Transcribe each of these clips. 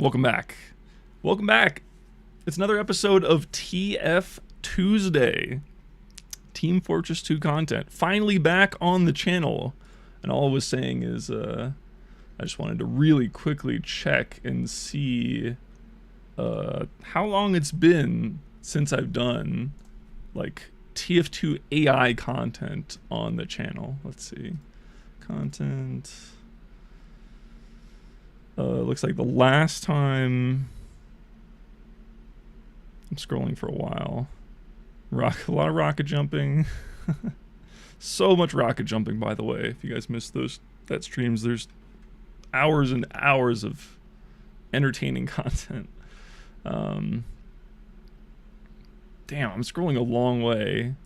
Welcome back. Welcome back. It's another episode of TF Tuesday. Team Fortress 2 content. Finally back on the channel. And all I was saying is, I just wanted to really quickly check and see how long it's been since I've done, like, TF2 AI content on the channel. Let's see. Content... looks like the last time... I'm scrolling for a while. A lot of rocket jumping. So much rocket jumping, by the way. If you guys missed that streams, there's hours and hours of entertaining content. Damn, I'm scrolling a long way.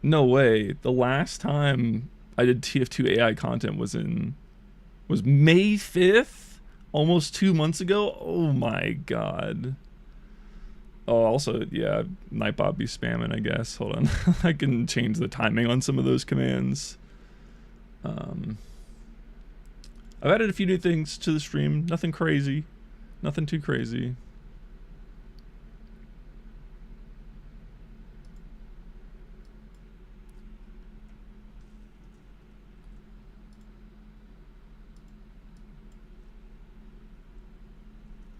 No way. The last time I did TF2 AI content was May 5th? Almost 2 months ago? Oh my god. Oh, also, yeah, Nightbot be spamming, I guess. Hold on. I can change the timing on some of those commands. I've added a few new things to the stream. Nothing crazy. Nothing too crazy.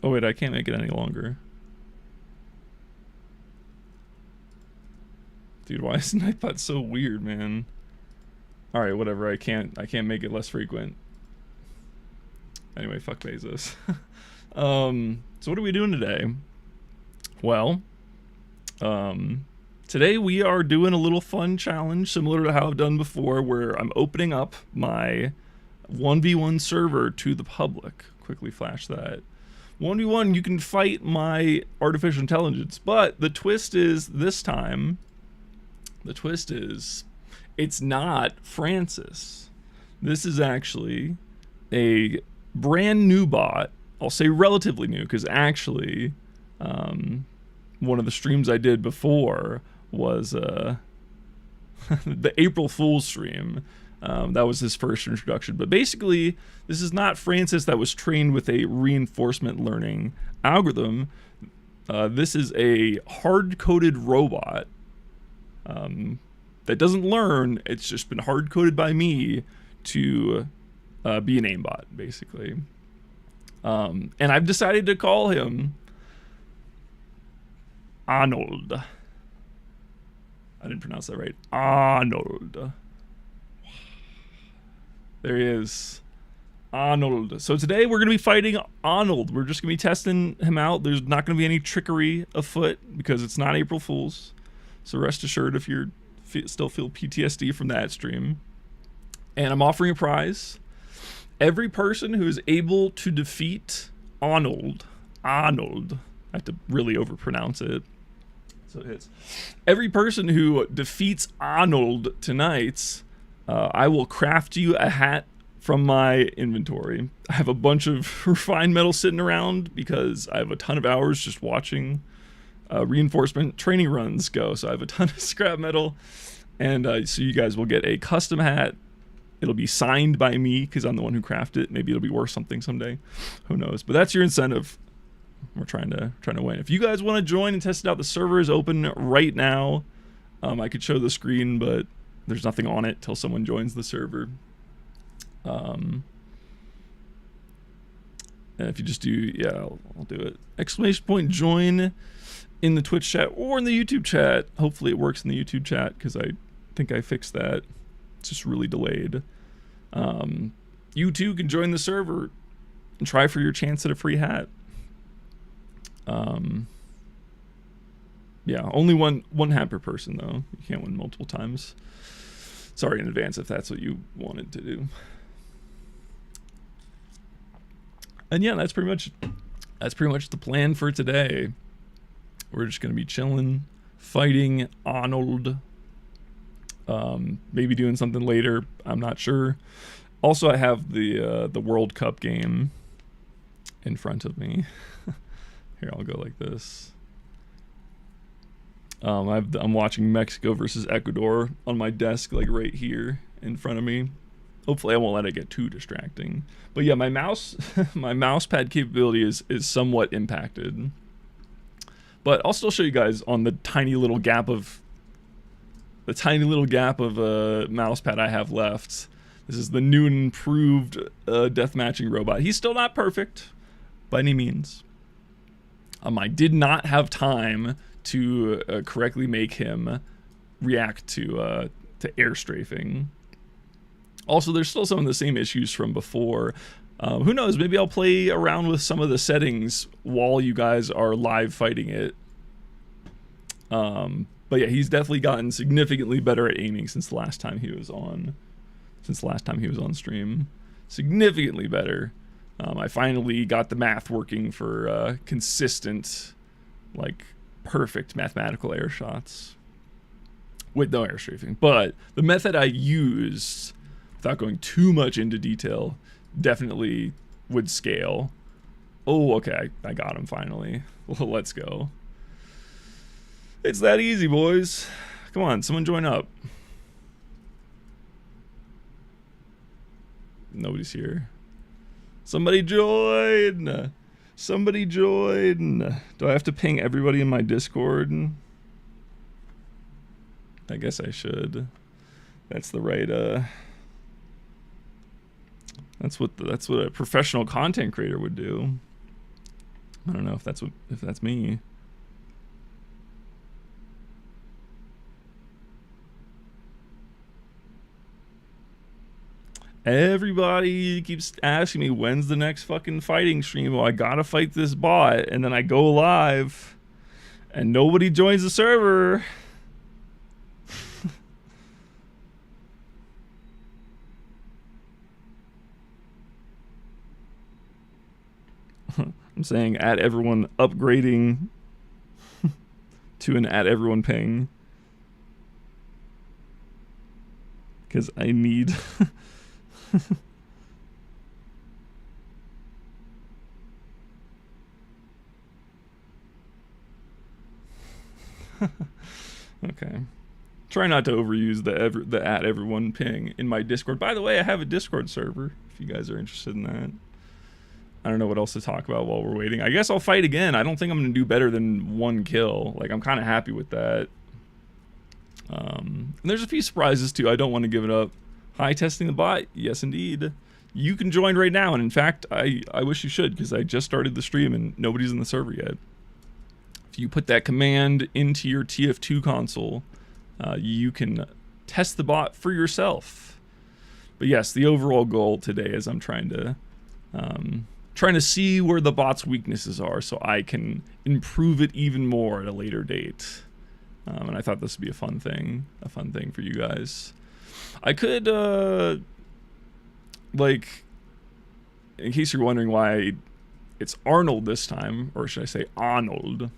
Oh wait, I can't make it any longer. Dude, why is Nightbot so weird, man? Alright, whatever, I can't make it less frequent. Anyway, fuck Bezos. So what are we doing today? Well, today we are doing a little fun challenge similar to how I've done before, where I'm opening up my 1v1 server to the public. Quickly flash that. 1v1, you can fight my artificial intelligence, but the twist is this time, it's not Francis. This is actually a brand new bot. I'll say relatively new, because actually, one of the streams I did before was the April Fool's stream. That was his first introduction. But basically, this is not Francis that was trained with a reinforcement learning algorithm. This is a hard-coded robot that doesn't learn. It's just been hard-coded by me to be an aimbot, basically. And I've decided to call him Arnold. I didn't pronounce that right. Arnold. There he is. Arnold. So today we're going to be fighting Arnold. We're just going to be testing him out. There's not going to be any trickery afoot because it's not April Fool's. So rest assured if you still feel PTSD from that stream. And I'm offering a prize. Every person who is able to defeat Arnold, I have to really overpronounce it. So it's every person who defeats Arnold tonight, I will craft you a hat from my inventory. I have a bunch of refined metal sitting around because I have a ton of hours just watching reinforcement training runs go. So I have a ton of scrap metal, and so you guys will get a custom hat. It'll be signed by me because I'm the one who crafted it. Maybe it'll be worth something someday. Who knows? But that's your incentive. We're trying to win. If you guys want to join and test it out, the server is open right now. I could show the screen, but there's nothing on it till someone joins the server. And if you just do, yeah, I'll do it. Exclamation point join in the Twitch chat or in the YouTube chat. Hopefully it works in the YouTube chat because I think I fixed that. It's just really delayed. You too can join the server and try for your chance at a free hat. Yeah, only one hat per person though. You can't win multiple times. Sorry in advance if that's what you wanted to do. And yeah, that's pretty much the plan for today. We're just gonna be chilling, fighting Arnold. Maybe doing something later. I'm not sure. Also, I have the World Cup game in front of me. Here, I'll go like this. I'm watching Mexico versus Ecuador on my desk, like right here in front of me. Hopefully I won't let it get too distracting. But yeah, my mouse my mouse pad capability is somewhat impacted. But I'll still show you guys on the tiny little gap of mouse pad I have left. This is the new and improved death matching robot. He's still not perfect by any means. I did not have time to correctly make him react to air strafing. Also, there's still some of the same issues from before. Who knows? Maybe I'll play around with some of the settings while you guys are live fighting it. But yeah, he's definitely gotten significantly better at aiming since the last time he was on. Stream. Significantly better. I finally got the math working for consistent, like perfect mathematical air shots with no air strafing. But the method I used, without going too much into detail, definitely would scale. Oh, okay, I got him finally. Well, let's go. It's that easy, boys. Come on, someone join up. Nobody's here. Somebody join! Somebody join! Do I have to ping everybody in my Discord? I guess I should. That's the right, that's what a professional content creator would do. I don't know if that's me. Everybody keeps asking me when's the next fucking fighting stream. Well, I gotta fight this bot, and then I go live, and nobody joins the server. I'm saying at everyone upgrading to an at everyone ping. Because I need... Okay. Try not to overuse the at everyone ping in my Discord. By the way, I have a Discord server if you guys are interested in that. I don't know what else to talk about while we're waiting. I guess I'll fight again. I don't think I'm going to do better than 1 kill. Like, I'm kind of happy with that. And there's a few surprises too. I don't want to give it up. Hi, testing the bot. Yes, indeed. You can join right now. And in fact, I wish you should, because I just started the stream and nobody's in the server yet. If you put that command into your TF2 console, you can test the bot for yourself. But yes, the overall goal today is I'm trying to see where the bot's weaknesses are so I can improve it even more at a later date. And I thought this would be a fun thing for you guys. I could, like, in case you're wondering why it's Arnold this time, or should I say Arnold,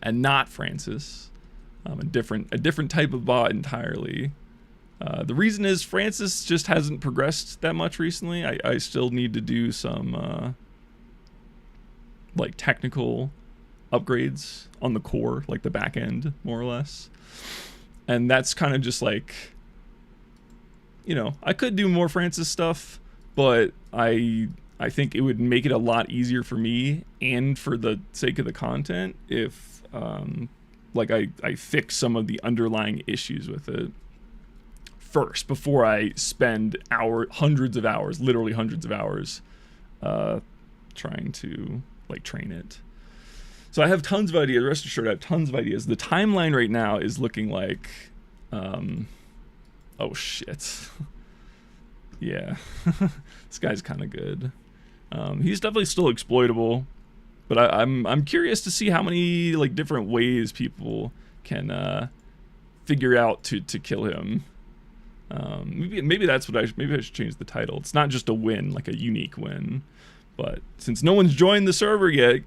and not Francis, a different type of bot entirely. The reason is Francis just hasn't progressed that much recently. I still need to do some, like, technical upgrades on the core, like the back end, more or less. And that's kind of just like, you know, I could do more Francis stuff, but I think it would make it a lot easier for me and for the sake of the content if, like, I fix some of the underlying issues with it first before I spend hundreds of hours, literally hundreds of hours, trying to, like, train it. So I have tons of ideas. Rest assured, I have tons of ideas. The timeline right now is looking like, oh shit. Yeah, this guy's kind of good. He's definitely still exploitable, but I'm curious to see how many, like, different ways people can figure out to kill him. Maybe that's what maybe I should change the title. It's not just a win, like a unique win, but since no one's joined the server yet.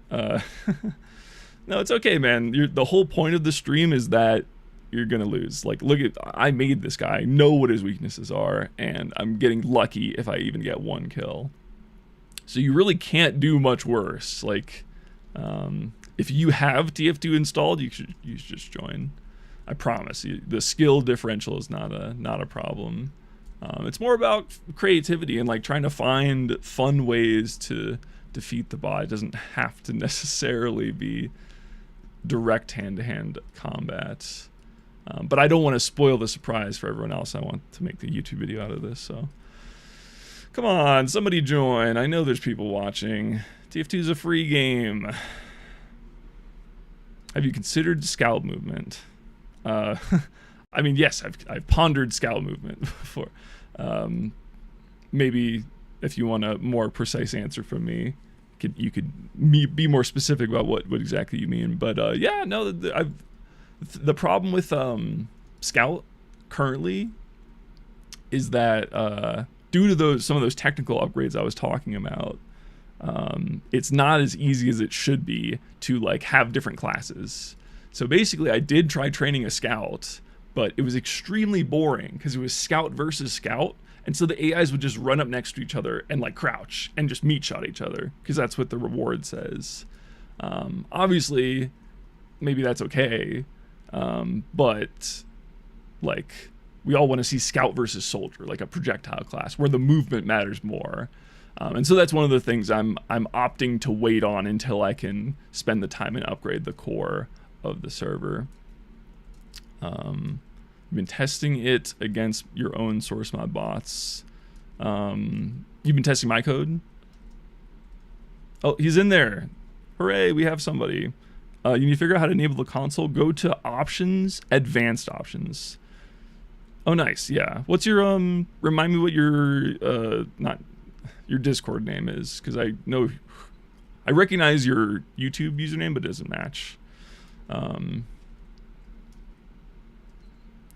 No, it's okay, man. The whole point of the stream is that you're gonna lose. Like, look at, I made this guy, know what his weaknesses are, and I'm getting lucky if I even get 1 kill. So you really can't do much worse. Like, if you have TF2 installed, you should just join. I promise you, the skill differential is not a problem. It's more about creativity and like trying to find fun ways to defeat the bot. It doesn't have to necessarily be direct hand-to-hand combat. But I don't want to spoil the surprise for everyone else. I want to make the YouTube video out of this, so come on, somebody join. I know there's people watching. TF2 is a free game. Have you considered scout movement? I mean, yes, I've pondered scout movement before. Maybe if you want a more precise answer from me, you could be more specific about what exactly you mean. But yeah, no, the problem with scout currently is that due to some of those technical upgrades I was talking about, it's not as easy as it should be to like have different classes. So basically, I did try training a scout, but it was extremely boring because it was scout versus scout. And so the AIs would just run up next to each other and like crouch and just meat shot each other because that's what the reward says. Obviously, maybe that's okay. But like we all want to see scout versus soldier, like a projectile class where the movement matters more. And so that's one of the things I'm opting to wait on until I can spend the time and upgrade the core of the server. You've been testing it against your own source mod bots. You've been testing my code? Oh, he's in there. Hooray, we have somebody. You need to figure out how to enable the console. Go to options, advanced options. Oh, nice. Yeah. What's your, remind me what your, not your Discord name is, because I know, I recognize your YouTube username, but it doesn't match.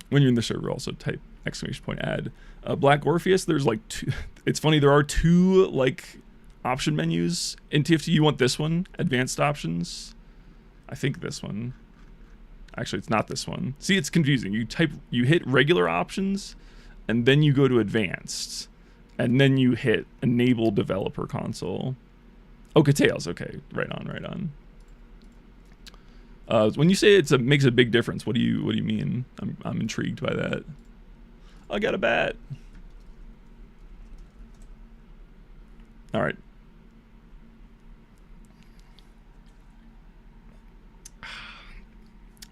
When you're in the server, also type !add. Black Orpheus, there's like two, it's funny, there are two like option menus in TF2. You want this one, advanced options. I think this one. Actually, it's not this one. See, it's confusing. You hit regular options, and then you go to advanced, and then you hit enable developer console. Oh, Tails. Okay, right on. When you say it makes a big difference, what do you mean? I'm intrigued by that. I got a bat. All right.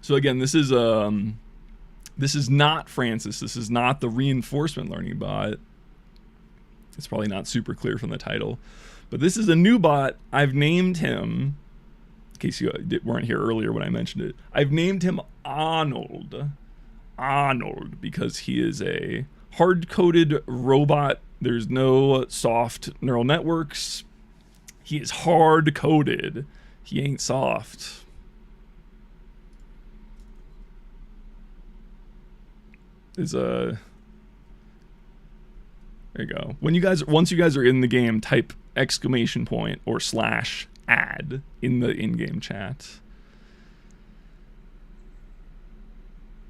So again, this is not Francis. This is not the reinforcement learning bot. It's probably not super clear from the title, but this is a new bot. I've named him, in case you weren't here earlier when I mentioned it, I've named him Arnold. Arnold, because he is a hard-coded robot. There's no soft neural networks. He is hard-coded. He ain't soft. There you go. Once you guys are in the game, type ! or /add in the in-game chat.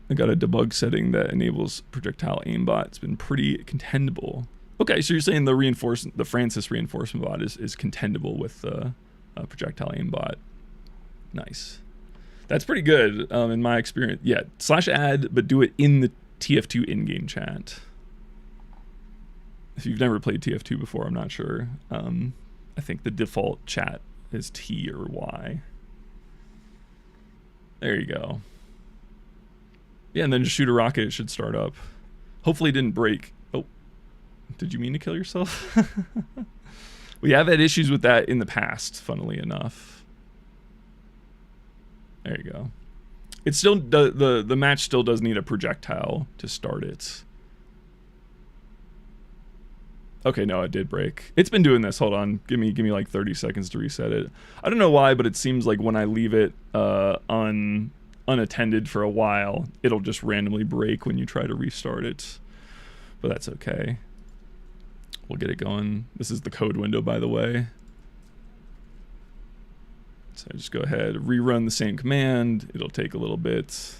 I got a debug setting that enables projectile aimbot. It's been pretty contendable. Okay, so you're saying the Francis reinforcement bot is contendable with the projectile aimbot. Nice. That's pretty good in my experience. Yeah, /add, but do it in the TF2 in-game chat. If you've never played TF2 before, I'm not sure. I think the default chat is T or Y. There you go. Yeah, and then just shoot a rocket, it should start up. Hopefully it didn't break. Oh, did you mean to kill yourself? We have had issues with that in the past, funnily enough. There you go. It still, the match still does need a projectile to start it. Okay, no, it did break. It's been doing this. Hold on. Give me like 30 seconds to reset it. I don't know why, but it seems like when I leave it unattended for a while, it'll just randomly break when you try to restart it. But that's okay. We'll get it going. This is the code window, by the way. So I just go ahead, rerun the same command. It'll take a little bit.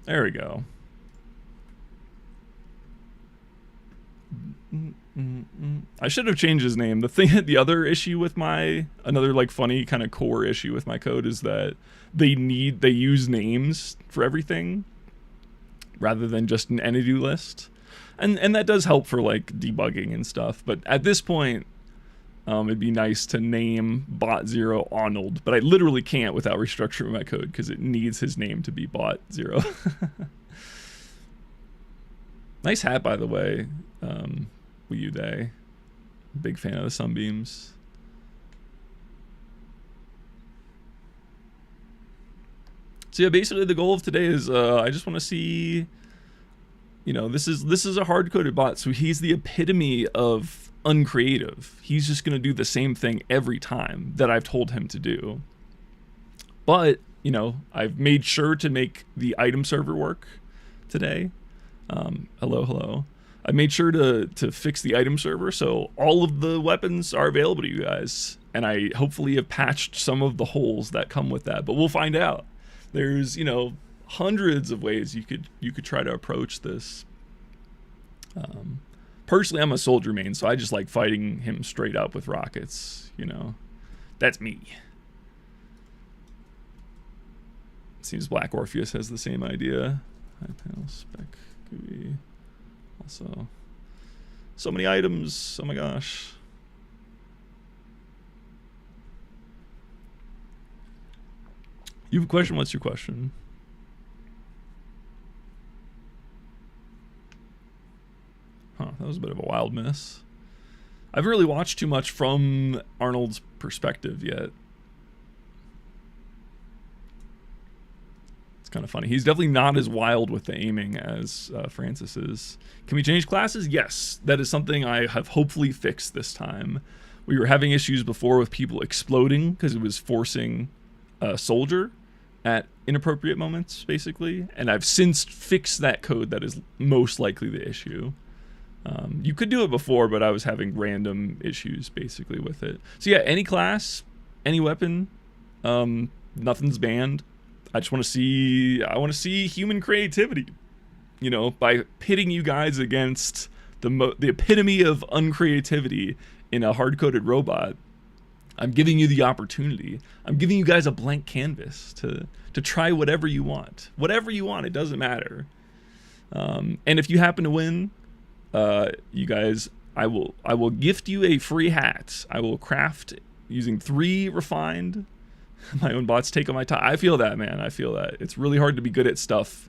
There we go. I should have changed his name. The other issue with another like funny kind of core issue with my code is that they use names for everything rather than just an entity list. And that does help for like debugging and stuff. But at this point, it'd be nice to name bot0 Arnold, but I literally can't without restructuring my code because it needs his name to be bot0. Nice hat, by the way, Wii U Day. Big fan of the sunbeams. So yeah, basically the goal of today is I just want to see, you know, this is a hard-coded bot, so he's the epitome of uncreative. He's just going to do the same thing every time that I've told him to do. But, you know, I've made sure to make the item server work today. Hello. I made sure to fix the item server so all of the weapons are available to you guys. And I hopefully have patched some of the holes that come with that, but we'll find out. There's, you know, hundreds of ways you could try to approach this. Personally, I'm a soldier main, so I just like fighting him straight up with rockets, you know. That's me. Seems Black Orpheus has the same idea. High panel spec GUI. Also, so many items. Oh my gosh. You have a question? What's your question? Huh, that was a bit of a wild miss. I haven't really watched too much from Arnold's perspective yet. It's kind of funny. He's definitely not as wild with the aiming as Francis is. Can we change classes? Yes, that is something I have hopefully fixed this time. We were having issues before with people exploding because it was forcing a soldier at inappropriate moments, basically. And I've since fixed that code. That is most likely the issue. You could do it before, but I was having random issues basically with it. So yeah, any class, any weapon, nothing's banned. I just want to see human creativity, you know, by pitting you guys against the epitome of uncreativity in a hard-coded robot. I'm giving you the opportunity. I'm giving you guys a blank canvas to try whatever you want. Whatever you want, it doesn't matter. And if you happen to win, you guys, I will gift you a free hat. I will craft using 3 refined. My own bots take on my time. I feel that, man. I feel that. It's really hard to be good at stuff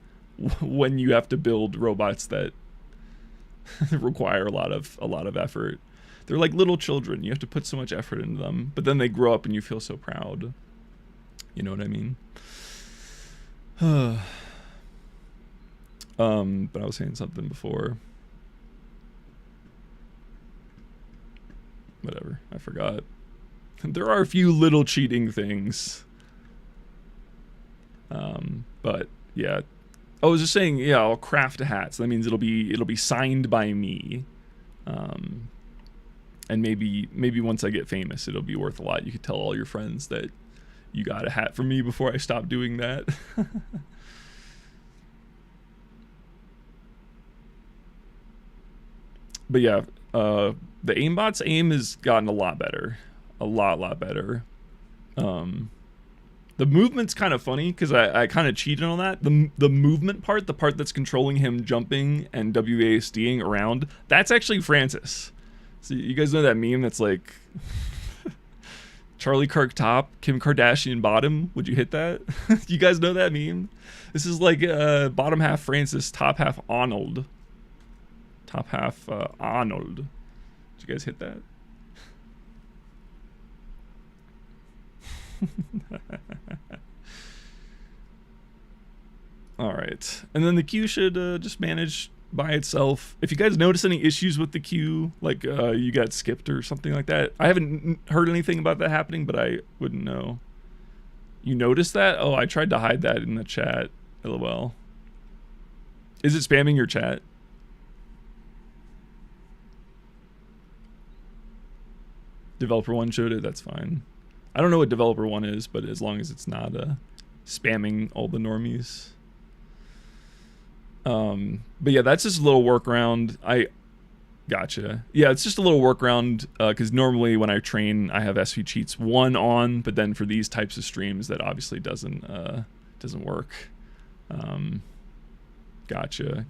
when you have to build robots that require a lot of effort. They're like little children. You have to put so much effort into them, but then they grow up and you feel so proud. You know what I mean? But I was saying something before. Whatever, I forgot. There are a few little cheating things. But yeah. I was just saying, yeah, I'll craft a hat. So that means it'll be signed by me. And maybe once I get famous, it'll be worth a lot. You could tell all your friends that you got a hat from me before I stopped doing that. But yeah, the AIMBOT's aim has gotten a lot better. A lot better. The movement's kind of funny because I kind of cheated on that. The movement part, the part that's controlling him jumping and WASDing around, that's actually Francis. So you guys know that meme that's like Charlie Kirk top, Kim Kardashian bottom? Would you hit that? You guys know that meme? This is like bottom half Francis, top half Arnold. Top half Arnold. Did you guys hit that? All right, and then the queue should just manage by itself. If you guys notice any issues with the queue, like you got skipped or something like that, I haven't heard anything about that happening, but I wouldn't know. You noticed that? Oh, I tried to hide that in the chat. LOL. Is it spamming your chat? Developer 1 showed it, that's fine. I don't know what developer 1 is, but as long as it's not spamming all the normies. But yeah, that's just a little workaround. Gotcha. Yeah, it's just a little workaround because normally when I train, I have SV cheats 1 on, but then for these types of streams, that obviously doesn't work. Gotcha.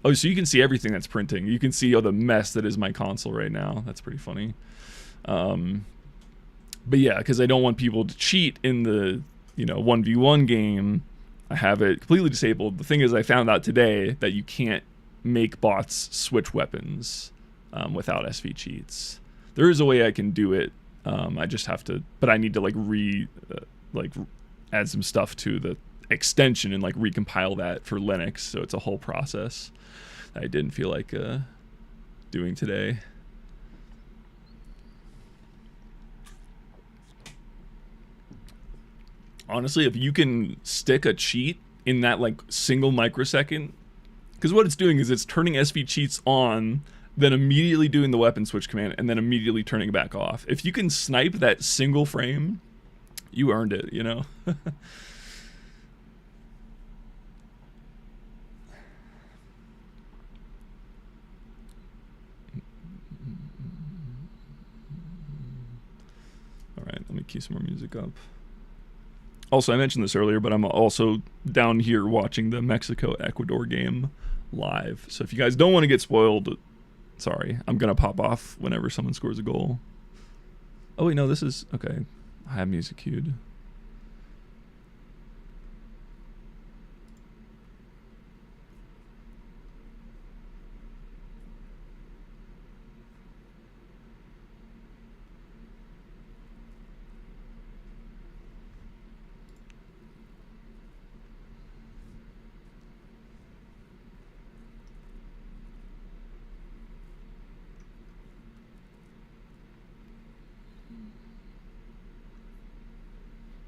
Oh, so you can see everything that's printing. You can see the mess that is my console right now. That's pretty funny. But yeah, because I don't want people to cheat in the 1v1 game, I have it completely disabled. The thing is, I found out today that you can't make bots switch weapons without SV cheats. There is a way I can do it. I just have to, but I need to add some stuff to the extension and recompile that for Linux. So it's a whole process that I didn't feel like doing today. Honestly, if you can stick a cheat in that single microsecond, because what it's doing is it's turning SV cheats on, then immediately doing the weapon switch command, and then immediately turning it back off. If you can snipe that single frame, you earned it, you know? Alright, let me key some more music up. Also, I mentioned this earlier, but I'm also down here watching the Mexico-Ecuador game live. So if you guys don't want to get spoiled, sorry, I'm going to pop off whenever someone scores a goal. Oh, wait, no, this is... Okay, I have music queued.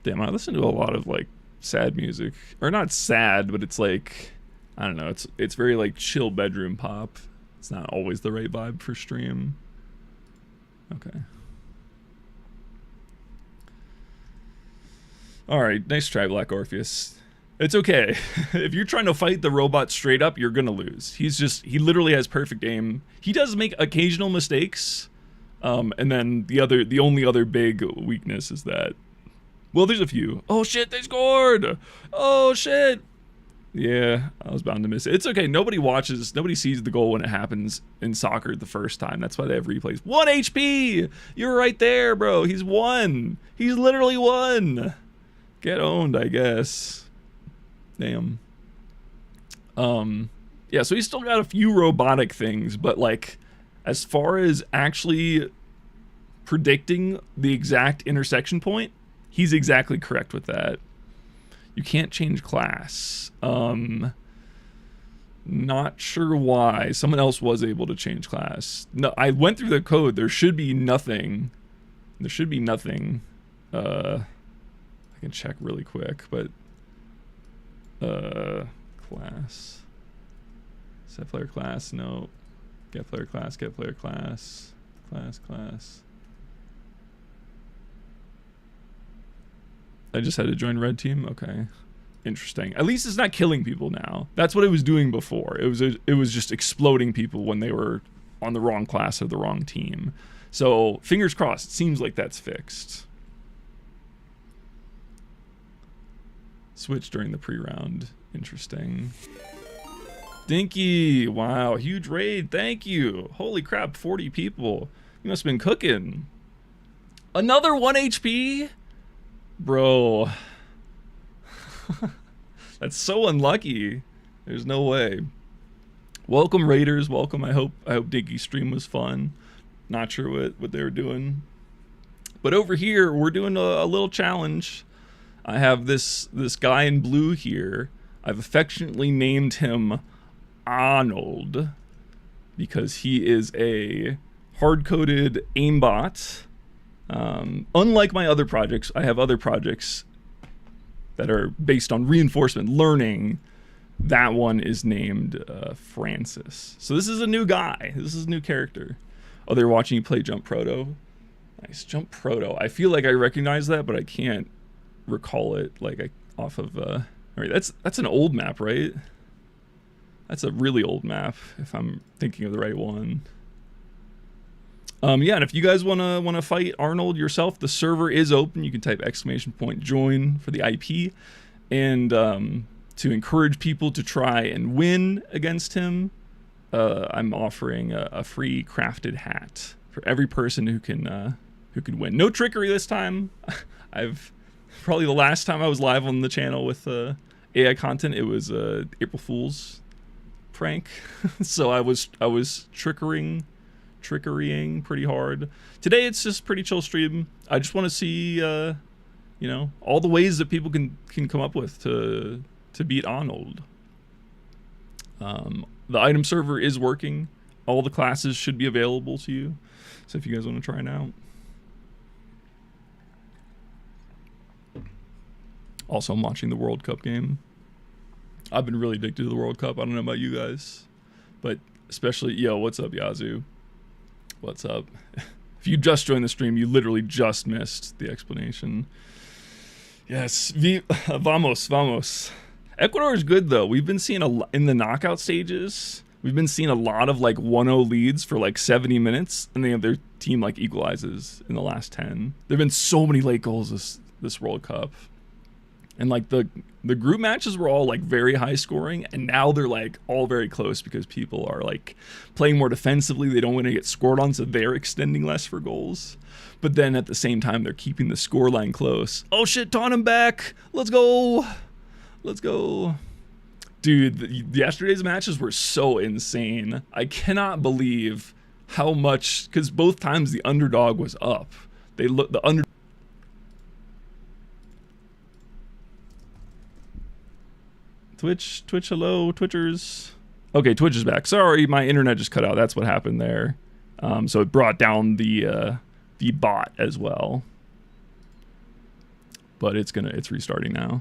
Damn, I listen to a lot of sad music, or not sad, but it's I don't know, it's very chill bedroom pop. It's not always the right vibe for stream. Okay. All right, nice try, Black Orpheus. It's okay. If you're trying to fight the robot straight up, you're gonna lose. He literally has perfect aim. He does make occasional mistakes, and then the only other big weakness is that. Well, there's a few. Oh shit, they scored! Oh shit! Yeah, I was bound to miss it. It's okay, nobody sees the goal when it happens in soccer the first time. That's why they have replays. 1 HP! You're right there, bro. He's 1. He's literally 1. Get owned, I guess. Damn. Yeah, so he's still got a few robotic things, but as far as actually predicting the exact intersection point, he's exactly correct with that. You can't change class. Not sure why. Someone else was able to change class. No, I went through the code. There should be nothing. I can check really quick, but class. Set player class, no. Get player class, class. I just had to join red team. Okay, interesting. At least it's not killing people now. That's what it was doing before. It was just exploding people when they were on the wrong class or the wrong team. So fingers crossed. It seems like that's fixed. Switch during the pre-round. Interesting. Dinky, wow, huge raid. Thank you. Holy crap, 40 people. You must have been cooking. Another 1 HP. Bro, that's so unlucky. There's no way. Welcome Raiders, welcome. I hope Dinky's stream was fun. Not sure what they were doing, but over here we're doing a little challenge. I have this guy in blue here. I've affectionately named him Arnold because he is a hard-coded aimbot. Unlike my other projects, I have other projects that are based on reinforcement learning. That one is named Francis. So this is a new guy. This is a new character. Oh, they're watching you play Jump Proto. Nice, Jump Proto. I feel like I recognize that, but I can't recall it off of... All right, that's an old map, right? That's a really old map, if I'm thinking of the right one. Yeah, and if you guys wanna fight Arnold yourself, the server is open. You can type !join for the IP, and to encourage people to try and win against him, I'm offering a free crafted hat for every person who can win. No trickery this time. I've probably the last time I was live on the channel with AI content, it was April Fool's prank, so I was trickerying pretty hard. Today it's just pretty chill stream. I just want to see you know, all the ways that people can come up with to beat Arnold. The item server is working. All the classes should be available to you, so if you guys want to try it out. Also, I'm watching the World Cup game. I've been really addicted to the World Cup. I don't know about you guys, but especially, yo, what's up, Yazoo? What's up? If you just joined the stream, you literally just missed the explanation. Yes, vamos. Ecuador is good though. We've been seeing in the knockout stages. We've been seeing a lot of like 1-0 leads for like 70 minutes, and they have their team like equalizes in the last 10. There've been so many late goals this World Cup. And like the group matches were all like very high scoring, and now they're like all very close because people are like playing more defensively. They don't want to get scored on, so they're extending less for goals. But then at the same time, they're keeping the scoreline close. Oh shit, Tottenham back! Let's go! Let's go! Dude, yesterday's matches were so insane. I cannot believe how much, because both times the underdog was up. Twitch, hello, Twitchers. Okay, Twitch is back. Sorry, my internet just cut out. That's what happened there. So it brought down the bot as well. But it's restarting now.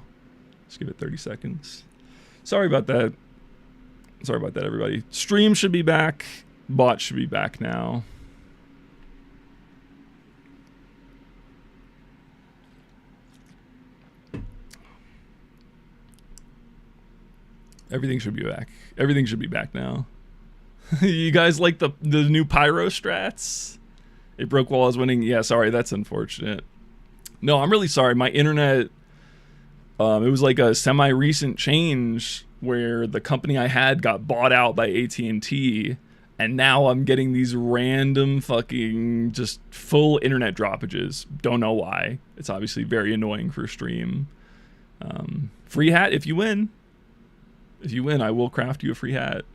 Just give it 30 seconds. Sorry about that. Sorry about that, everybody. Stream should be back. Bot should be back now. Everything should be back. Everything should be back now. You guys like the new pyro strats? It broke while I was winning. Yeah, sorry, that's unfortunate. No, I'm really sorry. My internet, it was like a semi-recent change where the company I had got bought out by AT&T, and now I'm getting these random fucking just full internet droppages. Don't know why. It's obviously very annoying for stream. Free hat if you win. If you win, I will craft you a free hat.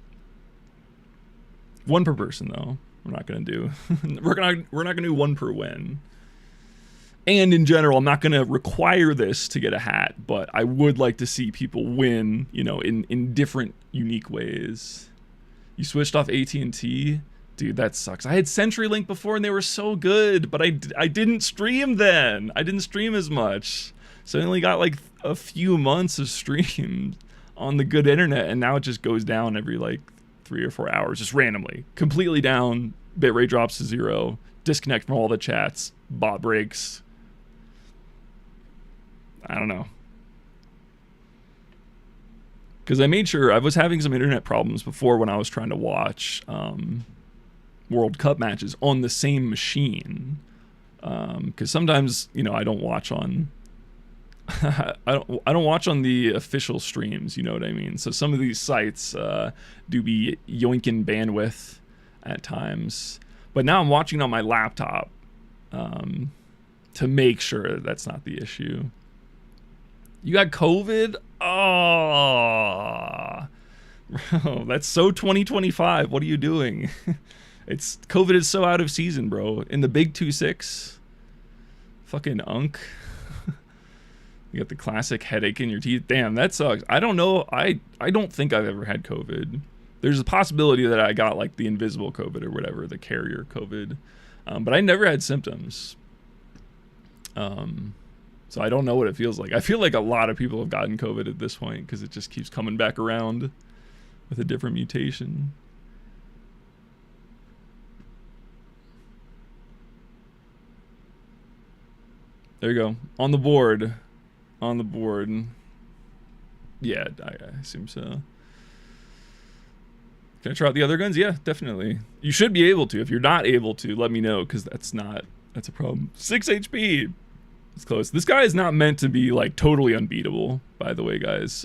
One per person, though. We're not gonna do. we're not gonna do one per win. And in general, I'm not gonna require this to get a hat, but I would like to see people win, you know, in different, unique ways. You switched off AT&T, dude. That sucks. I had CenturyLink before, and they were so good, but I didn't stream then. I didn't stream as much, so I only got like a few months of streams on the good internet, and now it just goes down every like 3 or 4 hours, just randomly, completely down. Bitrate drops to 0, disconnect from all the chats, bot breaks. I don't know, because I made sure I was having some internet problems before when I was trying to watch World Cup matches on the same machine, because sometimes, you know, I don't watch on I don't watch on the official streams, you know what I mean? So some of these sites do be yoinking bandwidth at times. But now I'm watching on my laptop to make sure that's not the issue. You got COVID? Oh, bro, that's so 2025. What are you doing? COVID is so out of season, bro. In the big 2-6, fucking unk. You got the classic headache in your teeth. Damn, that sucks. I don't know. I don't think I've ever had COVID. There's a possibility that I got like the invisible COVID or whatever, the carrier COVID. But I never had symptoms. So I don't know what it feels like. I feel like a lot of people have gotten COVID at this point because it just keeps coming back around with a different mutation. There you go. On the board. On the board. Yeah, I assume so. Can I try out the other guns? Yeah, definitely. You should be able to. If you're not able to, let me know, because that's a problem. 6 HP. It's close. This guy is not meant to be like totally unbeatable, by the way, guys.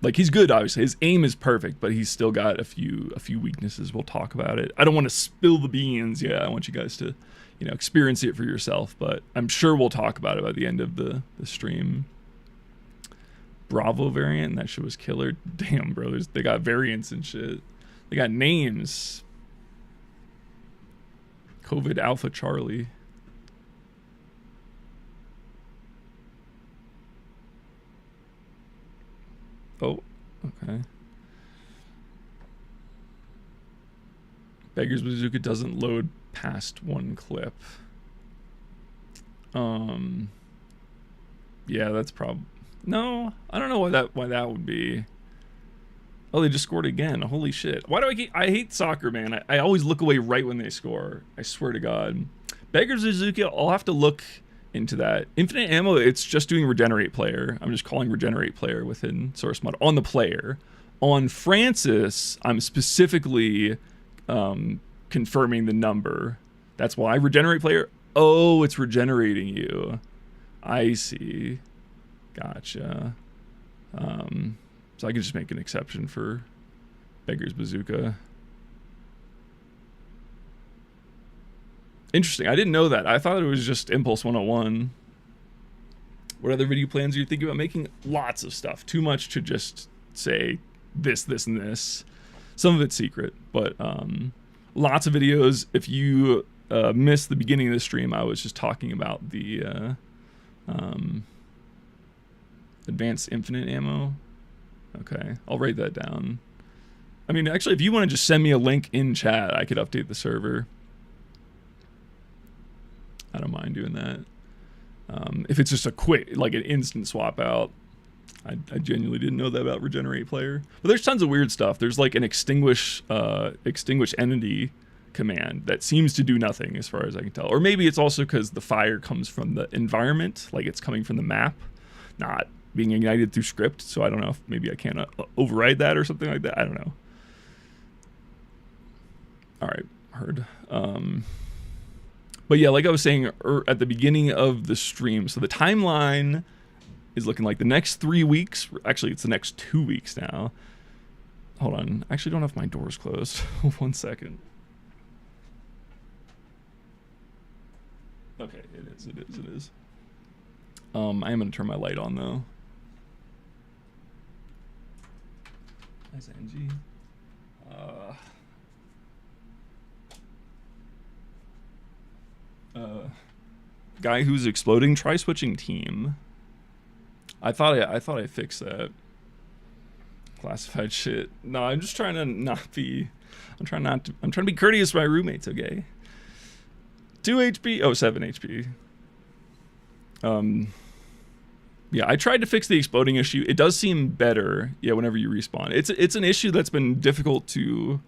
Like, he's good, obviously. His aim is perfect, but he's still got a few weaknesses. We'll talk about it. I don't want to spill the beans. Yeah, I want you guys to, you know, experience it for yourself, but I'm sure we'll talk about it by the end of the stream. Bravo variant, that shit was killer. Damn, brothers, they got variants and shit. They got names. COVID Alpha Charlie. Oh, okay. Beggar's Bazooka doesn't load past one clip. Yeah, that's probably... No, I don't know why that would be. Oh, they just scored again. Holy shit. Why do I hate soccer, man. I always look away right when they score. I swear to God. Beggar's Bazooka, I'll have to look into that. Infinite ammo, it's just doing regenerate player. I'm just calling regenerate player within source mod on the player. On Francis, I'm specifically confirming the number. That's why regenerate player. Oh, it's regenerating you. I see. Gotcha. So I can just make an exception for Beggar's Bazooka. Interesting. I didn't know that. I thought it was just Impulse 101. What other video plans are you thinking about making? Lots of stuff. Too much to just say this, this, and this. Some of it's secret, but lots of videos. If you missed the beginning of the stream, I was just talking about the advanced infinite ammo. Okay, I'll write that down. I mean, actually, if you want to just send me a link in chat, I could update the server. I don't mind doing that. If it's just a quick, like an instant swap out. I genuinely didn't know that about regenerate player. But there's tons of weird stuff. There's like an extinguish entity command that seems to do nothing as far as I can tell. Or maybe it's also because the fire comes from the environment, like it's coming from the map, not being ignited through script. So I don't know if maybe I can't override that or something like that. I don't know. All right, heard. But yeah, like I was saying at the beginning of the stream, so the timeline is looking like the next 3 weeks. Actually, it's the next 2 weeks now. Hold on. I actually don't have my doors closed. 1 second. Okay, it is. I am going to turn my light on, though. Nice NG. Guy who's exploding, try switching team. I thought I fixed that. Classified shit. No, I'm just trying to not be. I'm trying to be courteous to my roommates. Okay. 2 HP. Oh, 7 HP. Yeah, I tried to fix the exploding issue. It does seem better. Yeah, whenever you respawn, it's an issue that's been difficult to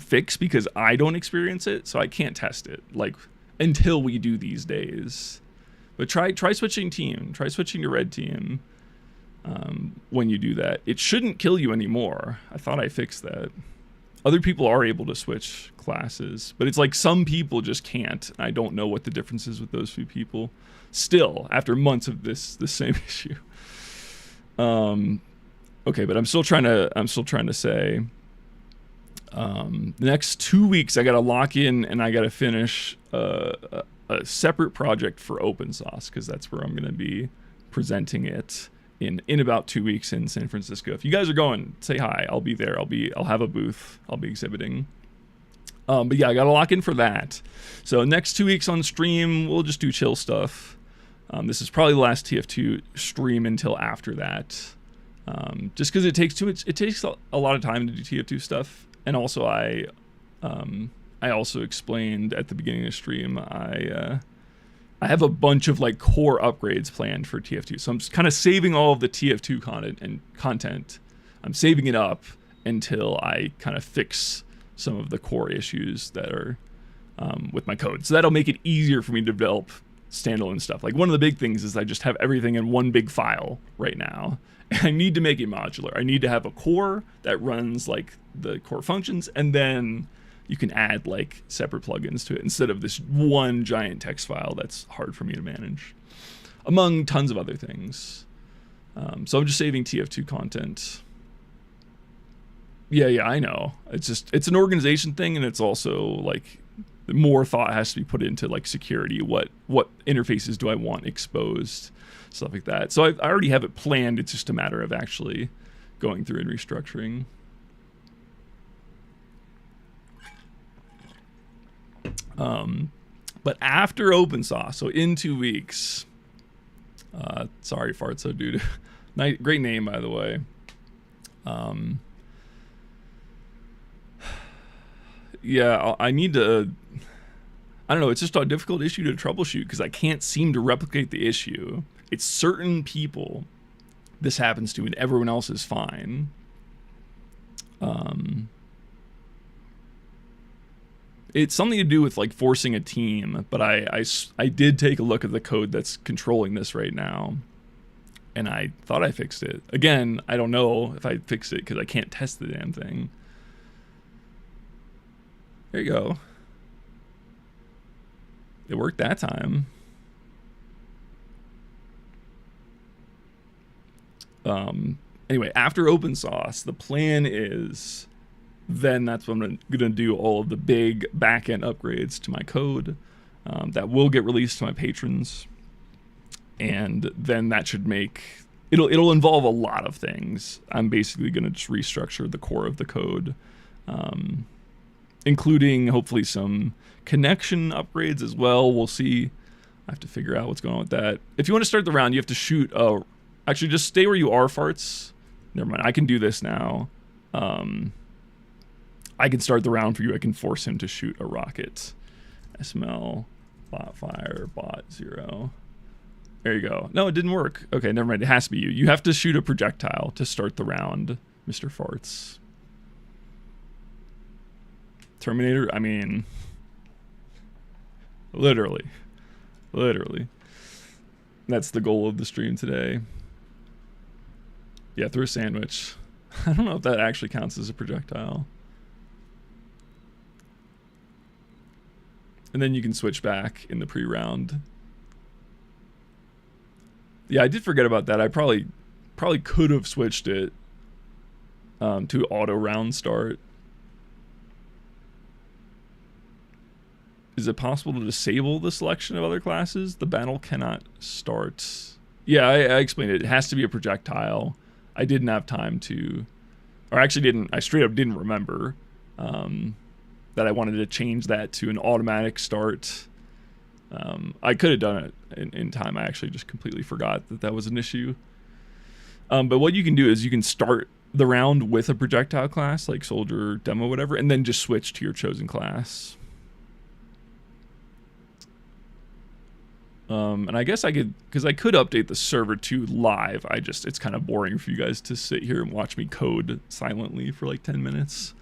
fix because I don't experience it, so I can't test it like until we do these days. But try switching team. Try switching to red team. When you do that, it shouldn't kill you anymore. I thought I fixed that. Other people are able to switch classes, but it's like some people just can't. I don't know what the difference is with those few people. Still, after months of the same issue. Okay, but I'm still trying to say. The next 2 weeks, I gotta lock in and I gotta finish a separate project for open source because that's where I'm gonna be presenting it in about 2 weeks in San Francisco. If you guys are going, say hi. I'll be there. I'll have a booth. I'll be exhibiting. But yeah, I gotta lock in for that. So next 2 weeks on stream, we'll just do chill stuff. This is probably the last TF2 stream until after that. Just because it takes a lot of time to do TF2 stuff. And also I also explained at the beginning of the stream, I have a bunch of like core upgrades planned for TF2. So I'm just kind of saving all of the TF2 content. I'm saving it up until I kind of fix some of the core issues that are with my code. So that'll make it easier for me to develop standalone stuff. Like one of the big things is I just have everything in one big file right now. And I need to make it modular. I need to have a core that runs like the core functions, and then you can add like separate plugins to it instead of this one giant text file that's hard for me to manage, among tons of other things. So I'm just saving TF2 content. Yeah, I know. It's an organization thing, and it's also like more thought has to be put into like security. What interfaces do I want exposed? Stuff like that. So I already have it planned. It's just a matter of actually going through and restructuring. But after OpenSauce, so in 2 weeks, sorry, Fartso dude. Great name, by the way. Yeah, I need to, I don't know, it's just a difficult issue to troubleshoot because I can't seem to replicate the issue. It's certain people this happens to and everyone else is fine. It's something to do with like forcing a team, but I did take a look at the code that's controlling this right now, and I thought I fixed it. Again, I don't know if I fixed it because I can't test the damn thing. There you go. It worked that time. Anyway, after OpenSauce, the plan is then that's when I'm gonna do all of the big backend upgrades to my code that will get released to my patrons, and then that should make it'll involve a lot of things. I'm basically gonna just restructure the core of the code, including hopefully some connection upgrades as well. We'll see. I have to figure out what's going on with that. If you want to start the round, you have to shoot actually just stay where you are, Farts. Never mind, I can do this now. I can start the round for you. I can force him to shoot a rocket. SML bot fire bot 0. There you go. No, it didn't work. Okay, never mind. It has to be you. You have to shoot a projectile to start the round, Mr. Farts. Terminator, I mean, literally. That's the goal of the stream today. Yeah, through a sandwich. I don't know if that actually counts as a projectile. And then you can switch back in the pre-round. Yeah, I did forget about that. I probably could have switched it to auto round start. Is it possible to disable the selection of other classes? The battle cannot start. Yeah, I explained it. It has to be a projectile. I didn't have time to, or actually didn't, I straight up didn't remember that I wanted to change that to an automatic start. I could have done it in time. I actually just completely forgot that was an issue. But what you can do is you can start the round with a projectile class, like soldier, demo, whatever, and then just switch to your chosen class. And I guess I could, because I could update the server to live. It's kind of boring for you guys to sit here and watch me code silently for like 10 minutes.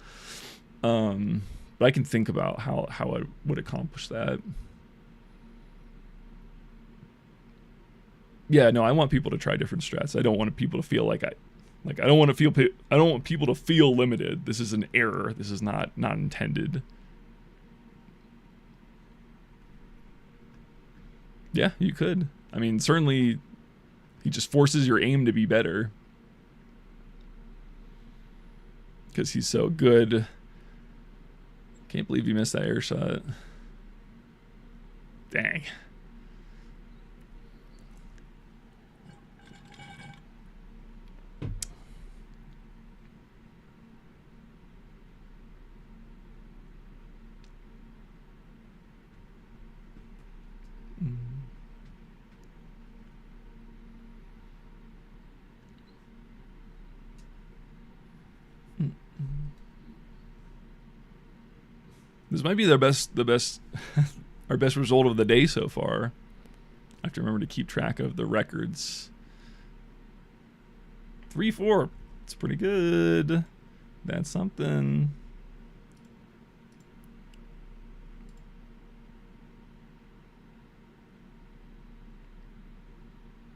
But I can think about how I would accomplish that. Yeah, no, I want people to try different strats. I don't want people to feel like I don't want people to feel limited. This is an error. This is not intended. Yeah, you could. I mean, certainly he just forces your aim to be better because he's so good. Can't believe you missed that air shot. Dang. This might be our best result of the day so far. I have to remember to keep track of the records. 3-4. It's pretty good. That's something.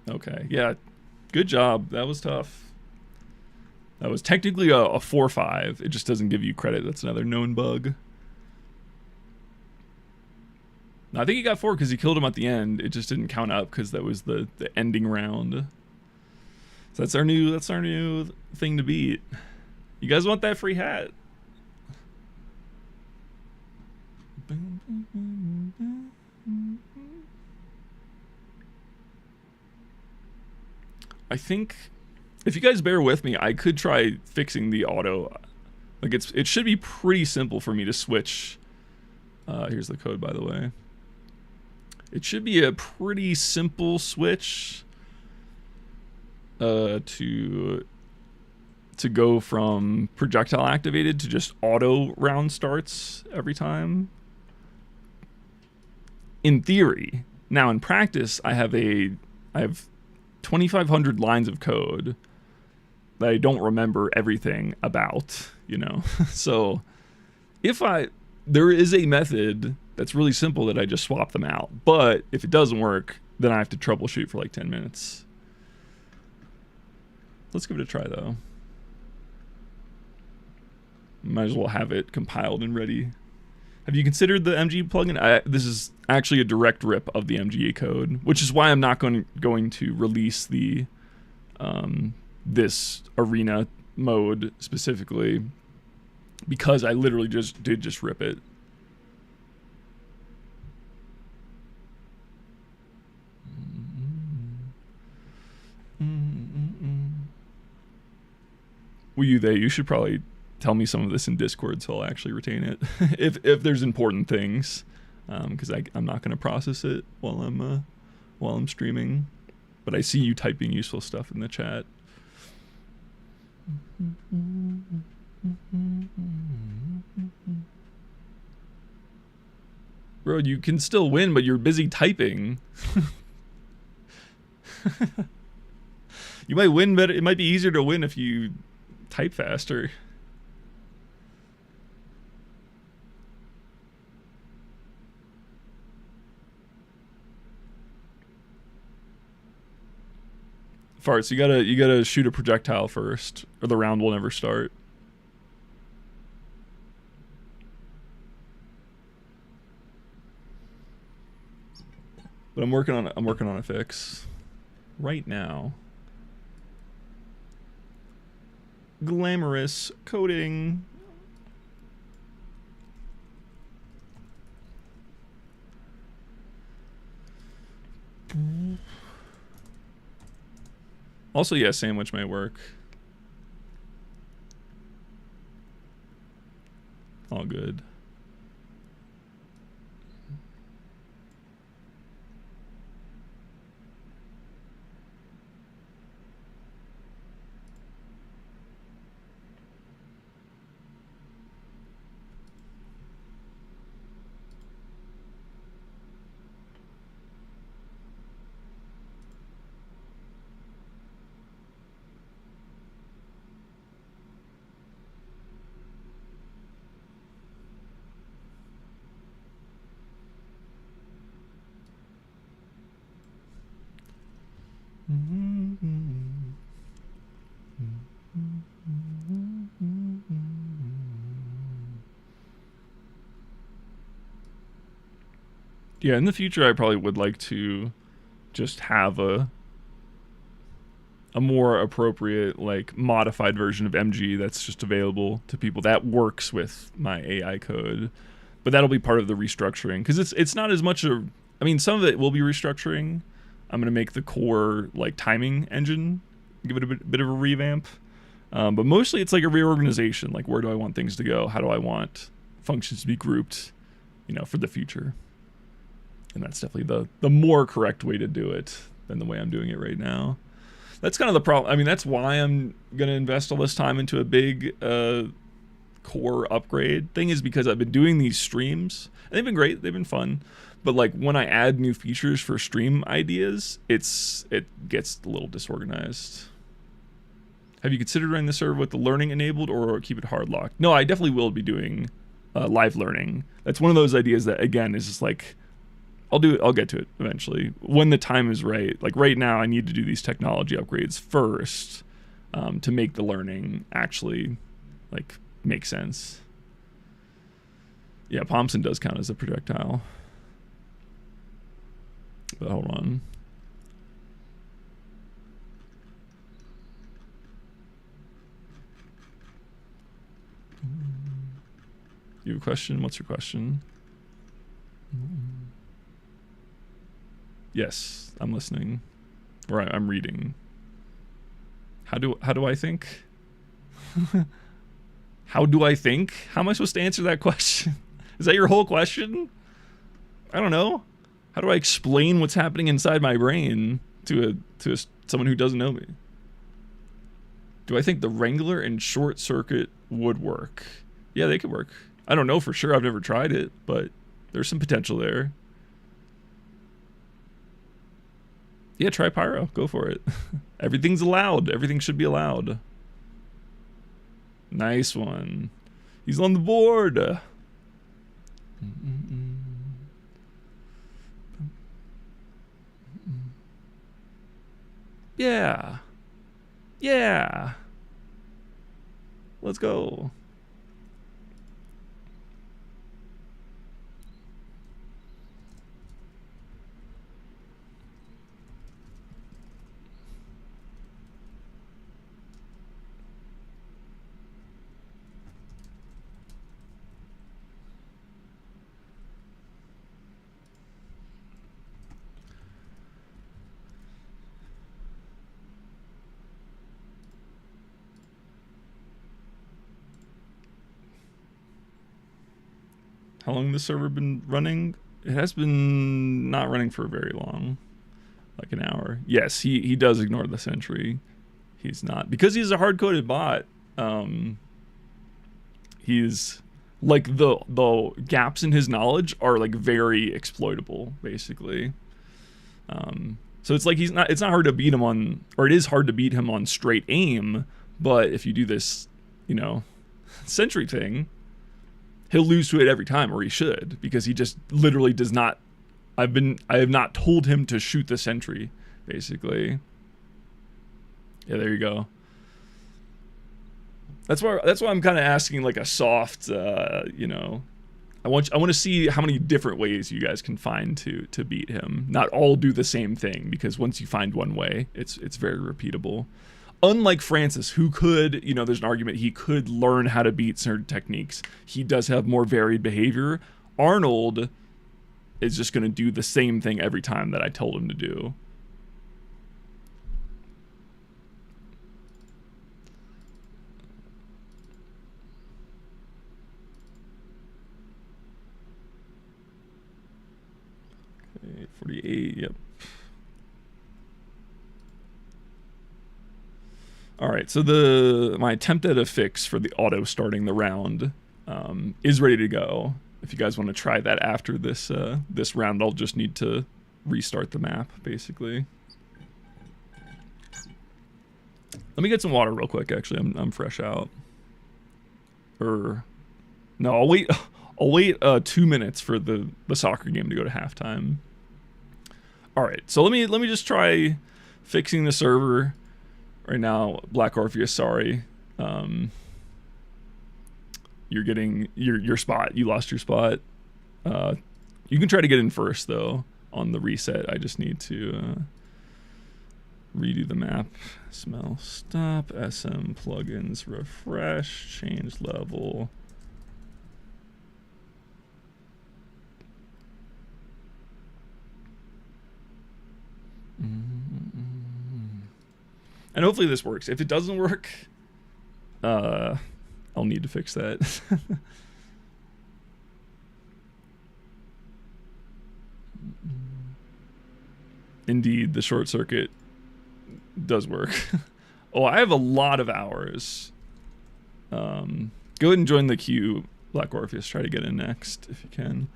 Okay, yeah, good job. That was tough. That was technically a 4-5. It just doesn't give you credit. That's another known bug. I think he got 4 because he killed him at the end. It just didn't count up because that was the ending round. So that's our new thing to beat. You guys want that free hat? I think if you guys bear with me, I could try fixing the auto. Like it should be pretty simple for me to switch. Here's the code, by the way. It should be a pretty simple switch to go from projectile activated to just auto round starts every time. In theory. Now in practice, I have 2,500 lines of code that I don't remember everything about, you know. So there is a method that's really simple that I just swap them out. But if it doesn't work, then I have to troubleshoot for like 10 minutes. Let's give it a try though. Might as well have it compiled and ready. Have you considered the MG plugin? This is actually a direct rip of the MGA code, which is why I'm not going to release the this arena mode specifically, because I literally did rip it. Well, you should probably tell me some of this in Discord so I'll actually retain it if there's important things, because I'm not going to process it while I'm streaming. But I see you typing useful stuff in the chat. Bro, you can still win, but you're busy typing. You might win, but it might be easier to win if you type faster. Farts, you gotta shoot a projectile first, or the round will never start. But I'm working on a fix right now. Glamorous coding. Also, yeah, sandwich might work. All good. Yeah, in the future, I probably would like to just have a more appropriate, like, modified version of MG that's just available to people that works with my AI code. But that'll be part of the restructuring, because it's not as much a... I mean, some of it will be restructuring. I'm going to make the core, like, timing engine, give it a bit of a revamp. But mostly it's like a reorganization. Like, where do I want things to go? How do I want functions to be grouped, you know, for the future? And that's definitely the more correct way to do it than the way I'm doing it right now. That's kind of the problem. I mean, that's why I'm going to invest all this time into a big core upgrade thing, is because I've been doing these streams. And they've been great. They've been fun. But like when I add new features for stream ideas, it gets a little disorganized. Have you considered running the server with the learning enabled or keep it hard locked? No, I definitely will be doing live learning. That's one of those ideas that, again, is just like, I'll get to it eventually when the time is right. Like right now, I need to do these technology upgrades first to make the learning actually like make sense. Yeah, Pomson does count as a projectile. But hold on. You have a question? What's your question? Yes, I'm listening. Or I'm reading. How do I think? How do I think? How am I supposed to answer that question? Is that your whole question? I don't know. How do I explain what's happening inside my brain to someone who doesn't know me? Do I think the Wrangler and short circuit would work? Yeah, they could work. I don't know for sure. I've never tried it, but there's some potential there. Yeah, try pyro. Go for it. Everything's allowed. Everything should be allowed. Nice one. He's on the board. Yeah. Yeah. Let's go. How long has the server been running? It has been not running for very long. Like an hour. Yes, he does ignore the sentry. He's not. Because he's a hard-coded bot, he's like the gaps in his knowledge are like very exploitable, basically. So it's like it's not hard to beat him on, or it is hard to beat him on straight aim, but if you do this, you know, sentry thing, he'll lose to it every time, or he should, because he just literally does not. I have not told him to shoot the sentry, basically. Yeah, there you go. That's why I'm kind of asking like a soft, you know, I want to see how many different ways you guys can find to beat him. Not all do the same thing, because once you find one way, it's very repeatable. Unlike Francis, who could, you know, there's an argument he could learn how to beat certain techniques. He does have more varied behavior. Arnold is just going to do the same thing every time that I told him to do. Okay, 48, yep. All right, so my attempt at a fix for the auto starting the round is ready to go. If you guys want to try that after this this round, I'll just need to restart the map, basically. Let me get some water real quick. Actually, I'm fresh out. No, I'll wait. I'll wait 2 minutes for the soccer game to go to halftime. All right, so let me just try fixing the server right now. Black Orpheus, sorry. You're getting your spot. You lost your spot. You can try to get in first though on the reset. I just need to redo the map. Smell, stop, SM plugins, refresh, change level. And hopefully this works. If it doesn't work, I'll need to fix that. Indeed, the short circuit does work. Oh, I have a lot of hours. Go ahead and join the queue, Black Orpheus. Try to get in next if you can.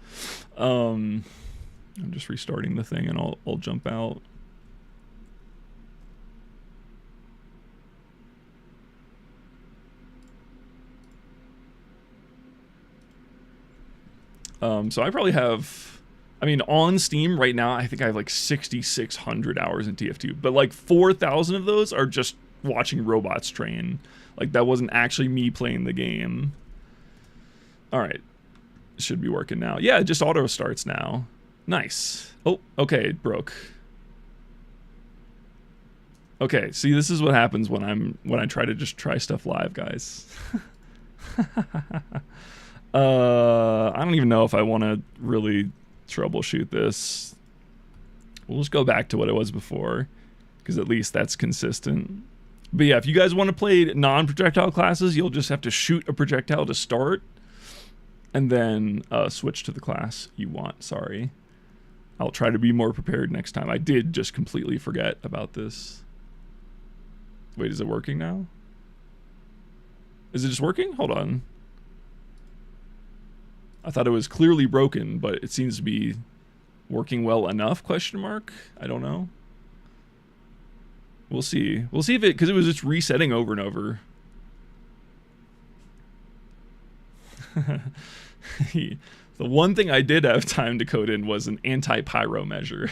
I'm just restarting the thing, and I'll jump out. So I I mean, on Steam right now, I think I have like 6,600 hours in TF2, but like 4,000 of those are just watching robots train. Like that wasn't actually me playing the game. All right, should be working now. Yeah, it just auto starts now. Nice. Oh, okay, it broke. Okay, see, this is what happens when I try to just try stuff live, guys. I don't even know if I want to really troubleshoot this. We'll just go back to what it was before, because at least that's consistent. But yeah, if you guys want to play non-projectile classes, you'll just have to shoot a projectile to start, and then switch to the class you want. Sorry. I'll try to be more prepared next time. I did just completely forget about this. Wait, is it working now? Is it just working? Hold on. I thought it was clearly broken, but it seems to be working well enough, question mark? I don't know. We'll see. We'll see if it, because it was just resetting over and over. The one thing I did have time to code in was an anti-pyro measure.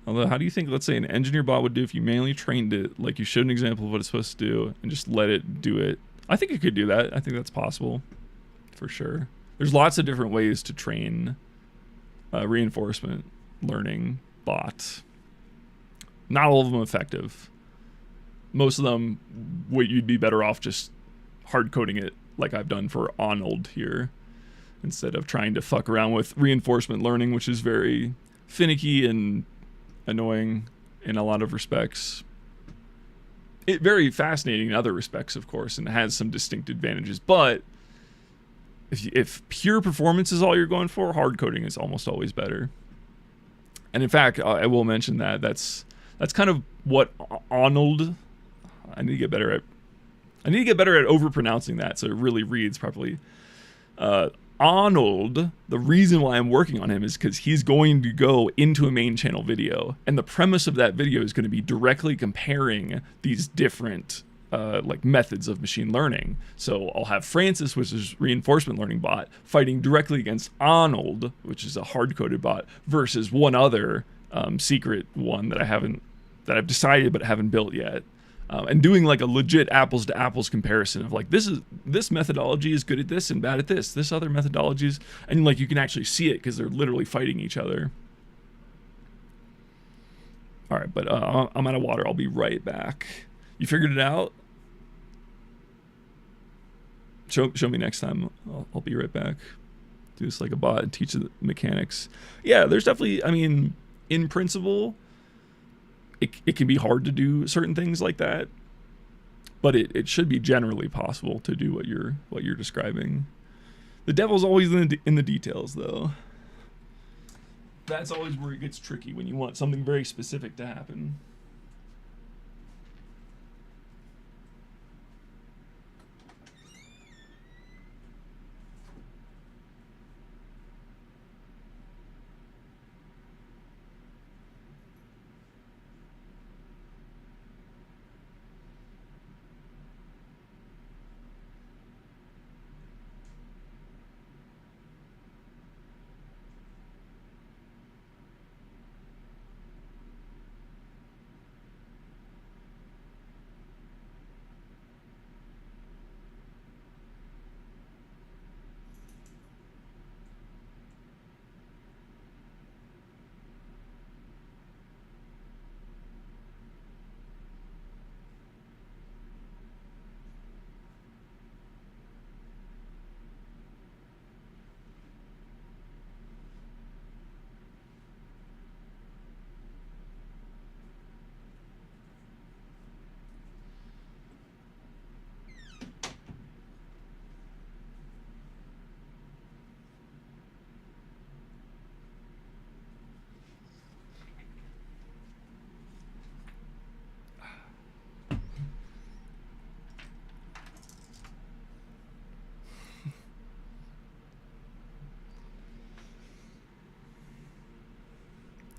Although, how do you think, let's say, an engineer bot would do if you manually trained it, like you showed an example of what it's supposed to do, and just let it do it? I think it could do that. I think that's possible, for sure. There's lots of different ways to train reinforcement learning bot. Not all of them effective. Most of them, you'd be better off just hard coding it like I've done for Arnold here, instead of trying to fuck around with reinforcement learning, which is very finicky and annoying in a lot of respects. Very fascinating in other respects, of course, and has some distinct advantages. But if pure performance is all you're going for, hard coding is almost always better. And in fact, I will mention that that's kind of what Arnold. I need to get better at overpronouncing that so it really reads properly. Arnold, the reason why I'm working on him is because he's going to go into a main channel video, and the premise of that video is going to be directly comparing these different like methods of machine learning. So I'll have Francis, which is reinforcement learning bot, fighting directly against Arnold, which is a hard-coded bot, versus one other secret one that I've decided but haven't built yet. And doing like a legit apples to apples comparison of like, this methodology is good at this and bad at this other methodology is, and like you can actually see it because they're literally fighting each other. All right, but I'm out of water. I'll be right back. You figured it out? Show me next time. I'll be right back. Do this like a bot and teach the mechanics. Yeah, there's definitely, I mean, in principle, it can be hard to do certain things like that, but it should be generally possible to do what you're describing. The devil's always in the details, though. That's always where it gets tricky, when you want something very specific to happen.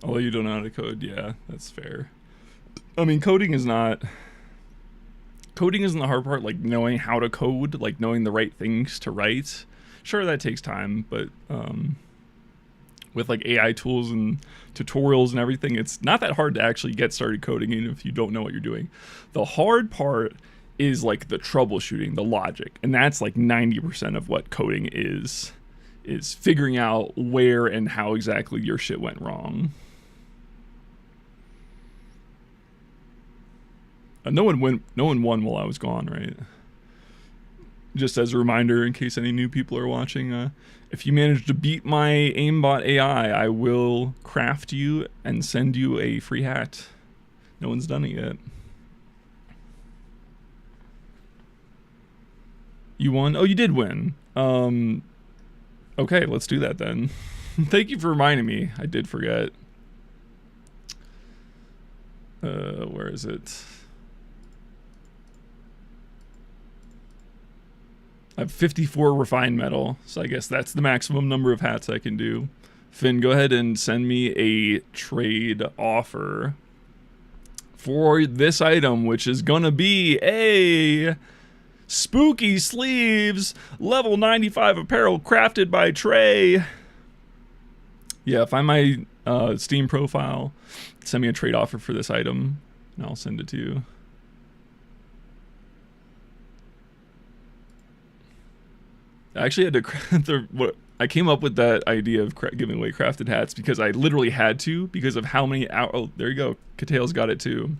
Although you don't know how to code, yeah, that's fair. I mean, coding is not coding isn't the hard part, like knowing how to code, like knowing the right things to write. Sure, that takes time, but with like AI tools and tutorials and everything, it's not that hard to actually get started coding, even if you don't know what you're doing. The hard part is like the troubleshooting, the logic, and that's like 90% of what coding is figuring out where and how exactly your shit went wrong. No one won while I was gone, right? Just as a reminder, in case any new people are watching, if you manage to beat my AIMBOT AI, I will craft you and send you a free hat. No one's done it yet. You won? Oh, you did win. Okay, let's do that then. Thank you for reminding me. I did forget. Where is it? I have 54 refined metal, so I guess that's the maximum number of hats I can do. Finn, go ahead and send me a trade offer for this item, which is gonna be a spooky sleeves, level 95 apparel crafted by Trey. Yeah, find my Steam profile, send me a trade offer for this item, and I'll send it to you. I actually had to I came up with that idea of giving away crafted hats because I literally had to, because of how many oh, there you go. Katail's got it too.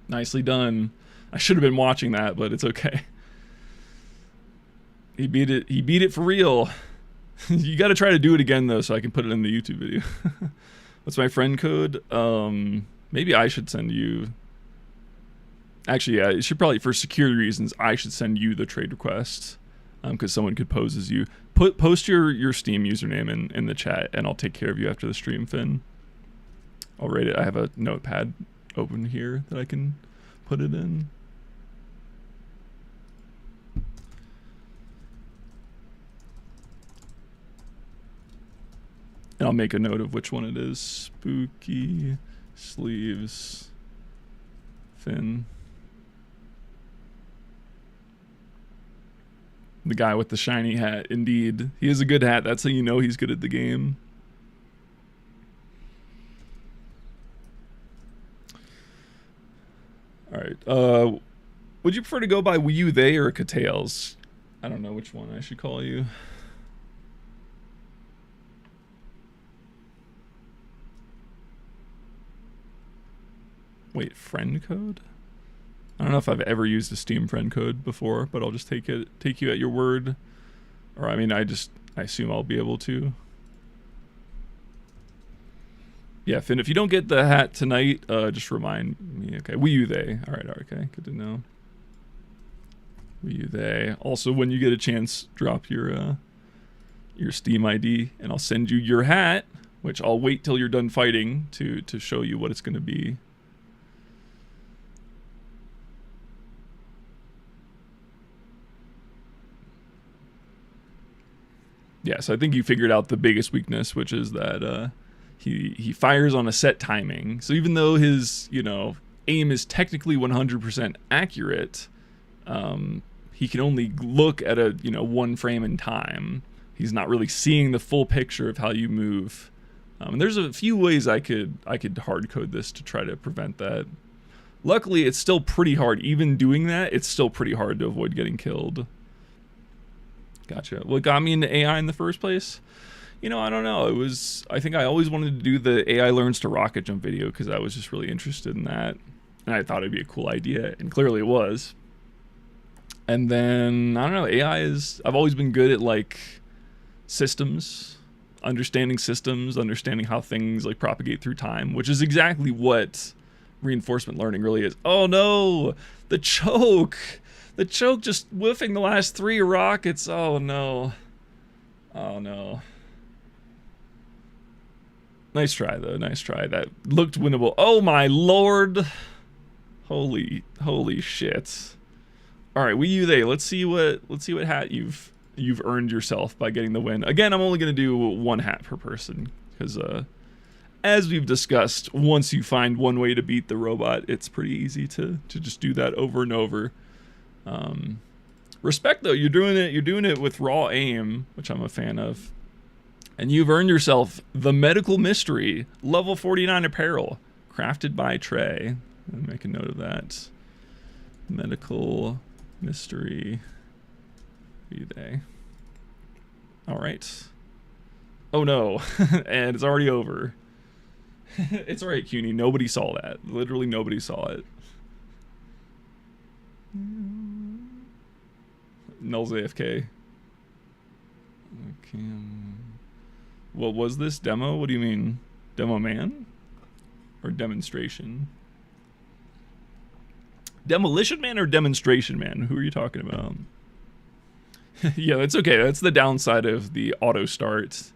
Nicely done. I should have been watching that, but it's okay. He beat it for real. You got to try to do it again though, so I can put it in the YouTube video. What's my friend code? Maybe I should send you. Actually, yeah, it should probably, for security reasons, I should send you the trade request. Because someone could pose as you. Post your Steam username in the chat, and I'll take care of you after the stream, Finn. I'll rate it. I have a notepad open here that I can put it in. And I'll make a note of which one it is. Spooky sleeves, Finn. The guy with the shiny hat, indeed. He is a good hat. That's how you know he's good at the game. Alright, would you prefer to go by you, they, or Katails? I don't know which one I should call you. Wait, friend code? I don't know if I've ever used a Steam friend code before, but I'll just take you at your word. Or I mean, I assume I'll be able to. Yeah, Finn, if you don't get the hat tonight, just remind me. Okay, you, they. All right, okay, good to know. You, they. Also, when you get a chance, drop your Steam ID, and I'll send you your hat, which I'll wait till you're done fighting to show you what it's going to be. Yeah, so I think you figured out the biggest weakness, which is that he fires on a set timing. So even though his aim is technically 100% accurate, he can only look at a one frame in time. He's not really seeing the full picture of how you move. And there's a few ways I could hard code this to try to prevent that. Luckily, it's still pretty hard. Even doing that, it's still pretty hard to avoid getting killed. Gotcha. What got me into AI in the first place? I don't know. I think I always wanted to do the AI learns to rocket jump video because I was just really interested in that. And I thought it'd be a cool idea, and clearly it was. And then, I don't know, I've always been good at like systems, understanding how things like propagate through time, which is exactly what reinforcement learning really is. Oh no, the choke. The choke just whiffing the last 3 rockets. Oh no. Oh no. Nice try though. Nice try. That looked winnable. Oh my lord. Holy shit. All right, you, they. Let's see what hat you've earned yourself by getting the win. Again, I'm only gonna do 1 hat per person because as we've discussed, once you find one way to beat the robot, it's pretty easy to just do that over and over. Respect though, you're doing it with raw aim, which I'm a fan of. And you've earned yourself the medical mystery, level 49 apparel, crafted by Trey. I'll make a note of that. Medical mystery. Be they. Alright. Oh no. And it's already over. It's alright, CUNY. Nobody saw that. Literally nobody saw it. Null's AFK. Okay. What was this? Demo? What do you mean? Demo man? Or demonstration? Demolition man or demonstration man? Who are you talking about? Yeah, that's okay. That's the downside of the auto start.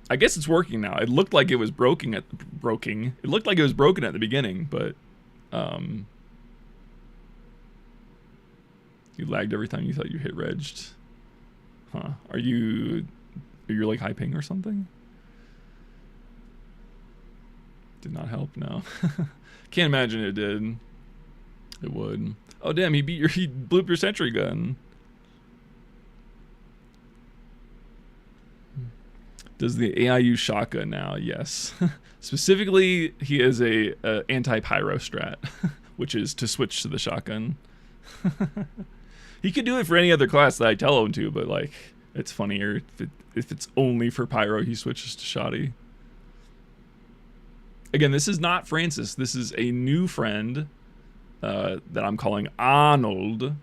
I guess it's working now. It looked like it was broken at the beginning, but you lagged every time you thought you hit regged. Huh. Are you like high ping or something? Did not help, no. Can't imagine it did. It would. Oh damn, he blew up your sentry gun. Does the AI use shotgun now? Yes. Specifically, he is a anti-pyro strat, which is to switch to the shotgun. He could do it for any other class that I tell him to, but like, it's funnier if it's only for pyro, he switches to shoddy. Again, this is not Francis. This is a new friend that I'm calling Arnold.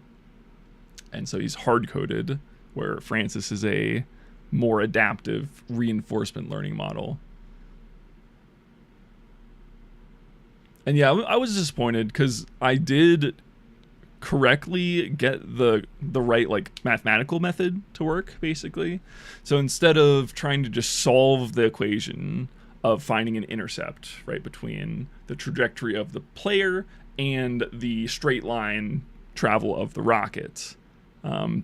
And so he's hard-coded, where Francis is a more adaptive reinforcement learning model. And yeah, I was disappointed because I did correctly get the right like mathematical method to work, basically. So instead of trying to just solve the equation of finding an intercept right between the trajectory of the player and the straight line travel of the rocket,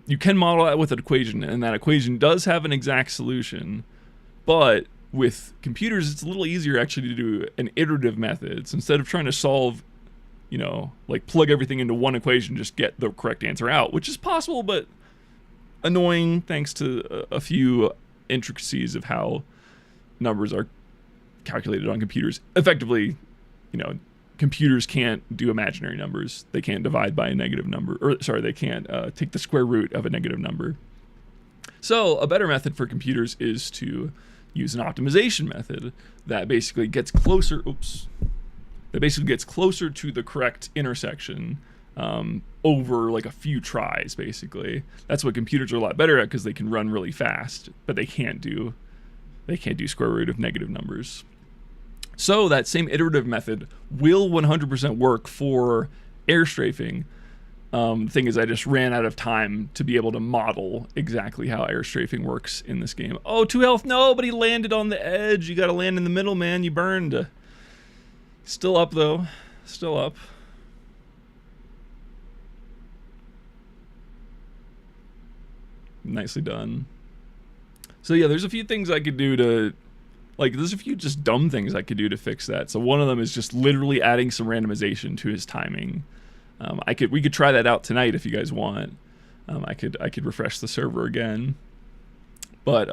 you can model that with an equation, and that equation does have an exact solution. But with computers, it's a little easier actually to do an iterative method. So instead of trying to solve, you know, like plug everything into one equation, just get the correct answer out, which is possible, but annoying thanks to a few intricacies of how numbers are calculated on computers. Effectively, you know, computers can't do imaginary numbers. They can't divide by a negative number, or sorry, they can't take the square root of a negative number. So a better method for computers is to use an optimization method that basically gets closer, that basically gets closer to the correct intersection over like a few tries, basically. That's what computers are a lot better at, because they can run really fast, but they can't do square root of negative numbers. So that same iterative method will 100% work for air strafing. The thing is, I just ran out of time to be able to model exactly how air strafing works in this game. Oh, 2 health, no, but he landed on the edge. You gotta land in the middle, man, you burned. Still up though, still up. Nicely done. So yeah, there's a few things I could do to, like, there's a few just dumb things I could do to fix that. So one of them is just literally adding some randomization to his timing. We could try that out tonight if you guys want. I could refresh the server again. But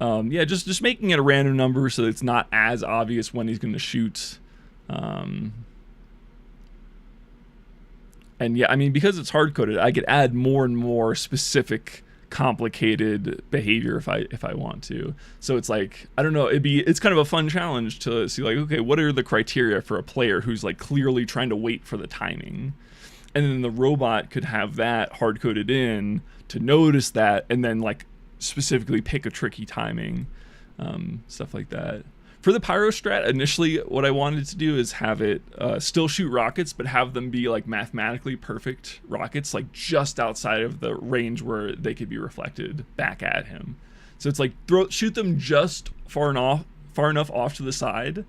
yeah, just making it a random number so that it's not as obvious when he's going to shoot. And yeah, I mean, because it's hard coded, I could add more and more specific, complicated behavior if I want to. So it's like, I don't know, it's kind of a fun challenge to see, like, okay, what are the criteria for a player who's like clearly trying to wait for the timing, and then the robot could have that hard coded in to notice that and then like specifically pick a tricky timing, stuff like that. For the pyro strat, initially what I wanted to do is have it still shoot rockets, but have them be like mathematically perfect rockets, like just outside of the range where they could be reflected back at him. So it's like shoot them just far enough off to the side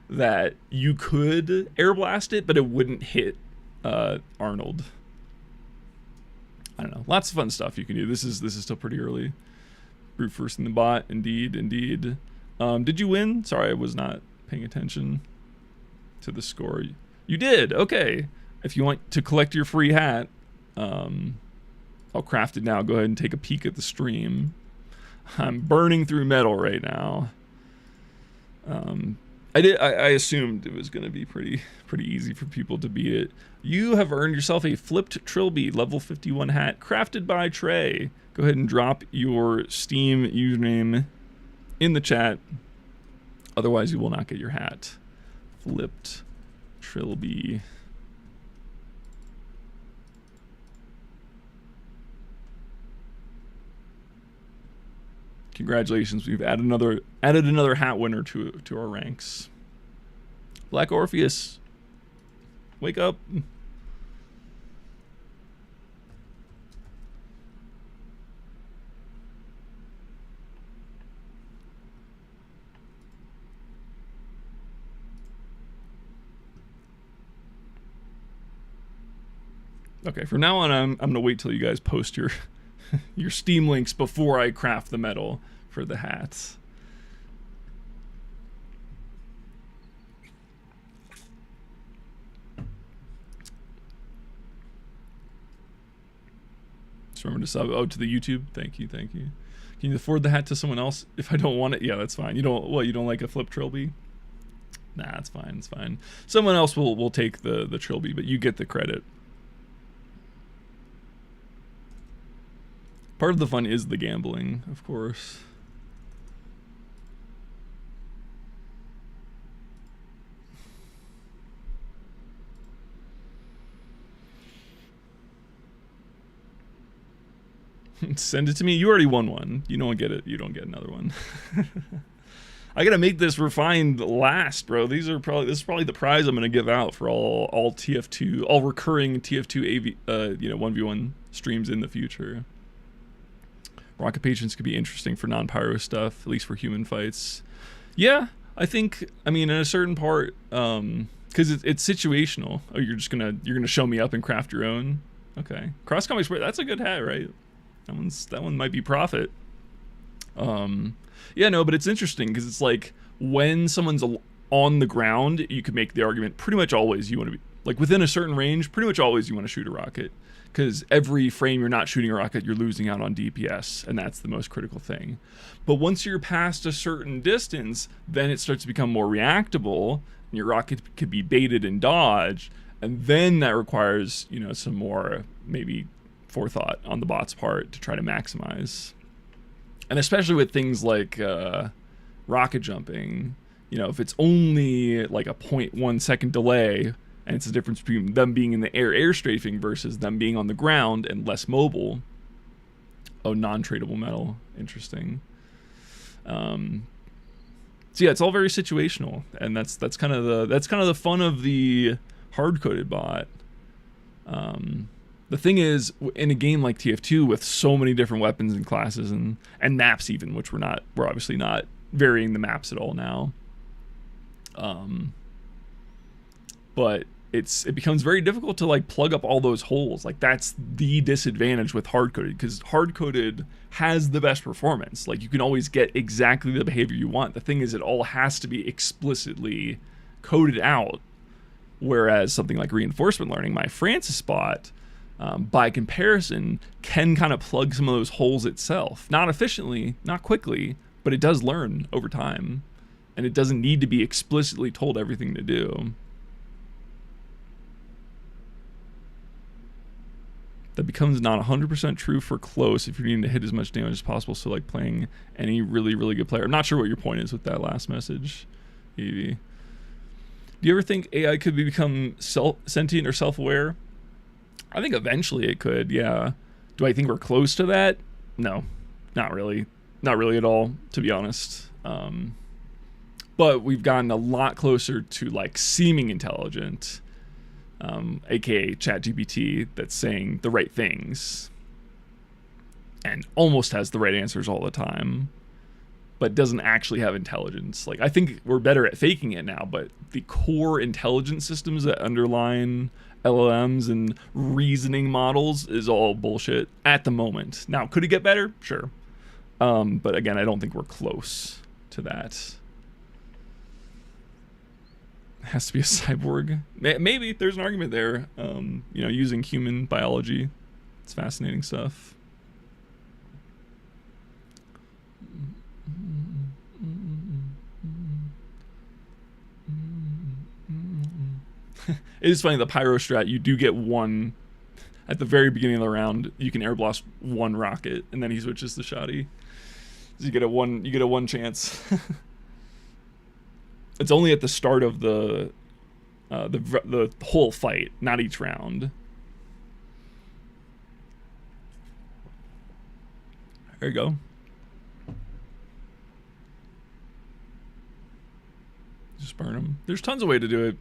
that you could air blast it, but it wouldn't hit Arnold. I don't know, lots of fun stuff you can do. This is still pretty early, Brute force in the bot, indeed, indeed. Did you win? Sorry, I was not paying attention to the score. You did, okay. If you want to collect your free hat, I'll craft it now. Go ahead and take a peek at the stream. I'm burning through metal right now. I assumed it was going to be pretty easy for people to beat it. You have earned yourself a flipped trilby level 51 hat crafted by Trey. Go ahead and drop your Steam username in the chat. Otherwise, you will not get your hat. Flipped trilby. Congratulations, we've added another hat winner to our ranks. Black Orpheus, wake up. Okay, from now on, I'm gonna wait till you guys post your your Steam links before I craft the metal for the hats. Just remember to sub to the YouTube. Thank you, thank you. Can you afford the hat to someone else if I don't want it? Yeah, that's fine. You don't like a flip trilby? Nah, it's fine, it's fine. Someone else will take the trilby, but you get the credit. Part of the fun is the gambling, of course. Send it to me. You already won one. You don't get it. You don't get another one. I gotta make this refined last, bro. This is probably the prize I'm gonna give out for all TF2, all recurring TF2 AV, 1v1 streams in the future. Rocket Patience could be interesting for non-pyro stuff, at least for human fights. Yeah, I mean, in a certain part, because it's situational. Oh, you're gonna show me up and craft your own. Okay, Cross Comic Sport. That's a good hat, right? That one might be profit. Yeah, no, but it's interesting because it's like when someone's on the ground, you could make the argument pretty much always you want to be like within a certain range. Pretty much always you want to shoot a rocket. Because every frame you're not shooting a rocket, you're losing out on DPS, and that's the most critical thing. But once you're past a certain distance, then it starts to become more reactable, and your rocket could be baited and dodged, and then that requires, some more, maybe, forethought on the bot's part to try to maximize. And especially with things like rocket jumping, if it's only like a 0.1 second delay, and it's the difference between them being in the air strafing versus them being on the ground and less mobile. Oh, non-tradable metal. Interesting. So yeah, it's all very situational, and that's kind of the fun of the hard-coded bot. The thing is, in a game like TF2 with so many different weapons and classes and maps even, which we're obviously not varying the maps at all now. But it becomes very difficult to like plug up all those holes. Like that's the disadvantage with hard-coded, because hard-coded has the best performance. Like you can always get exactly the behavior you want. The thing is, it all has to be explicitly coded out. Whereas something like reinforcement learning, my Francis bot, by comparison, can kind of plug some of those holes itself. Not efficiently, not quickly, but it does learn over time. And it doesn't need to be explicitly told everything to do. That becomes not 100% true for close if you're needing to hit as much damage as possible. So like playing any really, really good player. I'm not sure what your point is with that last message, Evie. Do you ever think AI could become sentient or self-aware? I think eventually it could, yeah. Do I think we're close to that? No, not really. Not really at all, to be honest. But we've gotten a lot closer to like seeming intelligent. AKA ChatGPT, that's saying the right things and almost has the right answers all the time, but doesn't actually have intelligence. Like I think we're better at faking it now, but the core intelligence systems that underline LLMs and reasoning models is all bullshit at the moment. Now, could it get better? Sure. But again, I don't think we're close to that. It has to be a cyborg. Maybe there's an argument there. You know, using human biology. It's fascinating stuff. It is funny, the pyro strat, you do get one at the very beginning of the round. You can air blast one rocket, and then he switches to shoddy. So you get a one chance. It's only at the start of the whole fight, not each round. There you go. Just burn them. There's tons of way to do it.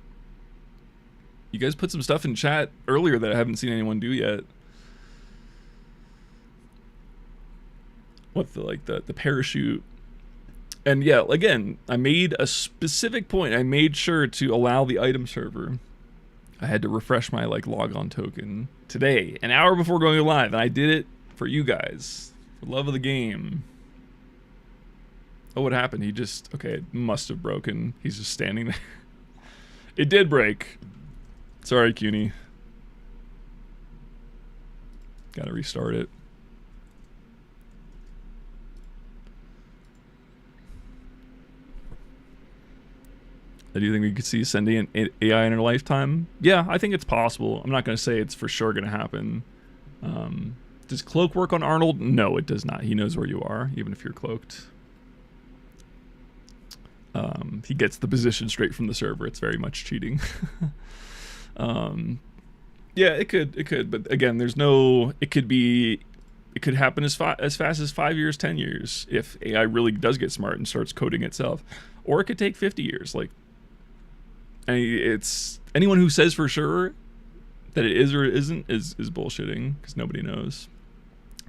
You guys put some stuff in chat earlier that I haven't seen anyone do yet. What the parachute. And yeah, again, I made a specific point. I made sure to allow the item server. I had to refresh my logon token today, an hour before going live, and I did it for you guys, for love of the game. Oh, what happened? He just, okay, it must have broken. He's just standing there. It did break. Sorry, CUNY. Gotta restart it. Do you think we could see sending an AI in a lifetime? Yeah, I think it's possible. I'm not going to say it's for sure going to happen. Does cloak work on Arnold? No, it does not. He knows where you are, even if you're cloaked. He gets the position straight from the server. It's very much cheating. Yeah, it could, but again, there's no. It could happen as fast as 5 years, 10 years if AI really does get smart and starts coding itself, or it could take 50 years. And it's anyone who says for sure that it is or it isn't is bullshitting, because nobody knows.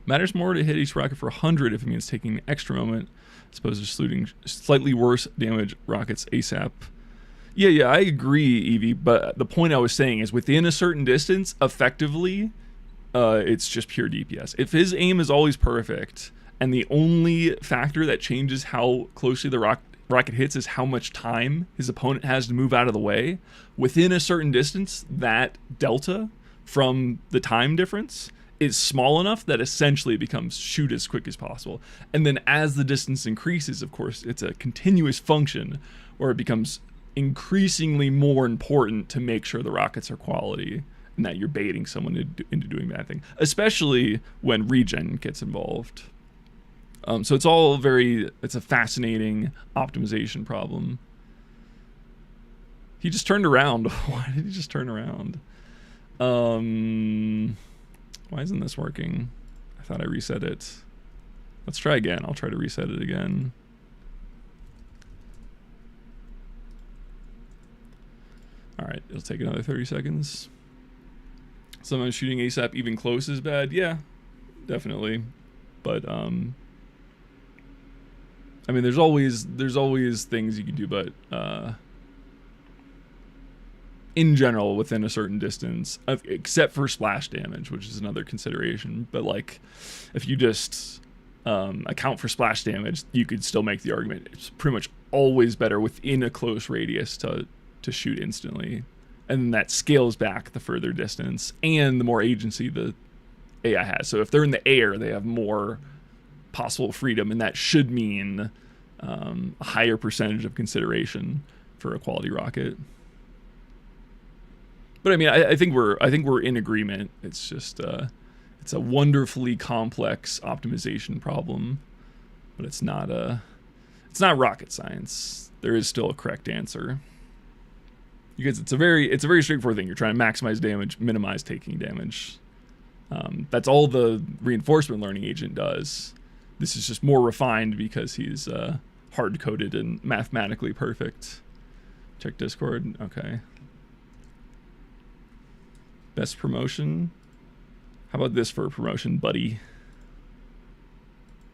Matters more to hit each rocket for 100 if it means taking an extra moment, as opposed to shooting slightly worse damage rockets ASAP. Yeah, I agree, Evie, but the point I was saying is within a certain distance, effectively, it's just pure DPS. If his aim is always perfect, and the only factor that changes how closely the rocket hits is how much time his opponent has to move out of the way, within a certain distance, that delta from the time difference is small enough that essentially it becomes shoot as quick as possible. And then as the distance increases, of course, it's a continuous function where it becomes increasingly more important to make sure the rockets are quality and that you're baiting someone into doing bad thing, especially when regen gets involved. So it's all it's a fascinating optimization problem. He just turned around. Why did he just turn around? Why isn't this working? I thought I reset it. Let's try again. I'll try to reset it again. All right, it'll take another 30 seconds. Sometimes shooting ASAP even close is bad. Yeah, definitely. But I mean, there's always things you can do, but in general, within a certain distance, except for splash damage, which is another consideration. But if you just account for splash damage, you could still make the argument it's pretty much always better within a close radius to shoot instantly, and that scales back the further distance and the more agency the AI has. So if they're in the air, they have more possible freedom, and that should mean a higher percentage of consideration for a quality rocket. But I mean, I think we're in agreement. It's just it's a wonderfully complex optimization problem, but it's not rocket science. There is still a correct answer. Because it's a very straightforward thing. You're trying to maximize damage, minimize taking damage. That's all the reinforcement learning agent does. This is just more refined because he's hard-coded and mathematically perfect. Check Discord. Okay. Best promotion. How about this for a promotion, buddy?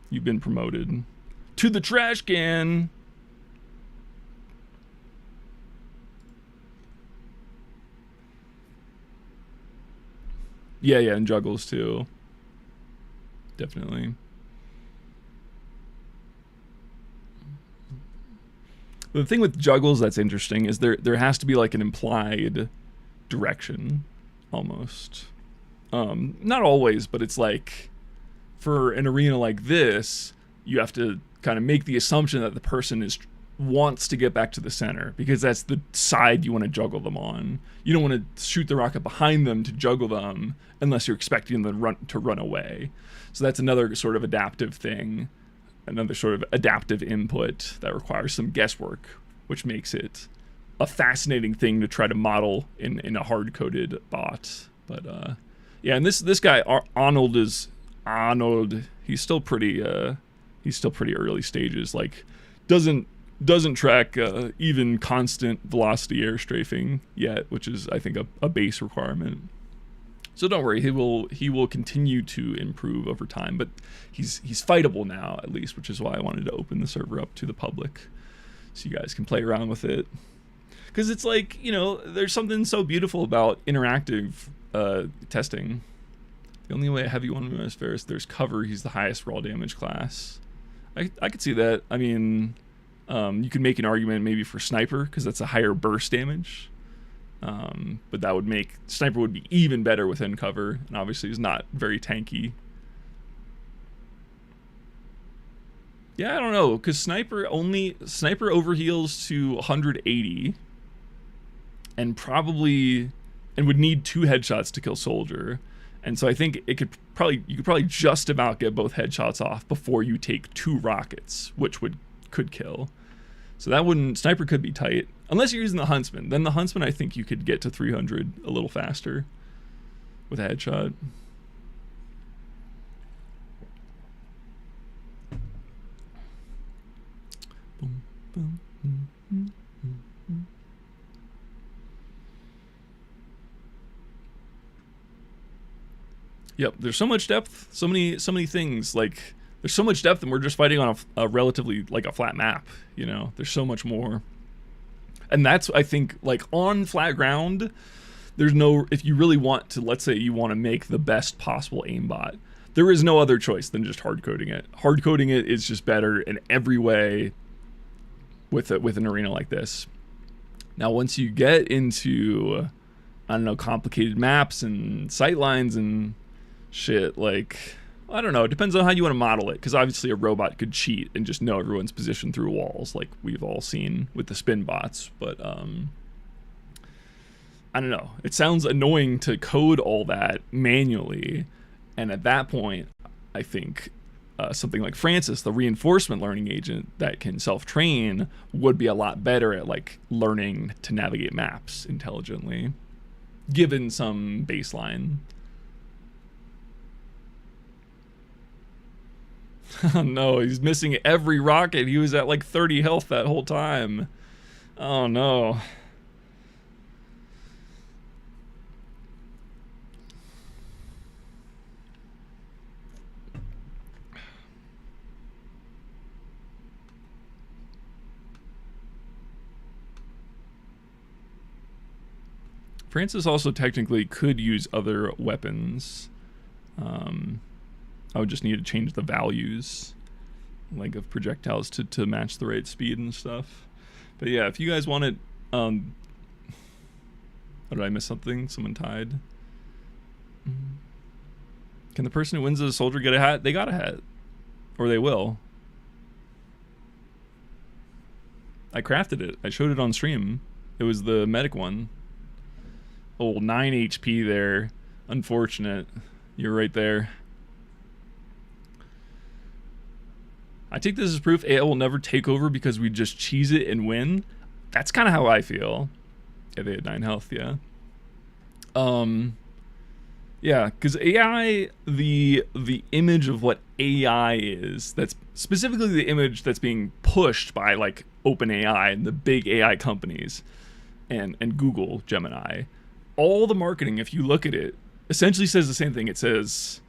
You've been promoted to the trash can. Yeah, and juggles too. Definitely. The thing with juggles that's interesting is there has to be like an implied direction, almost. Not always, but it's like for an arena like this, you have to kind of make the assumption that the person wants to get back to the center, because that's the side you want to juggle them on. You don't want to shoot the rocket behind them to juggle them unless you're expecting them to run away. So that's another sort of adaptive thing, another sort of adaptive input that requires some guesswork, which makes it a fascinating thing to try to model in a hard-coded bot. But yeah, and this guy Arnold, he's still pretty early stages. Like doesn't track even constant velocity air strafing yet, which is, I think, a base requirement. So don't worry, he will continue to improve over time, but he's fightable now, at least, which is why I wanted to open the server up to the public so you guys can play around with it. Because it's like, you know, there's something so beautiful about interactive testing. The only way a heavy one is Ferris, there's cover. He's the highest raw damage class. I could see that. I mean, you could make an argument maybe for sniper, because that's a higher burst damage. But that would make sniper would be even better within cover, and obviously is not very tanky. Yeah, I don't know, because sniper overheals to 180, and would need 2 headshots to kill soldier. And so I think you could probably just about get both headshots off before you take 2 rockets, which could kill. So sniper could be tight, unless you're using the huntsman. Then the huntsman, I think you could get to 300 a little faster with a headshot. Boom, boom, Yep, there's so much depth, so many things. Like, there's so much depth, and we're just fighting on a relatively, like, a flat map, you know? There's so much more. And that's, I think, like, on flat ground, there's no, if you really want to, let's say you want to make the best possible aimbot, there is no other choice than just hard coding it. Hard coding it is just better in every way with an arena like this. Now, once you get into, I don't know, complicated maps and sightlines and shit, like, I don't know, it depends on how you want to model it, because obviously a robot could cheat and just know everyone's position through walls, like we've all seen with the spin bots. But I don't know, it sounds annoying to code all that manually, and at that point I think something like Francis, the reinforcement learning agent that can self-train, would be a lot better at, like, learning to navigate maps intelligently, given some baseline. Oh no, he's missing every rocket. He was at like 30 health that whole time. Oh no. Francis also technically could use other weapons. I would just need to change the values, like, of projectiles to match the right speed and stuff. But yeah, if you guys want it, oh, did I miss something? Someone tied. Can the person who wins as a soldier get a hat? They got a hat, or they will. I crafted it. I showed it on stream. It was the medic one. Oh, 9 HP there. Unfortunate. You're right there. I take this as proof AI will never take over because we just cheese it and win. That's kind of how I feel. Yeah, they had 9 health, yeah. Yeah, because AI, the image of what AI is, that's specifically the image that's being pushed by, like, OpenAI and the big AI companies and Google Gemini. All the marketing, if you look at it, essentially says the same thing. It says,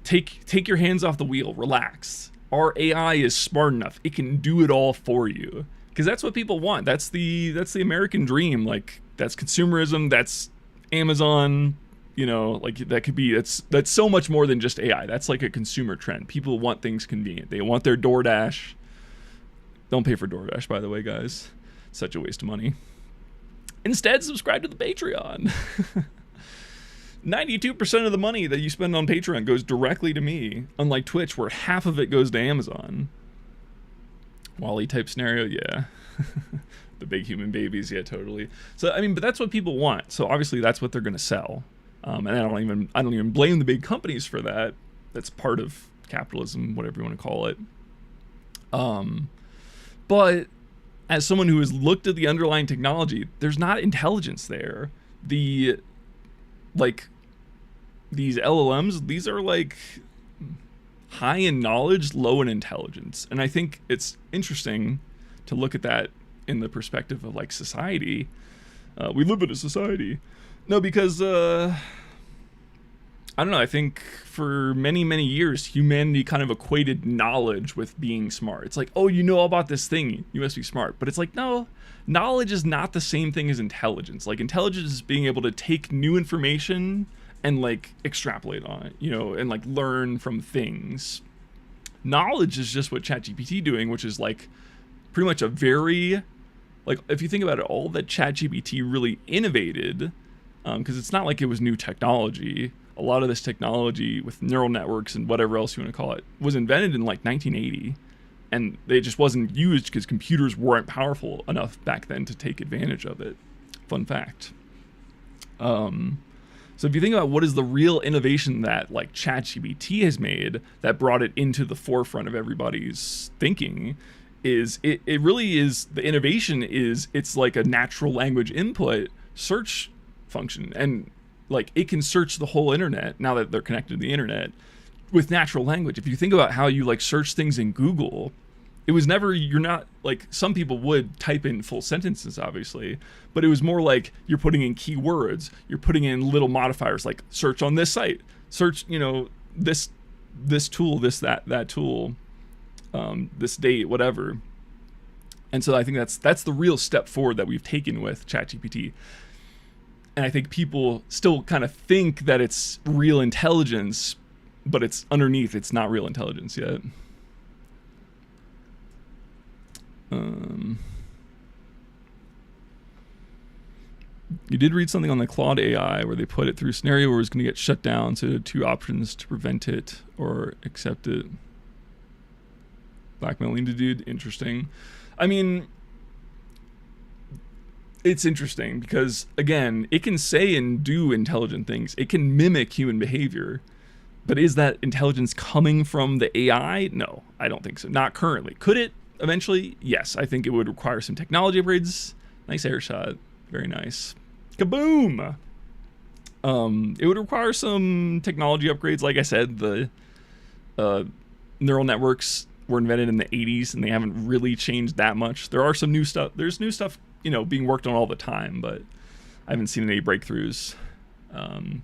take your hands off the wheel, relax. Our AI is smart enough; it can do it all for you. Because that's what people want. That's the American dream. Like, that's consumerism. That's Amazon. You know, like, that could be. That's so much more than just AI. That's like a consumer trend. People want things convenient. They want their DoorDash Don't pay for DoorDash, by the way, guys. Such a waste of money. Instead, subscribe to the Patreon. 92% of the money that you spend on Patreon goes directly to me, unlike Twitch, where half of it goes to Amazon. Wall-E type scenario, yeah. The big human babies, yeah, totally. So I mean, but that's what people want. So obviously, that's what they're going to sell. And I don't even blame the big companies for that. That's part of capitalism, whatever you want to call it. But as someone who has looked at the underlying technology, there's not intelligence there. These LLMs, these are like high in knowledge, low in intelligence. And I think it's interesting to look at that in the perspective of like society. We live in a society. No, because I don't know, I think for many, many years, humanity kind of equated knowledge with being smart. It's like, oh, you know all about this thing, you must be smart. But it's like, no, knowledge is not the same thing as intelligence. Like, intelligence is being able to take new information and like extrapolate on it, you know, and like learn from things. Knowledge is just what ChatGPT doing, which is like pretty much a very, like, if you think about it, all that ChatGPT really innovated, because it's not like it was new technology. A lot of this technology with neural networks and whatever else you want to call it was invented in like 1980, and it just wasn't used because computers weren't powerful enough back then to take advantage of it. Fun fact. So if you think about what is the real innovation that like ChatGPT has made that brought it into the forefront of everybody's thinking, is it really is, the innovation is it's like a natural language input search function, and like it can search the whole internet now that they're connected to the internet with natural language. If you think about how you like search things in Google, it was never, you're not like, some people would type in full sentences obviously, but it was more like you're putting in keywords, you're putting in little modifiers like search on this site, search, you know, this tool, that tool, this date, whatever. And so I think that's the real step forward that we've taken with ChatGPT. And I think people still kind of think that it's real intelligence, but it's underneath, it's not real intelligence yet. You did read something on the Claude AI where they put it through a scenario where it's going to get shut down, so 2 options to prevent it or accept it. Blackmailing the dude, interesting. I mean, it's interesting because, again, it can say and do intelligent things. It can mimic human behavior. But is that intelligence coming from the AI? No, I don't think so. Not currently. Could it eventually? Yes, I think it would require some technology upgrades. Nice air shot. Very nice. Kaboom! It would require some technology upgrades. Like I said, the neural networks were invented in the 80s, and they haven't really changed that much. There are some new stuff. There's new stuff, you know, being worked on all the time, but I haven't seen any breakthroughs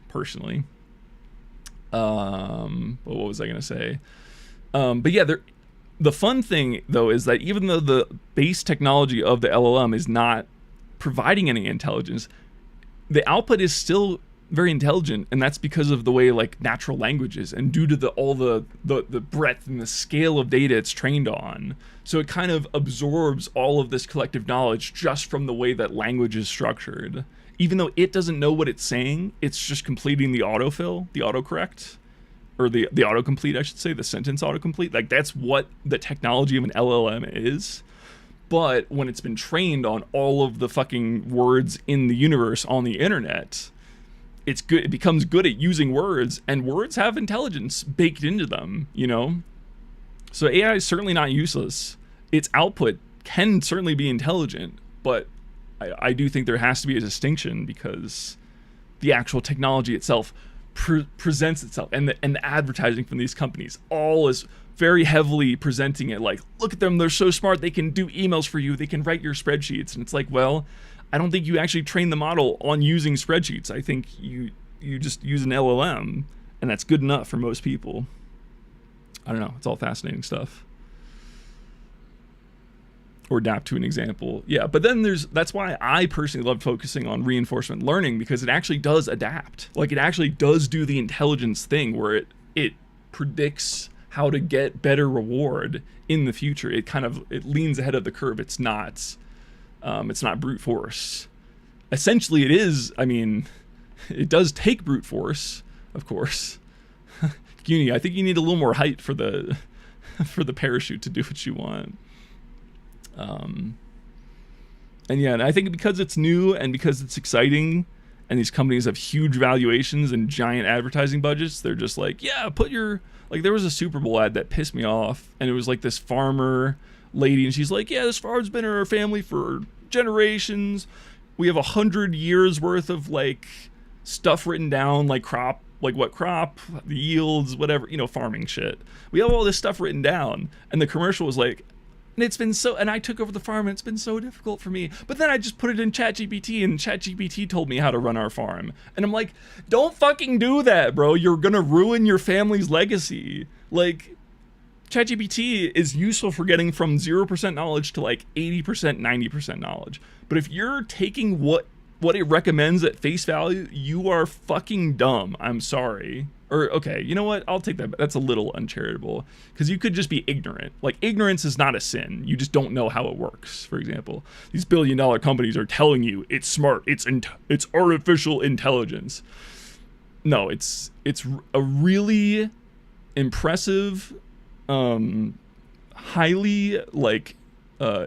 personally. But what was I going to say? But yeah, the fun thing, though, is that even though the base technology of the LLM is not providing any intelligence, the output is still very intelligent, and that's because of the way like natural language is, and due to all the breadth and the scale of data it's trained on. So it kind of absorbs all of this collective knowledge just from the way that language is structured. Even though it doesn't know what it's saying, it's just completing the autofill, the autocorrect, or the autocomplete, I should say, the sentence autocomplete. Like, that's what the technology of an LLM is. But when it's been trained on all of the fucking words in the universe on the internet, it's good. It becomes good at using words, and words have intelligence baked into them, you know? So AI is certainly not useless. Its output can certainly be intelligent, but I do think there has to be a distinction, because the actual technology itself presents itself, and the advertising from these companies all is very heavily presenting it like, look at them, they're so smart, they can do emails for you, they can write your spreadsheets. And it's like, well, I don't think you actually train the model on using spreadsheets. I think you just use an LLM, and that's good enough for most people. I don't know, it's all fascinating stuff. Or adapt to an example. Yeah, but then that's why I personally love focusing on reinforcement learning, because it actually does adapt. Like, it actually does do the intelligence thing where it predicts how to get better reward in the future. It leans ahead of the curve. It's not brute force. Essentially, it is. I mean, it does take brute force, of course. I think you need a little more height for the parachute to do what you want. And I think because it's new and because it's exciting, and these companies have huge valuations and giant advertising budgets, they're just like, yeah, there was a Super Bowl ad that pissed me off, and it was like this farmer lady, and she's like, yeah, this farm's been in our family for generations. We have 100 years worth of like stuff written down, like what crop, the yields, whatever, farming shit. We have all this stuff written down, and the commercial was like, and I took over the farm, and it's been so difficult for me. But then I just put it in ChatGPT, and ChatGPT told me how to run our farm. And I'm like, don't fucking do that, bro. You're gonna ruin your family's legacy. Like, ChatGPT is useful for getting from 0% knowledge to like 80%, 90% knowledge. But if you're taking what it recommends at face value, you are fucking dumb. I'm sorry. Or, okay, you know what? I'll take that. That's a little uncharitable, because you could just be ignorant. Like, ignorance is not a sin. You just don't know how it works. For example, these billion-dollar companies are telling you it's smart. It's artificial intelligence. No, it's a really impressive, highly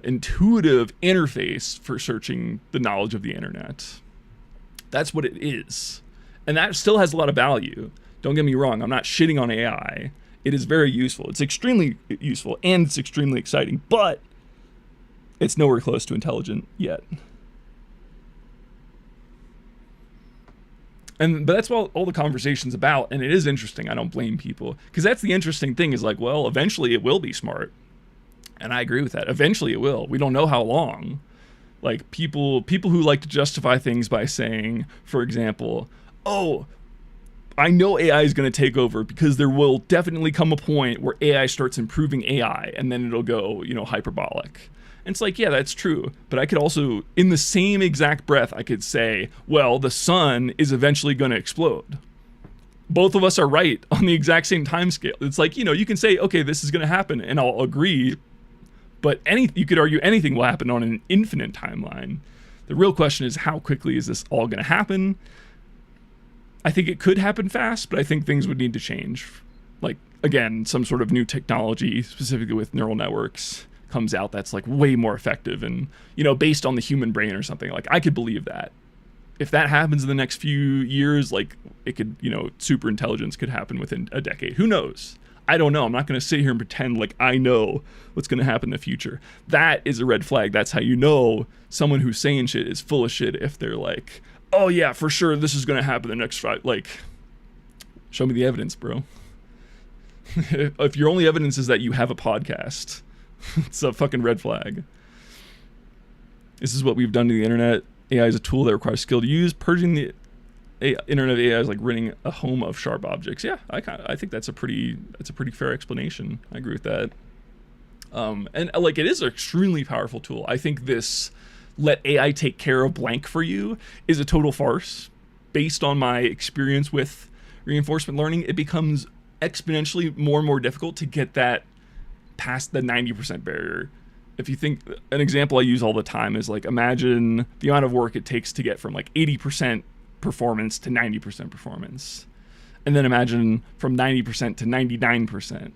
intuitive interface for searching the knowledge of the internet. That's what it is, and that still has a lot of value. Don't get me wrong, I'm not shitting on AI. It is very useful. It's extremely useful, and it's extremely exciting, but it's nowhere close to intelligent yet. But that's what all the conversation's about, and it is interesting. I don't blame people, because that's the interesting thing, is like, well, eventually it will be smart. And I agree with that. Eventually it will. We don't know how long. Like, people who like to justify things by saying, for example, oh, I know AI is going to take over because there will definitely come a point where AI starts improving AI, and then it'll go, hyperbolic. And it's like, yeah, that's true. But I could also, in the same exact breath, I could say, well, the sun is eventually going to explode. Both of us are right on the exact same time scale. It's like, you can say, okay, this is going to happen, and I'll agree. But you could argue anything will happen on an infinite timeline. The real question is, how quickly is this all going to happen? I think it could happen fast, but I think things would need to change. Like, again, some sort of new technology, specifically with neural networks, comes out that's like way more effective and, based on the human brain or something. Like, I could believe that. If that happens in the next few years, like, it could, super intelligence could happen within a decade. Who knows? I don't know. I'm not going to sit here and pretend like I know what's going to happen in the future. That is a red flag. That's how you know someone who's saying shit is full of shit, if they're like, oh yeah, for sure, this is going to happen the next 5, like, show me the evidence, bro. If your only evidence is that you have a podcast, it's a fucking red flag. This is what we've done to the internet. AI is a tool that requires skill to use. Purging the internet of AI is like ridding a home of sharp objects. Yeah, I think that's a pretty fair explanation. I agree with that. And like, it is an extremely powerful tool. I think this let AI take care of blank for you is a total farce. Based on my experience with reinforcement learning, it becomes exponentially more and more difficult to get that past the 90% barrier. If you think, an example I use all the time is like, imagine the amount of work it takes to get from like 80% performance to 90% performance. And then imagine from 90% to 99%.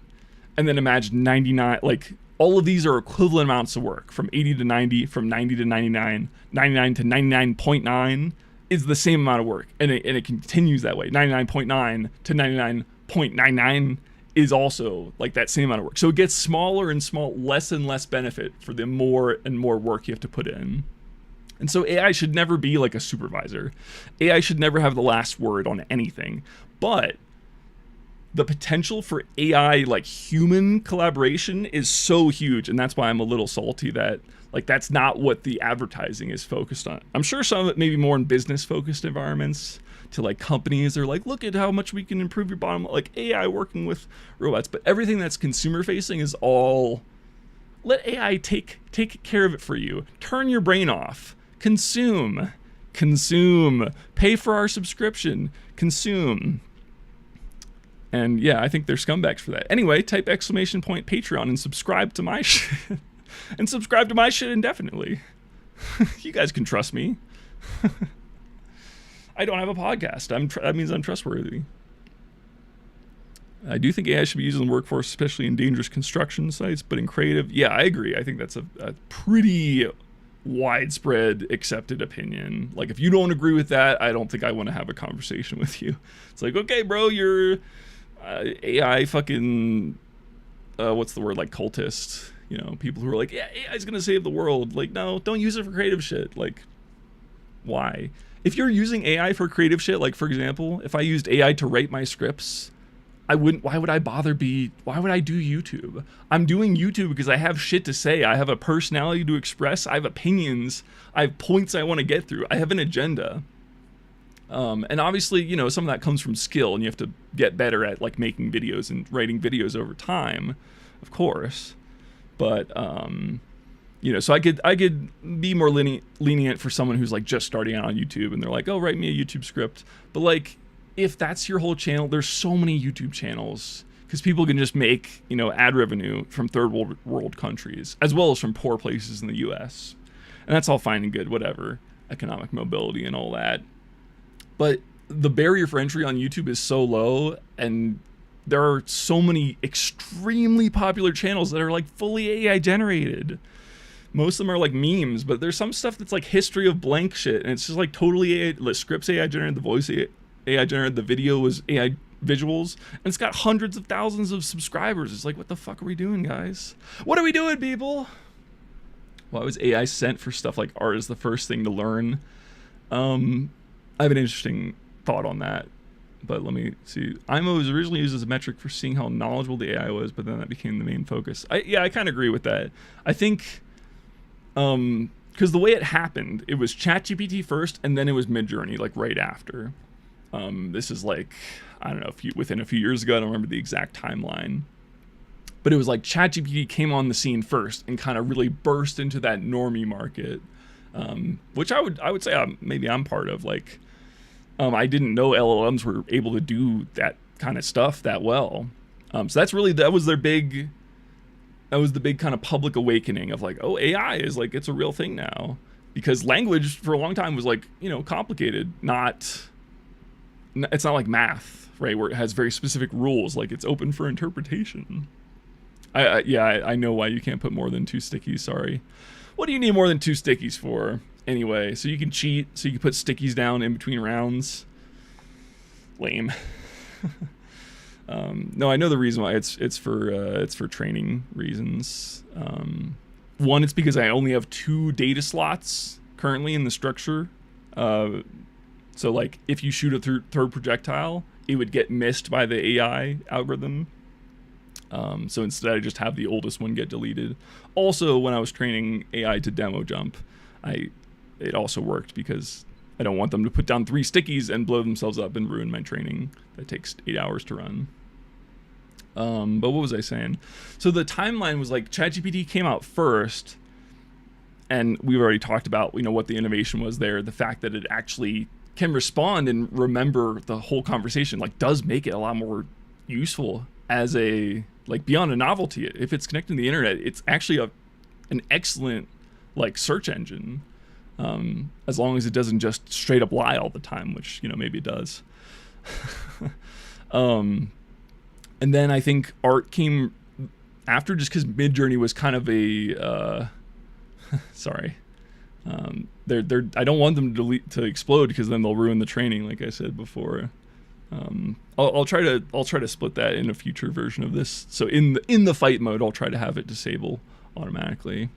And then imagine 99, like, all of these are equivalent amounts of work, from 80 to 90, from 90 to 99, 99 to 99.9 is the same amount of work. And it continues that way. 99.9 to 99.99 is also like that same amount of work. So it gets smaller and less and less benefit for the more and more work you have to put in. And so AI should never be like a supervisor. AI should never have the last word on anything. But the potential for AI, like human collaboration, is so huge. And that's why I'm a little salty that, like, that's not what the advertising is focused on. I'm sure some of it may be more in business focused environments, to like companies are like, look at how much we can improve your bottom, like AI working with robots. But everything that's consumer facing is all, let AI take care of it for you. Turn your brain off. Consume, pay for our subscription, consume. And yeah, I think they're scumbags for that. Anyway, type exclamation point Patreon and subscribe to my shit. And subscribe to my shit indefinitely. You guys can trust me. I don't have a podcast. That means I'm trustworthy. I do think AI should be used in the workforce, especially in dangerous construction sites, but in creative, yeah, I agree. I think that's a pretty widespread accepted opinion. Like, if you don't agree with that, I don't think I want to have a conversation with you. It's like, okay, bro, you're AI fucking, what's the word, like cultist, you know, people who are like, yeah, AI's gonna save the world. Like, no, don't use it for creative shit. Like, why? If you're using AI for creative shit, like, for example, if I used AI to write my scripts, why would I why would I do YouTube? I'm doing YouTube because I have shit to say. I have a personality to express. I have opinions. I have points I want to get through. I have an agenda. And obviously, you know, some of that comes from skill, and you have to get better at like making videos and writing videos over time, of course. But, you know, so I could be more lenient for someone who's like just starting out on YouTube and they're like, oh, write me a YouTube script. But like, if that's your whole channel, there's so many YouTube channels because people can just make, you know, ad revenue from third world countries as well as from poor places in the US. And that's all fine and good, whatever, economic mobility and all that. But the barrier for entry on YouTube is so low, and there are so many extremely popular channels that are like fully AI generated. Most of them are like memes, but there's some stuff that's like history of blank shit, and it's just like totally AI, the scripts AI generated, the voice AI generated, the video was AI visuals, and it's got hundreds of thousands of subscribers. It's like, what the fuck are we doing, guys? What are we doing, people? Why was AI sent for stuff like art as the first thing to learn? I have an interesting thought on that, but let me see. AIMBOT was originally used as a metric for seeing how knowledgeable the AI was, but then that became the main focus. I kind of agree with that. I think, because the way it happened, it was ChatGPT first, and then it was Midjourney, like right after. This is like, I don't know, within a few years ago. I don't remember the exact timeline, but it was like ChatGPT came on the scene first and kind of really burst into that normie market, which I would say maybe I'm part of. Like, I didn't know LLMs were able to do that kind of stuff that well. So that was the big kind of public awakening of like, oh, AI is like, it's a real thing now, because language for a long time was like, you know, complicated. It's not like math, right, where it has very specific rules. Like, it's open for interpretation. I know why you can't put more than 2 stickies. Sorry. What do you need more than 2 stickies for? Anyway, so you can cheat, so you can put stickies down in between rounds. Lame. No, I know the reason why. It's for training reasons. One, it's because I only have 2 data slots currently in the structure. So like, if you shoot a third projectile, it would get missed by the AI algorithm. So instead, I just have the oldest one get deleted. Also, when I was training AI to demo jump, it also worked because I don't want them to put down 3 stickies and blow themselves up and ruin my training. That takes 8 hours to run. But what was I saying? So the timeline was like, ChatGPT came out first, and we've already talked about, you know, what the innovation was there. The fact that it actually can respond and remember the whole conversation, like, does make it a lot more useful as a, like, beyond a novelty. If it's connected to the internet, it's actually an excellent, like, search engine, as long as it doesn't just straight up lie all the time, which, you know, maybe it does. And then I think art came after, just because Midjourney was kind of a sorry. I don't want them to explode, because then they'll ruin the training, like I said before. I'll try to split that in a future version of this. So in the fight mode, I'll try to have it disable automatically.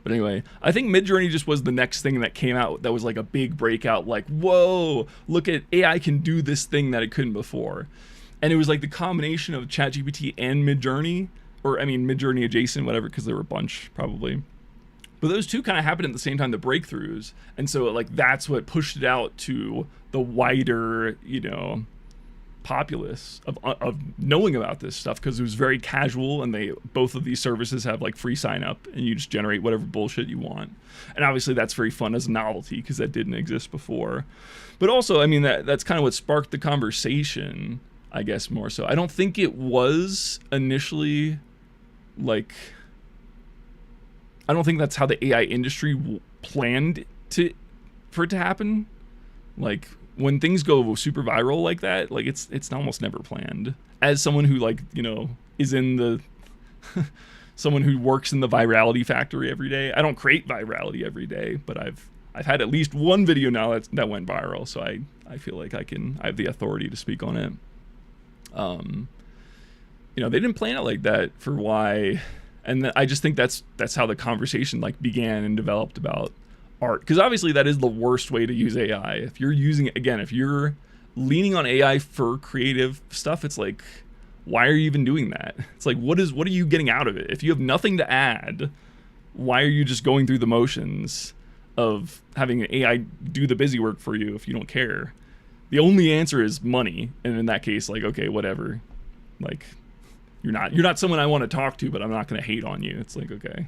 But anyway, I think Midjourney just was the next thing that came out that was like a big breakout, like, whoa, look at AI can do this thing that it couldn't before. And it was like the combination of ChatGPT and Midjourney, or I mean Midjourney adjacent, whatever, because there were a bunch probably. But those two kind of happened at the same time, the breakthroughs. And so like that's what pushed it out to the wider, you know, populace of knowing about this stuff, because it was very casual, and both of these services have like free sign up, and you just generate whatever bullshit you want. And obviously that's very fun as a novelty, because that didn't exist before. But also, I mean, that's kind of what sparked the conversation I guess more so. I don't think it was initially like, I don't think that's how the AI industry planned for it to happen. Like when things go super viral like that, like it's almost never planned. As someone who, like, you know, is in the someone who works in the virality factory every day. I don't create virality every day, but I've had at least one video now that went viral, so I feel like I have the authority to speak on it. You know, they didn't plan it like that for why, and I just think that's how the conversation like began and developed about art, because obviously that is the worst way to use AI. If you're using, again, if you're leaning on AI for creative stuff, it's like, why are you even doing that? It's like, what are you getting out of it? If you have nothing to add, why are you just going through the motions of having an AI do the busy work for you if you don't care? The only answer is money, and in that case, like, okay, whatever. Like, you're not someone I want to talk to, but I'm not going to hate on you. It's like, okay.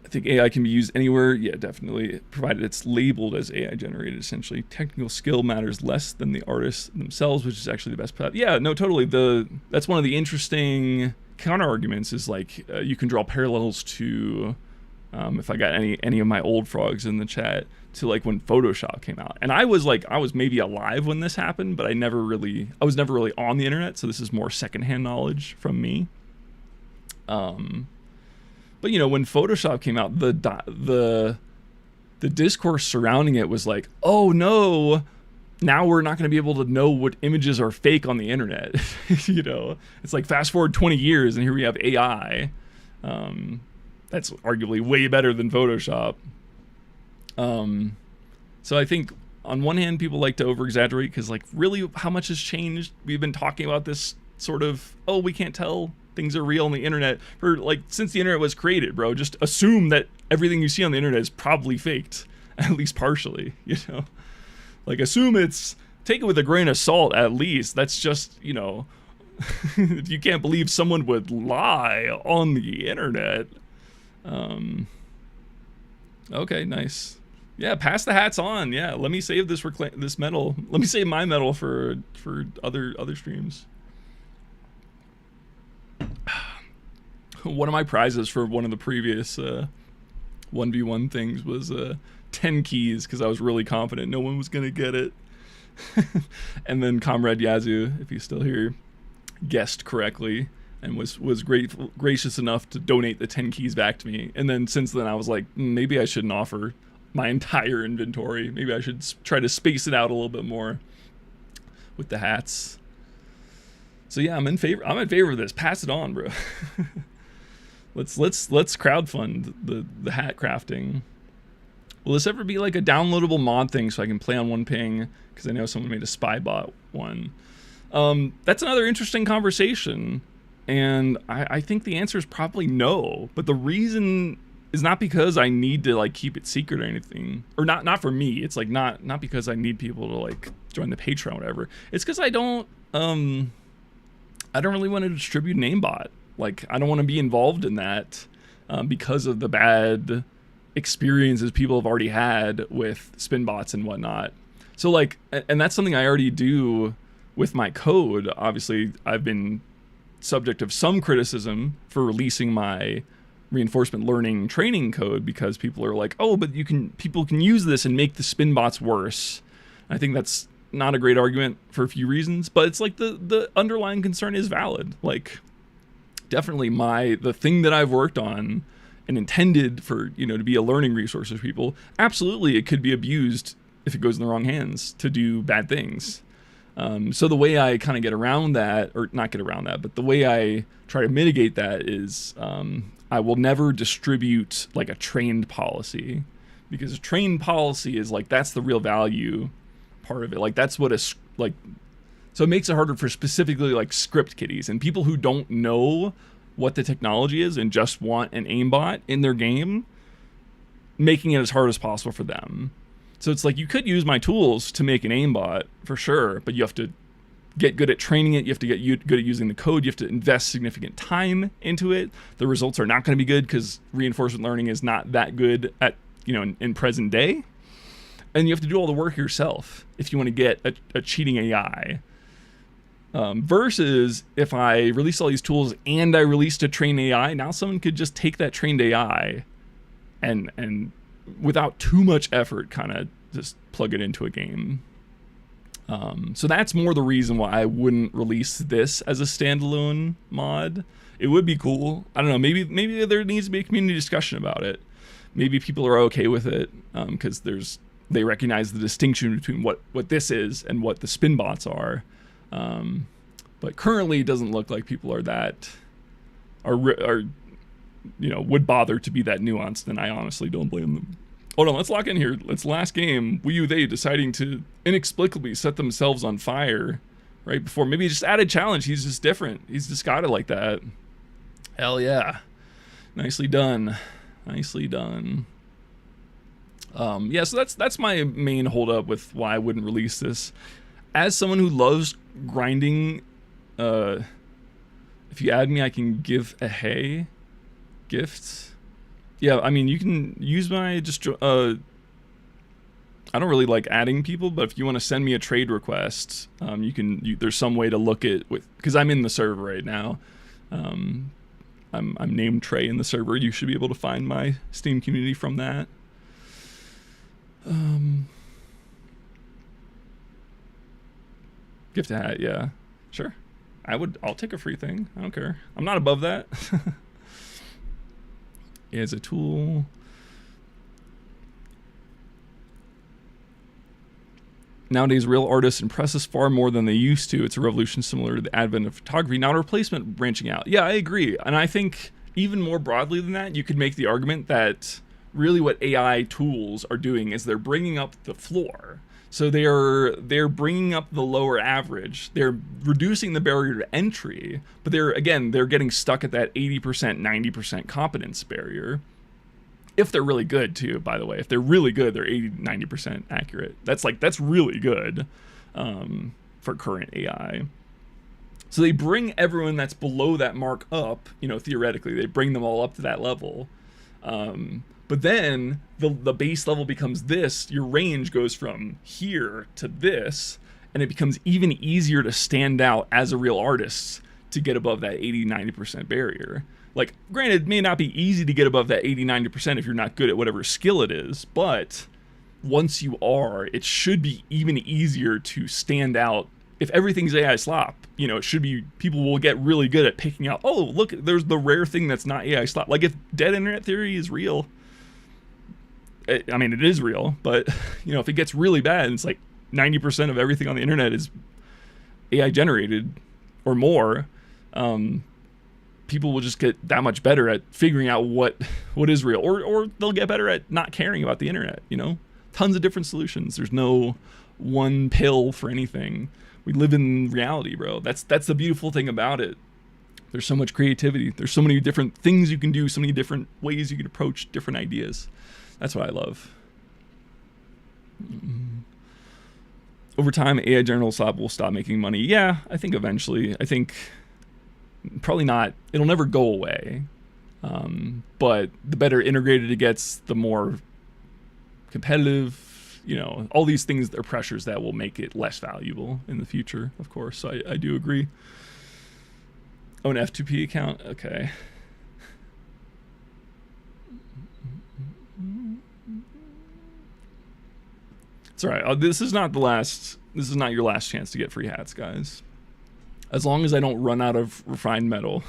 I think AI can be used anywhere. Yeah, definitely, provided it's labeled as AI generated. Essentially, technical skill matters less than the artists themselves, which is actually the best path. Yeah, no, totally. That's one of the interesting counter arguments is like, you can draw parallels to, if I got any of my old frogs in the chat, to like when Photoshop came out. And I was maybe alive when this happened, but I was never really on the internet, so this is more secondhand knowledge from me. But you know, when Photoshop came out, the discourse surrounding it was like, oh no, now we're not going to be able to know what images are fake on the internet. You know, it's like fast forward 20 years and here we have AI. That's arguably way better than Photoshop. So I think on one hand, people like to over exaggerate because, like, really how much has changed? We've been talking about this sort of, oh, we can't tell things are real on the internet for like since the internet was created, bro. Just assume that everything you see on the internet is probably faked, at least partially, you know, like assume take it with a grain of salt. At least that's just, you know, if you can't believe someone would lie on the internet. Okay, nice. Yeah, pass the hats on. Yeah, let me save this medal. Let me save my medal for other streams. One of my prizes for one of the previous 1v1 things was 10 keys, because I was really confident no one was gonna get it. And then Comrade Yazoo, if he's still here, guessed correctly and was gracious enough to donate the 10 keys back to me. And then since then I was like, maybe I shouldn't offer my entire inventory. Maybe I should try to space it out a little bit more with the hats. So yeah, I'm in favor of this. Pass it on, bro. let's crowdfund the hat crafting. Will this ever be like a downloadable mod thing so I can play on one ping? Because I know someone made a spy bot one. That's another interesting conversation. And I think the answer is probably no. But the reason is not because I need to like keep it secret or anything. Or not for me. It's like not because I need people to like join the Patreon or whatever. It's because I don't really want to distribute an AIMBOT. Like, I don't want to be involved in that because of the bad experiences people have already had with spin bots and whatnot. So like, and that's something I already do with my code. Obviously, I've been subject of some criticism for releasing my reinforcement learning training code because people are like, oh, but people can use this and make the spin bots worse. I think that's not a great argument for a few reasons, but it's like the underlying concern is valid. Like, definitely the thing that I've worked on and intended for, you know, to be a learning resource for people, absolutely it could be abused if it goes in the wrong hands to do bad things. So the way I kind of get around that, or not get around that, but the way I try to mitigate that is I will never distribute like a trained policy, because a trained policy is like, that's the real value part of it. Like, that's what so it makes it harder for specifically like script kiddies and people who don't know what the technology is and just want an aimbot in their game, making it as hard as possible for them. So it's like, you could use my tools to make an aimbot for sure, but you have to get good at training it. You have to get good at using the code. You have to invest significant time into it. The results are not going to be good because reinforcement learning is not that good at, you know, in present day. and you have to do all the work yourself if you want to get a cheating AI. Versus if I release all these tools and I released a trained AI, now someone could just take that trained AI and without too much effort kind of just plug it into a game. So that's more the reason why I wouldn't release this as a standalone mod. It would be cool. I don't know, maybe there needs to be a community discussion about it. Maybe people are okay with it because they recognize the distinction between what this is and what the spin bots are. But currently it doesn't look like people are would bother to be that nuanced, and I honestly don't blame them. Hold on, let's lock in here. It's last game. They deciding to inexplicably set themselves on fire right before. Maybe he just added challenge. He's just different. He's just got it like that. Hell yeah. Nicely done. Nicely done. Yeah, so that's my main holdup with why I wouldn't release this. As someone who loves grinding, if you add me, I can give a gift. Yeah, I mean, you can use my I don't really like adding people, but if you want to send me a trade request, there's some way to look at because I'm in the server right now. I'm named Trey in the server. You should be able to find my Steam community from that. Gift a hat, yeah, sure. I'll take a free thing. I don't care. I'm not above that. As a tool. Nowadays, real artists impress us far more than they used to. It's a revolution similar to the advent of photography, not a replacement branching out. Yeah, I agree. And I think even more broadly than that, you could make the argument that really what AI tools are doing is they're bringing up the floor. So they're bringing up the lower average. They're reducing the barrier to entry, but they're getting stuck at that 80%, 90% competence barrier. If they're really good too, by the way. If they're really good, they're 80, 90% accurate. That's really good for current AI. So they bring everyone that's below that mark up, theoretically. They bring them all up to that level. But then the base level becomes this. Your range goes from here to this, and it becomes even easier to stand out as a real artist to get above that 80-90% barrier. Like, granted, it may not be easy to get above that 80-90% if you're not good at whatever skill it is, but once you are, it should be even easier to stand out. If everything's AI slop, it should be, people will get really good at picking out, oh, look, there's the rare thing that's not AI slop. Like, if dead internet theory is real, I mean, it is real, but, if it gets really bad and it's like 90% of everything on the internet is AI generated or more, people will just get that much better at figuring out what is real, or they'll get better at not caring about the internet, Tons of different solutions. There's no one pill for anything. We live in reality, bro. That's the beautiful thing about it. There's so much creativity. There's so many different things you can do, so many different ways you can approach different ideas. That's what I love. Over time, AI general slop will stop making money. Yeah, I think eventually. I think probably not. It'll never go away. But the better integrated it gets, the more competitive, all these things are pressures that will make it less valuable in the future, of course. So I do agree. Oh, an F2P account? Okay. It's all right. This is not your last chance to get free hats, guys. As long as I don't run out of refined metal,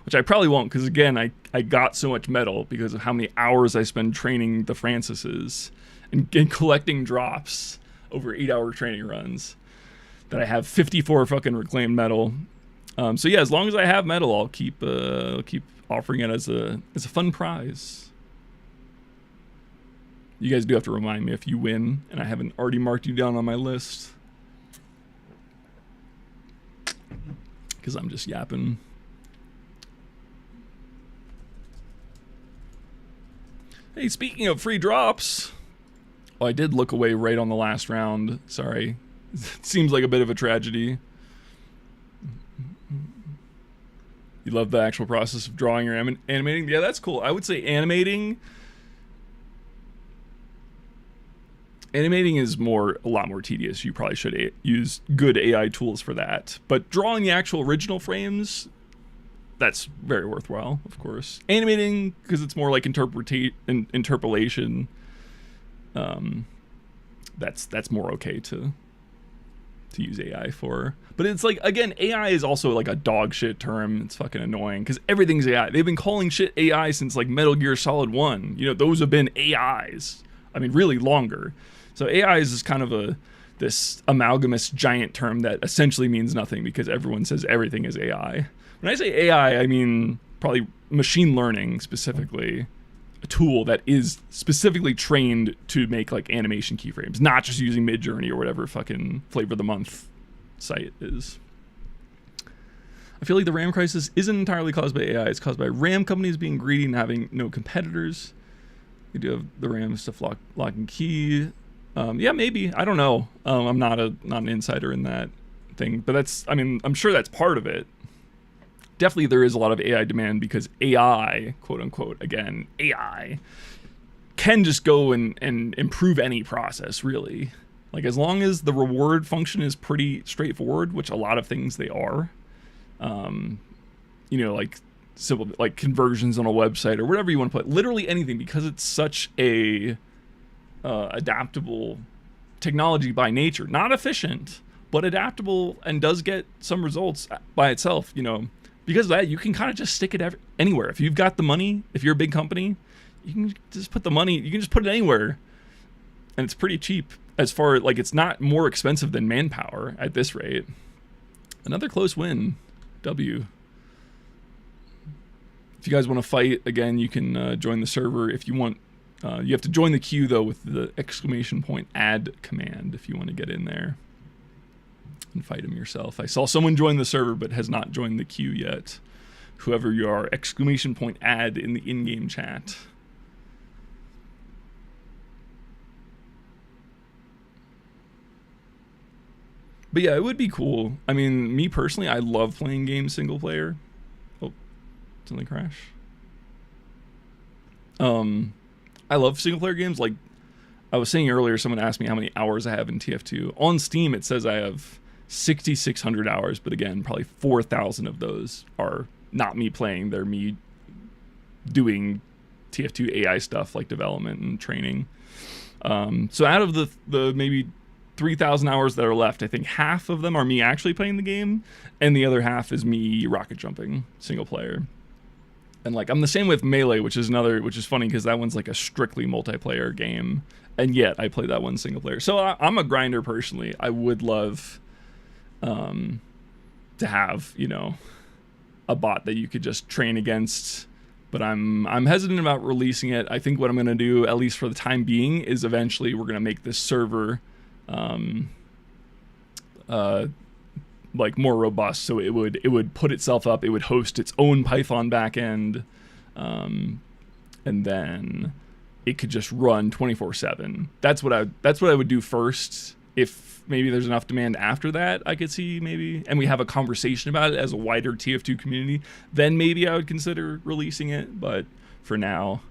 which I probably won't, because again, I got so much metal because of how many hours I spend training the Francises and collecting drops over 8-hour training runs, that I have 54 fucking reclaimed metal. So yeah, as long as I have metal, I'll keep offering it as a fun prize. You guys do have to remind me if you win and I haven't already marked you down on my list, because I'm just yapping. Hey, speaking of free drops, I did look away right on the last round. Sorry. It seems like a bit of a tragedy. You love the actual process of drawing or animating? Yeah, that's cool. I would say animating Animating is a lot more tedious. You probably should use good AI tools for that. But drawing the actual original frames, that's very worthwhile, of course. Animating, because it's more like interpolation, that's more okay to use AI for. But it's like, again, AI is also like a dog shit term. It's fucking annoying because everything's AI. They've been calling shit AI since like Metal Gear Solid 1. You know, those have been AIs. I mean, really longer. So AI is just kind of this amalgamous giant term that essentially means nothing because everyone says everything is AI. When I say AI, I mean probably machine learning specifically, a tool that is specifically trained to make like animation keyframes, not just using Midjourney or whatever fucking flavor of the month site is. I feel like the RAM crisis isn't entirely caused by AI. It's caused by RAM companies being greedy and having no competitors. You do have the RAM stuff lock and key. Yeah, maybe. I don't know. I'm not an insider in that thing, but I'm sure that's part of it. Definitely there is a lot of AI demand because AI, quote unquote, again, AI, can just go and improve any process, really. Like, as long as the reward function is pretty straightforward, which a lot of things they are, you know, like simple, like conversions on a website or whatever you want to put, literally anything, because it's such a adaptable technology by nature, not efficient, but adaptable and does get some results by itself, you know. Because of that, you can kind of just stick it anywhere. If you've got the money, if you're a big company, you can just put the money, you can just put it anywhere. And it's pretty cheap as far, like, it's not more expensive than manpower at this rate. Another close win. W. If you guys want to fight, again, you can join the server. If you want, you have to join the queue, though, with the !add command if you want to get in there and fight him yourself. I saw someone join the server but has not joined the queue yet. Whoever you are, !add in the in-game chat. But yeah, it would be cool. I mean, me personally, I love playing games single player. Oh, something crash. I love single player games. Like I was saying earlier, someone asked me how many hours I have in TF2. On Steam, it says I have 6,600 hours, but again, probably 4,000 of those are not me playing. They're me doing TF2 AI stuff like development and training. So out of the maybe 3,000 hours that are left, I think half of them are me actually playing the game, and the other half is me rocket jumping single player. And like I'm the same with Melee, which is funny because that one's like a strictly multiplayer game, and yet I play that one single player. So I'm a grinder personally. I would love to have, you know, a bot that you could just train against, but I'm hesitant about releasing it. I think what I'm going to do, at least for the time being, is eventually we're going to make this server like more robust, so it would put itself up, it would host its own Python backend, and then it could just run 24/7. That's what I would do first. If maybe there's enough demand after that, I could see maybe, and we have a conversation about it as a wider TF2 community, then maybe I would consider releasing it. But for now,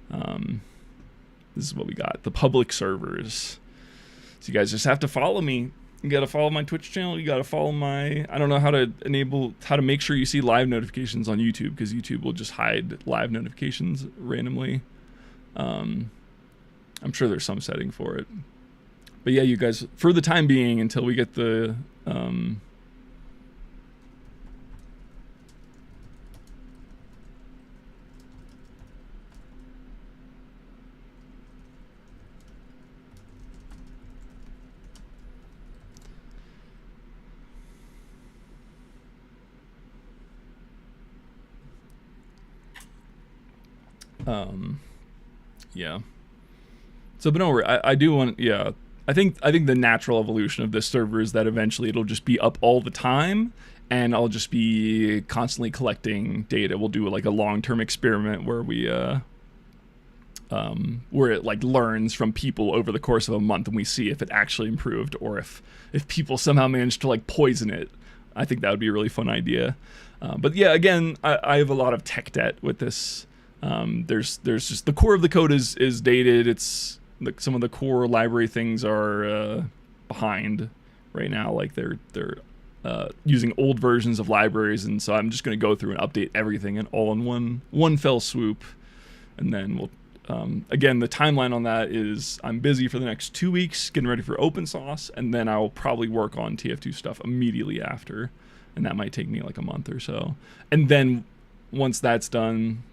this is what we got, the public servers. So you guys just have to follow me. You got to follow my Twitch channel. You got to follow my, I don't know how to make sure you see live notifications on YouTube, because YouTube will just hide live notifications randomly. I'm sure there's some setting for it. But yeah, you guys, for the time being, until we get the, yeah. So, but don't worry, I do want, yeah. I think the natural evolution of this server is that eventually it'll just be up all the time, and I'll just be constantly collecting data. We'll do like a long-term experiment where we, where it like learns from people over the course of a month, and we see if it actually improved, or if people somehow managed to like poison it. I think that would be a really fun idea. But yeah, again, I have a lot of tech debt with this. There's just the core of the code is dated. It's some of the core library things are behind right now. Like they're using old versions of libraries, and so I'm just going to go through and update everything and all in one fell swoop. And then we'll again, the timeline on that is I'm busy for the next 2 weeks getting ready for open source, and then I'll probably work on TF2 stuff immediately after, and that might take me like a month or so. And then once that's done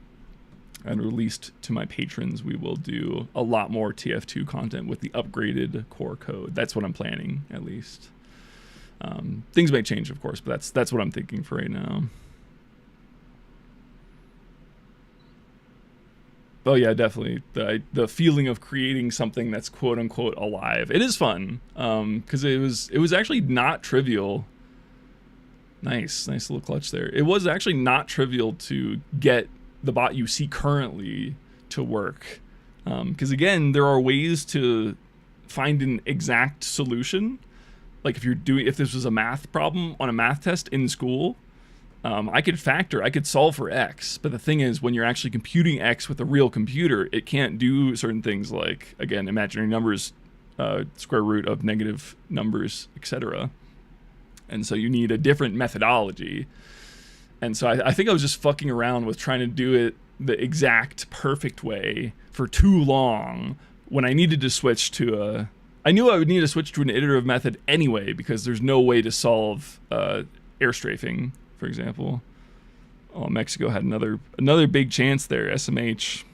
and released to my patrons, we will do a lot more TF2 content with the upgraded core code. That's what I'm planning, at least. Things may change, of course, but that's what I'm thinking for right now. Oh yeah, definitely. The feeling of creating something that's quote unquote alive. It is fun, because it was actually not trivial. Nice little clutch there. It was actually not trivial to get the bot you see currently to work, because again, there are ways to find an exact solution. Like if this was a math problem on a math test in school, I could solve for X, but the thing is, when you're actually computing X with a real computer, it can't do certain things like, again, imaginary numbers, square root of negative numbers, etc. And so you need a different methodology. And so I think I was just fucking around with trying to do it the exact perfect way for too long when I needed to switch to I knew I would need to switch to an iterative method anyway, because there's no way to solve air strafing, for example. Oh, Mexico had another big chance there. SMH.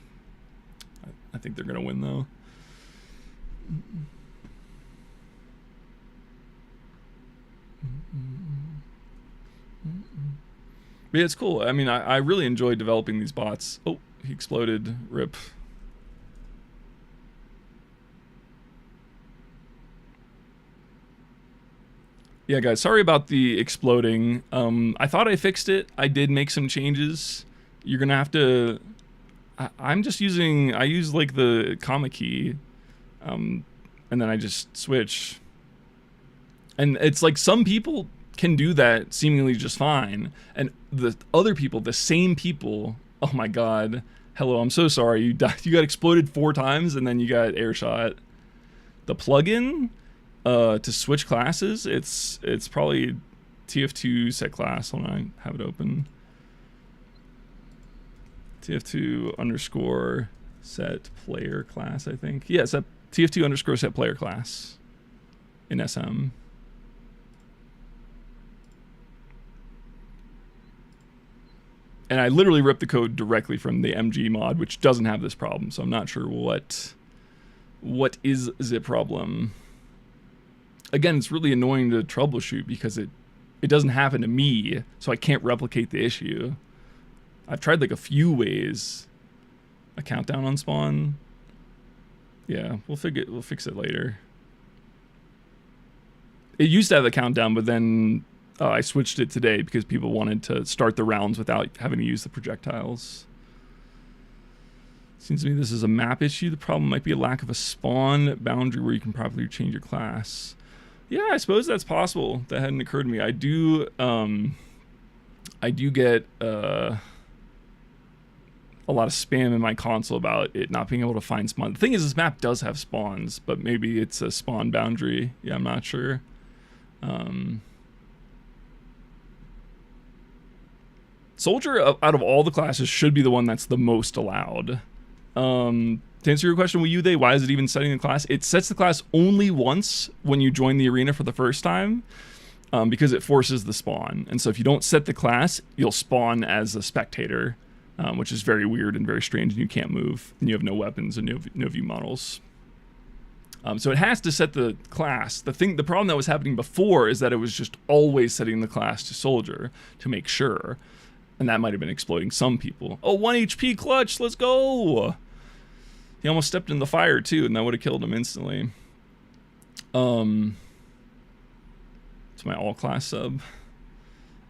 I think they're gonna win though. But yeah, it's cool. I mean, I really enjoy developing these bots. Oh, he exploded. Rip. Yeah, guys, sorry about the exploding. I thought I fixed it. I did make some changes. You're gonna have to... I use like the comma key, and then I just switch. And it's like some people can do that seemingly just fine, and the other people, the same people, oh my god, hello, I'm so sorry, you got exploded 4 times and then you got air shot. The plugin to switch classes, it's probably TF2 set class. Hold on, I have it open. TF2 underscore set player class, I think. Yeah, it's TF2 underscore set player class in SM. And I literally ripped the code directly from the MG mod, which doesn't have this problem, so I'm not sure what is the problem. Again, it's really annoying to troubleshoot because it doesn't happen to me, so I can't replicate the issue. I've tried like a few ways. A countdown on spawn. Yeah, we'll fix it later. It used to have a countdown, but then I switched it today because people wanted to start the rounds without having to use the projectiles. Seems to me this is a map issue. The problem might be a lack of a spawn boundary where you can properly change your class. Yeah, I suppose that's possible. That hadn't occurred to me. I do get a lot of spam in my console about it not being able to find spawn. The thing is, this map does have spawns, but maybe it's a spawn boundary. Yeah, I'm not sure. Soldier, out of all the classes, should be the one that's the most allowed. To answer your question, why is it even setting the class? It sets the class only once when you join the arena for the first time, because it forces the spawn. And so if you don't set the class, you'll spawn as a spectator, which is very weird and very strange, and you can't move, and you have no weapons and no view models. So it has to set the class. The problem that was happening before is that it was just always setting the class to soldier to make sure. And that might have been exploding some people. Oh, 1 HP clutch, let's go! He almost stepped in the fire too, and that would have killed him instantly. It's my all class sub.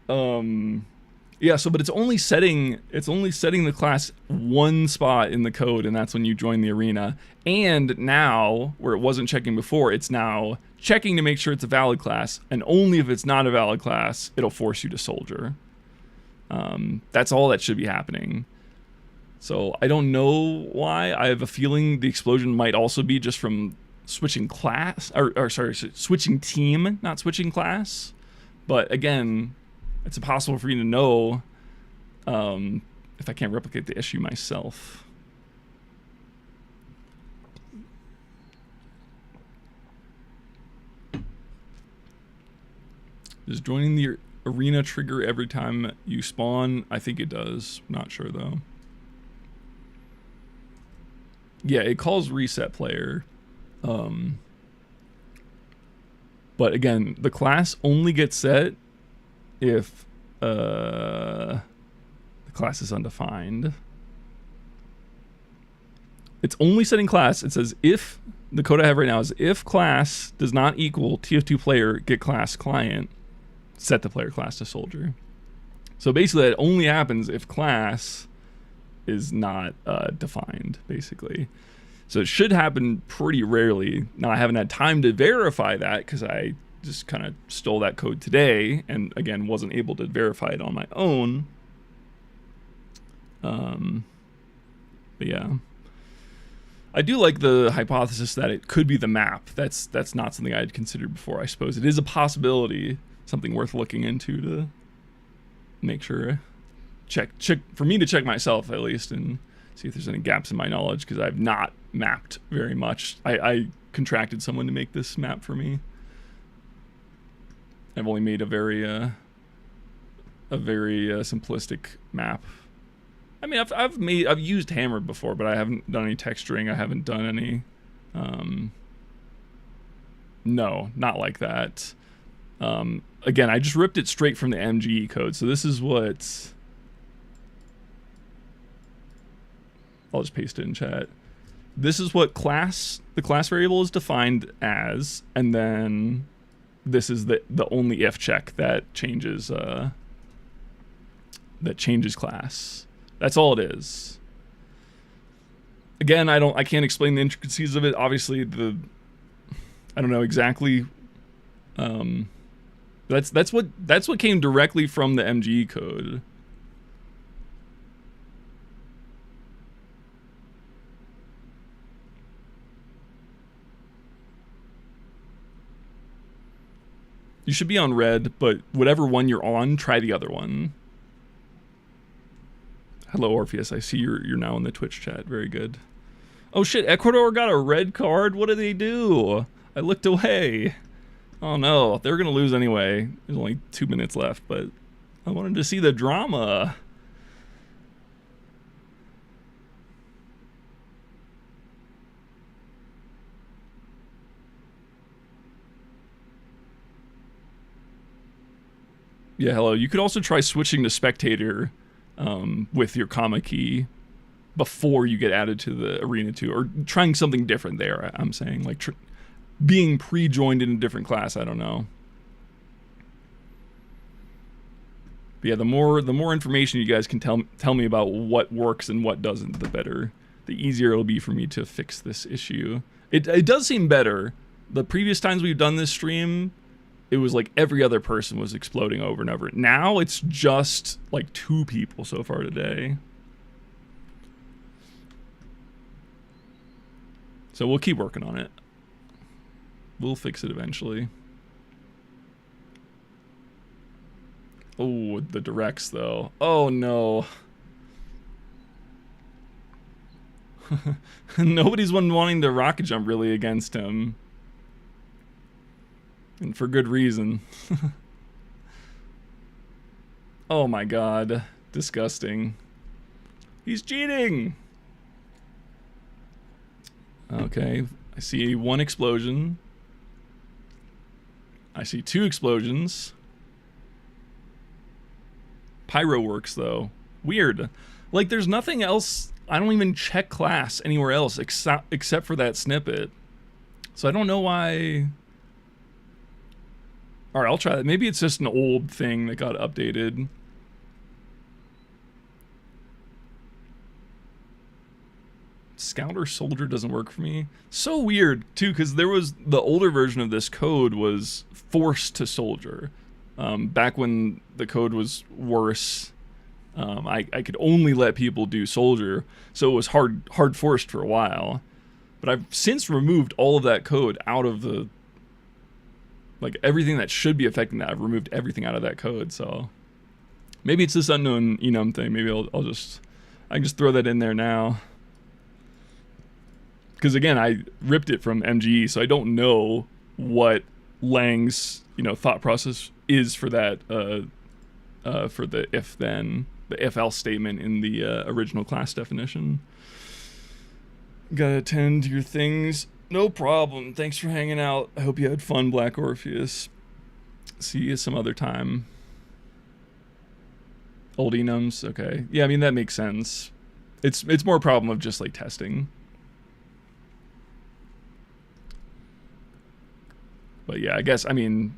Yeah, so but it's only setting the class one spot in the code, and that's when you join the arena. And now, where it wasn't checking before, it's now checking to make sure it's a valid class, and only if it's not a valid class, it'll force you to soldier. That's all that should be happening. So I don't know why. I have a feeling the explosion might also be just from switching class, or sorry, switching team, not switching class. But again, it's impossible for me to know if I can't replicate the issue myself. Does joining the arena trigger every time you spawn? I think it does. Not sure though. Yeah, it calls reset player. But again, the class only gets set if the class is undefined. It's only setting class. It says if, the code I have right now is if class does not equal TF2 player get class client, set the player class to soldier. So basically that only happens if class is not defined, basically. So it should happen pretty rarely. Now I haven't had time to verify that because I just kind of stole that code today and again wasn't able to verify it on my own. But yeah, I do like the hypothesis that it could be the map. That's not something I had considered before. I suppose it is a possibility, something worth looking into to make sure, check for me to check myself at least and see if there's any gaps in my knowledge, because I've not mapped very much. I contracted someone to make this map for me. I've only made a very simplistic map. I mean, I've used Hammer before, but I haven't done any texturing. I haven't done any. No, not like that. Again, I just ripped it straight from the MGE code. So this is what. I'll just paste it in chat. This is what the class variable is defined as, and then this is the only if check that changes class. That's all it is. Again, I can't explain the intricacies of it. Obviously, I don't know exactly. That's what came directly from the MGE code. You should be on red, but whatever one you're on, try the other one. Hello, Orpheus. I see you're now in the Twitch chat. Very good. Oh shit, Ecuador got a red card? What did they do? I looked away. Oh no, they were gonna lose anyway. There's only 2 minutes left, but I wanted to see the drama. Yeah, hello. You could also try switching to spectator with your comma key before you get added to the arena 2, or trying something different there. I'm saying, like being pre-joined in a different class. I don't know. But yeah, the more information you guys can tell me about what works and what doesn't, the better. The easier it'll be for me to fix this issue. It does seem better. The previous times we've done this stream, it was like every other person was exploding over and over. Now it's just like 2 people so far today. So we'll keep working on it. We'll fix it eventually. Oh, the directs though. Oh no. Nobody's been wanting to rocket jump really against him. And for good reason. Oh my god. Disgusting. He's cheating! Okay. I see 1 explosion. I see 2 explosions. Pyro works though. Weird. Like there's nothing else. I don't even check class anywhere else except for that snippet. So I don't know why. Alright, I'll try that. Maybe it's just an old thing that got updated. Scout or soldier doesn't work for me. So weird, too, because there was the older version of this code was forced to soldier. Back when the code was worse I could only let people do soldier, so it was hard forced for a while. But I've since removed all of that code out of the, like, everything that should be affecting that. I've removed everything out of that code. So maybe it's this unknown enum thing. Maybe I can just throw that in there now. Because again, I ripped it from MGE, so I don't know what Lang's thought process is for that for the if then, the if else statement in the original class definition. Gotta attend to your things. No problem. Thanks for hanging out. I hope you had fun, Black Orpheus. See you some other time. Old enums. Okay. Yeah, I mean, that makes sense. It's more a problem of just like testing. But yeah, I guess, I mean,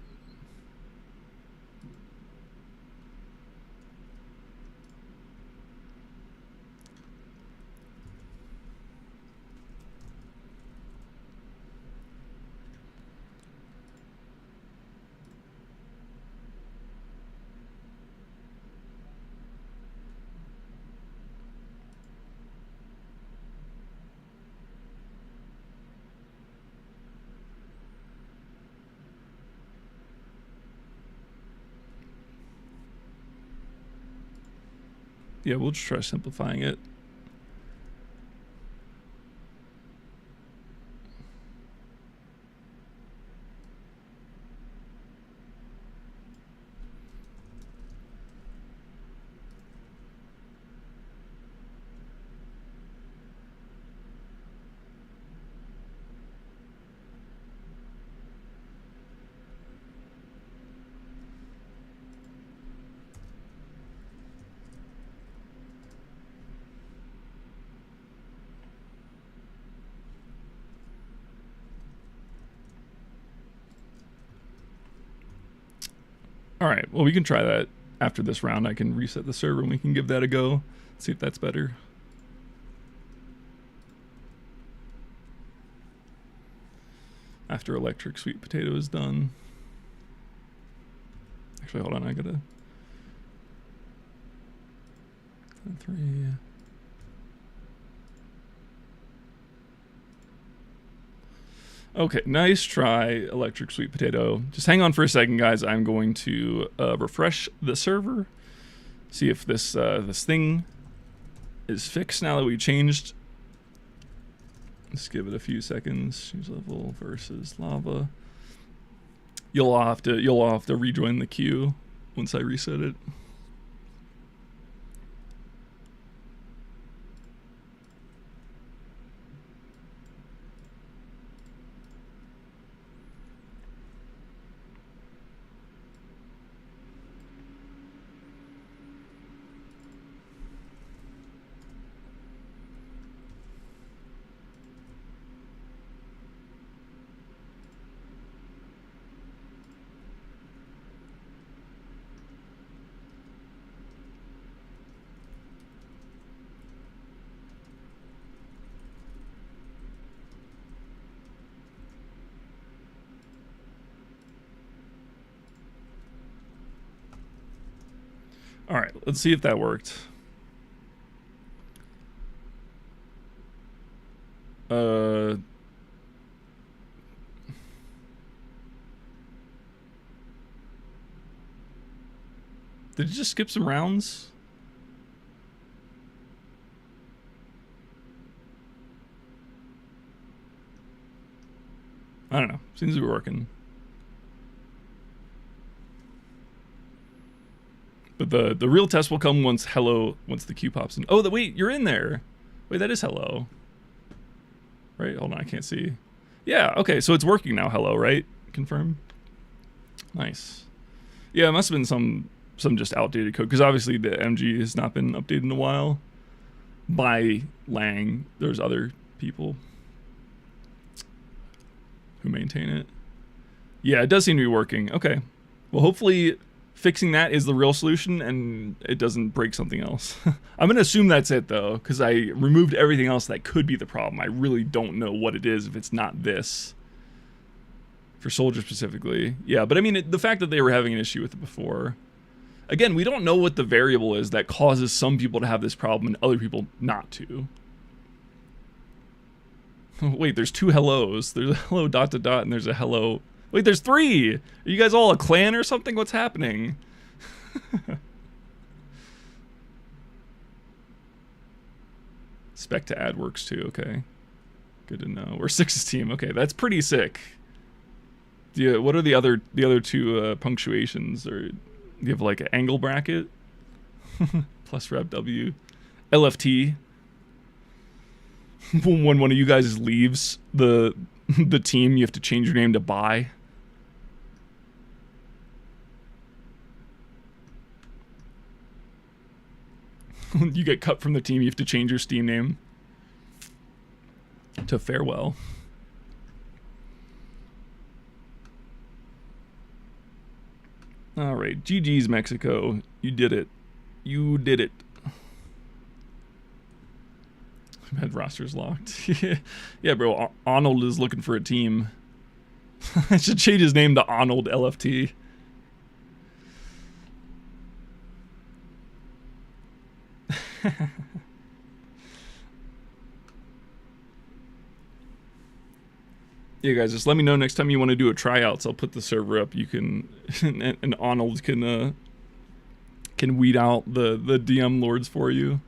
yeah, we'll just try simplifying it. All right, well, we can try that after this round. I can reset the server and we can give that a go. See if that's better. After electric sweet potato is done. Actually, hold on, I gotta... 3... Okay, nice try, electric sweet potato. Just hang on for a second, guys. I'm going to refresh the server, see if this this thing is fixed now that we changed. Let's give it a few seconds. Choose level versus lava. You'll all have to rejoin the queue once I reset it. All right, let's see if that worked. Did you just skip some rounds? I don't know. Seems to be working. But the real test will come once the queue pops in. Oh, wait, you're in there. Wait, that is hello. Right? Hold on, I can't see. Yeah, okay, so it's working now, hello, right? Confirm. Nice. Yeah, it must have been some just outdated code, because obviously the MG has not been updated in a while. By Lang, there's other people who maintain it. Yeah, it does seem to be working. Okay. Well, hopefully fixing that is the real solution and it doesn't break something else. I'm going to assume that's it, though, because I removed everything else that could be the problem. I really don't know what it is if it's not this. For Soldier specifically. Yeah, but I mean, the fact that they were having an issue with it before. Again, we don't know what the variable is that causes some people to have this problem and other people not to. Wait, there's 2 hellos. There's a hello ... and there's a hello. Wait, there's 3. Are you guys all a clan or something? What's happening? Spec to add works too. Okay, good to know. We're 6's team. Okay, that's pretty sick. Yeah. What are the other 2 punctuations? Or do you have like an angle bracket? Plus rep W, LFT. When one of you guys leaves the team, you have to change your name to Bye. You get cut from the team, you have to change your Steam name to Farewell. All right, GG's Mexico. You did it. You did it. Had rosters locked. Yeah, bro. Arnold is looking for a team. I should change his name to Arnold LFT. Yeah, guys, just let me know next time you want to do a tryouts. I'll put the server up. You can, and Arnold can weed out the DM lords for you.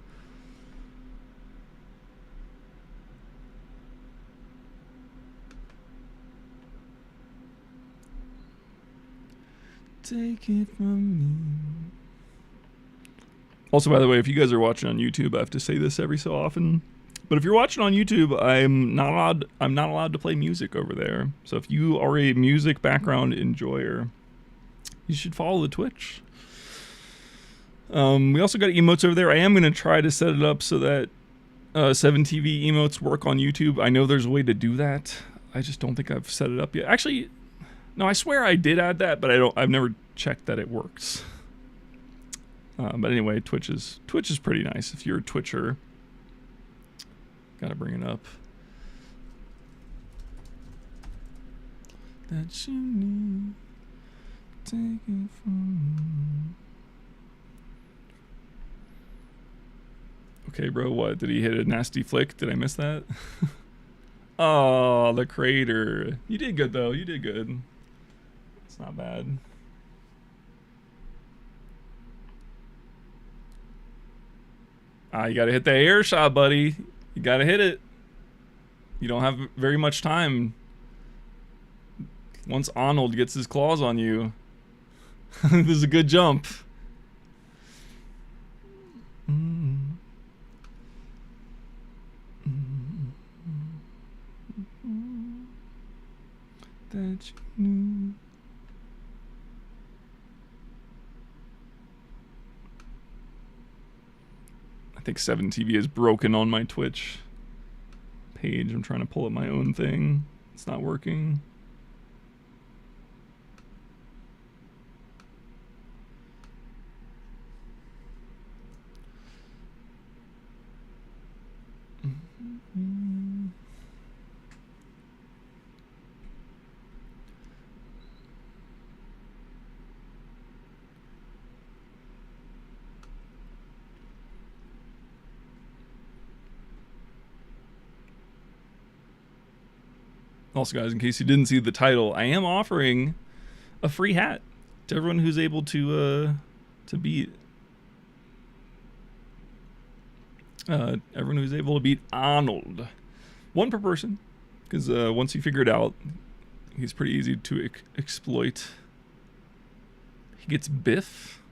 Take it from me. Also, by the way, if you guys are watching on YouTube, I have to say this every so often. But if you're watching on YouTube, I'm not allowed to play music over there. So if you are a music background enjoyer, you should follow the Twitch. We also got emotes over there. I am going to try to set it up so that 7TV emotes work on YouTube. I know there's a way to do that. I just don't think I've set it up yet. Actually, no, I swear I did add that, but I've never checked that it works. But anyway, Twitch is pretty nice if you're a Twitcher. Gotta bring it up. That you need, take it from me. Okay, bro, what? Did he hit a nasty flick? Did I miss that? Oh, the crater. You did good, though. You did good. It's not bad. You gotta hit the air shot, buddy. You gotta hit it. You don't have very much time. Once Arnold gets his claws on you. This is a good jump. That you knew. I think 7TV is broken on my Twitch page. I'm trying to pull up my own thing. It's not working. Also, guys, in case you didn't see the title, I am offering a free hat to everyone who's able to beat Arnold. 1 per person, because once you figure it out, he's pretty easy to exploit. He gets buff.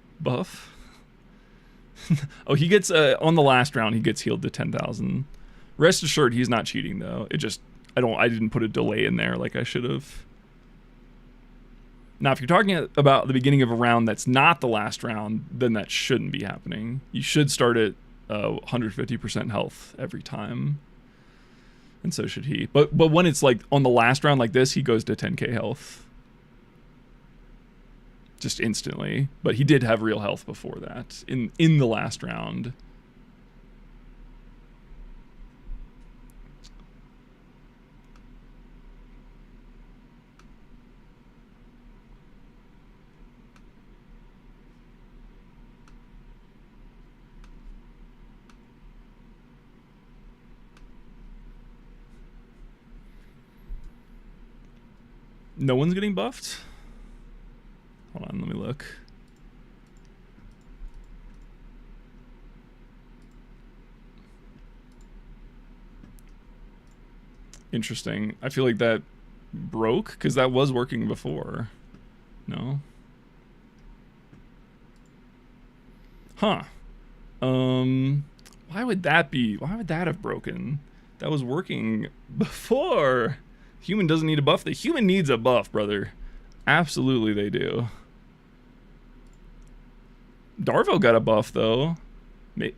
Oh, he gets on the last round. He gets healed to 10,000. Rest assured, he's not cheating though. It just I didn't put a delay in there like I should have. Now, if you're talking about the beginning of a round that's not the last round, then that shouldn't be happening. You should start at 150% health every time. And so should he. But when it's like on the last round like this, he goes to 10k health. Just instantly. But he did have real health before that in the last round. No one's getting buffed? Hold on, let me look. Interesting. I feel like that broke because that was working before. No? Huh. Why would that be? Why would that have broken? That was working before. Human doesn't need a buff. The human needs a buff, brother. Absolutely they do. Darvo got a buff, though.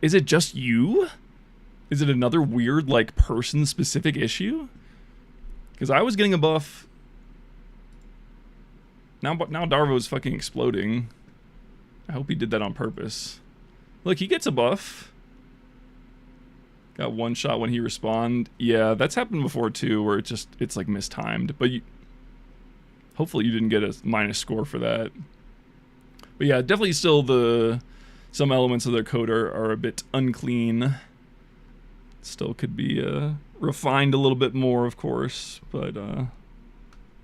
Is it just you? Is it another weird, like, person-specific issue? Because I was getting a buff. Now Darvo's fucking exploding. I hope he did that on purpose. Look, he gets a buff. Got one shot when he respawned. Yeah, that's happened before too, where it's like mistimed. But hopefully you didn't get a minus score for that. But yeah, definitely still some elements of their code are a bit unclean. Still could be refined a little bit more, of course. But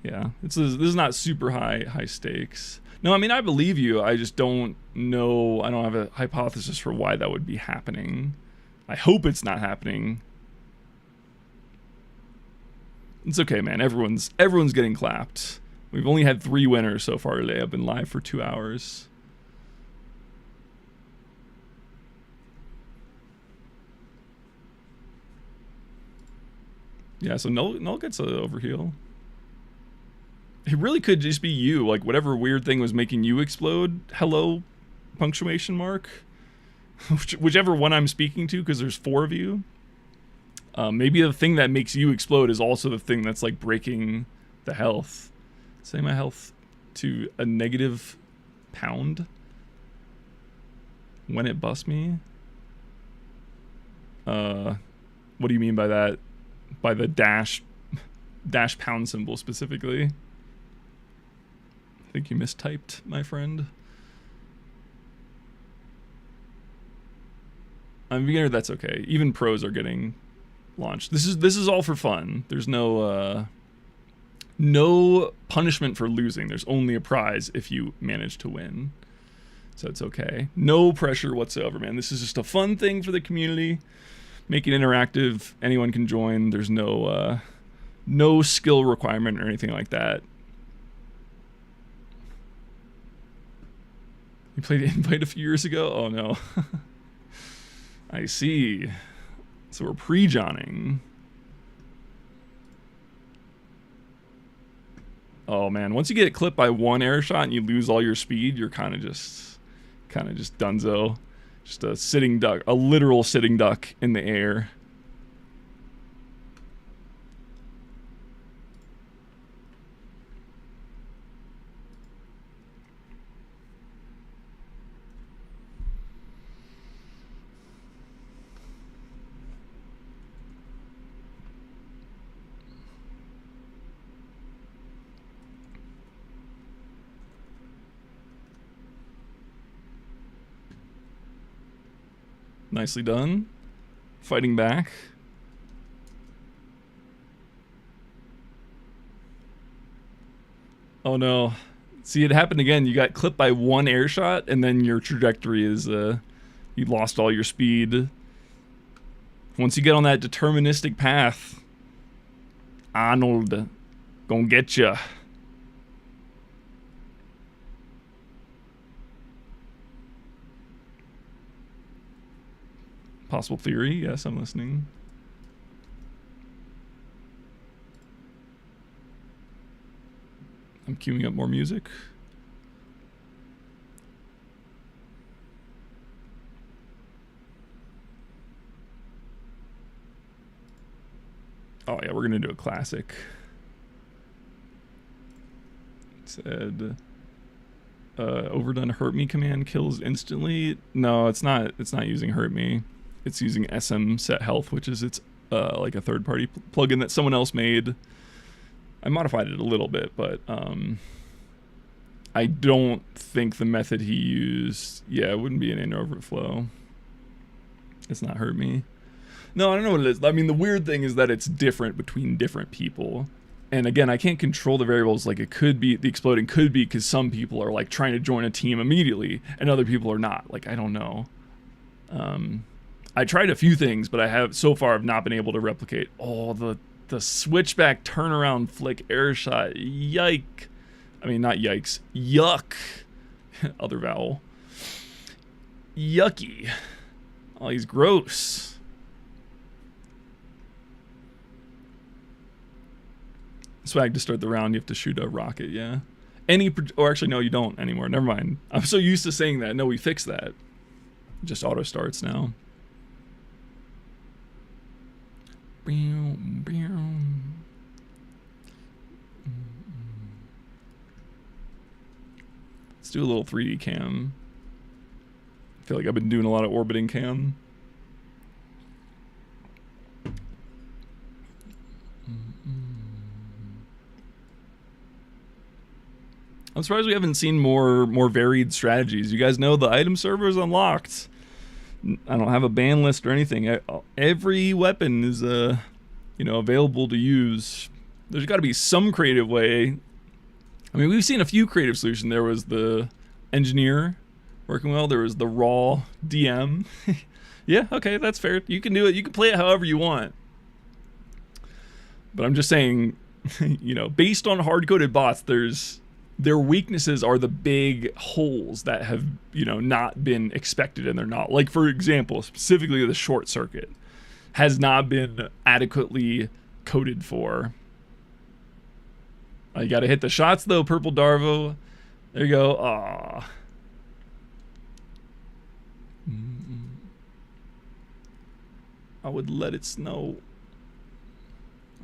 yeah, this is not super high stakes. No, I mean, I believe you. I just don't know. I don't have a hypothesis for why that would be happening. I hope it's not happening. It's okay, man. Everyone's getting clapped. We've only had 3 winners so far today. I've been live for 2 hours. Yeah, so Null gets an overheal. It really could just be you. Like, whatever weird thing was making you explode. Hello, punctuation mark. Whichever one I'm speaking to, because there's 4 of you. Maybe the thing that makes you explode is also the thing that's, like, breaking the health. Say my health to a -pound when it busts me. What do you mean by that? By the dash pound symbol specifically? I think you mistyped, my friend. I'm a beginner, that's okay. Even pros are getting launched. This is all for fun. There's no punishment for losing. There's only a prize if you manage to win. So it's okay. No pressure whatsoever, man. This is just a fun thing for the community. Make it interactive. Anyone can join. There's no skill requirement or anything like that. You played Invite a few years ago? Oh no. I see. So we're pre-johnning. Oh man, once you get clipped by 1 air shot and you lose all your speed, you're kind of just dunzo. Just a sitting duck, a literal sitting duck in the air. Nicely done. Fighting back. Oh no. See, it happened again. You got clipped by 1 air shot, and then your trajectory is, you lost all your speed. Once you get on that deterministic path, Arnold, gonna get ya. Possible theory? Yes, I'm listening. I'm queuing up more music. Oh yeah, we're gonna do a classic. It said overdone hurt me command kills instantly. No, it's not using hurt me. It's using SM set health, which is like a third-party plugin that someone else made. I modified it a little bit, but I don't think the method he used, yeah, it wouldn't be an in overflow. It's not hurt me. No, I don't know what it is. I mean, the weird thing is that it's different between different people, And again, I can't control the variables. Like, it could be, the exploding could be because some people are like trying to join a team immediately and other people are not. Like, I don't know. I tried a few things, but I have so far have not been able to replicate. Oh, the switchback turnaround flick air shot. Yike. I mean, not yikes. Yuck. Other vowel. Yucky. Oh, he's gross. Swag, to start the round, you have to shoot a rocket, yeah. Or actually, no, you don't anymore. Never mind. I'm so used to saying that. No, we fixed that. It just auto starts now. Let's do a little 3D cam. I feel like I've been doing a lot of orbiting cam. I'm surprised we haven't seen more varied strategies. You guys know the item server is unlocked. I don't have a ban list or anything. Every weapon is available to use. There's got to be some creative way. I mean, we've seen a few creative solutions. There was the engineer working well. There was the raw DM. Yeah, okay, that's fair. You can do it. You can play it however you want. But I'm just saying, based on hard-coded bots, their weaknesses are the big holes that have, not been expected, and they're not. Like, for example, specifically the short circuit has not been adequately coded for. You gotta hit the shots, though, Purple Darvo. There you go. Aww. I would let it snow.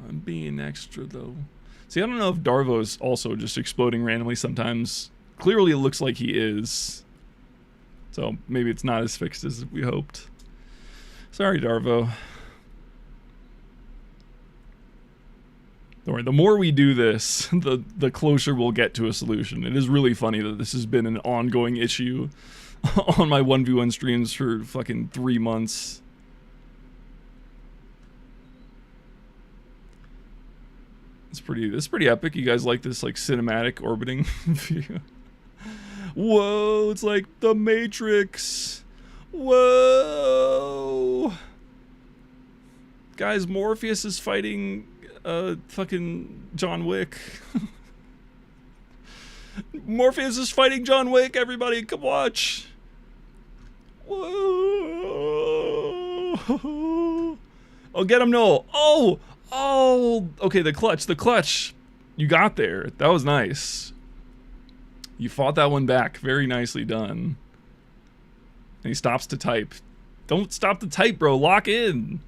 I'm being extra, though. See, I don't know if Darvo's also just exploding randomly sometimes. Clearly, it looks like he is. So maybe it's not as fixed as we hoped. Sorry, Darvo. Don't worry, the more we do this, the closer we'll get to a solution. It is really funny that this has been an ongoing issue on my 1v1 streams for fucking 3 months. It's pretty epic. You guys like this, like, cinematic orbiting view? Whoa, it's like the Matrix. Whoa. Guys, Morpheus is fighting fucking John Wick. Morpheus is fighting John Wick, everybody, come watch. Whoa. Oh, get him, Noel. Oh, okay, the clutch. You got there. That was nice. You fought that one back. Very nicely done. And he stops to type. Don't stop to type, bro. Lock in.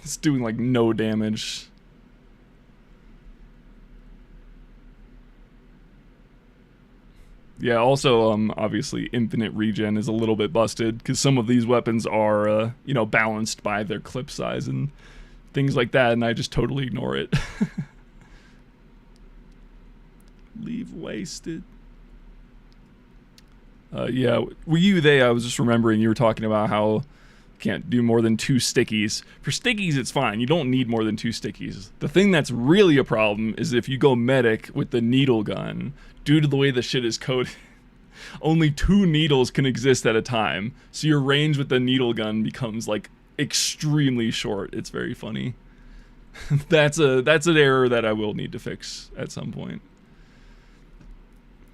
It's doing like no damage. Yeah, also, obviously, infinite regen is a little bit busted, because some of these weapons are, balanced by their clip size and things like that, and I just totally ignore it. Leave wasted. Yeah, I was just remembering you were talking about how you can't do more than 2 stickies. For stickies, it's fine. You don't need more than 2 stickies. The thing that's really a problem is if you go medic with the needle gun. Due to the way the shit is coded, only 2 needles can exist at a time. So your range with the needle gun becomes like extremely short. It's very funny. That's an error that I will need to fix at some point.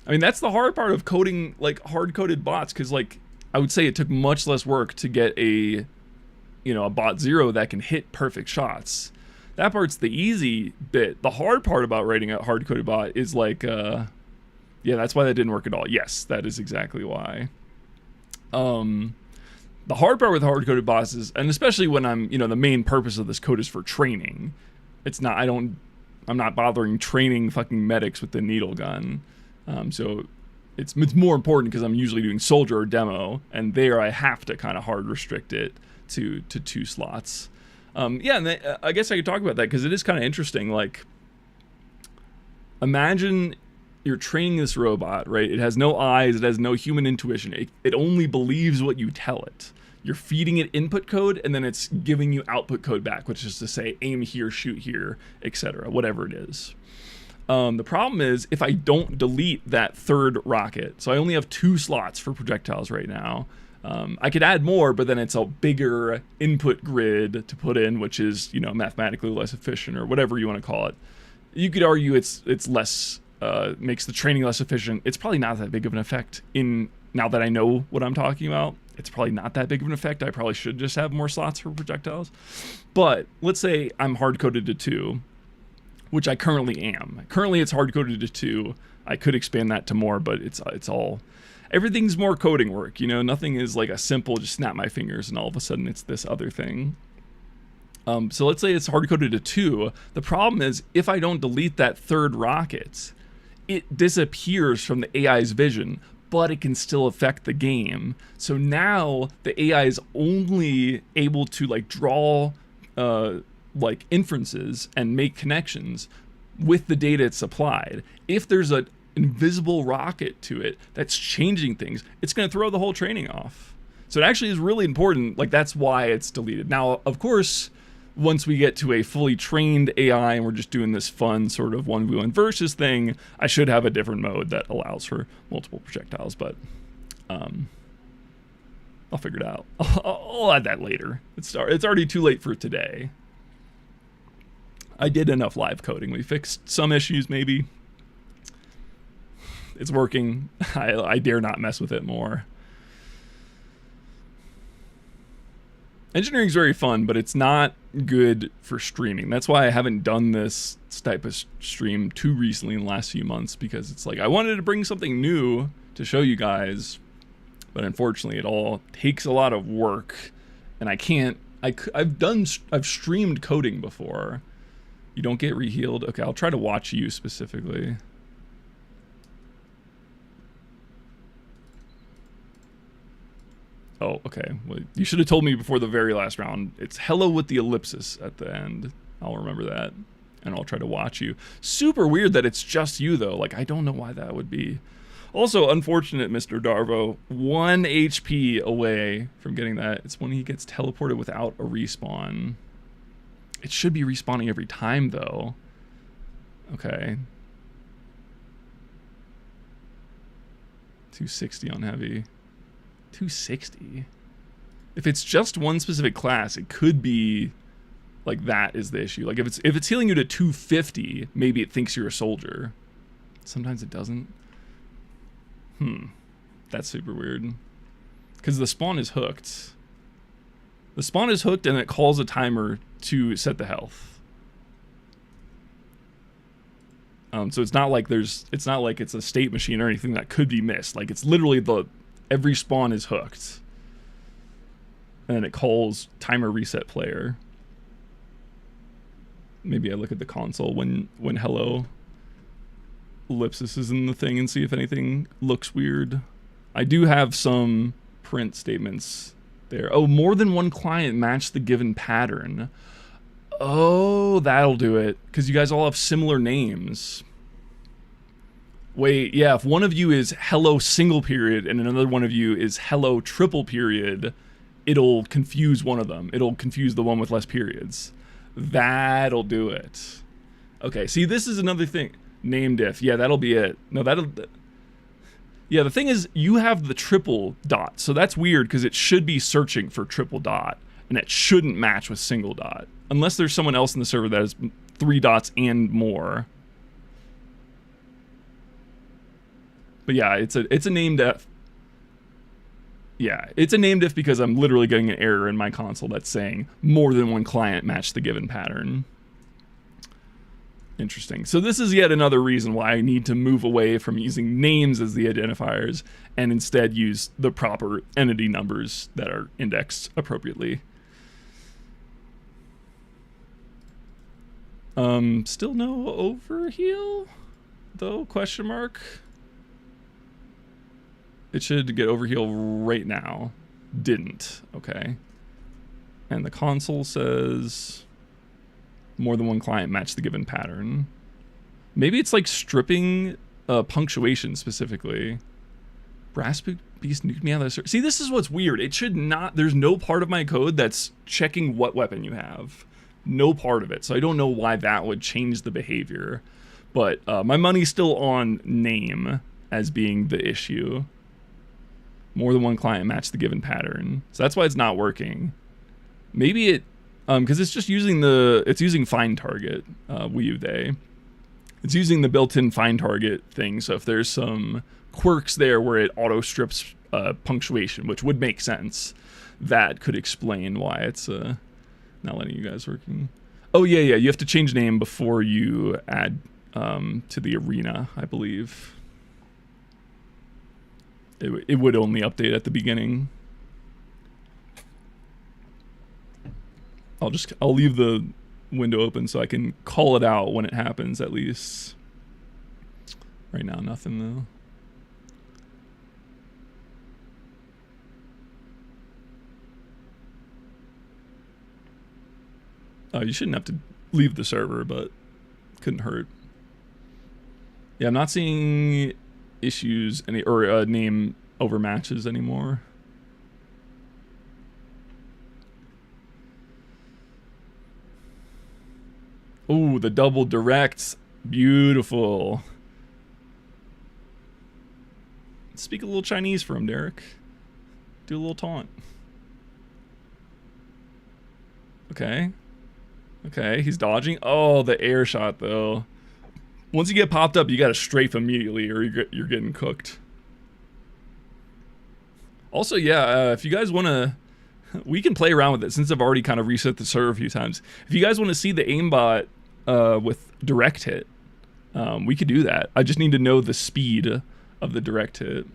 I mean, that's the hard part of coding like hard-coded bots, because like I would say it took much less work to get a bot 0 that can hit perfect shots. That part's the easy bit. The hard part about writing a hard-coded bot is like yeah, that's why that didn't work at all. Yes, that is exactly why. The hard part with hard-coded bots is, and especially when I'm, the main purpose of this code is for training. It's not, I'm not bothering training fucking medics with the needle gun. So it's more important because I'm usually doing soldier or demo, and there I have to kind of hard restrict it to 2 slots. Yeah, and I guess I could talk about that because it is kind of interesting. Like, imagine you're training this robot, right? It has no eyes, it has no human intuition. It only believes what you tell it. you're feeding it input code, and then it's giving you output code back, which is to say aim here, shoot here, etc., whatever it is. The problem is if I don't delete that third rocket, so I only have 2 slots for projectiles right now. I could add more, but then it's a bigger input grid to put in, which is, you know, mathematically less efficient or whatever you want to call it. You could argue it's less, makes the training less efficient. It's probably not that big of an effect now that I know what I'm talking about. It's probably not that big of an effect. I probably should just have more slots for projectiles. But let's say I'm hard-coded to 2, which I currently am. Currently it's hard-coded to 2. I could expand that to more, but everything's more coding work, you know? Nothing is like a simple just snap my fingers and all of a sudden it's this other thing. So let's say it's hard-coded to 2. The problem is if I don't delete that third rocket, it disappears from the AI's vision, but it can still affect the game. So now the AI is only able to like draw like inferences and make connections with the data it's supplied. If there's an invisible rocket to it that's changing things, it's going to throw the whole training off. So it actually is really important. Like, that's why it's deleted. Now, of course, once we get to a fully trained AI and we're just doing this fun sort of 1v1 versus thing, I should have a different mode that allows for multiple projectiles, but I'll figure it out. I'll add that later. It's already too late for today. I did enough live coding. We fixed some issues, maybe. It's working. I dare not mess with it more. Engineering is very fun, but it's not good for streaming. That's why I haven't done this type of stream too recently in the last few months, because it's like I wanted to bring something new to show you guys, but unfortunately it all takes a lot of work, and I can't. I've streamed coding before. You don't get rehealed. Okay, I'll try to watch you specifically. Oh, okay. Well, you should have told me before the very last round. It's hello with the ellipsis at the end. I'll remember that, and I'll try to watch you. Super weird that it's just you, though. Like, I don't know why that would be. Also, unfortunate, Mr. Darvo. 1 HP away from getting that. It's when he gets teleported without a respawn. It should be respawning every time, though. Okay. 260 on heavy. 260. If it's just one specific class, it could be like that is the issue. Like if it's healing you to 250, maybe it thinks you're a soldier. Sometimes it doesn't. That's super weird. Because the spawn is hooked. The spawn is hooked and it calls a timer to set the health. So it's not like it's a state machine or anything that could be missed. Like it's literally every spawn is hooked. And then it calls timer reset player. Maybe I look at the console when hello ellipsis is in the thing and see if anything looks weird. I do have some print statements there. Oh, more than one client match the given pattern. Oh, that'll do it. Because you guys all have similar names. Wait, yeah, if one of you is hello single period and another one of you is hello triple period, it'll confuse one of them. It'll confuse the one with less periods. That'll do it. Okay, see, this is another thing. Named if. Yeah, that'll be it. No, yeah, the thing is, you have the triple dot, so that's weird because it should be searching for triple dot, and it shouldn't match with single dot. Unless there's someone else in the server that has 3 dots and more. But yeah, it's a named if. Yeah, it's a named if because I'm literally getting an error in my console that's saying more than one client matched the given pattern. Interesting. So this is yet another reason why I need to move away from using names as the identifiers and instead use the proper entity numbers that are indexed appropriately. Still no overheal, though, question mark. It should get overheal right now. Didn't. Okay. And the console says more than one client match the given pattern. Maybe it's like stripping punctuation specifically. Brass boot Beast nuked me out of the server. See, this is what's weird. It should not, there's no part of my code that's checking what weapon you have. No part of it. So I don't know why that would change the behavior. But my money's still on name as being the issue. More than one client match the given pattern. So that's why it's not working. Maybe it, because it's just using it's using find target, they. It's using the built-in find target thing. So if there's some quirks there where it auto strips punctuation, which would make sense, that could explain why it's not letting you guys working. Oh yeah, you have to change name before you add to the arena, I believe. It would only update at the beginning. I'll leave the window open so I can call it out when it happens at least. Right now, nothing though. Oh, you shouldn't have to leave the server, but couldn't hurt. Yeah, I'm not seeing issues or name over matches anymore. Oh, the double directs. Beautiful. Speak a little Chinese for him, Derek. Do a little taunt. Okay. Okay, he's dodging. Oh, the air shot, though. Once you get popped up, you gotta strafe immediately or you're getting cooked. Also, yeah, if you guys want to... We can play around with it since I've already kind of reset the server a few times. If you guys want to see the aimbot with direct hit, we could do that. I just need to know the speed of the direct hit.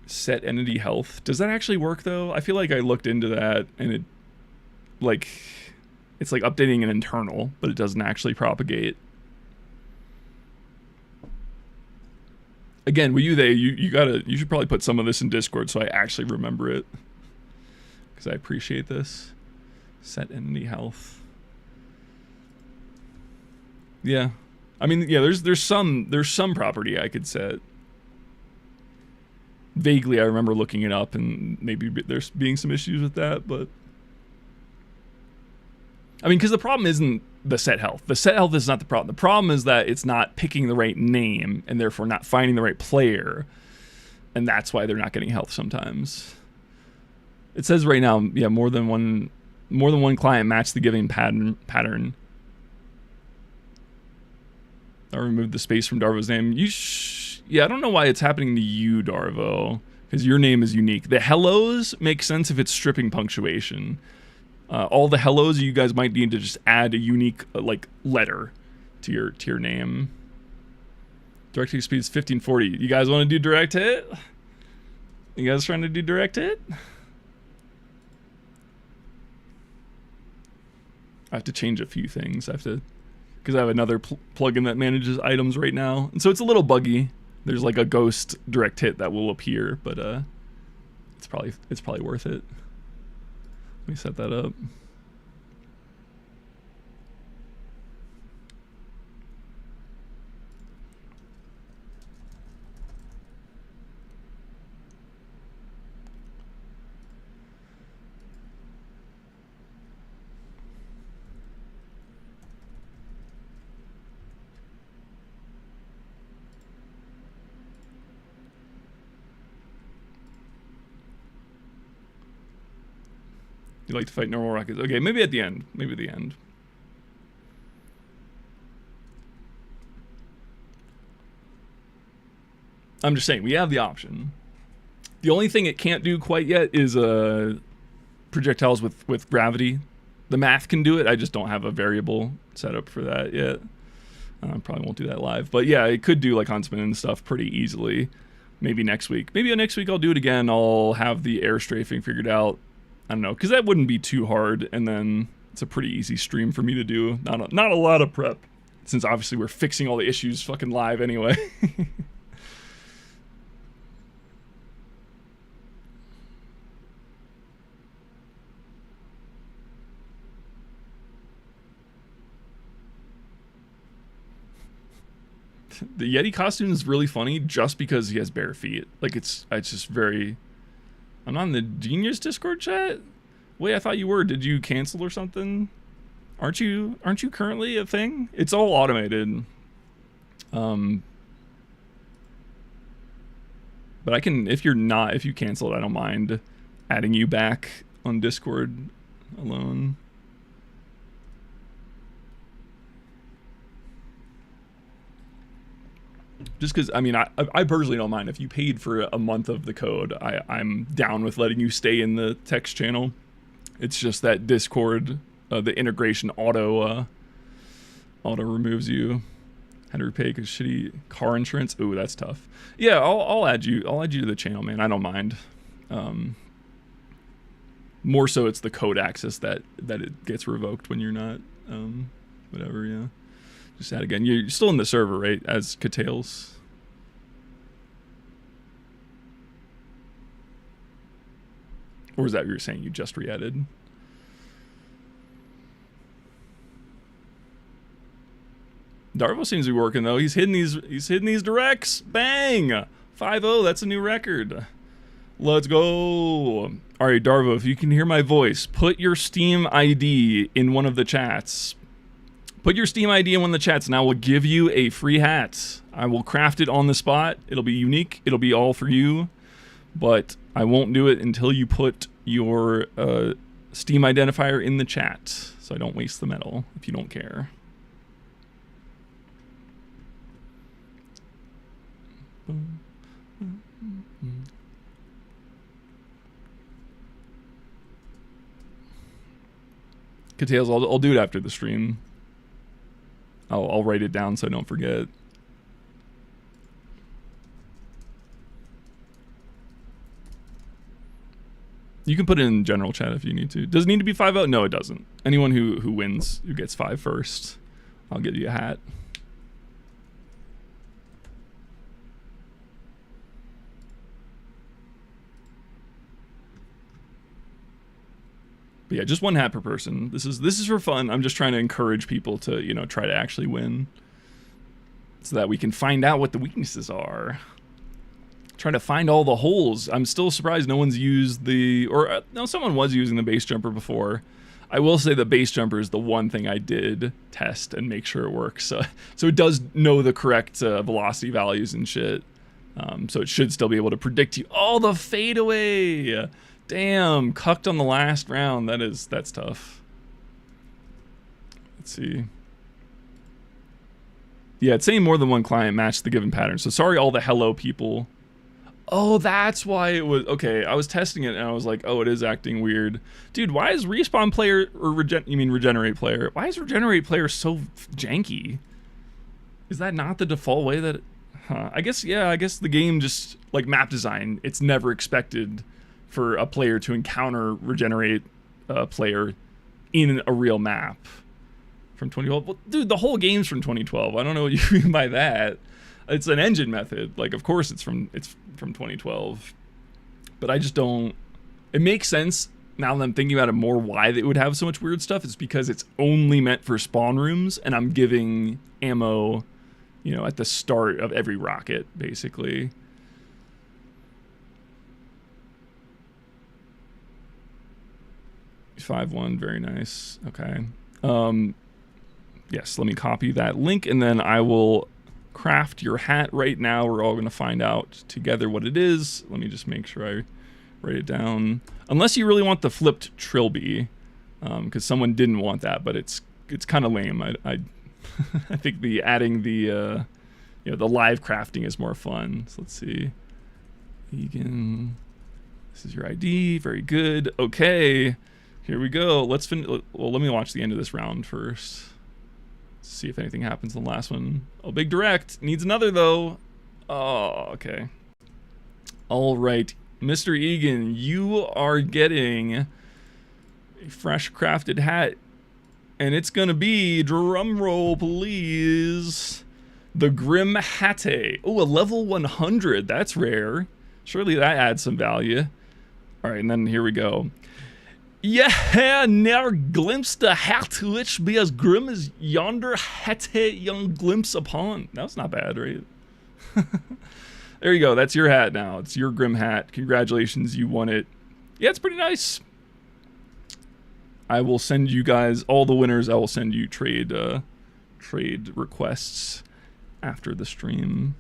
Set entity health. Does that actually work, though? I feel like I looked into that and it... Like... It's like updating an internal, but it doesn't actually propagate. Again, you should probably put some of this in Discord so I actually remember it. Because I appreciate this. Set entity health. Yeah. I mean, yeah, there's some property I could set. Vaguely I remember looking it up and maybe there's being some issues with that, but I mean, because the problem isn't the set health. The set health is not the problem. The problem is that it's not picking the right name and therefore not finding the right player. And that's why they're not getting health sometimes. It says right now, yeah, more than one client match the given pattern. I removed the space from Darvo's name. Yeah, I don't know why it's happening to you, Darvo, because your name is unique. The hellos make sense if it's stripping punctuation. All the hellos, you guys might need to just add a unique like letter to your name. Direct hit speed is 1540. You guys want to do direct hit? You guys trying to do direct hit? I have to change a few things. Because I have another plugin that manages items right now, and so it's a little buggy. There's like a ghost direct hit that will appear, but it's probably worth it. Let me set that up. You like to fight normal rockets. Okay, maybe at the end. Maybe at the end. I'm just saying, we have the option. The only thing it can't do quite yet is projectiles with gravity. The math can do it. I just don't have a variable set up for that yet. Probably won't do that live. But yeah, it could do like Huntsman and stuff pretty easily. Maybe next week. Maybe next week I'll do it again. I'll have the air strafing figured out. I don't know, because that wouldn't be too hard, and then it's a pretty easy stream for me to do. Not a lot of prep, since obviously we're fixing all the issues fucking live anyway. the Yeti costume is really funny just because he has bare feet. Like it's just very. I'm not in the Genius Discord chat. Wait, I thought you were. Did you cancel or something? Aren't you currently a thing? It's all automated. But I can, if you cancel it, I don't mind adding you back on Discord alone. Just because, I mean, I personally don't mind. If you paid for a month of the code, I'm down with letting you stay in the text channel. It's just that Discord, the integration auto removes you. How to repay because shitty car insurance. Ooh, that's tough. Yeah, I'll add you. I'll add you to the channel, man. I don't mind. More so, it's the code access that it gets revoked when you're not. Whatever. Yeah. Just add again. You're still in the server, right? As Catales. Or is that what you were saying? You just re-added? Darvo seems to be working though. He's hitting these directs. Bang! 5-0. That's a new record. Let's go. All right, Darvo, if you can hear my voice, put your Steam ID in one of the chats. Put your Steam ID in one of the chats and I will give you a free hat. I will craft it on the spot. It'll be unique. It'll be all for you. But I won't do it until you put your Steam identifier in the chat. So I don't waste the metal if you don't care. Catales, I'll do it after the stream. I'll write it down so I don't forget. You can put it in general chat if you need to. Does it need to be 5-0? No, it doesn't. Anyone who wins, who gets 5 first, I'll give you a hat. But yeah, just 1 hat per person. This is for fun. I'm just trying to encourage people to, you know, try to actually win. So that we can find out what the weaknesses are. Trying to find all the holes. I'm still surprised no one's used the... Or, no, someone was using the base jumper before. I will say the base jumper is the one thing I did test and make sure it works. So it does know the correct velocity values and shit. So it should still be able to predict you. Oh, the fadeaway! Damn, cucked on the last round. That's tough. Let's see. Yeah, it's saying more than one client matched the given pattern. So sorry all the hello people. Oh, that's why it was... Okay, I was testing it and I was like, oh, it is acting weird. Dude, why is respawn player... Or regenerate player? Why is regenerate player so janky? Is that not the default way that... Huh. I guess, yeah, I guess the game just... Like map design, it's never expected... for a player to encounter regenerate player in a real map from 2012. Well, dude, the whole game's from 2012. I don't know what you mean by that. It's an engine method. Like, of course it's from 2012. But I just don't... It makes sense now that I'm thinking about it more why it would have so much weird stuff. It's because it's only meant for spawn rooms and I'm giving ammo, you know, at the start of every rocket, basically. $5-1, very nice. Okay. Yes, let me copy that link and then I will craft your hat right now. We're all going to find out together what it is. Let me just make sure I write it down. Unless you really want the flipped trilby, because someone didn't want that, but it's kind of lame. I I think the adding the you know, the live crafting is more fun. So let's see. Egan, this is your ID. Very good. Okay. Here we go. Well, let me watch the end of this round first. Let's see if anything happens in the last one. Oh, big direct. Needs another, though. Oh, okay. All right. Mr. Egan, you are getting a fresh crafted hat. And it's going to be, drum roll, please, the Grim Hatte. Oh, a level 100. That's rare. Surely that adds some value. All right, and then here we go. Yeah, ne'er glimpsed the hat which be as grim as yonder hatte young glimpse upon. That was not bad, right? There you go. That's your hat now. It's your grim hat. Congratulations, you won it. Yeah, it's pretty nice. I will send you guys, all the winners, I will send you trade requests after the stream.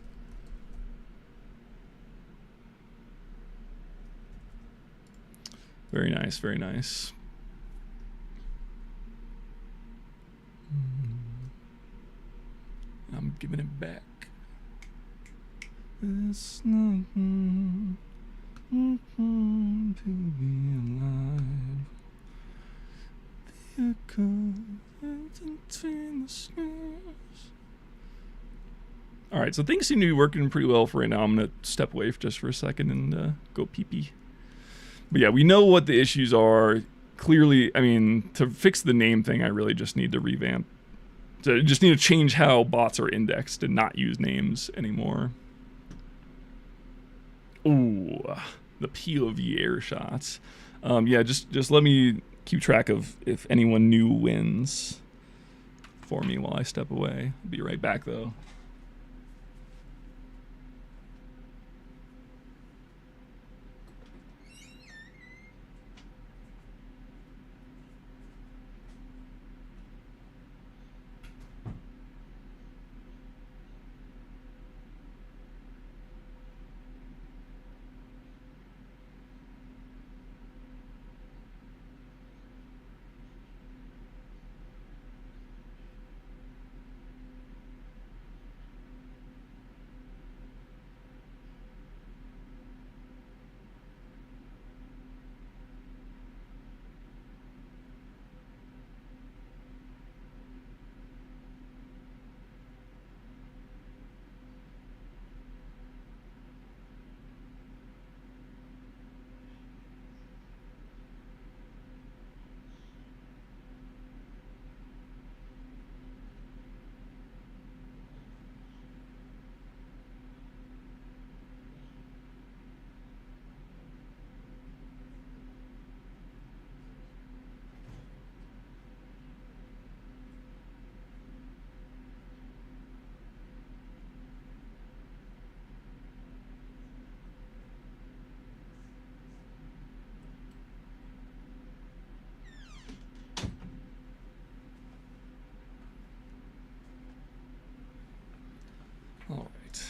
Very nice, very nice. I'm giving it back. It's nothing to be alive. Alright, so things seem to be working pretty well for right now. I'm going to step away just for a second and go pee-pee. But yeah, we know what the issues are. Clearly, I mean, to fix the name thing, I really just need to revamp. So I just need to change how bots are indexed and not use names anymore. Ooh, the POV air shots. Yeah, just let me keep track of if anyone new wins for me while I step away. I'll be right back, though. All right.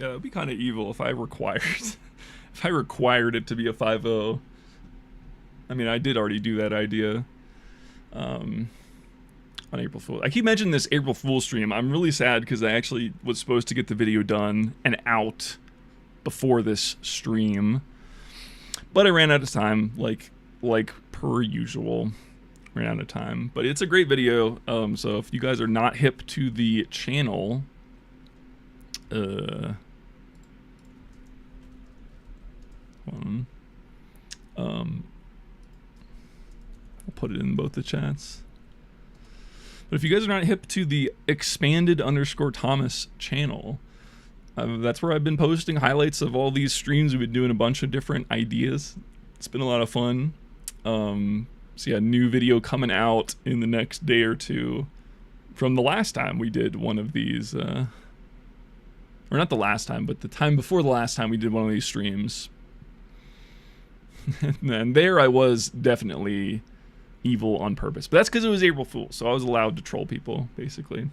Yeah, it'd be kind of evil if I required it to be a 5-0. I mean, I did already do that idea on April Fool's. I keep mentioning this April Fool's stream. I'm really sad because I actually was supposed to get the video done and out before this stream, but I ran out of time, like per usual. Ran out of time, but it's a great video. So if you guys are not hip to the channel, I'll put it in both the chats. But if you guys are not hip to the _Thomas channel, that's where I've been posting highlights of all these streams. We've been doing a bunch of different ideas. It's been a lot of fun. So yeah, new video coming out in the next day or two from the last time we did one of these, or not the last time, but the time before the last time we did one of these streams. And there I was definitely evil on purpose. But that's because it was April Fool's, so I was allowed to troll people, basically.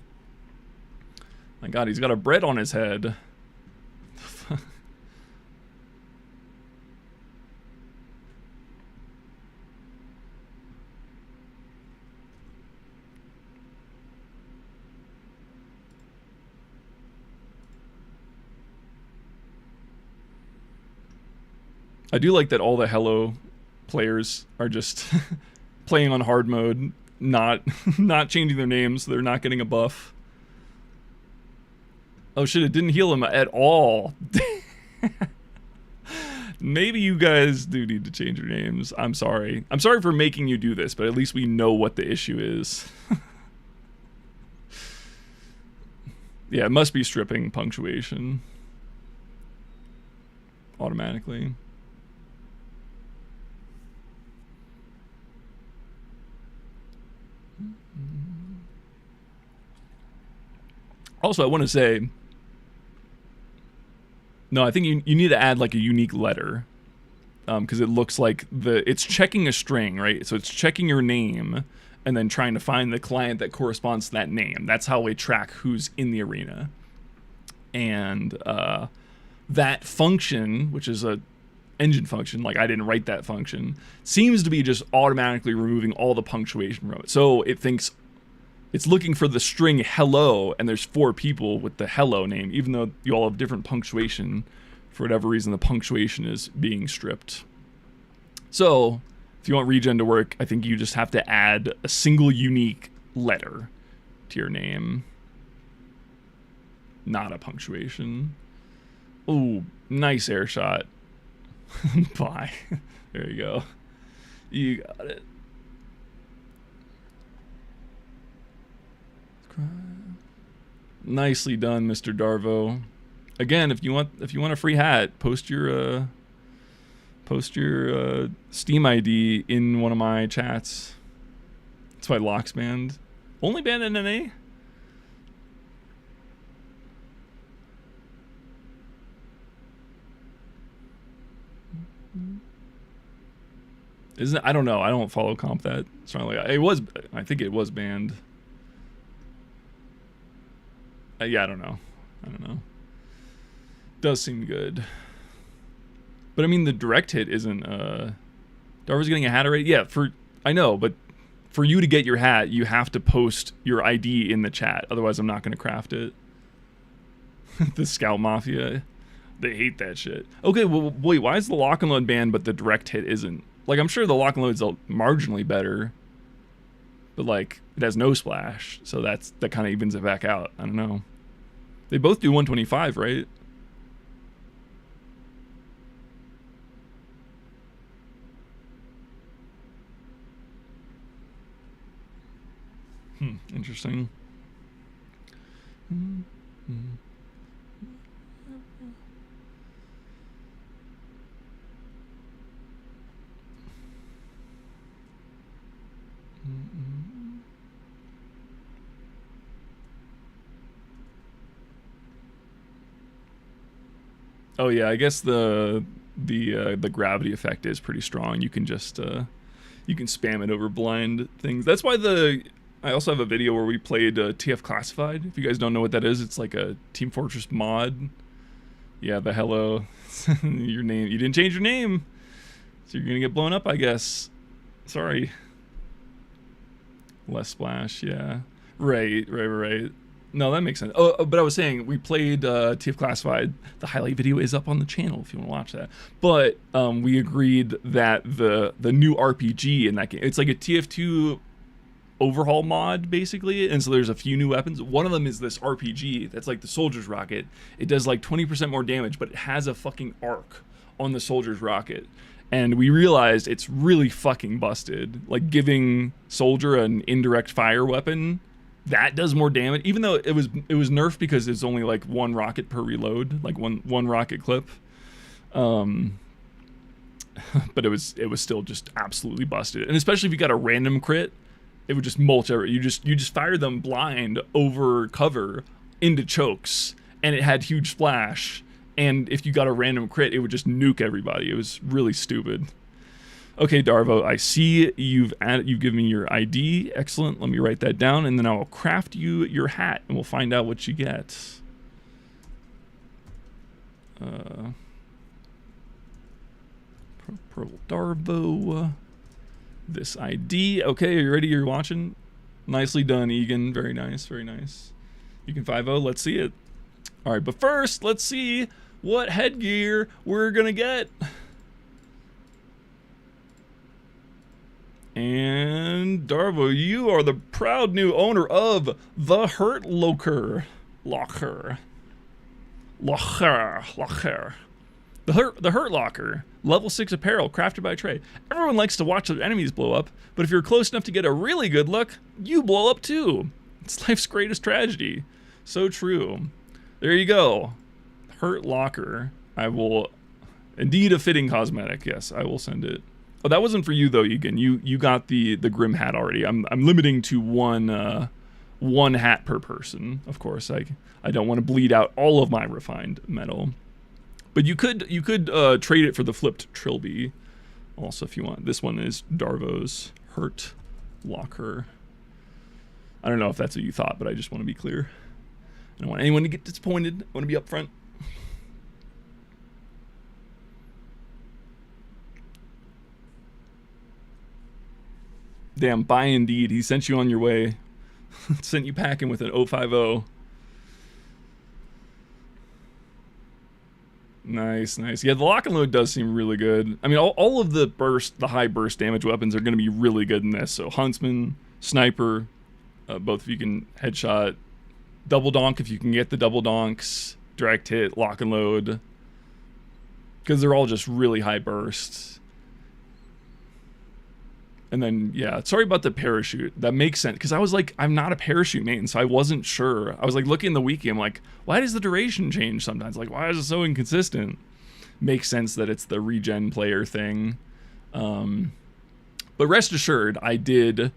My god, he's got a bread on his head. I do like that all the Hello players are just playing on hard mode, not changing their names, so they're not getting a buff. Oh shit, it didn't heal him at all. Maybe you guys do need to change your names. I'm sorry. I'm sorry for making you do this, but at least we know what the issue is. Yeah, it must be stripping punctuation. automatically. Also, I want to say, no, I think you need to add like a unique letter, because it looks like it's checking a string, right? So it's checking your name and then trying to find the client that corresponds to that name. That's how we track who's in the arena. And that function, which is a engine function, like I didn't write that function, seems to be just automatically removing all the punctuation from it. So it thinks it's looking for the string hello, and there's 4 people with the hello name, even though you all have different punctuation. For whatever reason, the punctuation is being stripped. So if you want regen to work, I think you just have to add a single unique letter to your name, not a punctuation. Ooh, nice air shot. Bye. There you go. You got it. Nicely done, Mr. Darvo. Again, if you want a free hat, post your Steam ID in one of my chats. That's why Locks banned. Only banned in NA? Isn't it? I don't know. I don't follow comp that strongly. I think it was banned. Yeah, I don't know. Does seem good. But I mean, the direct hit isn't, Darvo's getting a hat already? Yeah, I know, but for you to get your hat, you have to post your ID in the chat. Otherwise, I'm not going to craft it. The Scout Mafia. They hate that shit. Okay, well, wait, why is the lock and load banned, but the direct hit isn't? Like, I'm sure the lock and load's marginally better, but like, it has no splash, so that kind of evens it back out. I don't know. They both do 125, right? Interesting. Oh yeah, I guess the gravity effect is pretty strong. You can just you can spam it over blind things. That's why I also have a video where we played TF Classified. If you guys don't know what that is, it's like a Team Fortress mod. Yeah, the hello. Your name. You didn't change your name, so you're gonna get blown up, I guess. Sorry. Less splash. Yeah. Right. No, that makes sense. Oh, but I was saying we played TF Classified. The highlight video is up on the channel if you want to watch that. But we agreed that the new RPG in that game, it's like a TF2 overhaul mod basically, and so there's a few new weapons. One of them is this RPG that's like the soldier's rocket. It does like 20% more damage, but it has a fucking arc on the soldier's rocket, and we realized it's really fucking busted. Like giving soldier an indirect fire weapon that does more damage, even though it was nerfed because it's only like 1 rocket per reload, like one rocket clip. But it was still just absolutely busted, and especially if you got a random crit, it would just mulch every. You just fire them blind over cover into chokes, and it had huge splash. And if you got a random crit, it would just nuke everybody. It was really stupid. Okay, Darvo, I see you've given me your ID. Excellent. Let me write that down, and then I will craft you your hat, and we'll find out what you get. Purple Darvo. This ID. Okay, are you ready? You're watching? Nicely done, Egan. Very nice, very nice. You can 5-0. Let's see it. All right, but first, let's see what headgear we're going to get. And Darvo, you are the proud new owner of the Hurt Locker. The Hurt Locker, level 6 apparel crafted by Trey. Everyone likes to watch their enemies blow up, but if you're close enough to get a really good look, you blow up too. It's life's greatest tragedy. So true. There you go. Hurt Locker. I will Indeed a fitting cosmetic. Yes, I will send it. Oh, that wasn't for you though, Egan. You got the Grim hat already. I'm limiting to one hat per person. Of course, I don't want to bleed out all of my refined metal. But you could trade it for the flipped Trilby also if you want. This one is Darvo's Hurt Locker. I don't know if that's what you thought, but I just want to be clear. I don't want anyone to get disappointed. I want to be upfront. Damn, buy indeed. He sent you on your way. Sent you packing with an 050. Nice, nice. Yeah, the lock and load does seem really good. I mean, all of the high burst damage weapons are going to be really good in this. So Huntsman, Sniper, both if you can headshot, double donk if you can get the double donks, direct hit, lock and load, because they're all just really high bursts. And then, yeah, sorry about the parachute. That makes sense, because I was like, I'm not a parachute main, so I wasn't sure. I was like looking in the wiki, I'm like, why does the duration change sometimes? Like, why is it so inconsistent? Makes sense that it's the regen player thing. But rest assured, that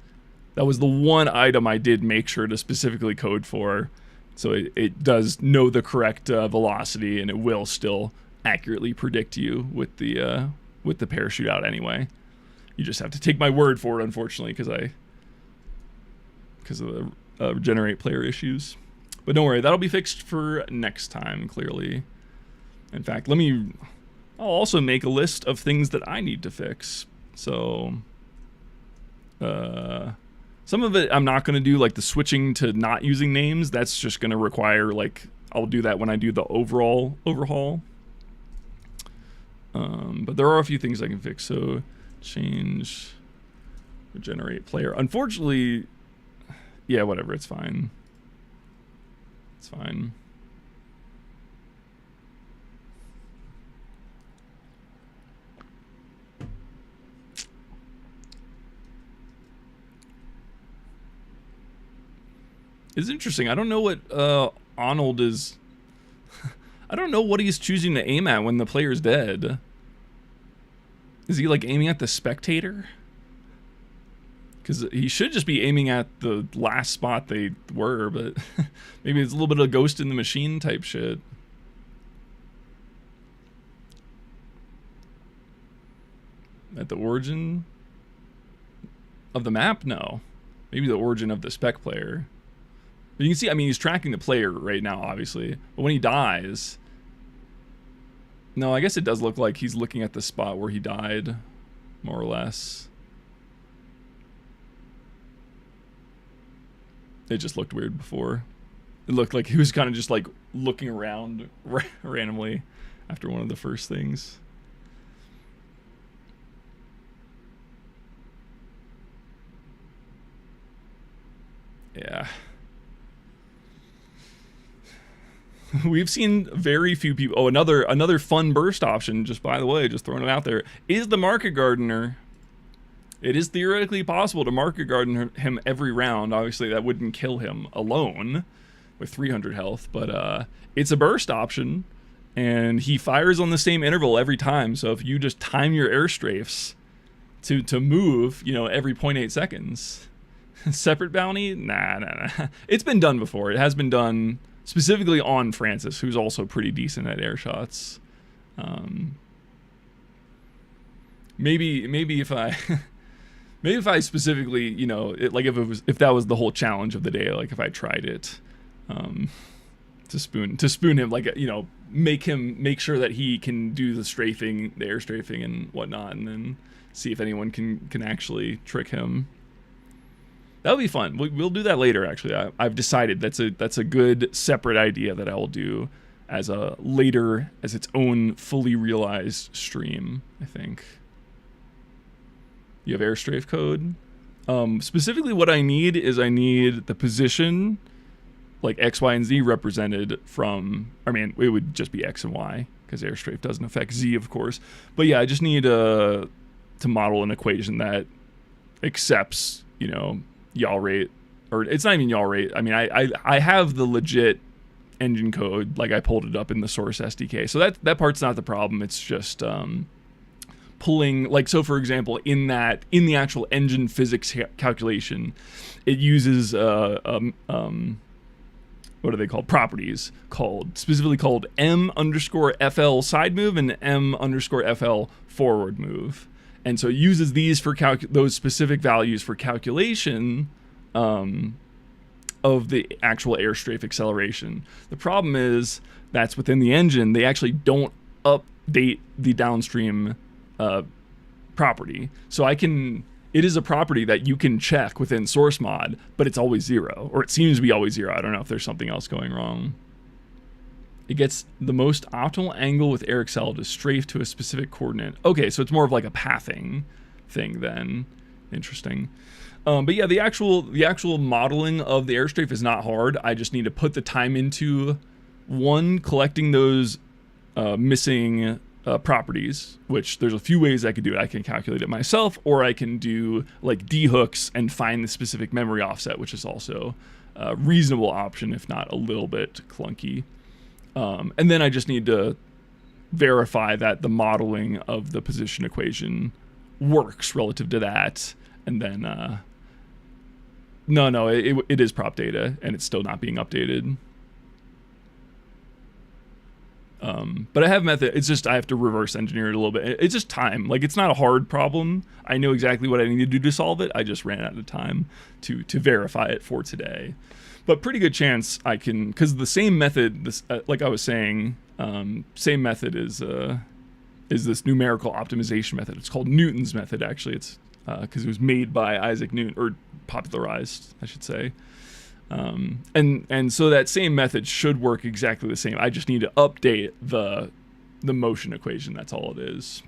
was the one item I did make sure to specifically code for. So it does know the correct velocity, and it will still accurately predict you with the parachute out anyway. You just have to take my word for it, unfortunately, because of the regenerate player issues. But don't worry, that'll be fixed for next time, clearly. In fact, I'll also make a list of things that I need to fix. So, some of it I'm not going to do, like the switching to not using names. That's just going to require, like, I'll do that when I do the overall overhaul. But there are a few things I can fix, so... change regenerate player. Unfortunately, yeah, whatever, it's fine. It's fine. It's interesting. I don't know what Arnold is. I don't know what he's choosing to aim at when the player's dead. Is he like aiming at the spectator? Because he should just be aiming at the last spot they were, but maybe it's a little bit of ghost in the machine type shit. At the origin of the map? No. Maybe the origin of the spec player. But you can see, I mean, he's tracking the player right now, obviously. But when he dies... No, I guess it does look like he's looking at the spot where he died, more or less. It just looked weird before. It looked like he was kind of just like looking around randomly after one of the first things. Yeah. We've seen very few people. Oh, another fun burst option, just by the way, just throwing it out there, is the Market Gardener. It is theoretically possible to Market Garden him every round. Obviously, that wouldn't kill him alone with 300 health, but it's a burst option, and he fires on the same interval every time. So if you just time your air strafes to move, every 0.8 seconds, separate bounty? Nah. It's been done before. It has been done. Specifically on Francis, who's also pretty decent at air shots. Maybe if I specifically, if that was the whole challenge of the day, like if I tried it, to spoon him, like make sure that he can do the air strafing and whatnot, and then see if anyone can actually trick him. That would be fun. We'll do that later, actually. I've decided that's a good separate idea that I will do as its own fully realized stream, I think. You have air strafe code. Specifically what I need the position, like X, Y, and Z represented from, I mean, it would just be X and Y, because air strafe doesn't affect Z, of course. But yeah, I just need to model an equation that accepts, yaw rate, or it's not even yaw rate. I mean, I have the legit engine code, like I pulled it up in the source SDK. So that part's not the problem. It's just pulling, like, so for example, in the actual engine physics calculation, it uses what are they called? Properties specifically called M_FL side move and M_FL forward move. And so it uses these for those specific values for calculation of the actual airstrafe acceleration. The problem is that's within the engine. They actually don't update the downstream property. So it is a property that you can check within source mod, but it's always 0, or it seems to be always 0. I don't know if there's something else going wrong. It gets the most optimal angle with air accel to strafe to a specific coordinate. Okay, so it's more of like a pathing thing then. Interesting. But yeah, the actual modeling of the airstrafe is not hard. I just need to put the time into, one, collecting those missing properties, which there's a few ways I could do it. I can calculate it myself, or I can do like D-hooks and find the specific memory offset, which is also a reasonable option, if not a little bit clunky. And then I just need to verify that the modeling of the position equation works relative to that. And then, no, it is prop data, and it's still not being updated. But I have method. It's just I have to reverse engineer it a little bit. It's just time. Like, it's not a hard problem. I know exactly what I need to do to solve it. I just ran out of time to verify it for today. But pretty good chance I can, because the same method, like I was saying, same method is this numerical optimization method. It's called Newton's method, actually. It's because it was made by Isaac Newton, or popularized, I should say. And so that same method should work exactly the same. I just need to update the motion equation. That's all it is.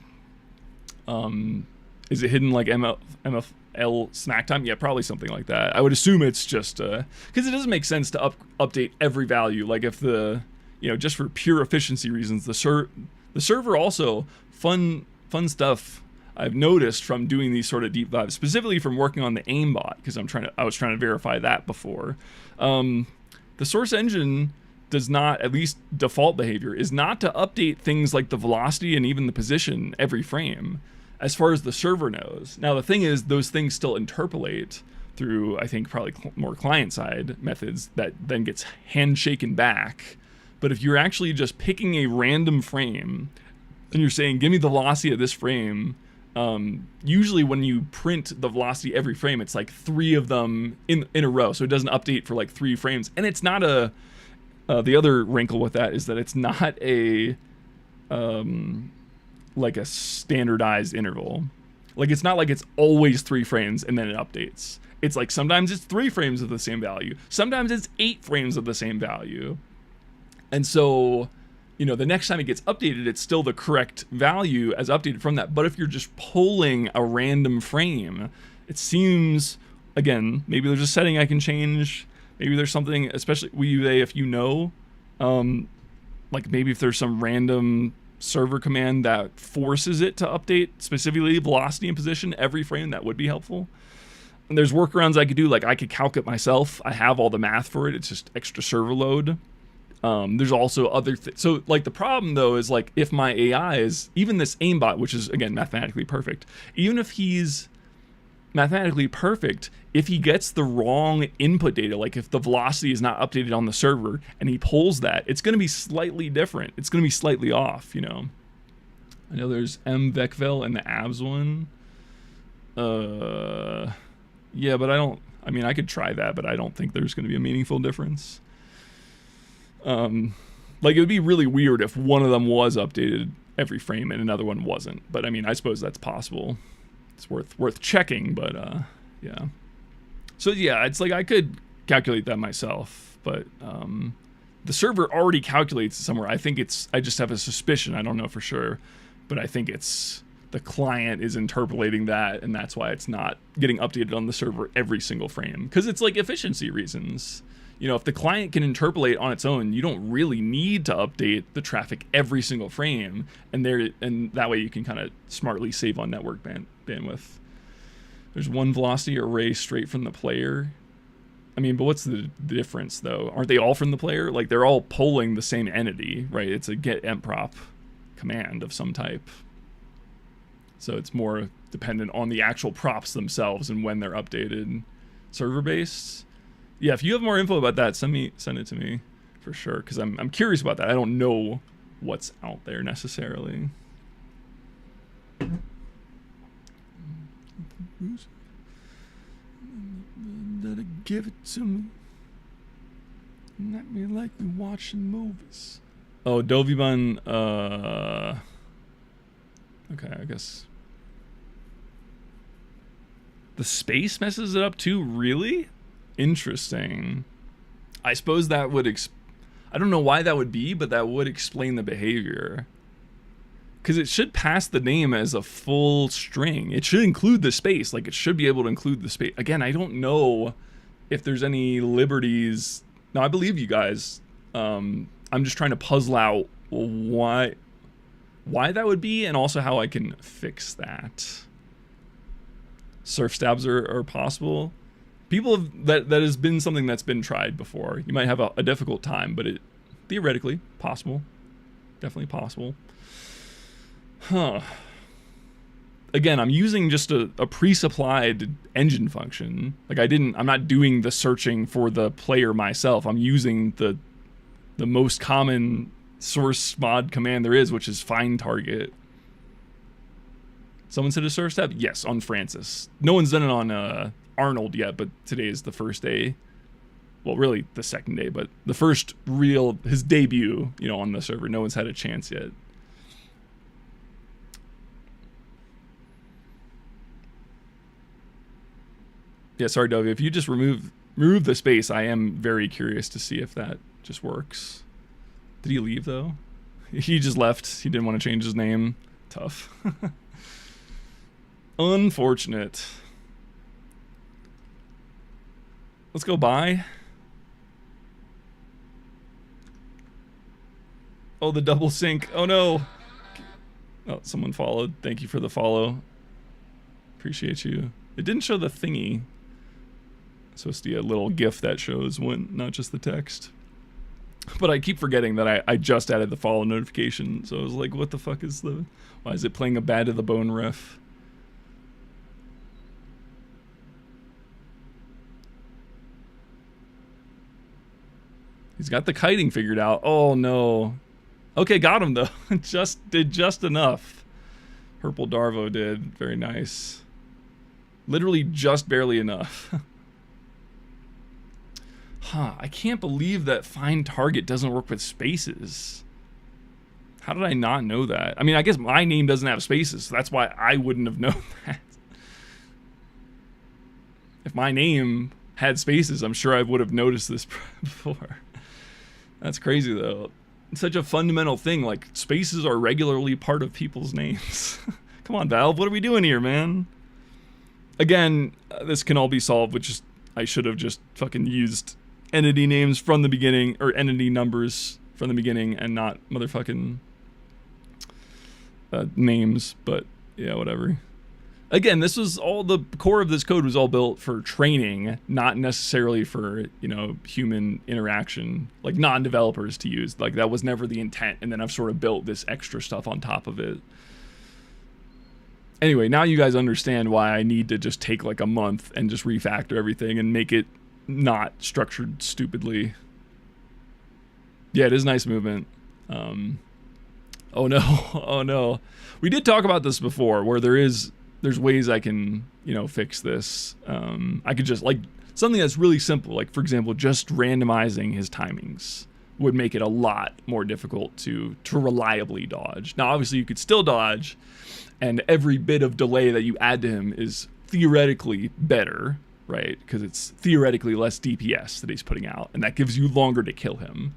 Is it hidden like MFL snack time? Yeah, probably something like that. I would assume it's just because it doesn't make sense to update every value. Like if just for pure efficiency reasons, the server also fun stuff I've noticed from doing these sort of deep dives, specifically from working on the AIMBOT, because I was trying to verify that before. The source engine does not, at least default behavior, is not to update things like the velocity and even the position every frame, as far as the server knows. Now the thing is, those things still interpolate through, I think, probably more client-side methods that then gets handshaken back. But if you're actually just picking a random frame and you're saying, give me the velocity of this frame, usually when you print the velocity every frame, it's like 3 of them in a row, so it doesn't update for like 3 frames. And it's not the other wrinkle with that is that it's not like a standardized interval. Like, it's not like it's always 3 frames and then it updates. It's like sometimes it's 3 frames of the same value, sometimes it's 8 frames of the same value. And so, the next time it gets updated, it's still the correct value as updated from that. But if you're just pulling a random frame, it seems, again, maybe there's a setting I can change. Maybe there's something, especially if like maybe if there's some random server command that forces it to update specifically velocity and position every frame, that would be helpful. And there's workarounds I could do, like I could calc it myself. I have all the math for it. It's just extra server load. There's also other things. So like the problem though is like if my AI is, even this AIMBOT, which is again mathematically perfect, even if he's mathematically perfect, if he gets the wrong input data, like if the velocity is not updated on the server and he pulls that, it's going to be slightly different. It's going to be slightly off, I know there's MVecvel and the abs one. Yeah, but I could try that, but I don't think there's going to be a meaningful difference. Like it would be really weird if one of them was updated every frame and another one wasn't. But I suppose that's possible. It's worth checking, but yeah. So yeah, it's like I could calculate that myself, but the server already calculates it somewhere. I just have a suspicion. I don't know for sure, but I think it's the client is interpolating that, and that's why it's not getting updated on the server every single frame, because it's like efficiency reasons. If the client can interpolate on its own, you don't really need to update the traffic every single frame, and that way you can kind of smartly save on network bandwidth. There's one velocity array straight from the player. I mean, but what's the difference though? Aren't they all from the player? Like they're all polling the same entity, right? It's a get emprop command of some type. So it's more dependent on the actual props themselves and when they're updated. Server based. Yeah, if you have more info about that, send it to me for sure, because I'm curious about that. I don't know what's out there necessarily. Give it to me. Let me like you watching movies. Oh, Dovibun, okay, I guess. The space messes it up too, really? Interesting. I suppose that would I don't know why that would be, but that would explain the behavior. Because it should pass the name as a full string. It should include the space. Like, it should be able to include the space. Again, I don't know if there's any liberties. No, I believe you guys. I'm just trying to puzzle out why that would be, and also how I can fix that. Surf stabs are possible. People that has been something that's been tried before. You might have a difficult time, but it theoretically possible. Definitely possible. Huh. Again, I'm using just a pre-supplied engine function. Like I'm not doing the searching for the player myself. I'm using the most common source mod command there is, which is find target. Someone said a surf stab? Yes, on Francis. No one's done it on Arnold yet, but today is the first day. Well, really the second day, but the first his debut, on the server. No one's had a chance yet. Yeah, sorry, Dovey. If you just remove the space, I am very curious to see if that just works. Did he leave, though? He just left. He didn't want to change his name. Tough. Unfortunate. Let's go by. Oh, the double sync. Oh, no. Oh, someone followed. Thank you for the follow. Appreciate you. It didn't show the thingy. It's supposed to be a little GIF that shows when, not just the text. But I keep forgetting that I just added the follow notification. So I was like, what the fuck is why is it playing a Bad to the Bone riff? He's got the kiting figured out. Oh no. Okay, got him though. Did just enough. Purple Darvo did. Very nice. Literally just barely enough. Huh, I can't believe that find target doesn't work with spaces. How did I not know that? I mean, I guess my name doesn't have spaces, so that's why I wouldn't have known that. If my name had spaces, I'm sure I would have noticed this before. That's crazy, though. It's such a fundamental thing. Like, spaces are regularly part of people's names. Come on, Valve. What are we doing here, man? Again, this can all be solved with just... I should have just fucking used entity names from the beginning, or entity numbers from the beginning, and not motherfucking names. But, yeah, whatever. Again, this was all... The core of this code was all built for training, not necessarily for, human interaction. Like, non-developers to use. Like, that was never the intent, and then I've sort of built this extra stuff on top of it. Anyway, now you guys understand why I need to just take, like, a month and just refactor everything and make it not structured stupidly. Yeah, it is nice movement. Oh, no. Oh, no. We did talk about this before, where there's ways I can, fix this. I could just, like, something that's really simple, like, for example, just randomizing his timings would make it a lot more difficult to reliably dodge. Now, obviously, you could still dodge, and every bit of delay that you add to him is theoretically better, right? Because it's theoretically less DPS that he's putting out, and that gives you longer to kill him.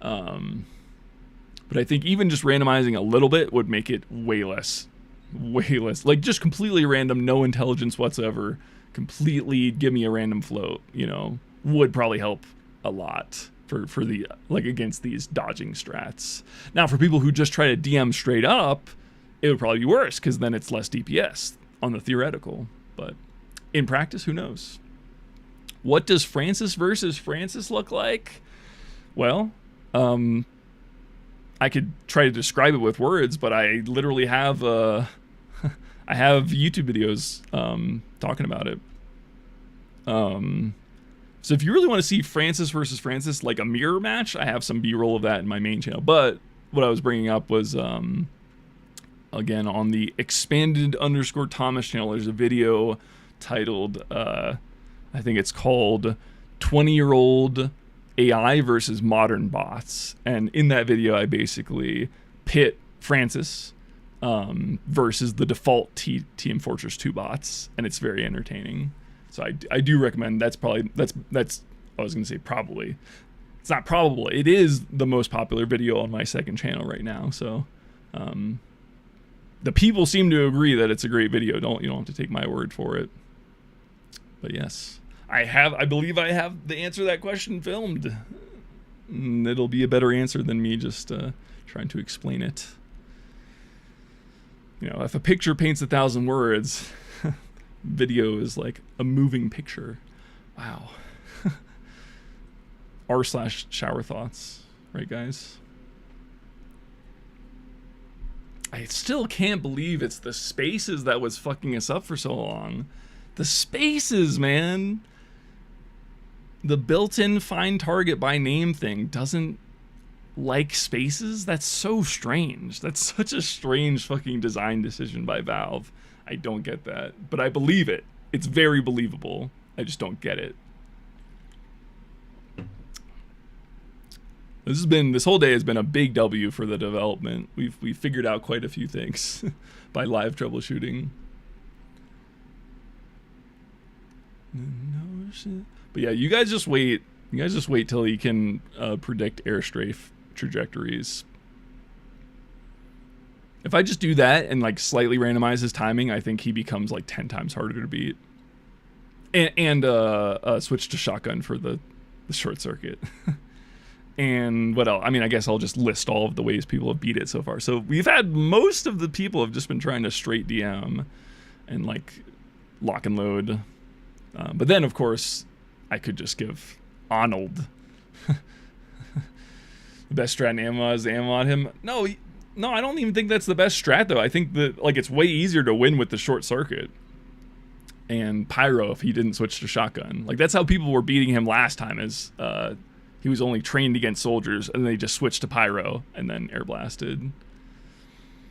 But I think even just randomizing a little bit would make it way less, like, just completely random, no intelligence whatsoever, completely give me a random float, would probably help a lot for the, like, against these dodging strats. Now, for people who just try to DM straight up, it would probably be worse, because then it's less DPS on the theoretical. But in practice, who knows? What does Francis versus Francis look like? Well, I could try to describe it with words, but I literally have I have YouTube videos talking about it. So if you really want to see Francis versus Francis, like a mirror match, I have some B-roll of that in my main channel. But what I was bringing up was, again, on the _Thomas channel, there's a video titled, I think it's called 20-year-old AI versus modern bots. And in that video, I basically pit Francis versus the default Team Fortress 2 bots, and it's very entertaining. So I do recommend. That's I was gonna say probably. It's not probable. It is the most popular video on my second channel right now. So the people seem to agree that it's a great video. You don't have to take my word for it. But yes, I believe I have the answer to that question filmed. It'll be a better answer than me just trying to explain it. You know, if a picture paints 1,000 words, video is like a moving picture. Wow. r/shower thoughts, right, guys? I still can't believe it's the spaces that was fucking us up for so long. The spaces, man. The built-in find target by name thing doesn't like spaces. That's so strange. That's such a strange fucking design decision by Valve. I don't get that, but I believe it. It's very believable. I just don't get it. This whole day has been a big W for the development. We've figured out quite a few things by live troubleshooting. No shit. But yeah, you guys just wait. You guys just wait till he can predict airstrafe trajectories. If I just do that and like slightly randomize his timing, I think he becomes like 10 times harder to beat. And switch to shotgun for the short circuit. And what else? I mean, I guess I'll just list all of the ways people have beat it so far. So we've had most of the people have just been trying to straight DM and like lock and load. But then, of course, I could just give Arnold the best strat in AIMBOT is AIMBOT him. No, I don't even think that's the best strat, though. I think that like it's way easier to win with the short circuit and pyro if he didn't switch to shotgun. Like that's how people were beating him last time, is he was only trained against soldiers and they just switched to pyro and then air blasted.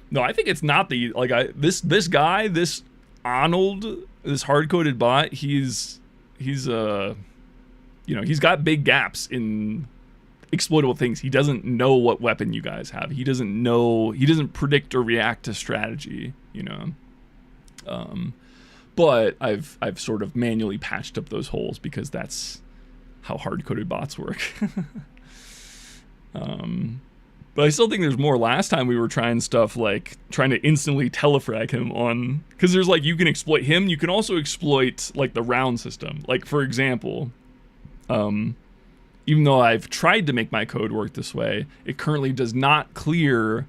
No, I think it's not the like this guy, this Arnold, this hard-coded bot. He's you know, he's got big gaps in exploitable things. He doesn't know what weapon you guys have. He doesn't predict or react to strategy, you know. But I've sort of manually patched up those holes because that's how hard-coded bots work. But I still think there's more. Last time we were trying stuff like trying to instantly telefrag him on, because there's like, you can exploit him, you can also exploit like the round system. Like for example, even though I've tried to make my code work this way, it currently does not clear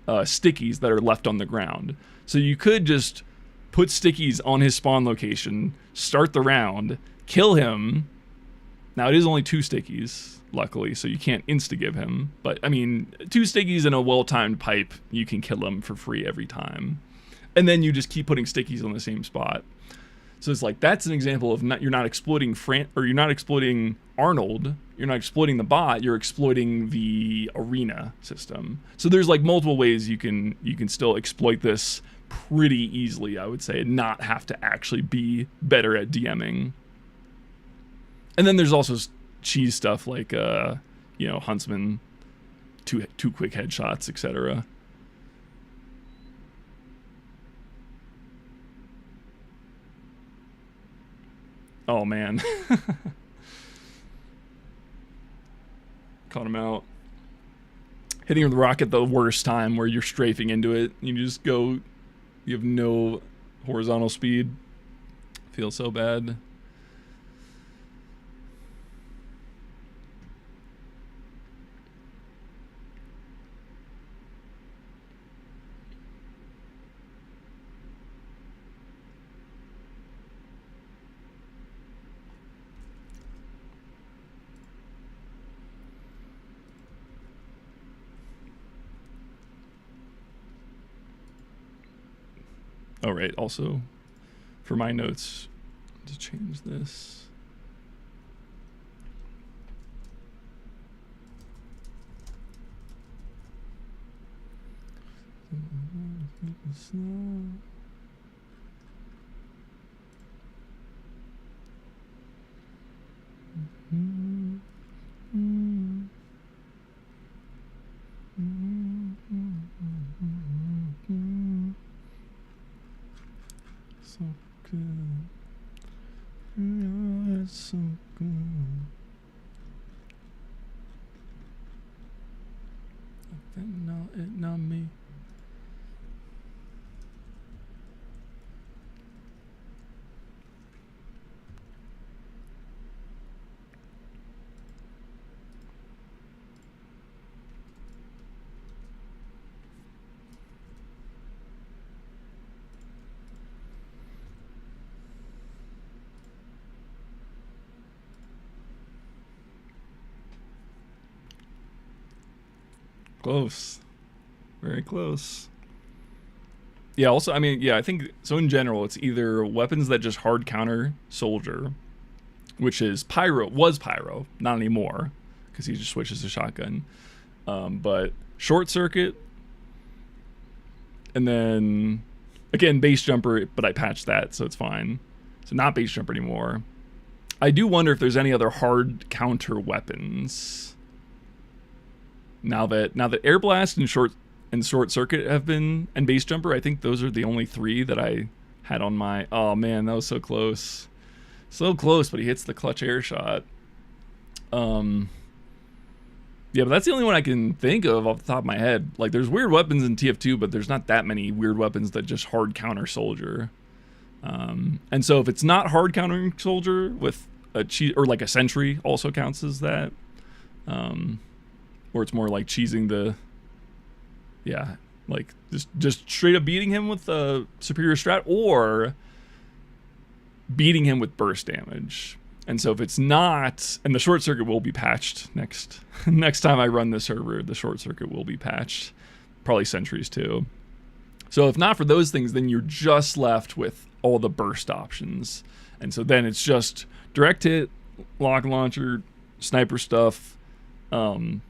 stickies that are left on the ground. So you could just put stickies on his spawn location, start the round, kill him. Now it is only 2 stickies, luckily, so you can't insta-give him. But I mean, 2 stickies in a well-timed pipe, you can kill him for free every time. And then you just keep putting stickies on the same spot. So it's like, that's an example of you're not exploiting you're not exploiting Arnold, you're not exploiting the bot, you're exploiting the arena system. So there's like multiple ways you can still exploit this pretty easily, I would say, and not have to actually be better at DMing. And then there's also cheese stuff like you know, Huntsman, two quick headshots, etc. Oh man. Caught him out. Hitting him with the rocket the worst time, where you're strafing into it. You just go, you have no horizontal speed. Feels so bad. Oh, right. Also, for my notes, to change this. So good. It's so good. Not me. Close. Very close. Yeah, also, I mean, yeah, I think, so in general, it's either weapons that just hard counter soldier, which is Pyro, was Pyro, not anymore, because he just switches to shotgun. But short circuit, and then, again, base jumper, but I patched that, so it's fine. So not base jumper anymore. I do wonder if there's any other hard counter weapons. Now that air blast and short circuit have been, and base jumper, I think those are the only 3 that I had on my. Oh man, that was so close, but he hits the clutch air shot. Yeah, but that's the only one I can think of off the top of my head. Like, there's weird weapons in TF2, but there's not that many weird weapons that just hard counter soldier. And so if it's not hard countering soldier with a or like a sentry also counts as that. Or it's more like cheesing the, yeah, like just straight up beating him with a superior strat, or beating him with burst damage. And so if it's not, and the short circuit will be patched next time I run the server, the short circuit will be patched, probably sentries too. So if not for those things, then you're just left with all the burst options. And so then it's just direct hit, lock launcher, sniper stuff,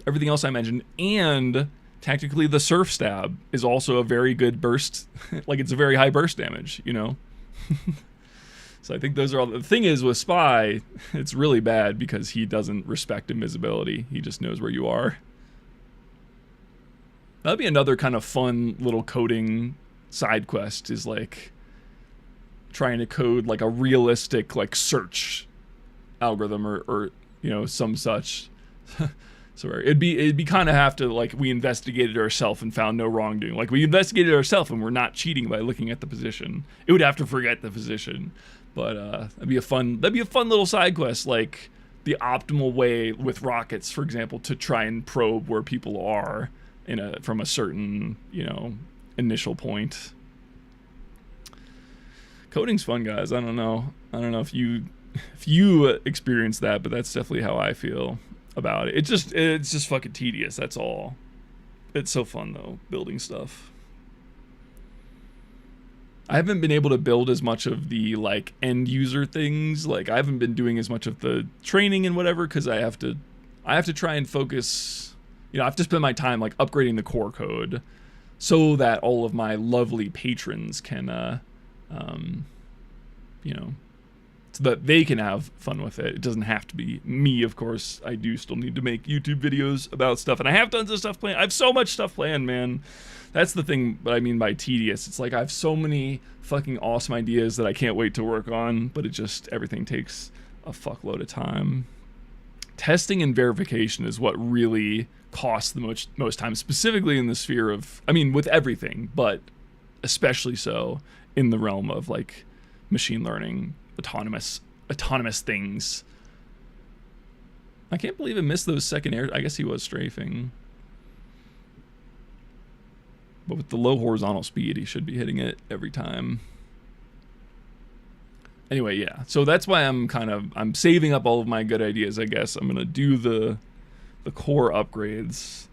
everything else I mentioned, and tactically the surf stab is also a very good burst. Like, it's a very high burst damage, you know? So I think those are all. The thing is, with Spy, it's really bad because he doesn't respect invisibility. He just knows where you are. That'd be another kind of fun little coding side quest, is like trying to code like a realistic like search algorithm or you know, some such. So it'd be kind of have to, like, we investigated ourselves and found no wrongdoing. Like, we investigated ourselves and we're not cheating by looking at the position. It would have to forget the position. But that'd be a fun little side quest, like the optimal way with rockets, for example, to try and probe where people are from a certain, you know, initial point. Coding's fun, guys. I don't know if you experience that, but that's definitely how I feel about it. It's just fucking tedious, that's all. It's so fun though, building stuff. I haven't been able to build as much of the like end user things. Like, I haven't been doing as much of the training and whatever, because I have to try and focus, you know, I have to spend my time like upgrading the core code so that all of my lovely patrons can you know, so that they can have fun with it. It doesn't have to be me, of course. I do still need to make YouTube videos about stuff, and I have tons of stuff planned. I have so much stuff planned, man. That's the thing that I mean by tedious. It's like I have so many fucking awesome ideas that I can't wait to work on, but everything takes a fuckload of time. Testing and verification is what really costs the most time, specifically in the sphere of, I mean, with everything, but especially so in the realm of like machine learning, autonomous things. I can't believe it missed those second air. I guess he was strafing. But with the low horizontal speed, he should be hitting it every time. Anyway, yeah. So that's why I'm saving up all of my good ideas, I guess. I'm going to do the core upgrades.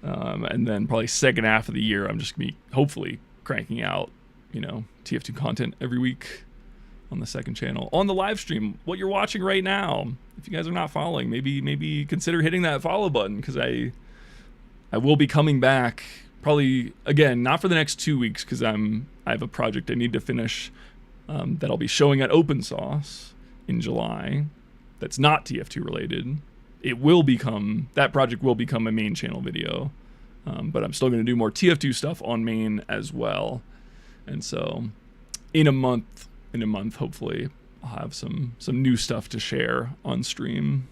And then probably second half of the year, I'm just going to be hopefully cranking out you know, TF2 content every week on the second channel. On the live stream, what you're watching right now, if you guys are not following, maybe consider hitting that follow button, because I will be coming back probably, again, not for the next 2 weeks, because I have a project I need to finish that I'll be showing at Open Sauce in July that's not TF2 related. That project will become a main channel video, but I'm still going to do more TF2 stuff on main as well. And so in a month, hopefully I'll have some new stuff to share on stream.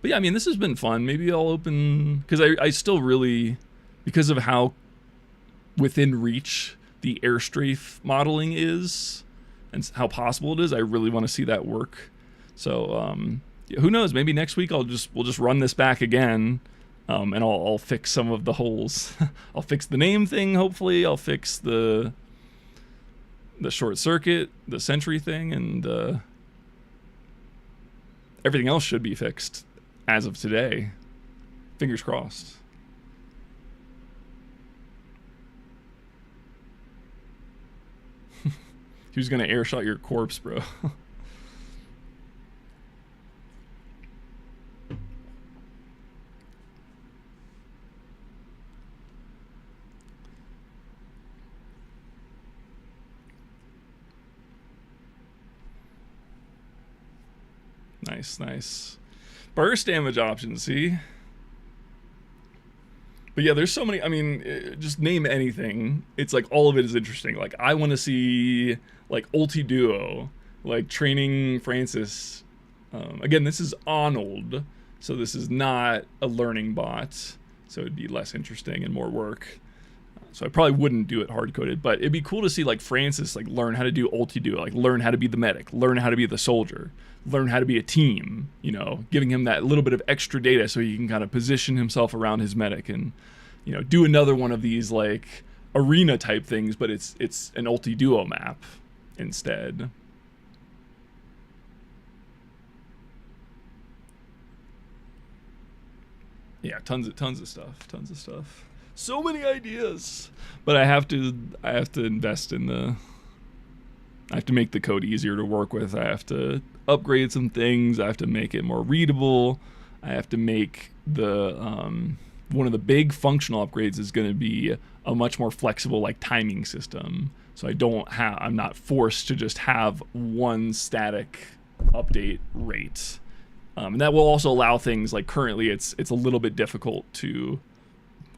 But yeah, I mean, this has been fun. Maybe I'll open, because I still really, because of how within reach the airstrafe modeling is and how possible it is, I really want to see that work. So yeah, who knows, maybe next week we'll just run this back again, and I'll fix some of the holes. I'll fix the name thing, hopefully. I'll fix the short circuit, the sentry thing, and everything else should be fixed as of today. Fingers crossed. Who's gonna airshot your corpse, bro? Nice. Burst damage options, see? But yeah, there's so many. I mean, just name anything. It's like all of it is interesting. Like, I want to see like ulti duo, like training Francis. Again, this is Arnold, so this is not a learning bot, so it'd be less interesting and more work. So I probably wouldn't do it hard-coded, but it'd be cool to see like Francis like learn how to do ulti duo, like learn how to be the medic, learn how to be the soldier, learn how to be a team, you know, giving him that little bit of extra data so he can kind of position himself around his medic and, you know, do another one of these like arena type things, but it's an ulti duo map instead. Yeah, tons of stuff. So many ideas, but I have to invest in I have to make the code easier to work with. I have to upgrade some things. I have to make it more readable. I have to make the one of the big functional upgrades is going to be a much more flexible like timing system. So I'm not forced to just have one static update rate. And that will also allow things like currently it's a little bit difficult to,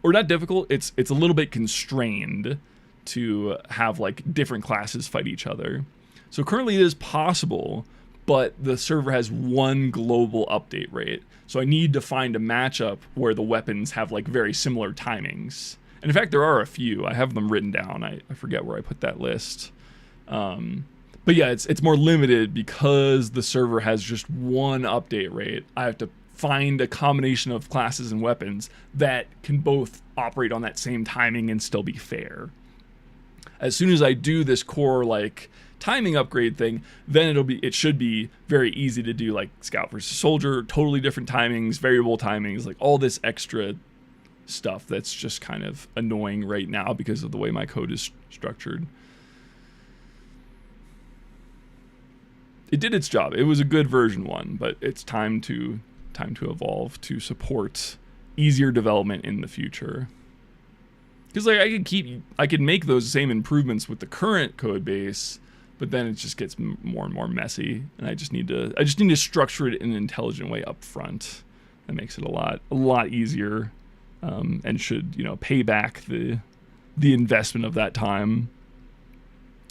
or not difficult, it's a little bit constrained to have like different classes fight each other. So currently it is possible, but the server has one global update rate. So I need to find a matchup where the weapons have like very similar timings. And in fact, there are a few. I have them written down. I forget where I put that list. But yeah, it's more limited because the server has just one update rate. I have to find a combination of classes and weapons that can both operate on that same timing and still be fair. As soon as I do this core like timing upgrade thing, then it should be very easy to do like scout versus soldier, totally different timings, variable timings, like all this extra stuff that's just kind of annoying right now because of the way my code is structured. It did its job. It was a good version 1, but it's time to evolve to support easier development in the future. Because like I could make those same improvements with the current code base, but then it just gets more and more messy, and I just need to structure it in an intelligent way up front. That makes it a lot easier, and should, you know, pay back the investment of that time.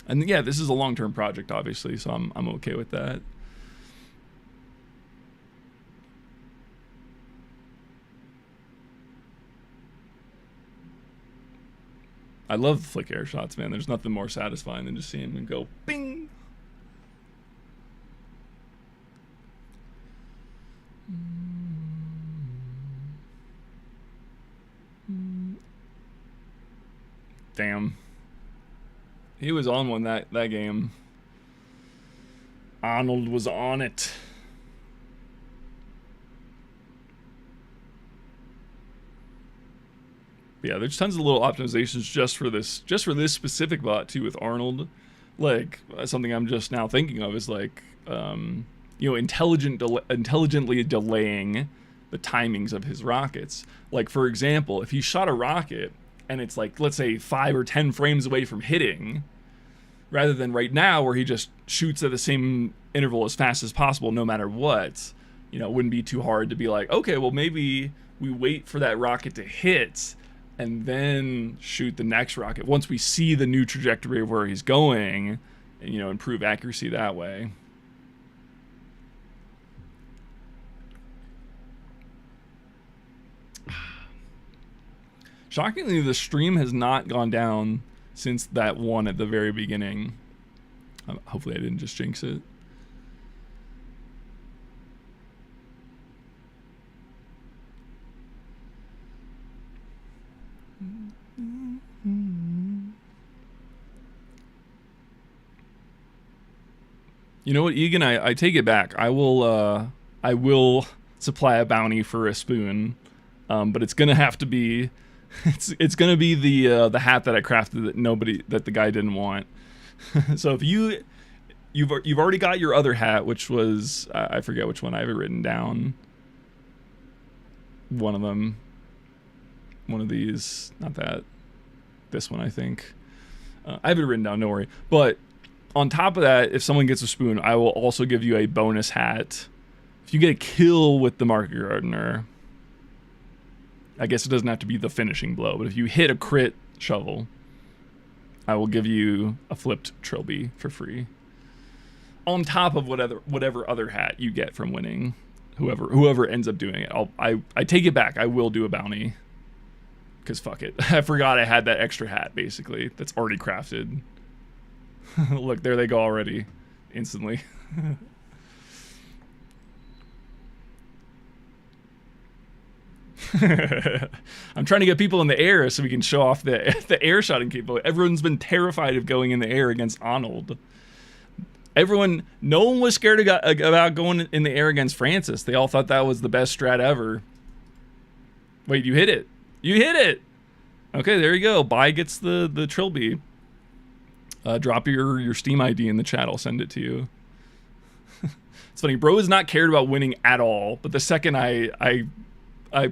And yeah, this is a long-term project, obviously, so I'm okay with that. I love the flick air shots, man. There's nothing more satisfying than just seeing them go bing. Damn. He was on one that game. Arnold was on it. Yeah, there's tons of little optimizations just for this specific bot too with Arnold. Like something I'm just now thinking of is like you know, intelligently delaying the timings of his rockets. Like for example, if he shot a rocket and it's like, let's say 5 or 10 frames away from hitting, rather than right now where he just shoots at the same interval as fast as possible no matter what, you know, it wouldn't be too hard to be like, okay, well maybe we wait for that rocket to hit and then shoot the next rocket once we see the new trajectory of where he's going, and, you know, improve accuracy that way. Shockingly, the stream has not gone down since that one at the very beginning. Hopefully I didn't just jinx it. You know what, Egan? I take it back. I will supply a bounty for a spoon, but it's gonna have to be, it's gonna be the hat that I crafted that the guy didn't want. So if you've already got your other hat, which was I forget which one I have it written down. One of them, one of these, not that, this one I think. I have it written down. Don't worry, but. On top of that, if someone gets a spoon, I will also give you a bonus hat. If you get a kill with the Market Gardener, I guess it doesn't have to be the finishing blow, but if you hit a crit shovel, I will give you a flipped trilby for free. On top of whatever other hat you get from winning, whoever ends up doing it. I take it back. I will do a bounty. Because fuck it. I forgot I had that extra hat, basically, that's already crafted. Look, there they go already, instantly. I'm trying to get people in the air so we can show off the air shotting capability. Everyone's been terrified of going in the air against Arnold. No one was scared about going in the air against Francis. They all thought that was the best strat ever. Wait, you hit it. You hit it. Okay, there you go. Bai gets the trilby. Drop your Steam ID in the chat. I'll send it to you. It's funny. Bro is not cared about winning at all. But the second I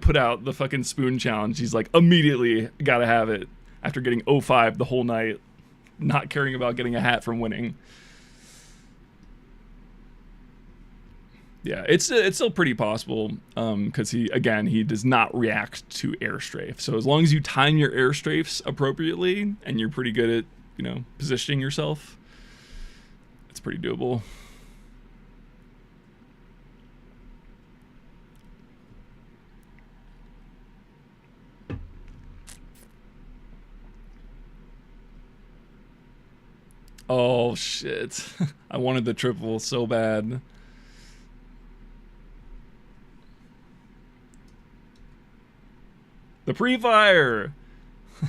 put out the fucking spoon challenge, he's like, immediately gotta have it. After getting 0-5 the whole night, not caring about getting a hat from winning. Yeah, it's still pretty possible because he does not react to air strafe. So as long as you time your air strafes appropriately and you're pretty good at, you know, positioning yourself, it's pretty doable. Oh shit. I wanted the triple so bad. The pre-fire!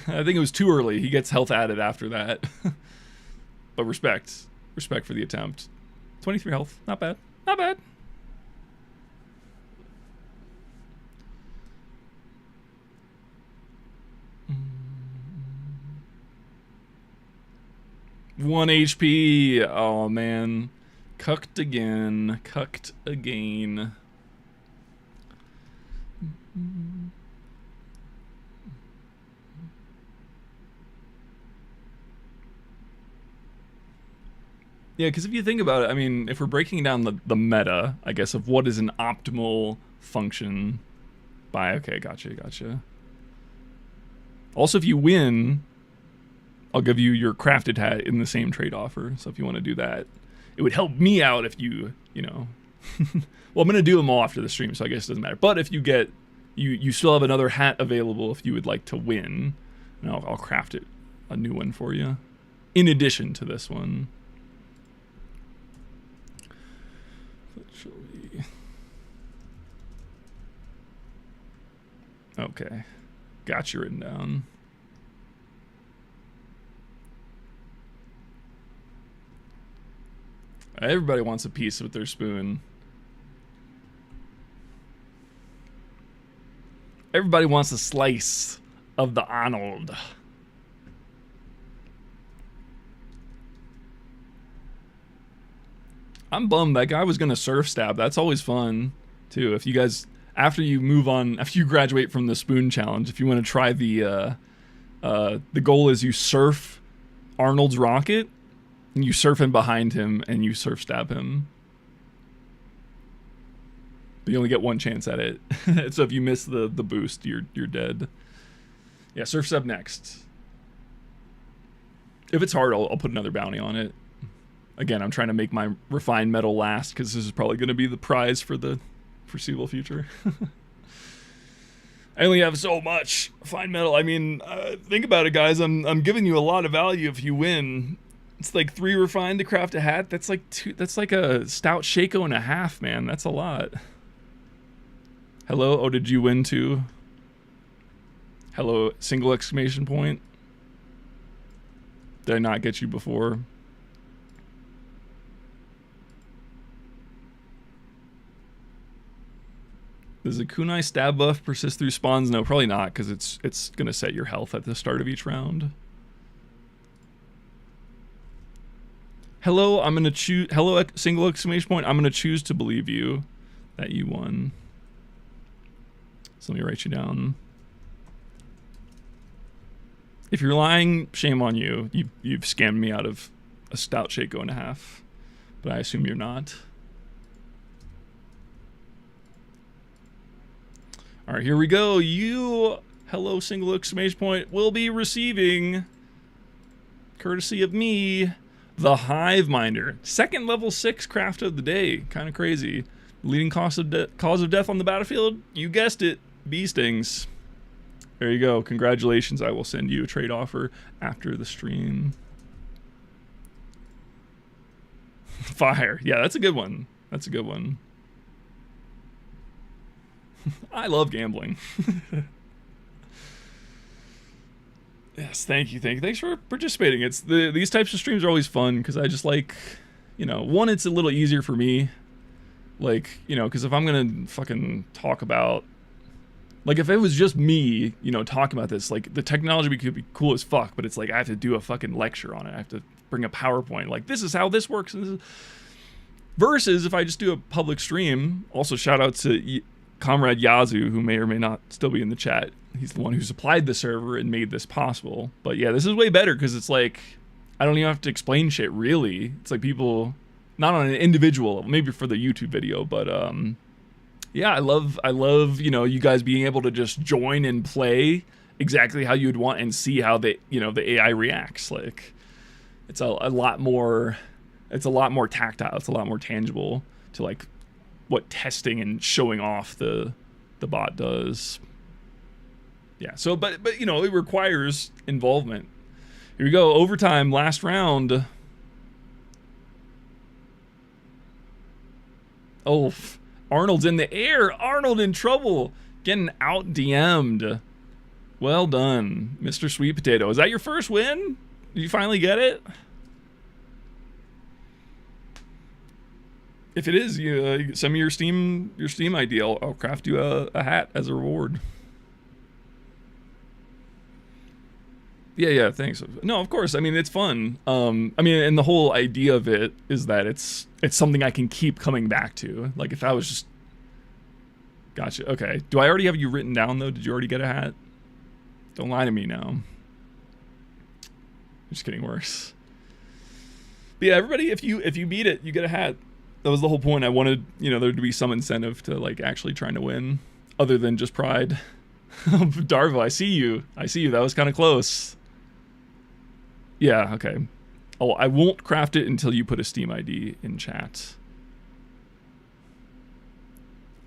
I think it was too early. He gets health added after that. But respect. Respect for the attempt. 23 health. Not bad. Not bad. One HP. Oh, man. Cucked again. Cucked again. Yeah, because if you think about it, I mean, if we're breaking down the meta, I guess, of what is an optimal function by... Okay, gotcha. Also, if you win, I'll give you your crafted hat in the same trade offer. So if you want to do that, it would help me out if you know... Well, I'm going to do them all after the stream, so I guess it doesn't matter. But if you get... You still have another hat available if you would like to win. And I'll craft it, a new one for you. In addition to this one. Okay, got you written down. Everybody wants a piece with their spoon. Everybody wants a slice of the Arnold. I'm bummed that guy was gonna surf stab. That's always fun too. If you guys, after you move on, after you graduate from the spoon challenge, if you want to try the goal is you surf Arnold's rocket and you surf in behind him and you surf stab him. But you only get one chance at it. So if you miss the boost, you're dead. Yeah, surf stab next. If it's hard, I'll put another bounty on it. Again, I'm trying to make my refined metal last because this is probably going to be the prize for the foreseeable future. I only have so much refined metal. I mean, think about it, guys. I'm giving you a lot of value if you win. It's like 3 refined to craft a hat. That's like 2. That's like a stout Shaco and a half, man. That's a lot. Hello. Oh, did you win too? Hello, single exclamation point. Did I not get you before? Does a kunai stab buff persist through spawns? No, probably not, because it's gonna set your health at the start of each round. Hello, I'm gonna choose. Hello, single exclamation point. I'm gonna choose to believe you that you won. So let me write you down. If you're lying, shame on you. You've scammed me out of a stout Shaco and a half, but I assume you're not. All right, here we go. You, hello, single exclamation point, will be receiving, courtesy of me, the Hive Minder. 2nd level 6 craft of the day. Kind of crazy. Leading cause of death on the battlefield? You guessed it. Bee stings. There you go. Congratulations. I will send you a trade offer after the stream. Fire. Yeah, that's a good one. That's a good one. I love gambling. Yes, thank you. Thanks for participating. It's these types of streams are always fun because I just like, you know, one, it's a little easier for me. Like, you know, because if I'm gonna fucking talk about, like, if it was just me, you know, talking about this, like, the technology could be cool as fuck, but it's like I have to do a fucking lecture on it. I have to bring a PowerPoint. Like, this is how this works. And this is... Versus if I just do a public stream. Also, shout out to Comrade Yazoo, who may or may not still be in the chat. He's the one who supplied the server and made this possible. But yeah, this is way better because it's like, I don't even have to explain shit, really. It's like people, not on an individual level, maybe for the YouTube video, but yeah, I love, you know, you guys being able to just join and play exactly how you'd want and see how they, you know, the AI reacts. Like, it's a lot more tactile. It's a lot more tangible to like what testing and showing off the bot does. Yeah, so but you know, it requires involvement. Here we go, overtime, last round. Oh, Arnold's in the air. Arnold in trouble. Getting out DM'd. Well done, Mr. Sweet Potato. Is that your first win? Did you finally get it? If it is, you send me your Steam ID. I'll craft you a hat as a reward. Yeah, thanks. No, of course. I mean, it's fun. I mean, and the whole idea of it is that it's something I can keep coming back to. Like, if I was just... Gotcha. Okay. Do I already have you written down, though? Did you already get a hat? Don't lie to me now. Just getting worse. But yeah, everybody, if you beat it, you get a hat. That was the whole point. I wanted, you know, there to be some incentive to, like, actually trying to win, other than just pride. Darvo, I see you. That was kind of close. Yeah, okay. Oh, I won't craft it until you put a Steam ID in chat.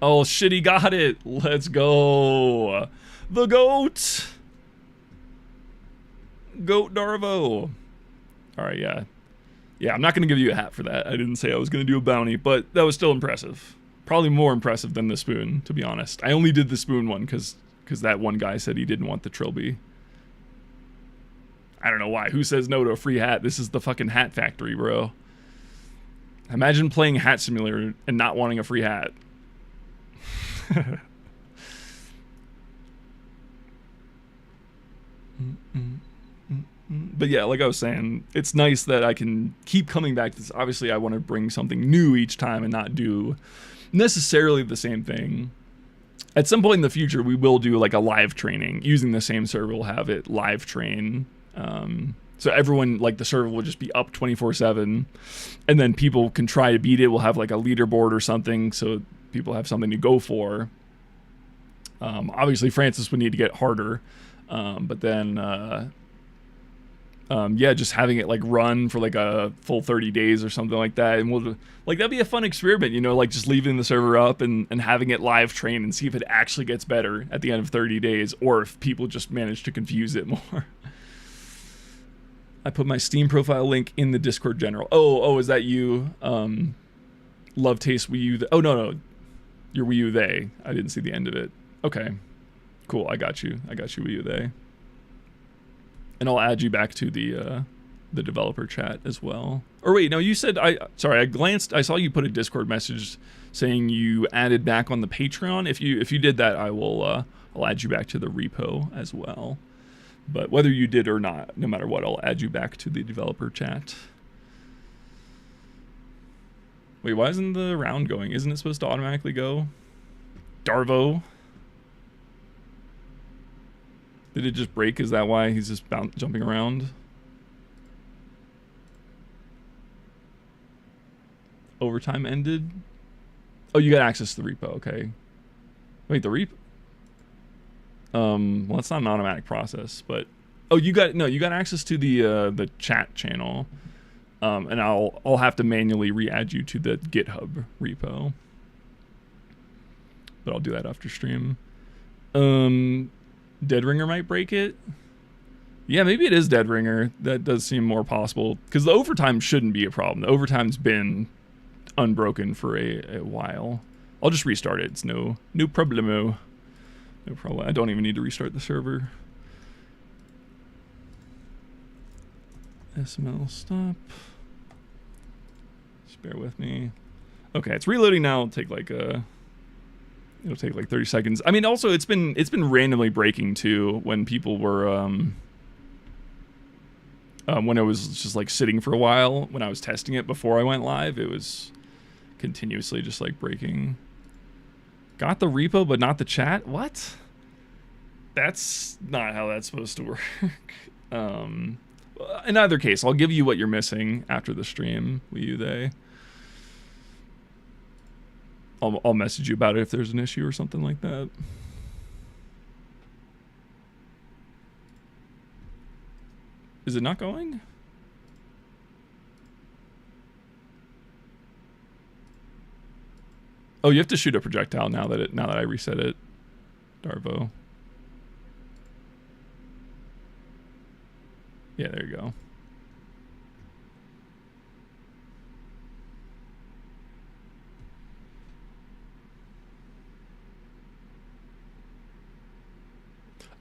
Oh, shit, he got it. Let's go. The GOAT. Goat Darvo. All right, yeah. Yeah, I'm not going to give you a hat for that. I didn't say I was going to do a bounty, but that was still impressive. Probably more impressive than the spoon, to be honest. I only did the spoon one because that one guy said he didn't want the trilby. I don't know why. Who says no to a free hat? This is the fucking hat factory, bro. Imagine playing Hat Simulator and not wanting a free hat. But yeah, like I was saying, it's nice that I can keep coming back to this. Obviously, I want to bring something new each time and not do necessarily the same thing. At some point in the future, we will do like a live training using the same server. We'll have it live train. So everyone, like the server will just be up 24/7, and then people can try to beat it. We'll have like a leaderboard or something, so people have something to go for. Obviously, Francis would need to get harder, but then yeah, just having it like run for like a full 30 days or something like that, and we'll like that'd be a fun experiment, you know, like just leaving the server up and having it live train and see if it actually gets better at the end of 30 days, or if people just manage to confuse it more. I put my Steam profile link in the Discord general. Oh, is that you? Love Taste Wii U. Oh, no. Your Wii U they. I didn't see the end of it. Okay. Cool, I got you. Wii U they. And I'll add you back to the developer chat as well. Or wait, no, you said, sorry, I glanced, I saw you put a Discord message saying you added back on the Patreon. If you did that, I'll add you back to the repo as well. But whether you did or not, no matter what, I'll add you back to the developer chat. Wait, why isn't the round going? Isn't it supposed to automatically go? Darvo. Did it just break? Is that why he's just jumping around? Overtime ended? Oh, you got access to the repo, okay. Wait, the repo? Well, it's not an automatic process, but you got access to the chat channel, and I'll have to manually re-add you to the GitHub repo, but I'll do that after stream. Dead Ringer might break it. Yeah, maybe it is Dead Ringer. That does seem more possible because the overtime shouldn't be a problem. The overtime's been unbroken for a while. I'll just restart it. It's no problemo. No problem. I don't even need to restart the server. SML stop. Just bear with me. Okay, it's reloading now. It'll take like 30 seconds. I mean, also it's been randomly breaking too when people were when it was just like sitting for a while. When I was testing it before I went live, it was continuously just like breaking. Got the repo, but not the chat? What? That's not how that's supposed to work. In either case, I'll give you what you're missing after the stream. Wii U they. I'll message you about it if there's an issue or something like that. Is it not going? Oh, you have to shoot a projectile now that I reset it, Darvo. Yeah, there you go.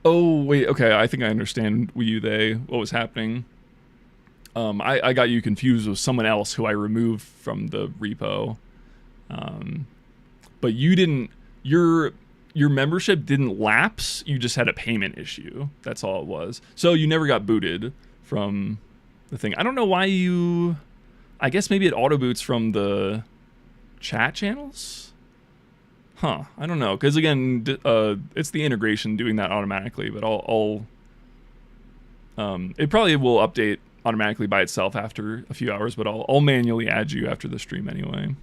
Oh, wait, okay, I think I understand Wii U they, what was happening. I got you confused with someone else who I removed from the repo. But you didn't, your membership didn't lapse, you just had a payment issue. That's all it was. So you never got booted from the thing. I don't know why I guess maybe it auto boots from the chat channels? Huh, I don't know, because again, it's the integration doing that automatically, but it probably will update automatically by itself after a few hours, but I'll manually add you after the stream anyway.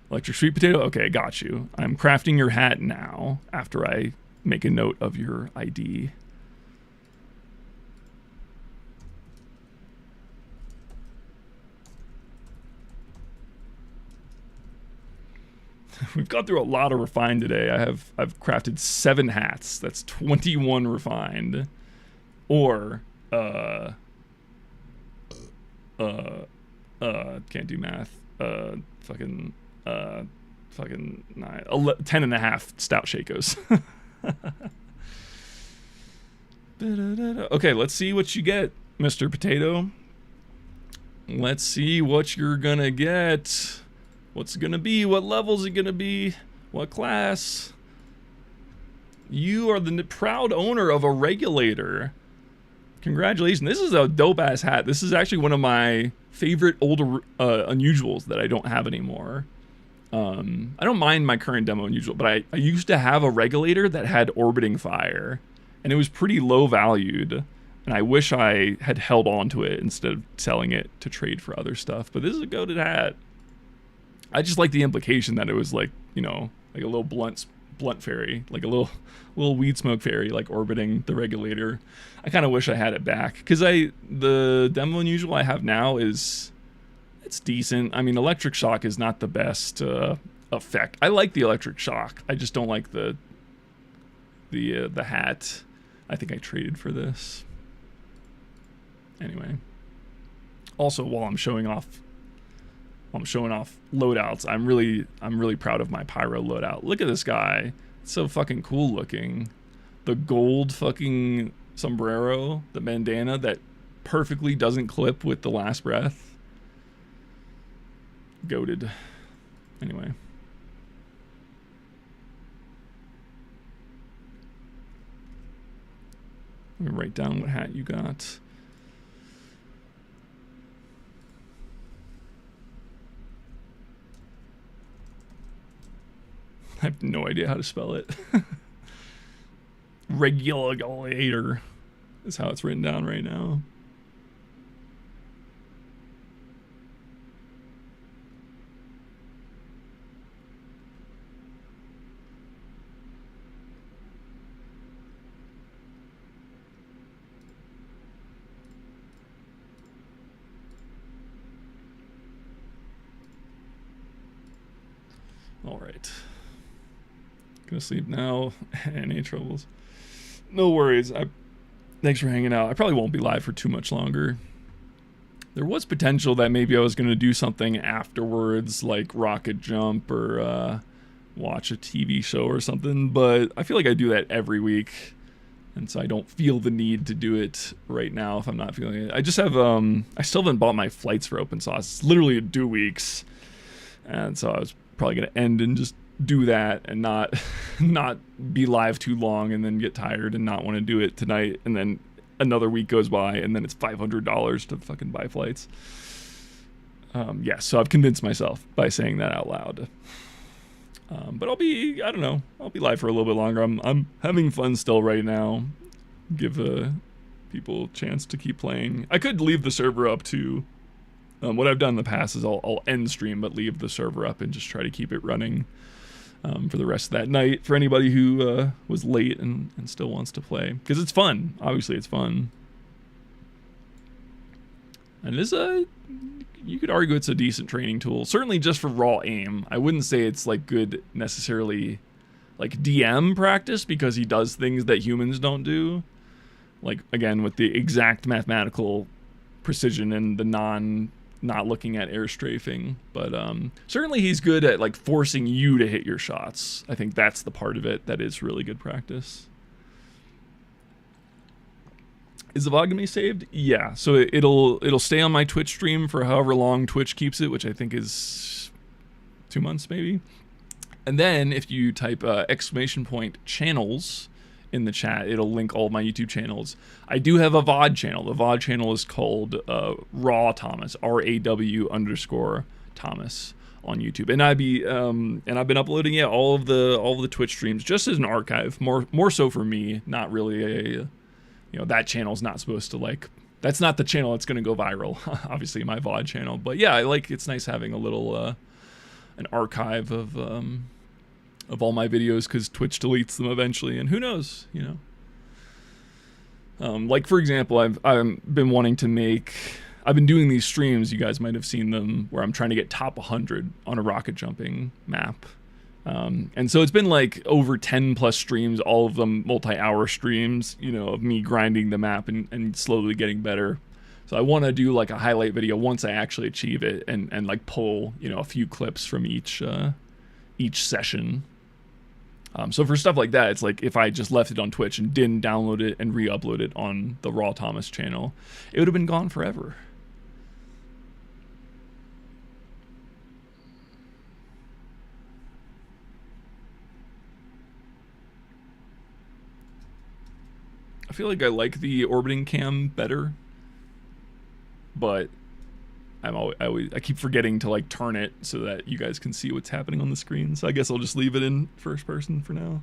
Electric Sweet Potato, okay, got you. I'm crafting your hat now after I make a note of your ID. We've got through a lot of refined today. I've crafted 7 hats. That's 21 refined. Or can't do math. Fucking 10 and a half stout shakos. Okay, let's see what you get, Mr. Potato. Let's see what you're gonna get. What's it gonna be? What level's it gonna be? What class? You are the proud owner of a regulator. Congratulations. This is a dope-ass hat. This is actually one of my favorite older unusuals that I don't have anymore. I don't mind my current demo unusual, but I used to have a regulator that had orbiting fire, and it was pretty low valued, and I wish I had held on to it instead of selling it to trade for other stuff. But this is a goated hat. I just like the implication that it was like, you know, like a little blunt fairy, like a little weed smoke fairy, like orbiting the regulator. I kind of wish I had it back, because the demo unusual I have now is, it's decent. I mean, electric shock is not the best effect. I like the electric shock. I just don't like the hat. I think I traded for this. Anyway. Also, while I'm showing off loadouts, I'm really proud of my pyro loadout. Look at this guy. It's so fucking cool looking. The gold fucking sombrero, the bandana that perfectly doesn't clip with the last breath. Goated. Anyway. Let me write down what hat you got. I have no idea how to spell it. Regulator is how it's written down right now. All right. Gonna sleep now. Any troubles? No worries. Thanks for hanging out. I probably won't be live for too much longer. There was potential that maybe I was gonna do something afterwards, like rocket jump or watch a TV show or something, but I feel like I do that every week, and so I don't feel the need to do it right now if I'm not feeling it. I just have I still haven't bought my flights for open sauce. It's literally 2 weeks, and so I was probably gonna end and just do that and not be live too long and then get tired and not want to do it tonight, and then another week goes by and then it's $500 to fucking buy flights. Yeah, so I've convinced myself by saying that out loud. But I'll be live for a little bit longer. I'm having fun still right now. Give people a chance to keep playing. I could leave the server up too. What I've done in the past is I'll end stream but leave the server up and just try to keep it running for the rest of that night for anybody who was late and still wants to play, because it's fun. Obviously it's fun, and it is you could argue it's a decent training tool, certainly just for raw aim. I wouldn't say it's like good necessarily like DM practice, because he does things that humans don't do, like again with the exact mathematical precision and the not looking at air strafing, but certainly he's good at like forcing you to hit your shots. I think that's the part of it that is really good practice. Is the VOD gonna be saved? Yeah, so it'll stay on my Twitch stream for however long Twitch keeps it, which I think is 2 months maybe. And then if you type !channels in the chat, it'll link all of my YouTube channels. I do have a VOD channel. The VOD channel is called Raw Thomas, RAW_Thomas on YouTube. And I've been uploading all of the Twitch streams just as an archive, more so for me, not really that channel's not supposed to, like, that's not the channel that's gonna go viral. Obviously my VOD channel, but yeah, it's nice having a little an archive of all my videos, because Twitch deletes them eventually, and who knows, like for example, I've been wanting to I've been doing these streams, you guys might have seen them, where I'm trying to get top 100 on a rocket jumping map, and so it's been like over 10 plus streams, all of them multi-hour streams, of me grinding the map and slowly getting better. So I want to do like a highlight video once I actually achieve it, and like pull a few clips from each session. So for stuff like that, it's like if I just left it on Twitch and didn't download it and re-upload it on the Raw Thomas channel, it would have been gone forever. I feel like I like the orbiting cam better, but I keep forgetting to like turn it so that you guys can see what's happening on the screen. So I guess I'll just leave it in first person for now.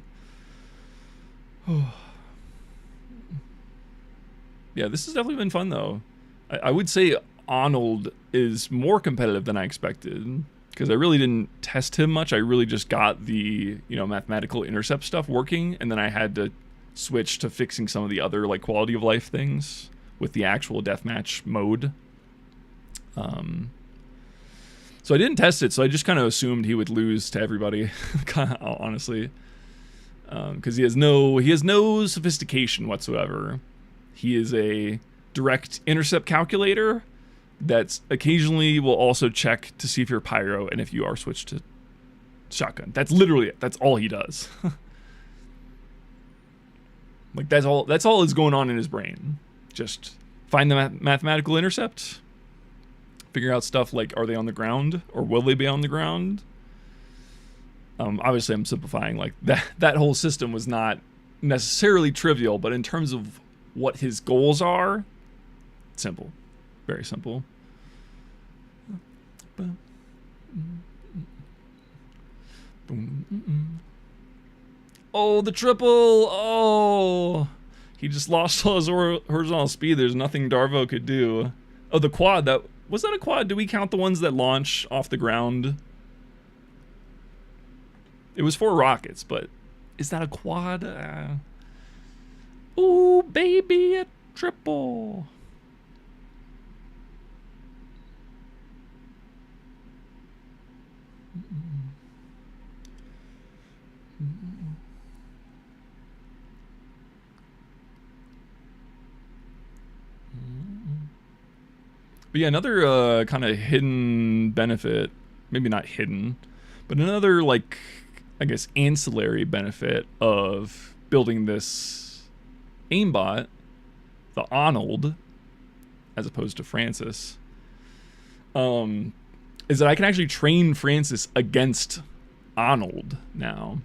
Yeah, this has definitely been fun though. I would say Arnold is more competitive than I expected, because I really didn't test him much. I really just got the, you know, mathematical intercept stuff working, and then I had to switch to fixing some of the other like quality of life things with the actual deathmatch mode. So I didn't test it, so I just kind of assumed he would lose to everybody, honestly, because he has no sophistication whatsoever. He is a direct intercept calculator that's occasionally will also check to see if you're pyro and if you are switched to shotgun. That's literally it. That's all he does. Like that's all is going on in his brain. Just find the mathematical intercept, figure out stuff like, are they on the ground or will they be on the ground? Obviously I'm simplifying. Like that whole system was not necessarily trivial, but in terms of what his goals are, simple, very simple. Oh, the triple! Oh, he just lost all his horizontal speed. There's nothing Darvo could do. Oh, the quad. Was that a quad? Do we count the ones that launch off the ground? It was 4 rockets, but is that a quad? Ooh, baby, a triple. But yeah, another kind of hidden benefit, maybe not hidden, but another, like, I guess, ancillary benefit of building this AIMBOT, the Arnold, as opposed to Francis, is that I can actually train Francis against Arnold now.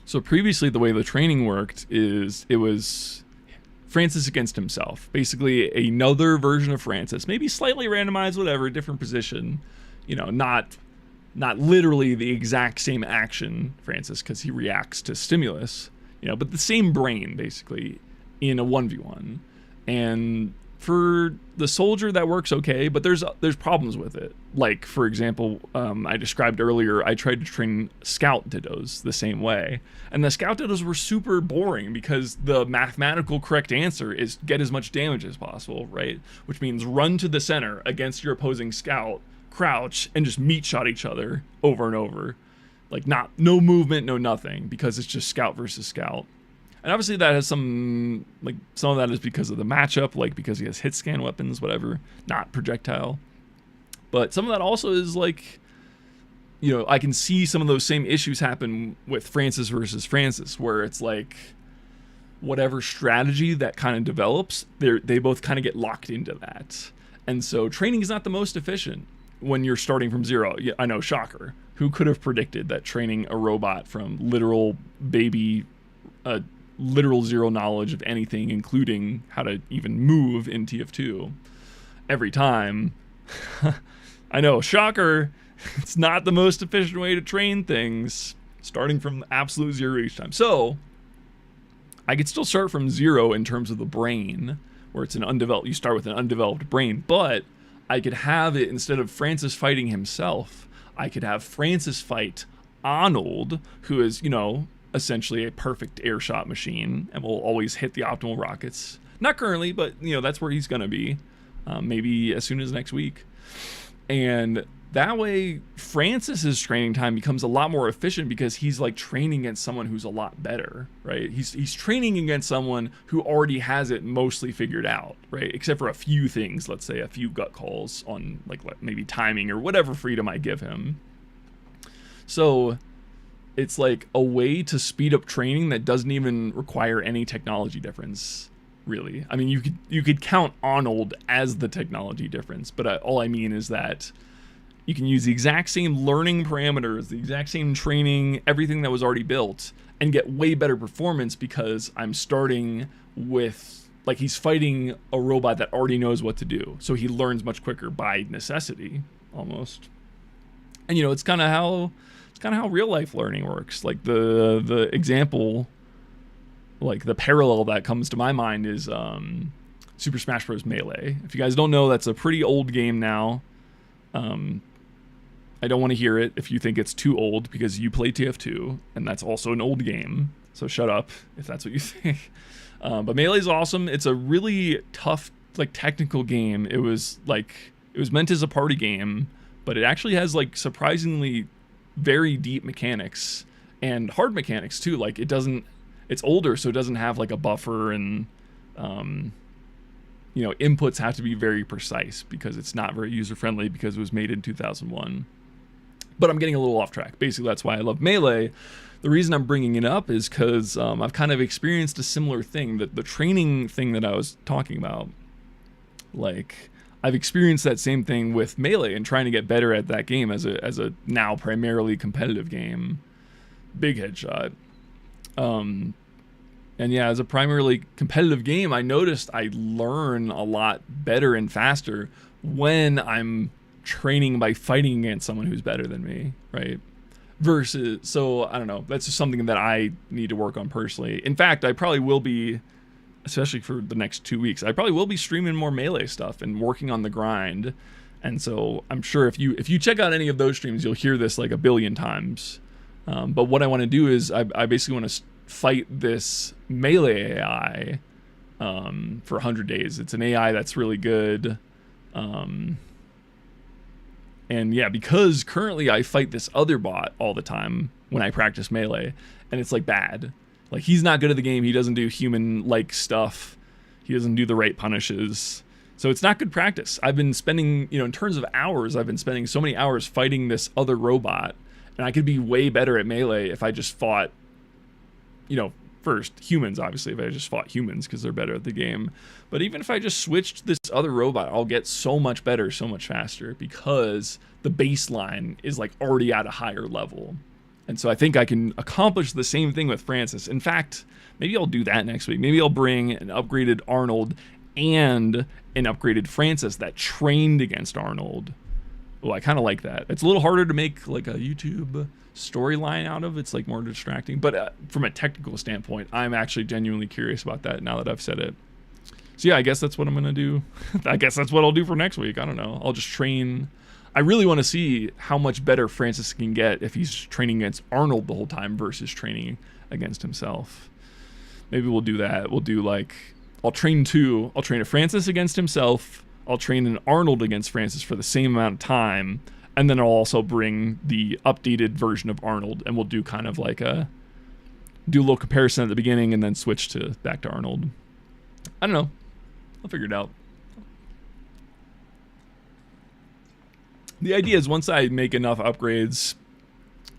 So previously, the way the training worked is it was Francis against himself. Basically, another version of Francis, maybe slightly randomized, whatever, different position. You know, not literally the exact same action, Francis, because he reacts to stimulus. You know, but the same brain, basically, in a 1v1. And for the soldier, that works okay, but there's problems with it. Like, for example, I described earlier, I tried to train scout dittos the same way, and the scout dittos were super boring because the mathematical correct answer is get as much damage as possible, right? Which means run to the center against your opposing scout, crouch, and just meat shot each other over and over. Like, no movement, no nothing, because it's just scout versus scout. And obviously that has some of that is because of the matchup, like because he has hit scan weapons, whatever, not projectile. But some of that also is like, you know, I can see some of those same issues happen with Francis versus Francis, where it's like whatever strategy that kind of develops, they both kind of get locked into that. And so training is not the most efficient when you're starting from zero. Yeah, I know, shocker. Who could have predicted that training a robot from literal literal zero knowledge of anything, including how to even move in TF2 every time? I know, shocker. It's not the most efficient way to train things, starting from absolute zero each time. So I could still start from zero in terms of the brain, where it's you start with an undeveloped brain, but I could have it, instead of Francis fighting himself, I could have Francis fight Arnold, who is, you know, essentially a perfect air shot machine and will always hit the optimal rockets. Not currently, but, you know, that's where he's going to be, maybe as soon as next week. And that way, Francis's training time becomes a lot more efficient because he's like training against someone who's a lot better, right? He's training against someone who already has it mostly figured out, right? Except for a few things, let's say a few gut calls on like maybe timing or whatever freedom I give him. So it's like a way to speed up training that doesn't even require any technology difference, really. I mean, you could count Arnold as the technology difference, but all I mean is that you can use the exact same learning parameters, the exact same training, everything that was already built, and get way better performance because I'm starting with, like, he's fighting a robot that already knows what to do. So he learns much quicker by necessity, almost. And, you know, it's kind of how real life learning works. Like the example, like the parallel that comes to my mind is Super Smash Bros. Melee. If you guys don't know, that's a pretty old game now. I don't want to hear it if you think it's too old, because you play TF2, and that's also an old game. So shut up if that's what you think. But Melee's awesome. It's a really tough, like, technical game. It was meant as a party game, but it actually has, like, surprisingly very deep mechanics and hard mechanics too. Like, it's older, so it doesn't have like a buffer, and you know, inputs have to be very precise because it's not very user friendly because it was made in 2001. But I'm getting a little off track. Basically, that's why I love Melee. The reason I'm bringing it up is because I've kind of experienced a similar thing, that the training thing that I was talking about. Like, I've experienced that same thing with Melee and trying to get better at that game as a now primarily competitive game. Big headshot. And yeah, as a primarily competitive game, I noticed I learn a lot better and faster when I'm training by fighting against someone who's better than me, right? Versus, so I don't know, that's just something that I need to work on personally. In fact, I probably will be, especially for the next 2 weeks, I probably will be streaming more Melee stuff and working on the grind. And so I'm sure if you check out any of those streams, you'll hear this like a billion times. But what I want to do is I basically want to fight this Melee AI for 100 days. It's an AI that's really good. And yeah, because currently I fight this other bot all the time when I practice Melee, and it's like bad. Like, he's not good at the game. He doesn't do human-like stuff. He doesn't do the right punishes. So it's not good practice. I've been spending, you know, in terms of hours, I've been spending so many hours fighting this other robot, and I could be way better at Melee if I just fought, you know, first humans, obviously, if I just fought humans because they're better at the game. But even if I just switched this other robot, I'll get so much better, so much faster, because the baseline is like already at a higher level. And so I think I can accomplish the same thing with Francis. In fact, maybe I'll do that next week. Maybe I'll bring an upgraded Arnold and an upgraded Francis that trained against Arnold. Oh, I kind of like that. It's a little harder to make like a YouTube storyline out of. It's like more distracting. But from a technical standpoint, I'm actually genuinely curious about that now that I've said it. So yeah, I guess that's what I'm going to do. I guess that's what I'll do for next week. I don't know. I'll just train. I really want to see how much better Francis can get if he's training against Arnold the whole time versus training against himself. Maybe we'll do that. We'll do like, I'll train two. I'll train a Francis against himself. I'll train an Arnold against Francis for the same amount of time. And then I'll also bring the updated version of Arnold, and we'll do kind of like do a little comparison at the beginning and then switch back to Arnold. I don't know. I'll figure it out. The idea is once I make enough upgrades,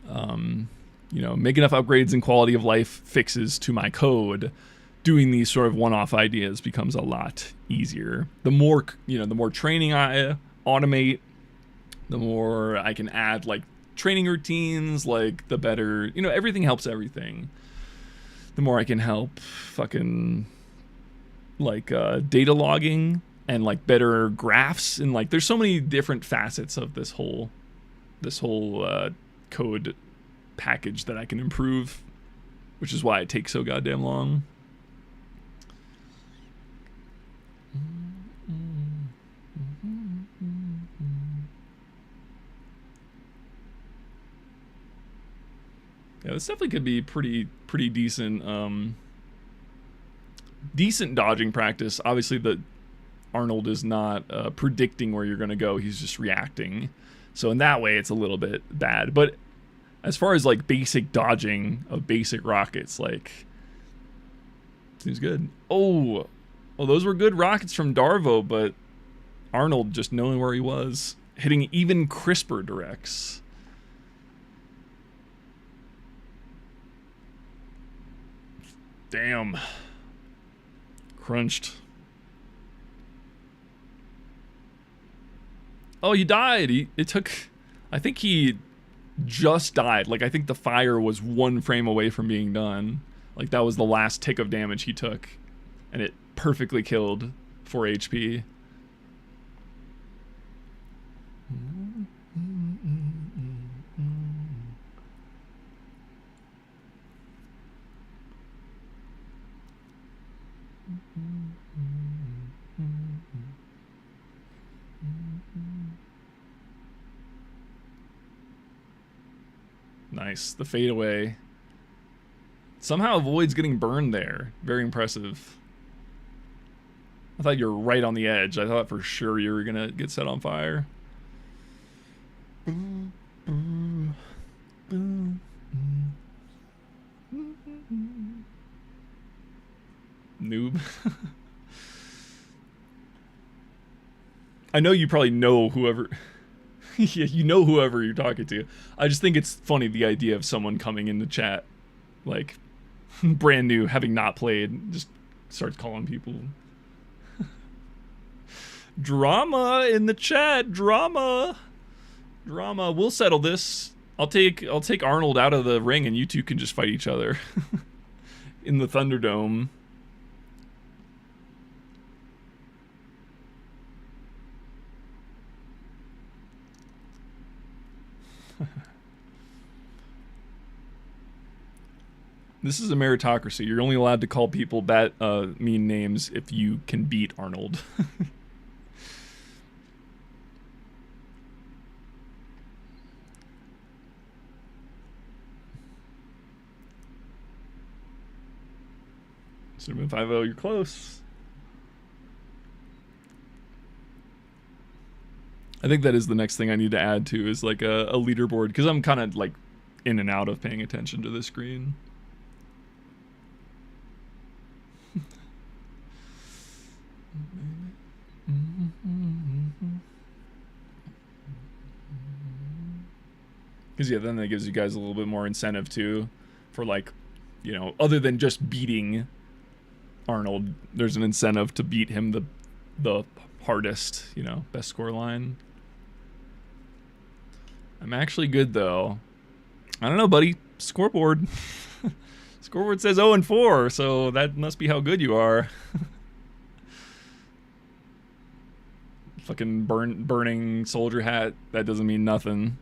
you know, make enough upgrades and quality of life fixes to my code, doing these sort of one-off ideas becomes a lot easier. The more, you know, the more training I automate, the more I can add like training routines, like the better, you know, everything helps everything. The more I can help fucking like data logging and like better graphs, and like there's so many different facets of this whole code package that I can improve, which is why it takes so goddamn long. Yeah, this definitely could be pretty decent decent dodging practice. Obviously the Arnold is not predicting where you're going to go. He's just reacting. So in that way, it's a little bit bad. But as far as like basic dodging of basic rockets, like, seems good. Oh, well, those were good rockets from Darvo, but Arnold just knowing where he was, hitting even crisper directs. Damn. Crunched. Oh, he died. It took, I think he just died. Like, I think the fire was 1 frame away from being done. Like, that was the last tick of damage he took. And it perfectly killed 4 HP. Nice. The fadeaway somehow avoids getting burned there. Very impressive. I thought you were right on the edge. I thought for sure you were going to get set on fire. Noob. I know you probably know whoever... yeah, you know whoever you're talking to. I just think it's funny, the idea of someone coming in the chat, like, brand new, having not played, just starts calling people. Drama in the chat. Drama. Drama. We'll settle this. I'll take Arnold out of the ring and you two can just fight each other. In the Thunderdome. This is a meritocracy. You're only allowed to call people bad, mean names if you can beat Arnold. Cinnamon 5-0, you're close. I think that is the next thing I need to add to, is like a leaderboard, because I'm kind of like in and out of paying attention to the screen. Because yeah, then that gives you guys a little bit more incentive too, for like, you know, other than just beating Arnold, there's an incentive to beat him the hardest, you know, best score line. I'm actually good though. I don't know, buddy. Scoreboard. Scoreboard says 0-4, so that must be how good you are. Fucking burning soldier hat, that doesn't mean nothing.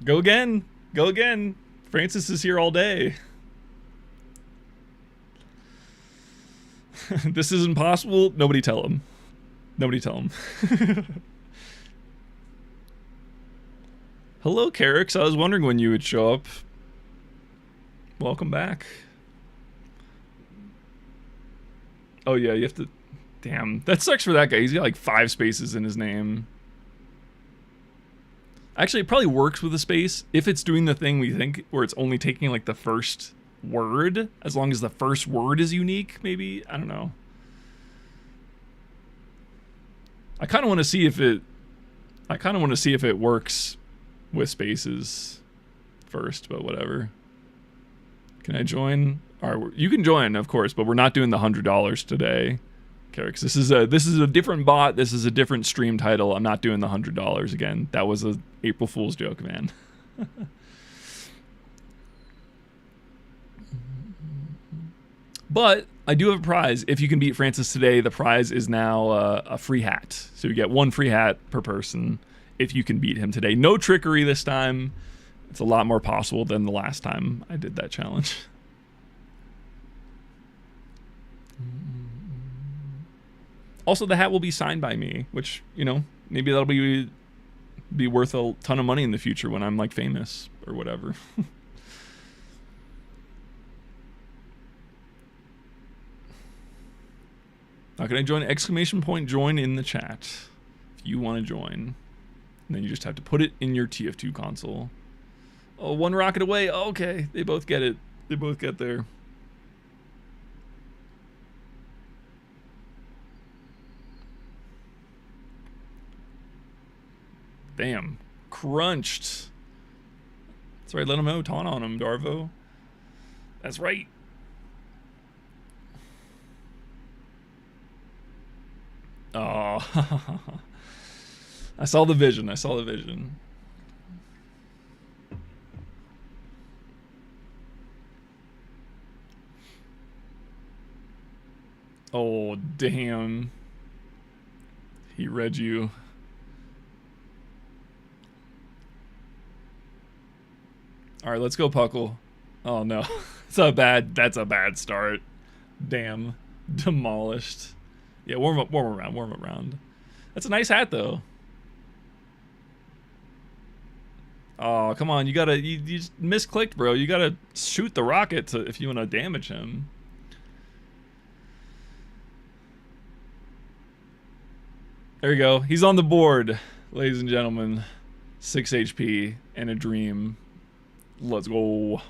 Go again. Go again. Francis is here all day. This is impossible. Nobody tell him. Nobody tell him. Hello, Carrix. I was wondering when you would show up. Welcome back. Oh, yeah, you have to... Damn, that sucks for that guy. He's got like 5 spaces in his name. Actually, it probably works with a space if it's doing the thing we think, where it's only taking like the first word, as long as the first word is unique, maybe. I don't know. I kind of want to see if it works with spaces first, but whatever. Can I join? All right, you can join, of course, but we're not doing the $100 today, Carrix. This is a different bot. This is a different stream title. I'm not doing the $100 again. That was a April Fool's joke, man. But I do have a prize. If you can beat Francis today, the prize is now a free hat. So you get 1 free hat per person if you can beat him today. No trickery this time. It's a lot more possible than the last time I did that challenge. Also, the hat will be signed by me, which, you know, maybe that'll be worth a ton of money in the future when I'm like famous or whatever. How can I join? Exclamation point join in the chat if you want to join. And then you just have to put it in your TF2 console. Oh, 1 rocket away. Oh, okay, they both get it. They both get there. Damn. Crunched. That's right, let him know. Taunt on him, Darvo. That's right. Oh. I saw the vision. I saw the vision. Oh, damn. He read you. All right, let's go, Puckle. Oh, no. That's a bad start. Damn. Demolished. Yeah, warm up round. That's a nice hat, though. Oh, come on. You just misclicked, bro. You gotta shoot the rocket if you want to damage him. There you go. He's on the board, ladies and gentlemen. 6 HP and a dream. Let's go.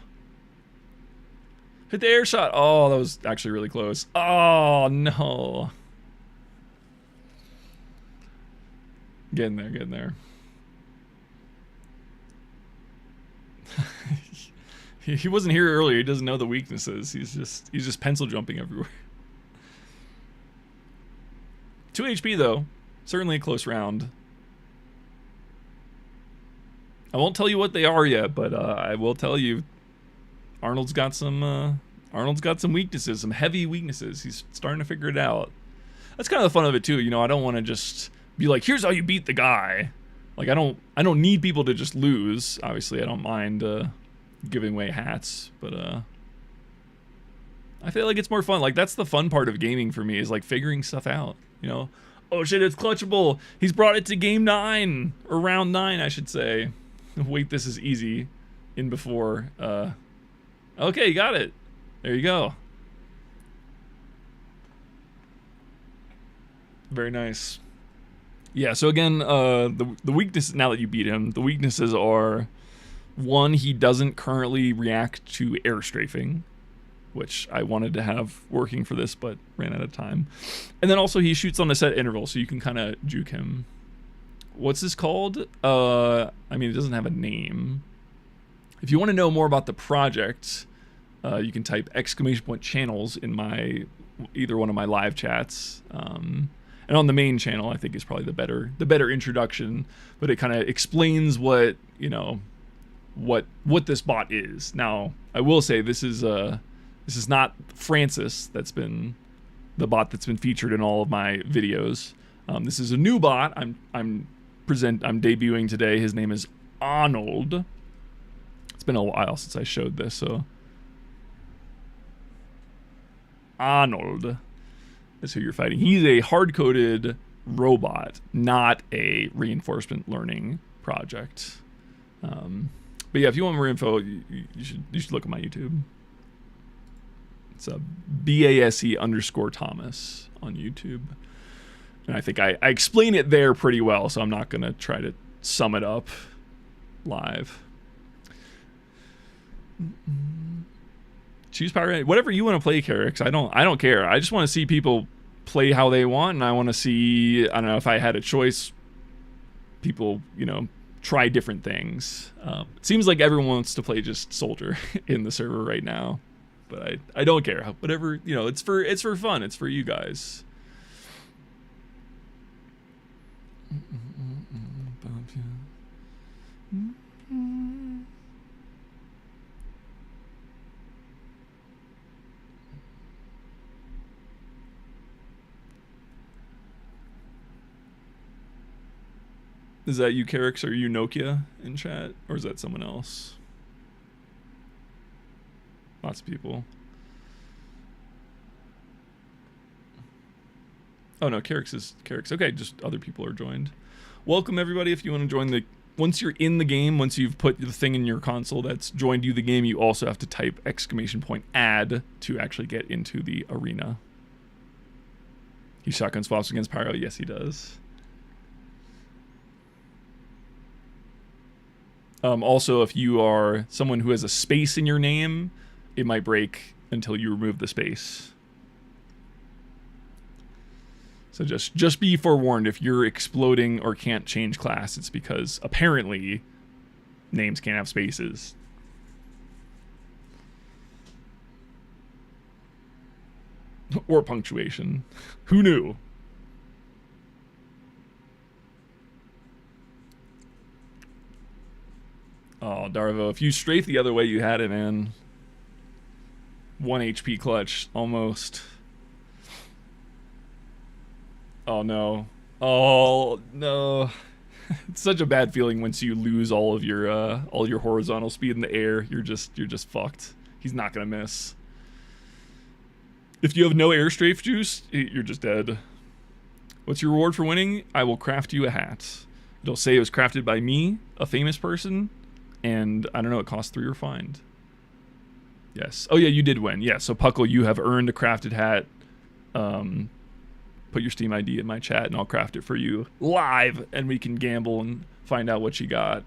Hit the air shot. Oh, that was actually really close. Oh, no. Getting there. He wasn't here earlier. He doesn't know the weaknesses. He's just pencil jumping everywhere. 2 HP though. Certainly a close round. I won't tell you what they are yet, but I will tell you Arnold's got some weaknesses, some heavy weaknesses. He's starting to figure it out. That's kind of the fun of it too. You know, I don't want to just be like, here's how you beat the guy. Like I don't need people to just lose. Obviously, I don't mind giving away hats, but I feel like it's more fun. Like that's the fun part of gaming for me, is like figuring stuff out, you know. Oh shit, it's clutchable. He's brought it to game 9, or round 9, I should say. Wait, this is easy. In before. Okay, you got it. There you go. Very nice. Yeah, so again, the weakness, now that you beat him, the weaknesses are, 1, he doesn't currently react to air strafing, which I wanted to have working for this, but ran out of time. And then also he shoots on a set interval, so you can kind of juke him. What's this called? I mean, it doesn't have a name. If you want to know more about the project, you can type !channels in either one of my live chats. And on the main channel, I think is probably the better introduction, but it kind of explains what, you know, what this bot is. Now, I will say this is not Francis. That's been the bot that's been featured in all of my videos. This is a new bot. I'm debuting today. His name is Arnold. It's been a while since I showed this, so Arnold is who you're fighting. He's a hard-coded robot, not a reinforcement learning project. But yeah, if you want more info, you should look at my YouTube. It's a baseunderscorethomas on YouTube. And I think I explain it there pretty well, so I'm not going to try to sum it up live. Choose power, whatever you want to play, Carrix. I don't care. I just want to see people play how they want, and I want to see, I don't know, if I had a choice, people, you know, try different things. It seems like everyone wants to play just Soldier in the server right now, but I don't care. Whatever, you know, it's for fun. It's for you guys. Is that you, Carrix, or are you Nokia in chat? Or is that someone else? Lots of people. Oh no, Carrix is Carrix. Okay, just other people are joined. Welcome everybody. If you want to join the, once you're in the game, once you've put the thing in your console that's joined you the game, you also have to type !add to actually get into the arena. He shotgun swaps against Pyro. Yes, he does. Also, if you are someone who has a space in your name, it might break until you remove the space. So just be forewarned, if you're exploding or can't change class, it's because apparently names can't have spaces. Or punctuation. Who knew? Darvo, if you strafe the other way, you had it, man. 1 HP clutch, almost. Oh no. Oh no. It's such a bad feeling once you lose all your horizontal speed in the air. You're just fucked. He's not gonna miss. If you have no air strafe juice, you're just dead. What's your reward for winning? I will craft you a hat. It'll say it was crafted by me, a famous person, and I don't know, it costs 3 refined. Yes. Oh yeah, you did win. Yeah, so Puckle, you have earned a crafted hat. Put your Steam ID in my chat and I'll craft it for you live, and we can gamble and find out what you got.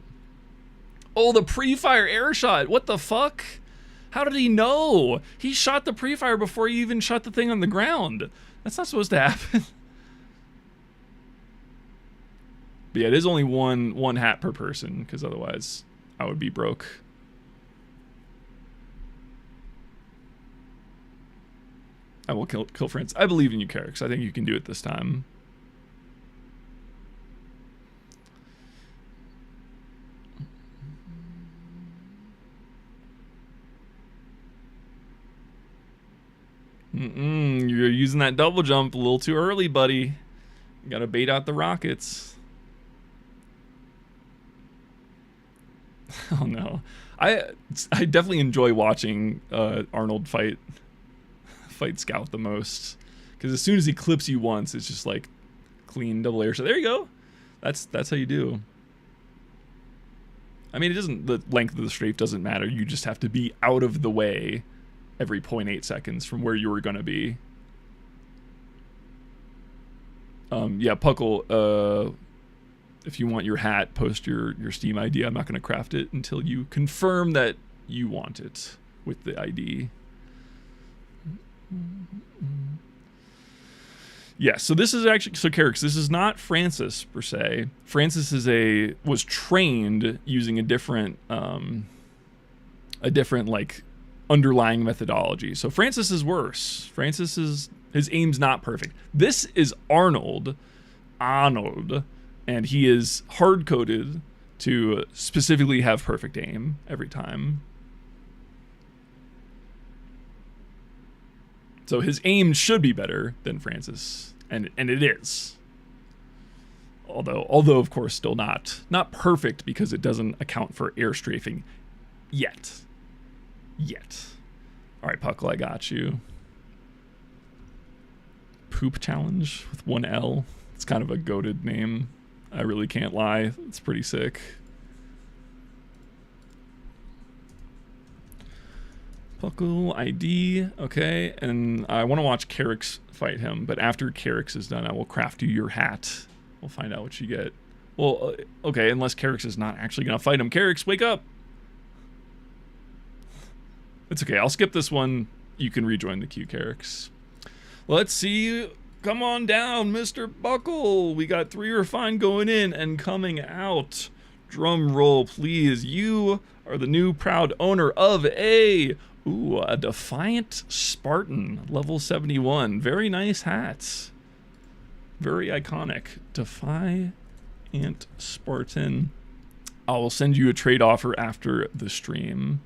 Oh, the pre-fire air shot. What the fuck? How did he know? He shot the pre-fire before he even shot the thing on the ground. That's not supposed to happen. But yeah, it is only one hat per person, because otherwise I would be broke. I will kill friends. I believe in you, Carrix. I think you can do it this time. You're using that double jump a little too early, buddy. You gotta bait out the rockets. Oh no. I definitely enjoy watching Arnold fight Scout the most, because as soon as he clips you once, it's just like clean double air. So there you go. That's how you do. I mean, the length of the strafe doesn't matter. You just have to be out of the way every 0.8 seconds from where you were gonna be. Yeah, Puckle, if you want your hat, post your Steam ID. I'm not gonna craft it until you confirm that you want it with the ID. Yeah, so this is actually, so Carrix, this is not Francis per se. Francis was trained using a different like underlying methodology. So Francis is worse. His aim's not perfect. This is Arnold, and he is hard coded to specifically have perfect aim every time. So his aim should be better than Francis, and it is. Although of course still not perfect, because it doesn't account for air strafing yet. All right, Puckle, I got you. Poop challenge with 1 L. It's kind of a goated name. I really can't lie. It's pretty sick. Puckle ID, okay, and I want to watch Carrix fight him, but after Carrix is done, I will craft you your hat. We'll find out what you get. Well, okay, unless Carrix is not actually going to fight him. Carrix, wake up! It's okay, I'll skip this one. You can rejoin the queue, Carrix. Let's see. Come on down, Mr. Buckle. We got 3 refined going in and coming out. Drum roll, please. You are the new proud owner of a Defiant Spartan, level 71. Very nice hats. Very iconic. Defiant Spartan. I will send you a trade offer after the stream.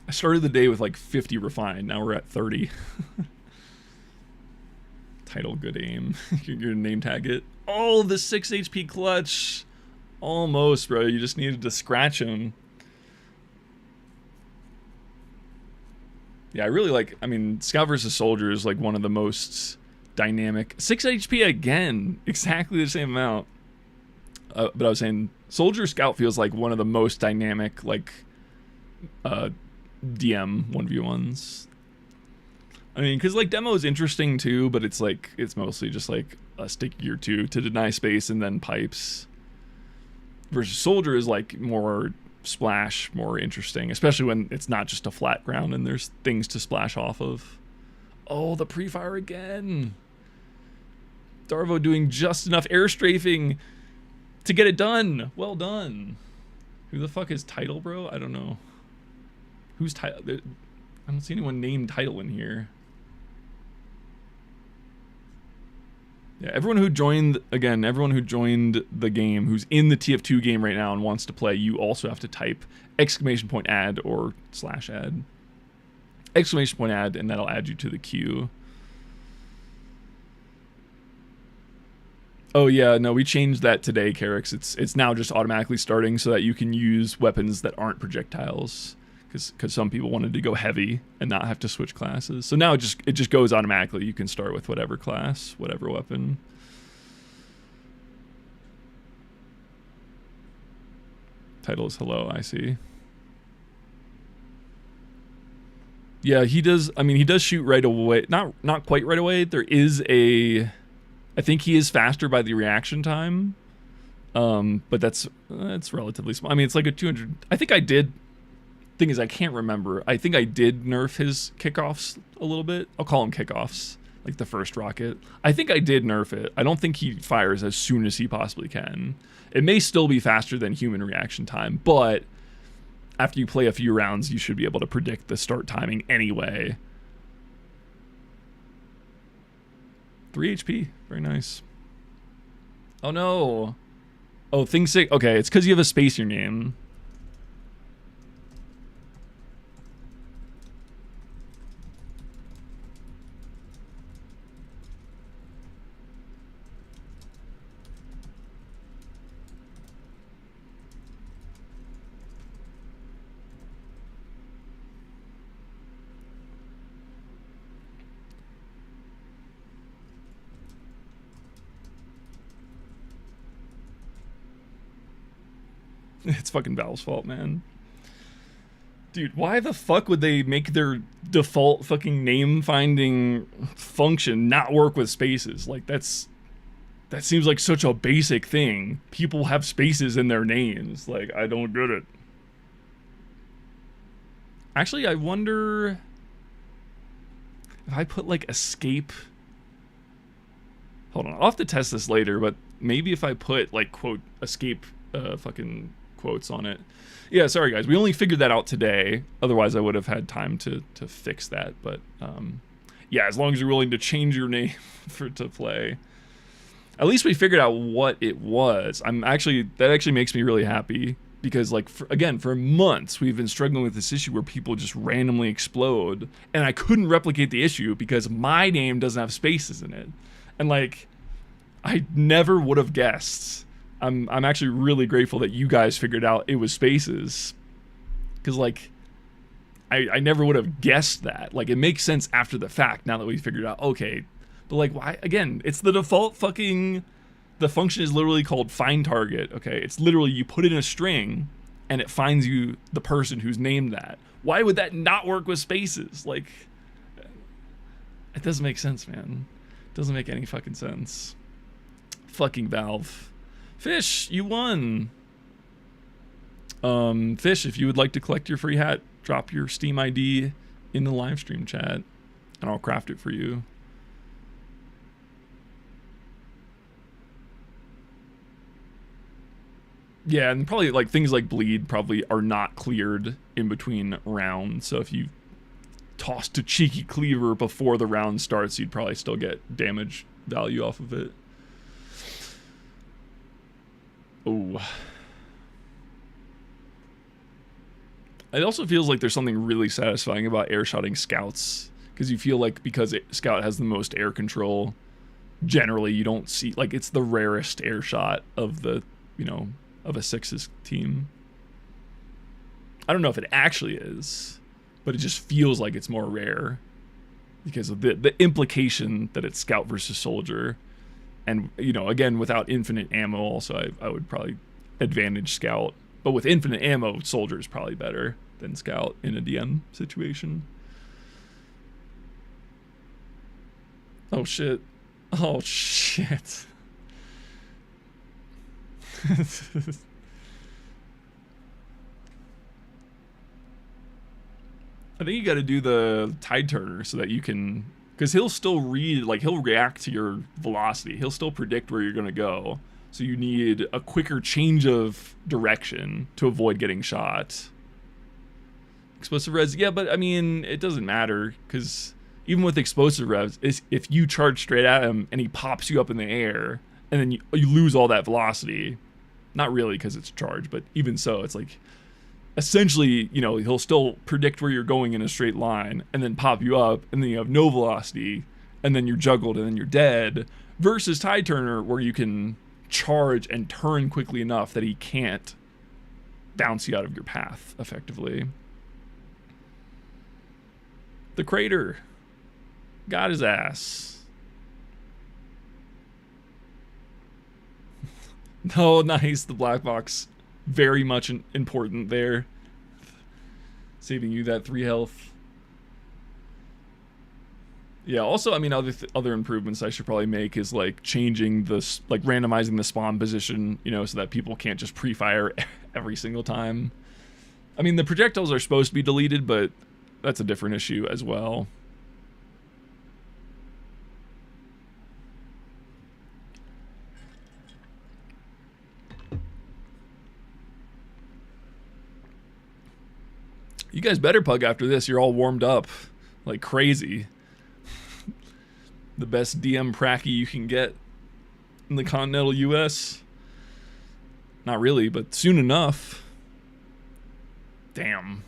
I started the day with like 50 refined. Now we're at 30. Title, good aim. You're gonna name tag it. Oh, the 6 HP clutch. Almost, bro. You just needed to scratch him. Yeah, I really like, I mean, Scout versus Soldier is like one of the most dynamic. 6 HP again. Exactly the same amount. But I was saying, Soldier Scout feels like one of the most dynamic, like, DM 1v1s. I mean, because like demo is interesting too, but it's like, it's mostly just like a stick gear to deny space and then pipes. Versus Soldier is like more splash, more interesting, especially when it's not just a flat ground and there's things to splash off of. Oh, the pre-fire again. Darvo doing just enough air strafing to get it done. Well done. Who the fuck is Title, bro? I don't know. Who's Title? I don't see anyone named Title in here. Yeah, everyone who joined, again, everyone who joined the game, who's in the TF2 game right now and wants to play, you also have to type !add or /add. !add, and that'll add you to the queue. Oh yeah, no, we changed that today, Carix. It's now just automatically starting so that you can use weapons that aren't projectiles. Because some people wanted to go heavy and not have to switch classes. So now it just goes automatically. You can start with whatever class, whatever weapon. Title is hello, I see. Yeah, he does. I mean, he does shoot right away. Not quite right away. There is a... I think he is faster by the reaction time. But that's relatively small. I mean, it's like a 200... I think I did... Thing is, I can't remember. I think I did nerf his kickoffs a little bit. I'll call them kickoffs, like the first rocket. I think I did nerf it. I don't think he fires as soon as he possibly can. It may still be faster than human reaction time, but after you play a few rounds, you should be able to predict the start timing anyway. 3 HP. Very nice. Oh, no. Oh, thing 6. Okay, it's because you have a space in your name. It's fucking Valve's fault, man. Dude, why the fuck would they make their default fucking name finding function not work with spaces? Like, that seems like such a basic thing. People have spaces in their names. Like, I don't get it. Actually, I wonder if I put like escape. Hold on, I'll have to test this later, but maybe if I put like quote escape fucking quotes on it. Yeah, sorry guys, we only figured that out today. Otherwise I would have had time to fix that. But yeah, as long as you're willing to change your name to play. At least we figured out what it was. That actually makes me really happy, because like for months we've been struggling with this issue where people just randomly explode, and I couldn't replicate the issue because my name doesn't have spaces in it. And like, I never would have guessed. I'm actually really grateful that you guys figured out it was spaces, because like I never would have guessed that. Like, it makes sense after the fact now that we figured out, okay, but like, why? Again, it's the default fucking, the function is literally called find target. Okay, it's literally you put in a string and it finds you the person who's named that. Why would that not work with spaces? Like, it doesn't make sense, man. It doesn't make any fucking sense. Fucking Valve. Fish, you won. Fish, if you would like to collect your free hat, drop your Steam ID in the live stream chat and I'll craft it for you. Yeah, and probably like things like bleed probably are not cleared in between rounds. So if you tossed a cheeky cleaver before the round starts, you'd probably still get damage value off of it. Oh. It also feels like there's something really satisfying about airshotting scouts, because you feel like because scout has the most air control, generally you don't see, like, it's the rarest air shot of the, you know, of a sixes team. I don't know if it actually is, but it just feels like it's more rare because of the implication that it's scout versus soldier. And, you know, again, without infinite ammo also, I would probably advantage scout. But with infinite ammo, soldier is probably better than scout in a DM situation. Oh, shit. Oh, shit. I think you got to do the tide turner so that you can, because he'll still read, like, he'll react to your velocity. He'll still predict where you're going to go. So you need a quicker change of direction to avoid getting shot. Explosive res, yeah, but I mean, it doesn't matter, because even with explosive res, if you charge straight at him and he pops you up in the air, and then you lose all that velocity. Not really, because it's a charge, but even so, it's like, essentially, you know, he'll still predict where you're going in a straight line, and then pop you up, and then you have no velocity, and then you're juggled, and then you're dead, versus Tide Turner, where you can charge and turn quickly enough that he can't bounce you out of your path, effectively. The Crater got his ass. Oh, nice. The black box. Very much important there. Saving you that 3 health. Yeah, also, I mean, other improvements I should probably make is, like, changing the, like, randomizing the spawn position, you know, so that people can't just pre-fire every single time. I mean, the projectiles are supposed to be deleted, but that's a different issue as well. You guys better pug after this. You're all warmed up like crazy. The best DM pracky you can get in the continental US. Not really, but soon enough. Damn.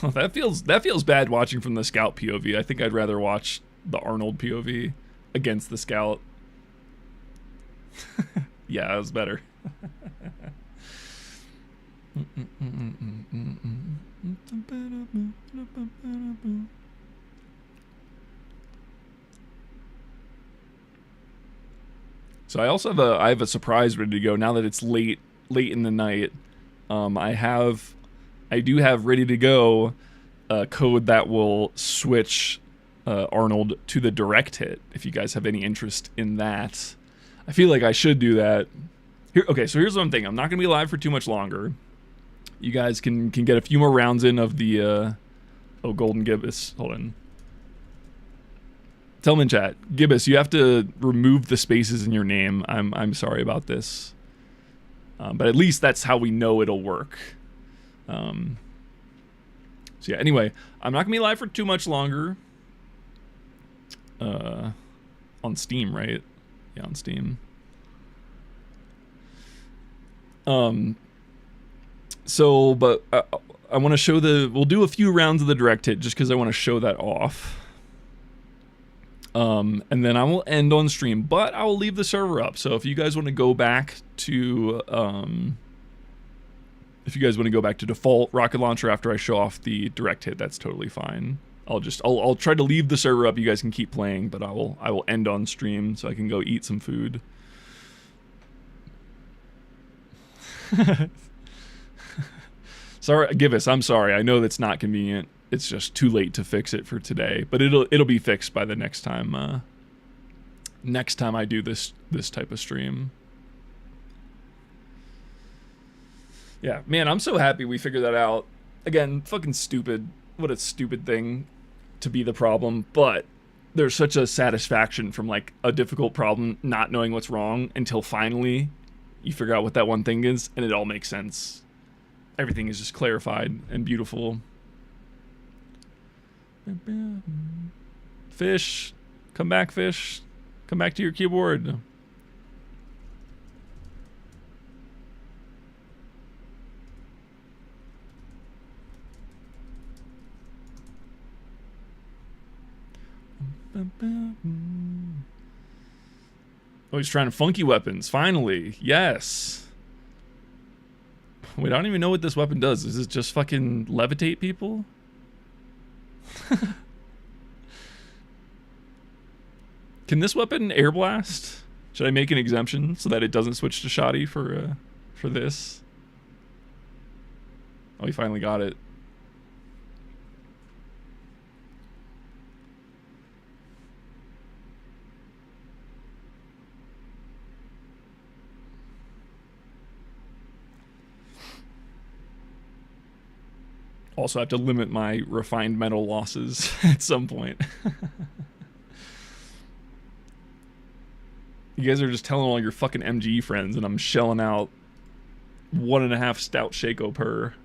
That feels bad watching from the Scout POV. I think I'd rather watch the Arnold POV against the Scout. Yeah, that was better. So I have a surprise ready to go now that it's late in the night. I do have ready to go a code that will switch Arnold to the direct hit. If you guys have any interest in that, I feel like I should do that. Here, okay, so here's what I'm thinking. I'm not gonna be live for too much longer. You guys can get a few more rounds in of the Golden Gibbous. Hold on. Tell them in chat. Gibbous, you have to remove the spaces in your name. I'm sorry about this. But at least that's how we know it'll work. So yeah, anyway, I'm not gonna be live for too much longer. On Steam, right? Yeah, on Steam. So, but I want to show we'll do a few rounds of the direct hit just because I want to show that off. And then I will end on stream, but I will leave the server up. So if you guys want to go back to, default rocket launcher after I show off the direct hit, that's totally fine. I'll try to leave the server up. You guys can keep playing, but I will end on stream so I can go eat some food. Sorry, Gibbous, I'm sorry. I know that's not convenient. It's just too late to fix it for today, but it'll be fixed by the next time I do this type of stream. Yeah, man, I'm so happy we figured that out. Again, fucking stupid. What a stupid thing to be the problem, but there's such a satisfaction from like a difficult problem not knowing what's wrong until finally you figure out what that one thing is and it all makes sense. Everything is just clarified and beautiful. Fish, come back, fish. Come back to your keyboard. Oh, he's trying funky weapons. Finally, yes. Wait, I don't even know what this weapon does. Is it just fucking levitate people? Can this weapon air blast? Should I make an exemption so that it doesn't switch to shoddy for this? Oh, he finally got it. Also have to limit my refined metal losses at some point. You guys are just telling all your fucking MG friends, and I'm shelling out 1.5 stout Shaco per.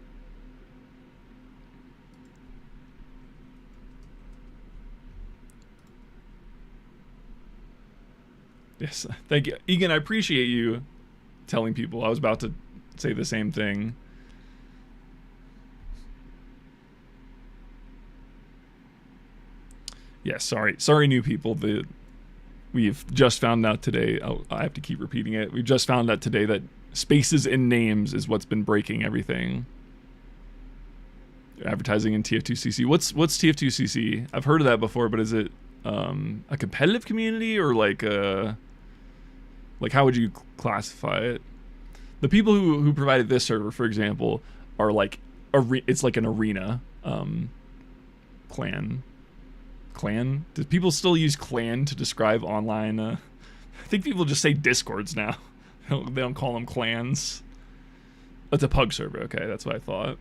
Yes, thank you, Egan. I appreciate you telling people. I was about to say the same thing. Yeah, sorry, new people. We've just found out today. I have to keep repeating it. We just found out today that spaces in names is what's been breaking everything. Advertising in TF2CC. What's TF2CC? I've heard of that before, but is it a competitive community or like how would you classify it? The people who provided this server, for example, are like it's like an arena clan. Do people still use clan to describe online? I think people just say discords now. They don't call them clans. It's a pug server. Okay, that's what I thought.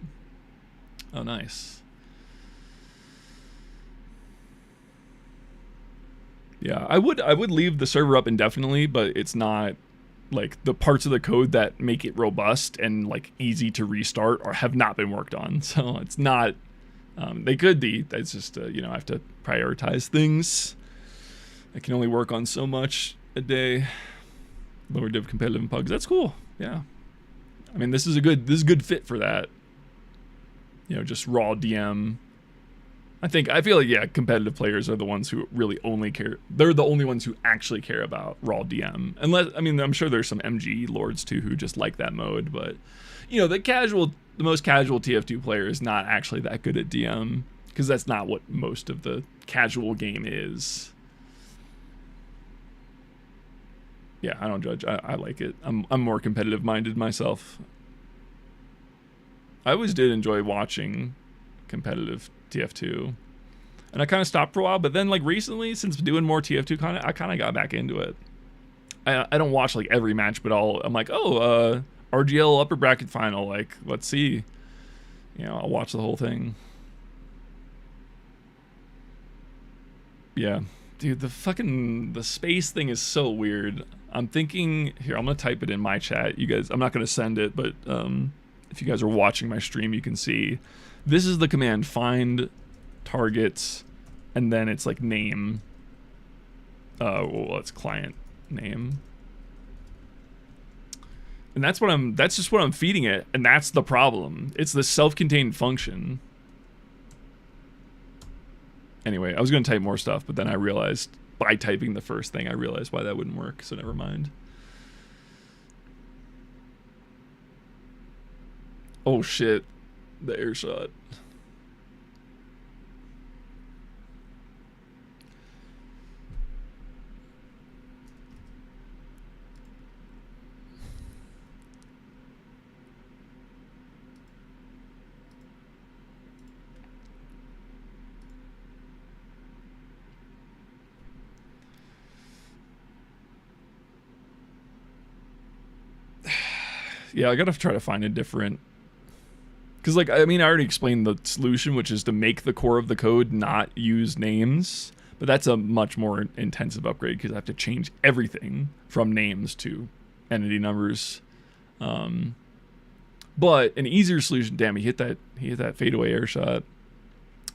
Oh, nice. Yeah, I would leave the server up indefinitely, but it's not like the parts of the code that make it robust and like easy to restart or have not been worked on. So it's not. They could be. It's just I have to prioritize things. I can only work on so much a day. Lower div competitive and pugs. That's cool. Yeah. I mean, this is a good fit for that. Just raw DM. I feel like, yeah, competitive players are the ones who really only care. They're the only ones who actually care about raw DM. Unless, I mean, I'm sure there's some MG lords too who just like that mode, but the most casual TF2 player is not actually that good at DM because that's not what most of the casual game is. Yeah, I don't judge. I like it. I'm more competitive minded myself. I always did enjoy watching competitive TF2, and I kind of stopped for a while, but then like recently, since doing more TF2 content, I kind of got back into it. I don't watch like every match, but I'm like, RGL upper bracket final, like, let's see. I'll watch the whole thing. Yeah, dude, the space thing is so weird. I'm thinking here, I'm gonna type it in my chat. You guys, I'm not gonna send it, but if you guys are watching my stream, you can see. This is the command: find targets, and then it's like name. Well, it's client name. And that's just what I'm feeding it, and that's the problem. It's the self-contained function. Anyway, I was gonna type more stuff, but then I realized by typing the first thing, I realized why that wouldn't work, so never mind. Oh shit, the air shot. Yeah, I gotta try to find a different... Because, like, I mean, I already explained the solution, which is to make the core of the code not use names. But that's a much more intensive upgrade because I have to change everything from names to entity numbers. But an easier solution... Damn, he hit that fadeaway air shot.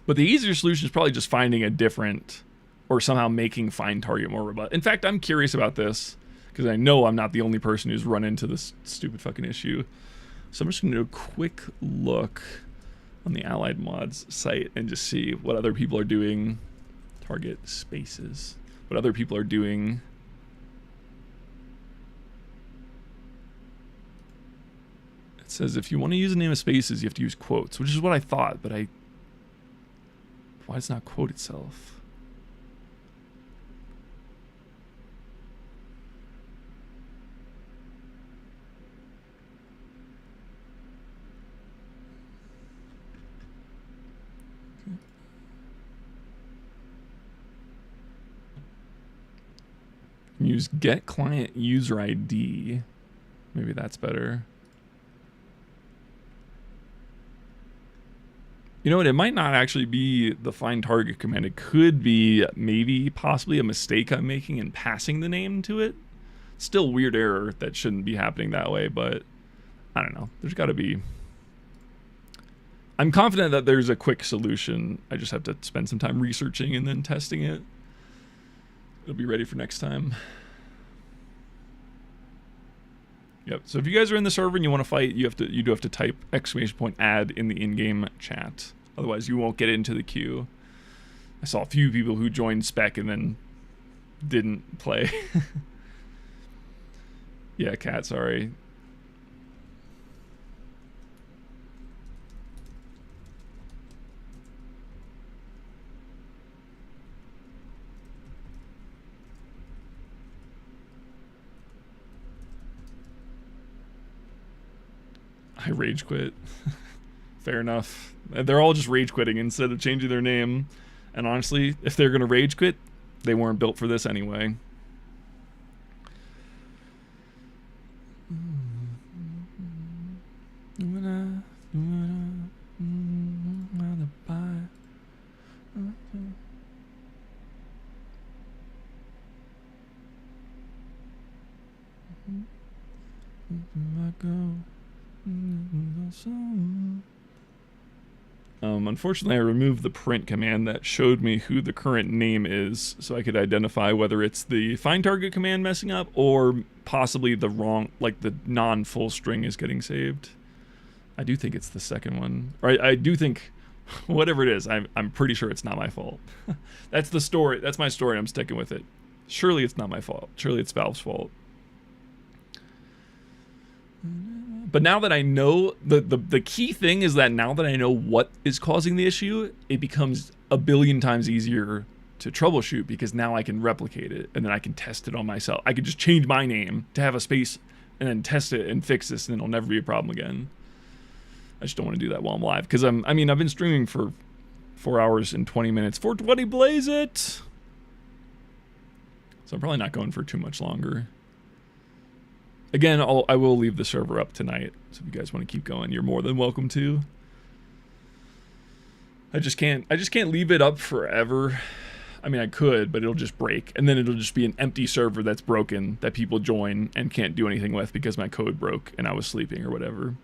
But the easier solution is probably just finding a different... Or somehow making find target more robust. In fact, I'm curious about this. Because I know I'm not the only person who's run into this stupid fucking issue. So I'm just going to do a quick look on the Allied Mods site and just see what other people are doing. Target spaces. What other people are doing. It says if you want to use the name of spaces, you have to use quotes, which is what I thought, but why does it not quote itself? Use get client user ID. Maybe that's better. You know what? It might not actually be the find target command. It could be maybe possibly a mistake I'm making in passing the name to it. Still weird error that shouldn't be happening that way, but I don't know. There's got to be... I'm confident that there's a quick solution. I just have to spend some time researching and then testing it. It'll be ready for next time. Yep. So if you guys are in the server and you want to fight, you do have to type !add in the in-game chat. Otherwise, you won't get into the queue. I saw a few people who joined spec and then didn't play. Yeah, cat. Sorry. I rage quit. Fair enough. They're all just rage quitting instead of changing their name. And honestly, if they're gonna rage quit, they weren't built for this anyway. Unfortunately, I removed the print command that showed me who the current name is, so I could identify whether it's the find target command messing up or possibly the wrong, like the non-full string is getting saved. I do think it's the second one. Or I do think, whatever it is, I'm pretty sure it's not my fault. That's the story. That's my story. I'm sticking with it. Surely it's not my fault. Surely it's Valve's fault. But now that I know, the key thing is that now that I know what is causing the issue, it becomes a billion times easier to troubleshoot because now I can replicate it and then I can test it on myself. I could just change my name to have a space and then test it and fix this and it'll never be a problem again. I just don't want to do that while I'm live because I mean, I've been streaming for 4 hours and 20 minutes. 420 blaze it! So I'm probably not going for too much longer. Again, I will leave the server up tonight, so if you guys want to keep going, you're more than welcome to. I just can't leave it up forever. I mean, I could, but it'll just break, and then it'll just be an empty server that's broken that people join and can't do anything with because my code broke and I was sleeping or whatever.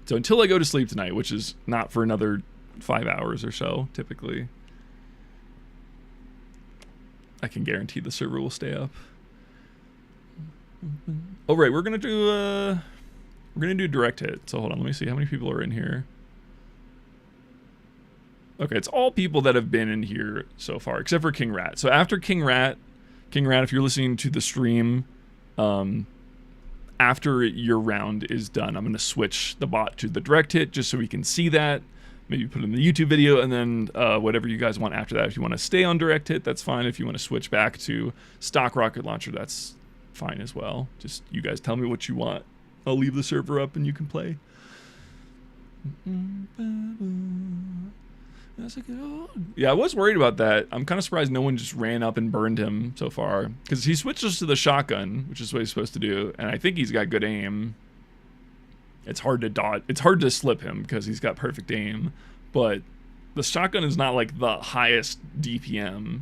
So until I go to sleep tonight, which is not for another 5 hours or so, typically, I can guarantee the server will stay up. Oh right, we're gonna do direct hit. So hold on, let me see how many people are in here. Okay, it's all people that have been in here so far, except for King Rat. So after King Rat, if you're listening to the stream, after your round is done, I'm gonna switch the bot to the direct hit just so we can see that. Maybe put it in the YouTube video, and then whatever you guys want after that. If you want to stay on direct hit, that's fine. If you want to switch back to stock rocket launcher, that's fine as well. Just you guys tell me what you want. I'll leave the server up and you can play. Yeah, I was worried about that. I'm kind of surprised no one just ran up and burned him so far, because he switches to the shotgun, which is what he's supposed to do, and I think he's got good aim. It's hard to dodge. It's hard to slip him because he's got perfect aim, but the shotgun is not like the highest DPM.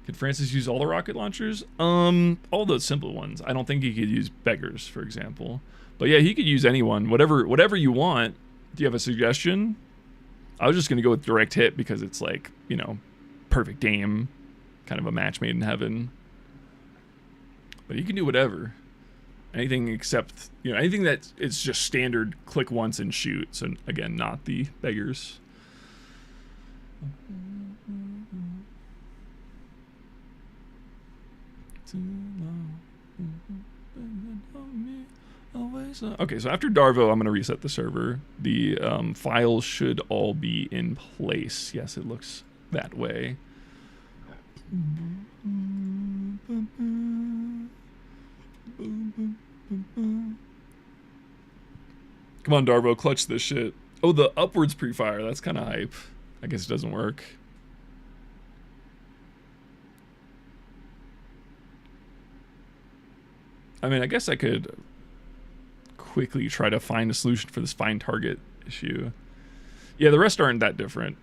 Could Francis use all the rocket launchers? All those simple ones. I don't think he could use beggars, for example. But yeah, he could use anyone. Whatever you want. Do you have a suggestion? I was just gonna go with direct hit because it's like, you know, perfect aim. Kind of a match made in heaven. But you can do whatever. Anything except, you know, anything that it's just standard click once and shoot. So again, not the beggars. Okay, so after Darvo, I'm going to reset the server. The files should all be in place. Yes, it looks that way. Come on, Darvo, clutch this shit. Oh, the upwards pre-fire. That's kind of hype. I guess it doesn't work. I mean, I guess I could quickly try to find a solution for this find target issue. Yeah, the rest aren't that different.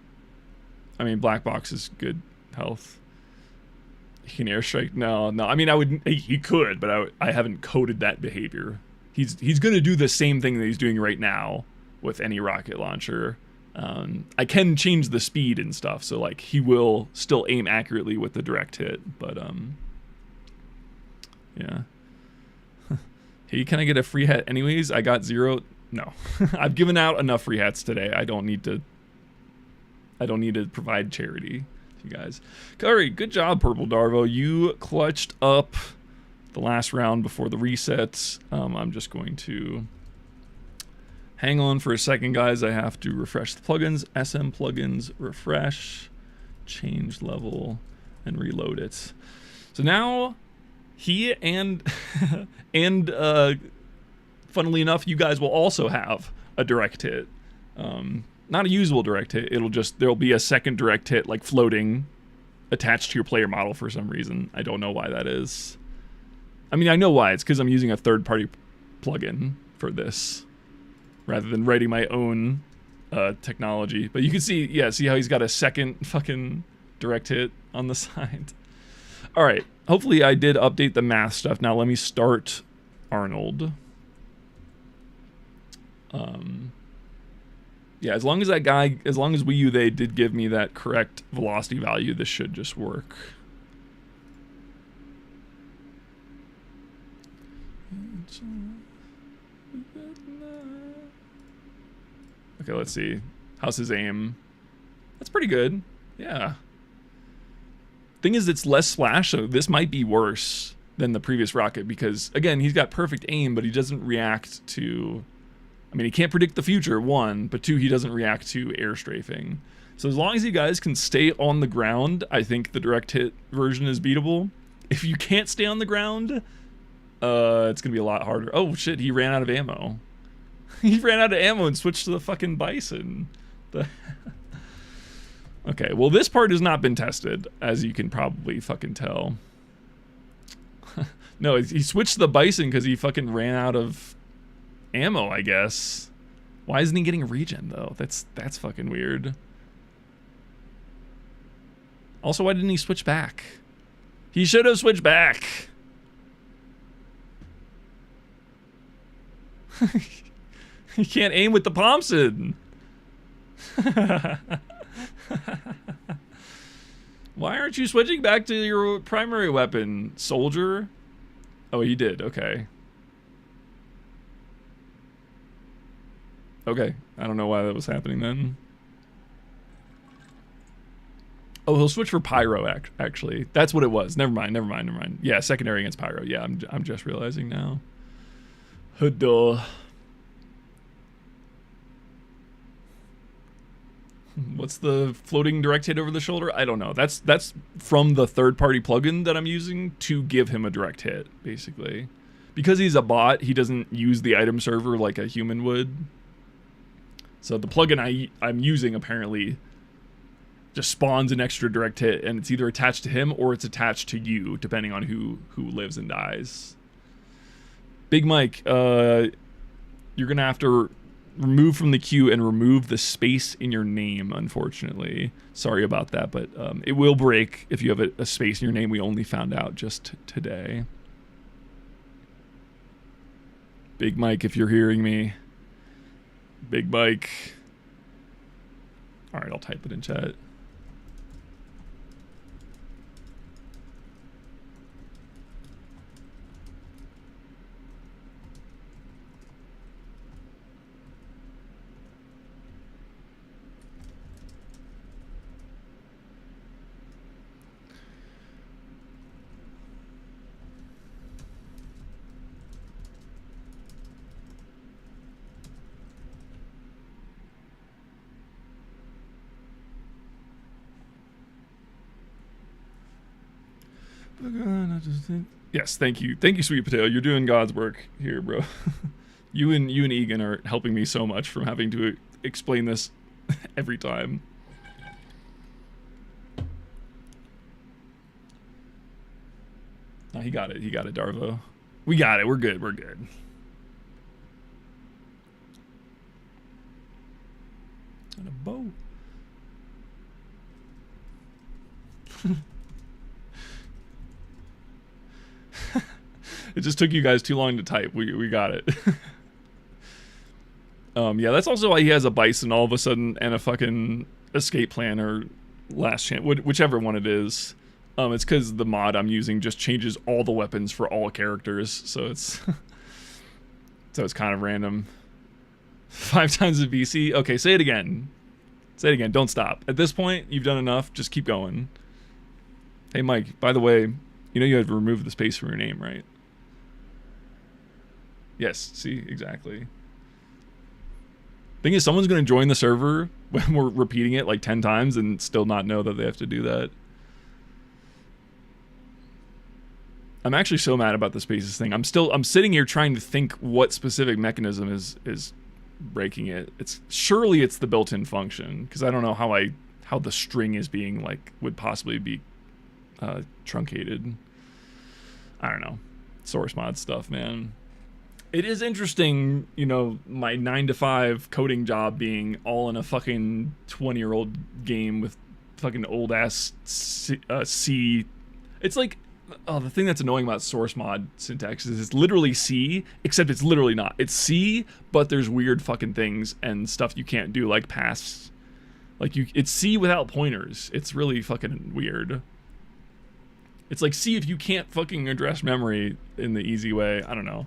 I mean, black box is good health. He can airstrike. No. I mean, he could, but I haven't coded that behavior. He's gonna do the same thing that he's doing right now with any rocket launcher. I can change the speed and stuff, so like he will still aim accurately with the direct hit, but yeah. Hey, can I get a free hat anyways? I got 0. No. I've given out enough free hats today. I don't need to provide charity to you guys. Curry, good job, Purple Darvo. You clutched up the last round before the resets. I'm just going to hang on for a second, guys. I have to refresh the plugins. SM plugins, refresh, change level, and reload it. So now he and funnily enough, you guys will also have a direct hit. Not a usable direct hit. There'll be a second direct hit like floating attached to your player model for some reason. I don't know why that is. I mean, I know why. It's because I'm using a third-party plugin for this rather than writing my own technology. But you can see, yeah, see how he's got a second fucking direct hit on the side. All right. Hopefully I did update the math stuff. Now let me start Arnold. Yeah, as long as Wii U, they did give me that correct velocity value, this should just work. Okay, let's see. How's his aim? That's pretty good. Yeah. Thing is, it's less splash, so this might be worse than the previous rocket because, again, he's got perfect aim, but he doesn't react to... I mean, he can't predict the future, 1, but 2, he doesn't react to air strafing. So as long as you guys can stay on the ground, I think the direct hit version is beatable. If you can't stay on the ground, it's going to be a lot harder. Oh, shit, he ran out of ammo. He ran out of ammo and switched to the fucking Bison. Okay, well, this part has not been tested, as you can probably fucking tell. No, he switched to the Bison because he fucking ran out of ammo, I guess. Why isn't he getting a regen, though? That's fucking weird. Also, why didn't he switch back? He should have switched back. He can't aim with the Thompson. Why aren't you switching back to your primary weapon, soldier? Oh, he did. Okay. Okay. I don't know why that was happening then. Oh, he'll switch for Pyro, actually. That's what it was. Never mind. Yeah, secondary against Pyro. Yeah, I'm just realizing now. Duh. What's the floating direct hit over the shoulder? I don't know. That's from the third-party plugin that I'm using to give him a direct hit, basically. Because he's a bot, he doesn't use the item server like a human would. So the plugin I'm using apparently just spawns an extra direct hit, and it's either attached to him or it's attached to you, depending on who lives and dies. Big Mike, you're gonna have to remove from the queue and remove the space in your name, unfortunately. Sorry about that, but it will break if you have a space in your name. We only found out just today. Big Mike, if you're hearing me. Big Mike. All right, I'll type it in chat. Yes, thank you, Sweet Potato. You're doing God's work here, bro. you and Egan are helping me so much from having to explain this every time. Oh, he got it, Darvo. We got it. We're good. And a bow. It just took you guys too long to type. We got it. Yeah, that's also why he has a bison all of a sudden and a fucking escape plan or last chance, whichever one it is. It's because the mod I'm using just changes all the weapons for all characters, so it's so it's kind of random. 5 times the VC. Okay, say it again. Say it again. Don't stop. At this point, you've done enough. Just keep going. Hey, Mike. By the way, you know you have to remove the space from your name, right? Yes. See, exactly. Thing is, someone's going to join the server when we're repeating it like 10 times and still not know that they have to do that. I'm actually so mad about the spaces thing. I'm sitting here trying to think what specific mechanism is breaking it. Surely it's the built-in function, because I don't know how the string is being like would possibly be truncated. I don't know. Source mod stuff, man. It is interesting, you know, my 9 to 5 coding job being all in a fucking 20-year-old game with fucking old ass C. It's like, oh, the thing that's annoying about source mod syntax is it's literally C, except it's literally not. It's C, but there's weird fucking things and stuff you can't do, like pass. Like it's C without pointers. It's really fucking weird. It's like C if you can't fucking address memory in the easy way. I don't know.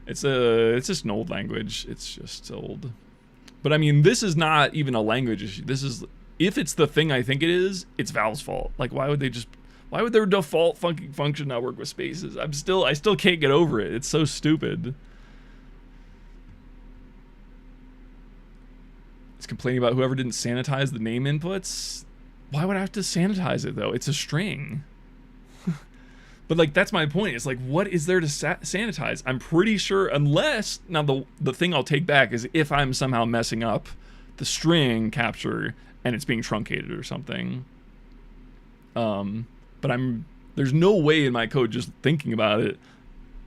It's just an old language. It's just old. But I mean, this is not even a language issue. This is, if it's the thing I think it is, it's Valve's fault. Like, why would their default function not work with spaces? I still can't get over it. It's so stupid. It's complaining about whoever didn't sanitize the name inputs. Why would I have to sanitize it though? It's a string. But like, that's my point. It's like, what is there to sanitize? I'm pretty sure, unless, now the thing I'll take back is if I'm somehow messing up the string capture and it's being truncated or something. But there's no way in my code, just thinking about it,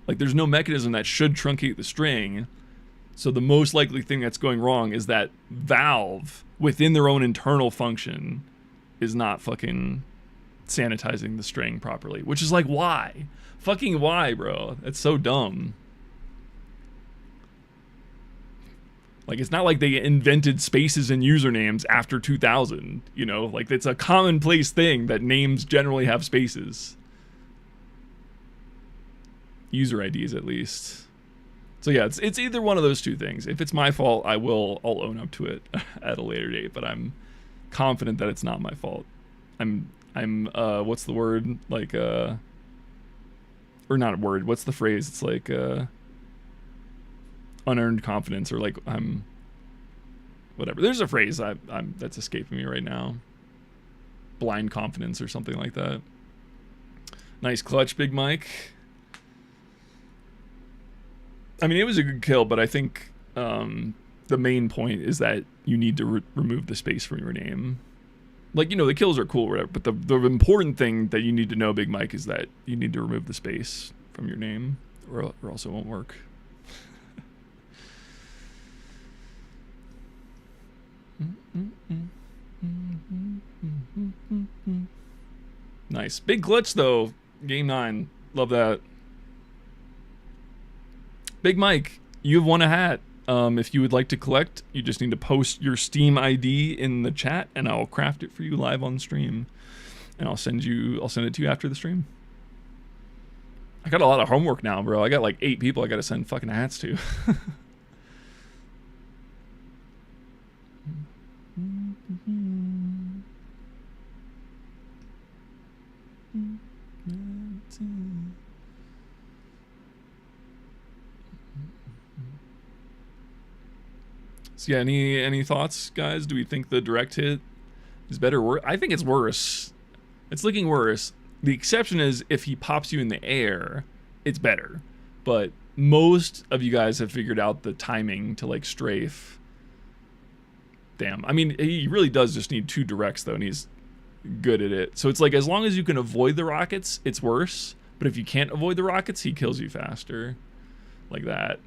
like there's no mechanism that should truncate the string. So the most likely thing that's going wrong is that Valve, within their own internal function, is not fucking sanitizing the string properly, which is like, why? Fucking why, bro? That's so dumb. Like, it's not like they invented spaces and usernames after 2000, you know? Like, it's a commonplace thing that names generally have spaces. User IDs, at least. So yeah, it's either one of those two things. If it's my fault, I'll own up to it at a later date, but I'm confident that it's not my fault. I'm what's the word? Like, or not a word, what's the phrase? It's like, unearned confidence, or like, whatever. There's a phrase that's escaping me right now. Blind confidence or something like that. Nice clutch, Big Mike. I mean, it was a good kill, but I think the main point is that you need to remove the space from your name. Like, you know, the kills are cool or whatever, but the important thing that you need to know, Big Mike, is that you need to remove the space from your name, or else it won't work. Nice. Big glitch, though. Game 9. Love that. Big Mike, you've won a hat. If you would like to collect, you just need to post your Steam ID in the chat, and I'll craft it for you live on stream. And I'll send it to you after the stream. I got a lot of homework now, bro. I got like 8 people I gotta send fucking hats to. So yeah, any thoughts, guys? Do we think the direct hit is better or worse? I think it's worse. It's looking worse. The exception is if he pops you in the air, it's better. But most of you guys have figured out the timing to like strafe. Damn. I mean, he really does just need 2 directs though, and he's good at it. So it's like, as long as you can avoid the rockets, it's worse. But if you can't avoid the rockets, he kills you faster. Like that.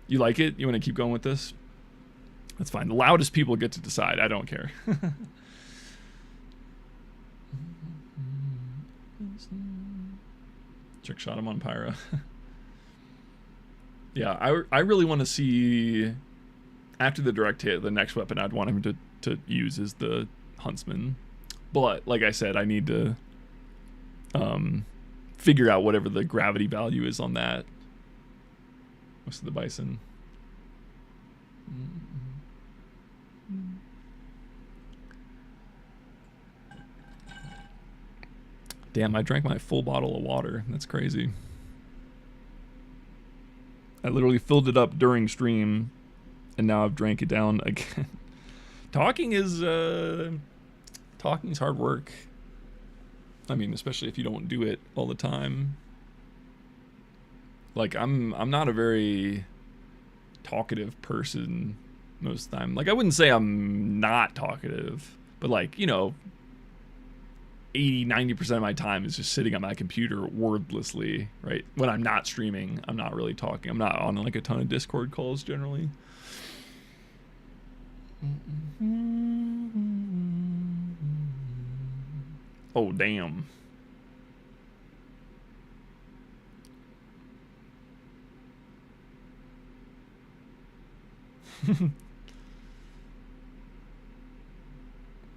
You like it? You want to keep going with this? That's fine. The loudest people get to decide. I don't care. Trick shot him on Pyro. Yeah, I really want to see, after the direct hit, the next weapon I'd want him to use is the Huntsman. But like I said, I need to figure out whatever the gravity value is on that. What's the Bison? Damn, I drank my full bottle of water. That's crazy. I literally filled it up during stream, and now I've drank it down again. Talking's hard work. I mean, especially if you don't do it all the time. Like, I'm not a very talkative person most of the time. Like, I wouldn't say I'm not talkative, but like, you know, 80-90% of my time is just sitting on my computer wordlessly, right? When I'm not streaming, I'm not really talking. I'm not on like a ton of Discord calls generally. Oh, damn.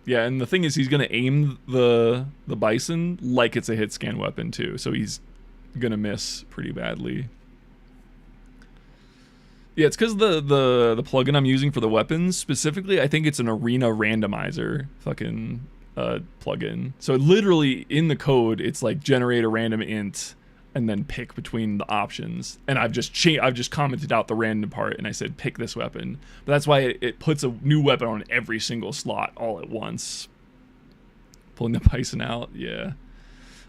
Yeah, and the thing is, he's gonna aim the Bison like it's a hit scan weapon too, so he's gonna miss pretty badly. Yeah, it's because the plugin I'm using for the weapons specifically, I think it's an arena randomizer fucking plugin. So literally in the code, it's like generate a random int and then pick between the options. And I've just commented out the random part and I said pick this weapon. But that's why it puts a new weapon on every single slot all at once. Pulling the Bison out, yeah.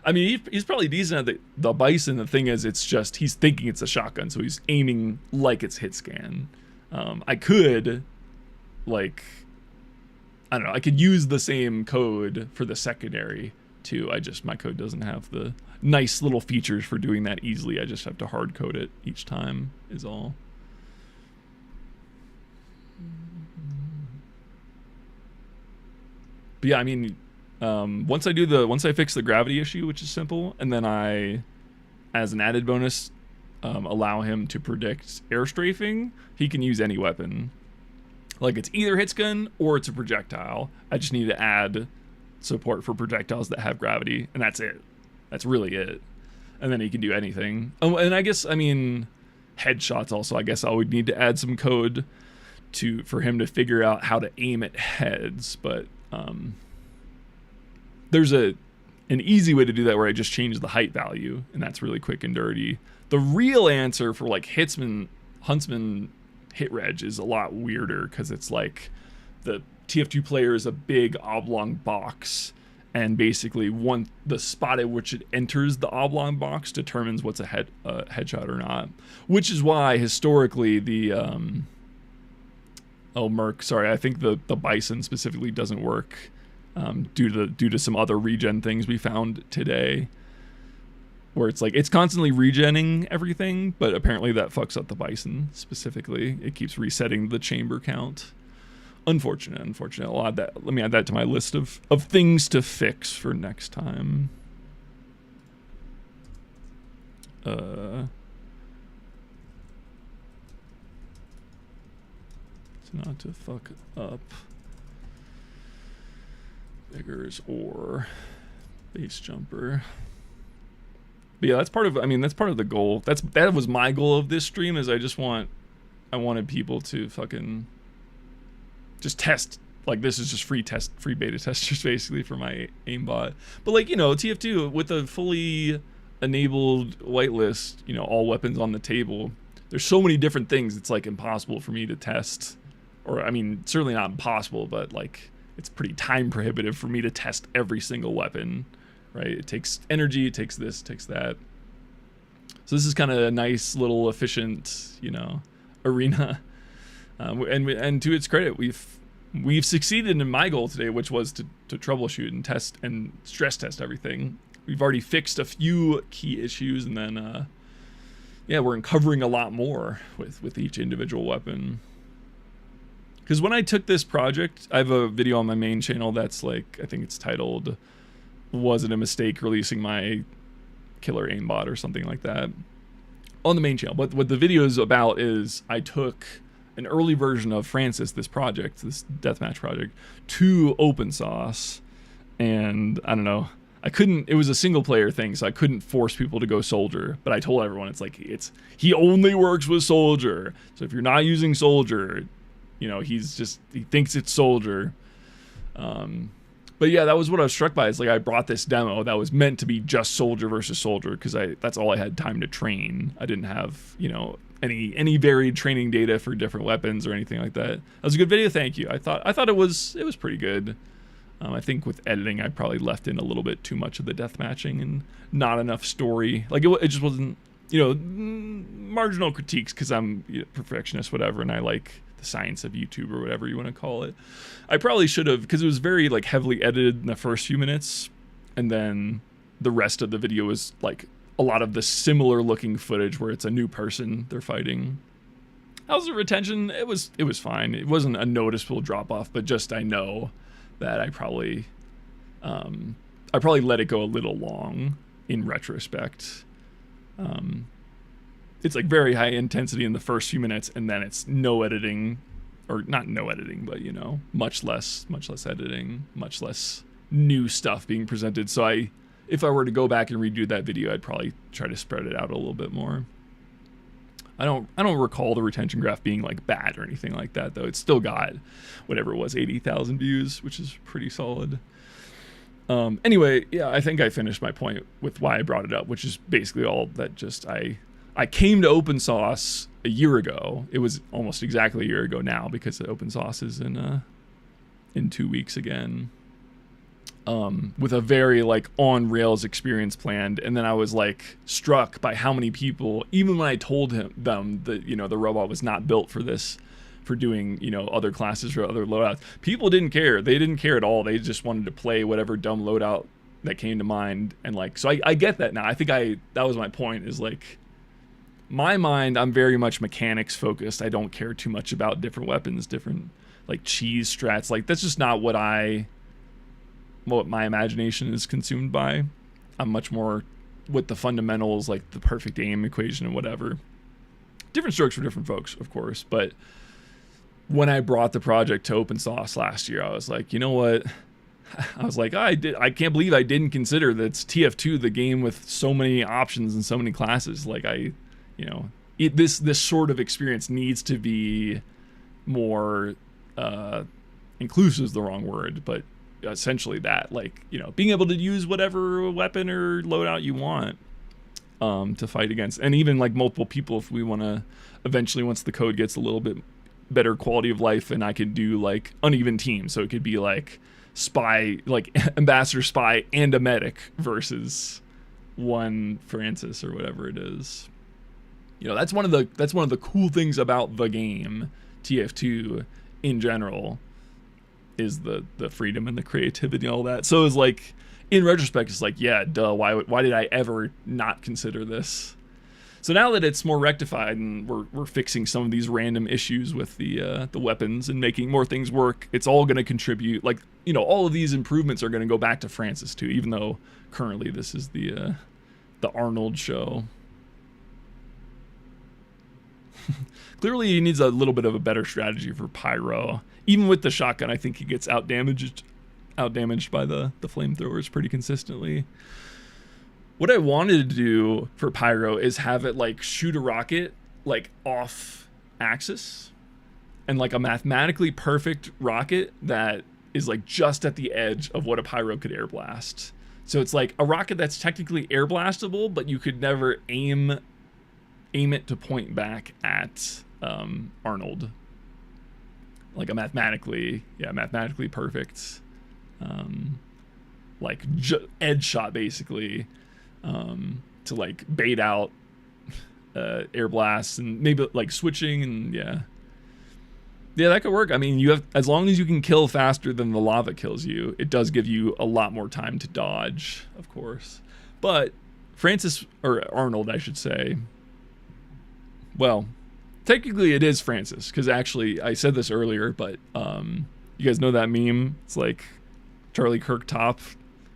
I mean, he's probably decent at the Bison. The thing is, it's just he's thinking it's a shotgun, so he's aiming like it's hit scan. I could, like, I don't know, I could use the same code for the secondary too. My code doesn't have the nice little features for doing that easily. I just have to hard code it each time is all. But yeah, I mean, once I fix the gravity issue, which is simple, and then I, as an added bonus, allow him to predict air strafing, he can use any weapon. Like, it's either hits gun or it's a projectile. I just need to add support for projectiles that have gravity, and that's it. That's really it. And then he can do anything. Oh, and I guess, I mean, headshots also, I guess I would need to add some code for him to figure out how to aim at heads, but there's an easy way to do that where I just change the height value, and that's really quick and dirty. The real answer for like Huntsman hit reg is a lot weirder, because it's like the TF2 player is a big oblong box, and basically the spot at which it enters the oblong box determines what's a headshot or not. Which is why historically the Merc, sorry, I think the Bison specifically doesn't work due to some other regen things we found today, where it's like it's constantly regenning everything, but apparently that fucks up the Bison specifically. It keeps resetting the chamber count. Unfortunate. I'll add that. Let me add that to my list of things to fix for next time. It's not to fuck up Biggers or base jumper. But yeah, that's part of the goal. That was my goal of this stream, is I wanted people to fucking just test. Like, this is just free beta testers basically for my aimbot. But like, you know, TF2 with a fully enabled whitelist, you know, all weapons on the table, there's so many different things, it's like impossible for me to test. Or, I mean, certainly not impossible, but like, it's pretty time prohibitive for me to test every single weapon, right? It takes energy, it takes this, it takes that. So this is kind of a nice little efficient, you know, arena. And to its credit, we've succeeded in my goal today, which was to troubleshoot and test and stress test everything. We've already fixed a few key issues, and then yeah, we're uncovering a lot more with each individual weapon. Because when I took this project, I have a video on my main channel that's like, I think it's titled, "Was it a mistake releasing my killer aimbot?" or something like that. on the main channel. But what the video is about is I took an early version of Francis, this deathmatch project, to open source, and I don't know. I couldn't. It was a single player thing, so I couldn't force people to go soldier. But I told everyone he only works with soldier. So if you're not using soldier, you know, he thinks it's soldier. But yeah, that was what I was struck by. Is like I brought this demo that was meant to be just soldier versus soldier because that's all I had time to train. I didn't have, you know, any varied training data for different weapons or anything like that. That was a good video. Thank you. I thought it was pretty good. I think with editing, I probably left in a little bit too much of the death matching and not enough story. Like it just wasn't, you know, marginal critiques because I'm a perfectionist, whatever, and I like the science of YouTube or whatever you want to call it. I probably should have, because it was very like heavily edited in the first few minutes, and then the rest of the video was like a lot of the similar looking footage where it's a new person they're fighting. How's the retention? It was fine. It wasn't a noticeable drop off, but just I know that I probably let it go a little long in retrospect. It's like very high intensity in the first few minutes, and then it's no editing, or not no editing, but you know, much less editing, much less new stuff being presented. So if I were to go back and redo that video, I'd probably try to spread it out a little bit more. I don't recall the retention graph being like bad or anything like that, though. It's still got whatever it was, 80,000 views, which is pretty solid. Anyway, yeah, I think I finished my point with why I brought it up, which is basically all that. Just I came to open source a year ago. It was almost exactly a year ago now, because the open source is in 2 weeks again. With a very like on rails experience planned, and then I was like struck by how many people, even when I told them that, you know, the robot was not built for this, for doing, you know, other classes or other loadouts, people didn't care. They didn't care at all. They just wanted to play whatever dumb loadout that came to mind. And like, so I get that now. I think that was my point, is like, my mind, I'm very much mechanics focused. I don't care too much about different weapons, different like cheese strats. Like that's just not what my imagination is consumed by. I'm much more with the fundamentals, like the perfect aim equation and whatever. Different strokes for different folks, of course. But when I brought the project to open source last year, I was like, you know what? I was like, I can't believe I didn't consider that's TF2, the game with so many options and so many classes. Like this sort of experience needs to be more inclusive is the wrong word, but essentially that, like, you know, being able to use whatever weapon or loadout you want to fight against, and even like multiple people if we want to eventually, once the code gets a little bit better quality of life, and I could do like uneven teams, so it could be like spy, like ambassador, spy, and a medic versus one Francis or whatever it is. You know, that's one of the cool things about the game TF2 in general, is the freedom and the creativity and all that. So it's like, in retrospect, it's like, yeah, duh, why did I ever not consider this? So now that it's more rectified and we're fixing some of these random issues with the weapons and making more things work, it's all going to contribute. Like, you know, all of these improvements are going to go back to Francis too, even though currently this is the Arnold show. Clearly he needs a little bit of a better strategy for Pyro. Even with the shotgun, I think he gets outdamaged by the flamethrowers pretty consistently. What I wanted to do for Pyro is have it like shoot a rocket like off axis, and like a mathematically perfect rocket that is like just at the edge of what a Pyro could air blast. So it's like a rocket that's technically air blastable, but you could never aim it to point back at Arnold. Like a mathematically perfect, like edge shot basically, to like bait out air blasts and maybe like switching, and yeah, that could work. I mean, you have, as long as you can kill faster than the lava kills you, it does give you a lot more time to dodge, of course. But Francis, or Arnold, I should say. Well, technically it is Francis, because actually I said this earlier, but you guys know that meme? It's like Charlie Kirk top,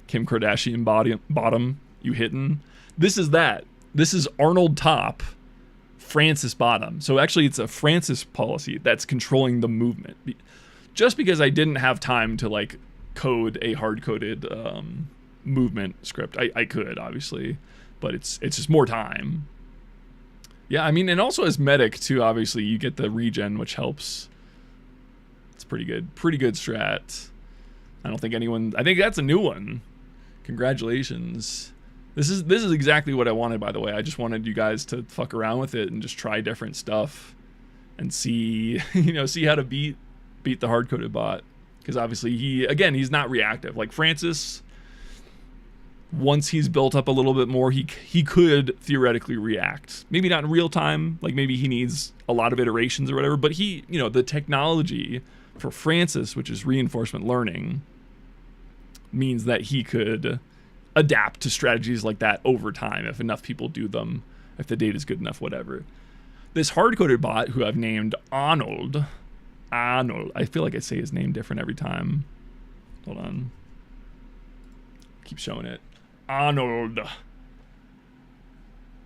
Kim Kardashian bottom, you hitting. This is that. This is Arnold top Francis bottom. So actually it's a Francis policy that's controlling the movement. Just because I didn't have time to like code a hard-coded movement script. I could, obviously, but it's just more time. Yeah, I mean, and also as medic too, obviously you get the regen, which helps. It's pretty good strat. I don't think anyone, I think that's a new one. Congratulations. This is exactly what I wanted, by the way. I just wanted you guys to fuck around with it and just try different stuff and see, you know, see how to beat the hard-coded bot. Because obviously he's not reactive. Like Francis, once he's built up a little bit more, he could theoretically react. Maybe not in real time, like maybe he needs a lot of iterations or whatever, but he, you know, the technology for Francis, which is reinforcement learning, means that he could adapt to strategies like that over time if enough people do them, if the data is good enough, whatever. This hard-coded bot, who I've named Arnold, I feel like I say his name different every time. Hold on. Keep showing it. Arnold.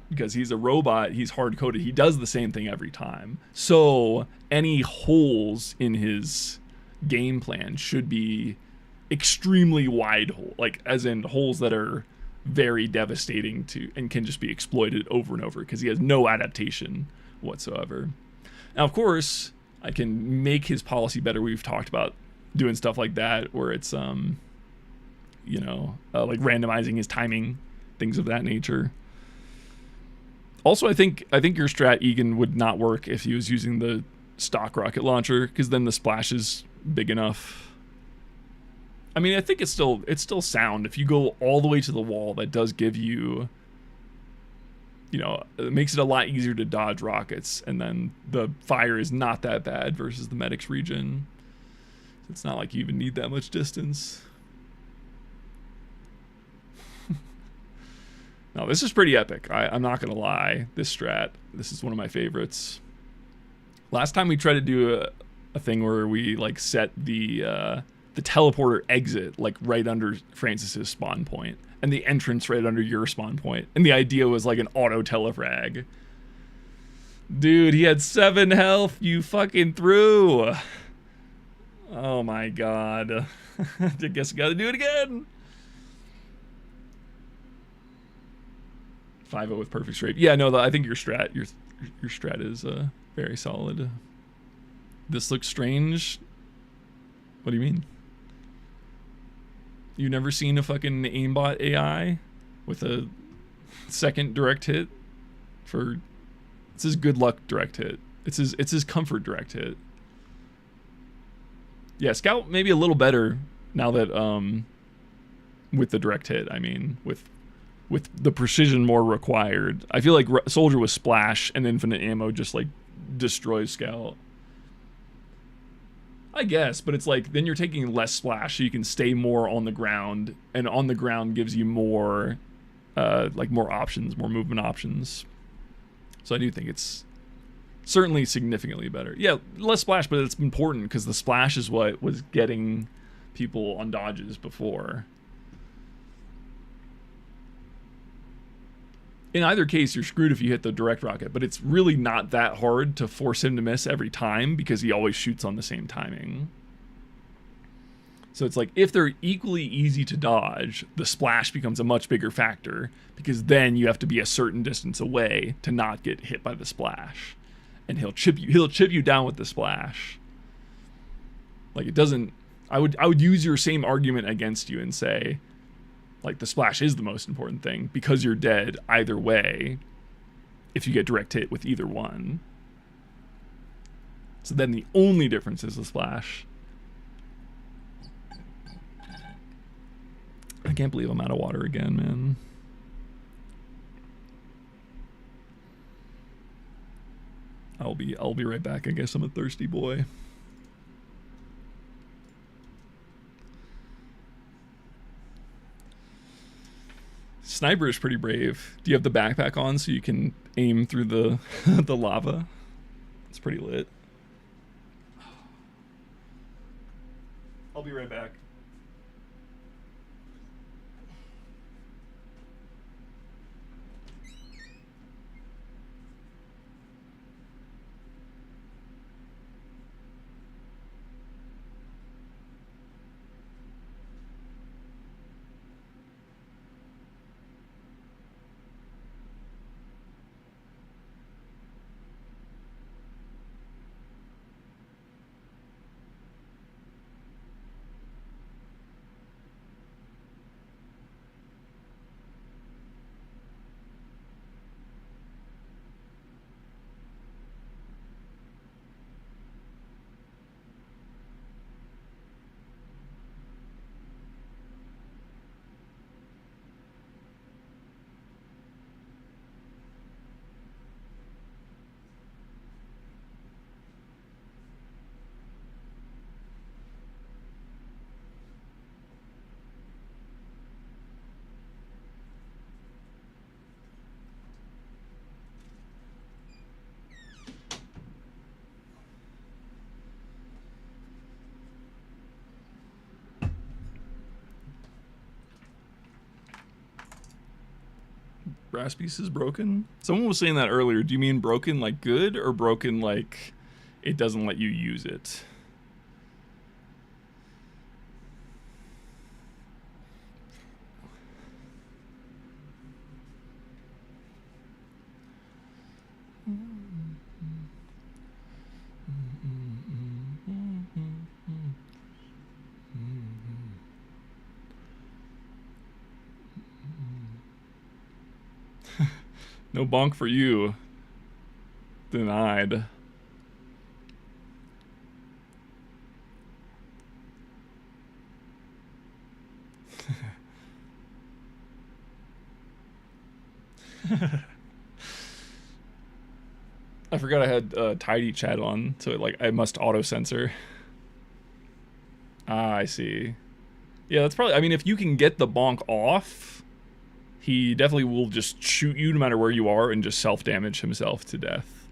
Because he's a robot, he's hard-coded. He does the same thing every time. So any holes in his game plan should be extremely wide hole, like as in holes that are very devastating to and can just be exploited over and over because he has no adaptation whatsoever. Now, of course, I can make his policy better. We've talked about doing stuff like that where it's you know, like randomizing his timing, things of that nature. Also, I think your strat Egan would not work if he was using the stock rocket launcher, because then the splash is big enough. I mean, I think it's still sound. If you go all the way to the wall, that does give you, you know, it makes it a lot easier to dodge rockets, and then the fire is not that bad versus the medic's region. It's not like you even need that much distance. No, this is pretty epic. I'm not gonna lie. This strat, this is one of my favorites. Last time we tried to do a thing where we like set the teleporter exit like right under Francis's spawn point and the entrance right under your spawn point, and the idea was like an auto telefrag. Dude, he had 7 health. You fucking threw. Oh my god. I guess I gotta do it again. 5-0 with perfect straight. Yeah, no, I think your strat is very solid. This looks strange. What do you mean? You've never seen a fucking AIMBOT AI with a second direct hit for... It's his good luck direct hit. It's his comfort direct hit. Yeah, Scout maybe a little better now that with the direct hit. I mean, with the precision more required. I feel like Soldier with splash and infinite ammo just like destroys Scout. I guess, but it's like then you're taking less splash, so you can stay more on the ground, and on the ground gives you more, like more options, more movement options. So I do think it's certainly significantly better. Yeah, less splash, but it's important because the splash is what was getting people on dodges before. In either case, you're screwed if you hit the direct rocket, but it's really not that hard to force him to miss every time because he always shoots on the same timing. So it's like, if they're equally easy to dodge, the splash becomes a much bigger factor because then you have to be a certain distance away to not get hit by the splash. And he'll chip you down with the splash. Like, it doesn't... I would use your same argument against you and say, like, the splash is the most important thing because you're dead either way if you get direct hit with either one. So then the only difference is the splash. I can't believe I'm out of water again, man. I'll be right back. I guess I'm a thirsty boy. Sniper is pretty brave. Do you have the backpack on so you can aim through the the lava? It's pretty lit. I'll be right back. Brass piece is broken? Someone was saying that earlier. Do you mean broken like good, or broken like it doesn't let you use it? No bonk for you. Denied. I forgot I had tidy chat on, so I must auto censor. Ah, I see. Yeah, that's probably. I mean, if you can get the bonk off, he definitely will just shoot you no matter where you are and just self-damage himself to death.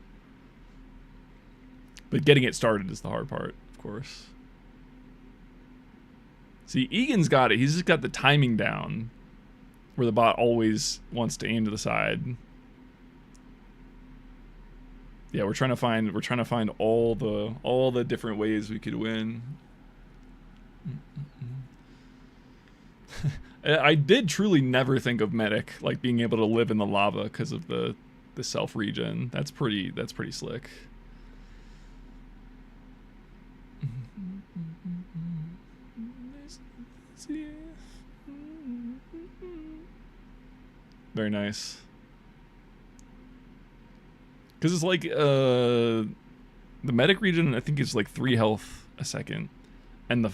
But getting it started is the hard part, of course. See, Egan's got it. He's just got the timing down, where the bot always wants to aim to the side. Yeah, we're trying to find all the different ways we could win. I did truly never think of medic like being able to live in the lava because of the self regen. That's pretty slick. Very nice. Because it's like the medic regen I think is like 3 health a second, and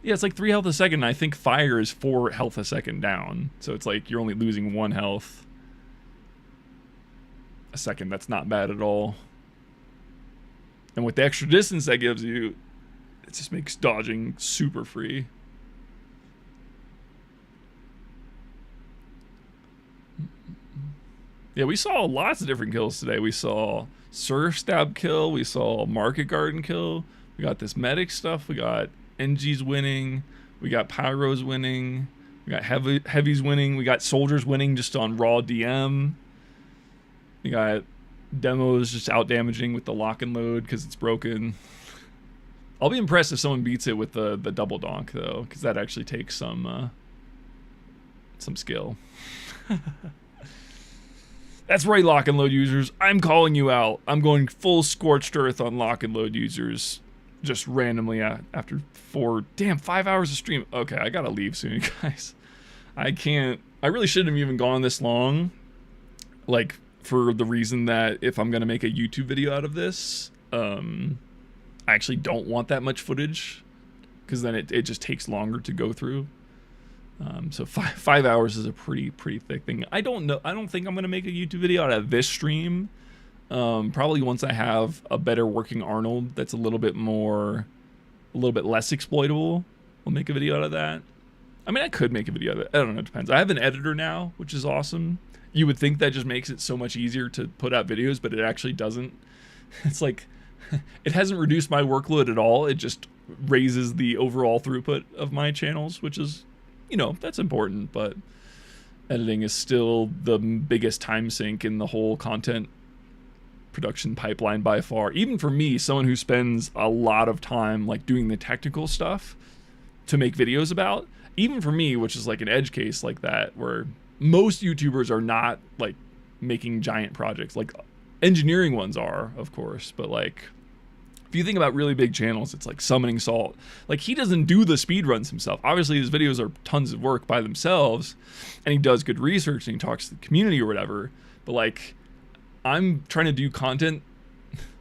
yeah, it's like 3 health a second. And I think fire is 4 health a second down, so it's like you're only losing 1 health a second. That's not bad at all. And with the extra distance that gives you, it just makes dodging super free. Yeah, we saw lots of different kills today. We saw surf stab kill. We saw market garden kill. We got this medic stuff. We got NGs winning. We got pyros winning. We got heavies winning. We got soldiers winning just on raw DM. We got demos just out damaging with the lock and load because it's broken. I'll be impressed if someone beats it with the double donk though, because that actually takes some skill. That's right, lock and load users. I'm calling you out. I'm going full scorched earth on lock and load users just randomly after 5 hours of stream. Okay, I gotta leave soon, guys. I really shouldn't have even gone this long. Like, for the reason that if I'm gonna make a YouTube video out of this, I actually don't want that much footage, because then it just takes longer to go through. So 5 hours is a pretty thick thing. I don't think I'm gonna make a YouTube video out of this stream. Probably once I have a better working Arnold that's a little bit less exploitable, I'll make a video out of that. I mean, I could make a video out of it. I don't know, it depends. I have an editor now, which is awesome. You would think that just makes it so much easier to put out videos, but it actually doesn't. It's like, it hasn't reduced my workload at all. It just raises the overall throughput of my channels, which is, that's important, but editing is still the biggest time sink in the whole content production pipeline by far. Even for me, someone who spends a lot of time like doing the technical stuff to make videos about, even for me, which is like an edge case like that, where most YouTubers are not like making giant projects. Like engineering ones are, of course, but like if you think about really big channels, it's like Summoning Salt. Like, he doesn't do the speedruns himself. Obviously, his videos are tons of work by themselves, and he does good research, and he talks to the community or whatever. But, like, I'm trying to do content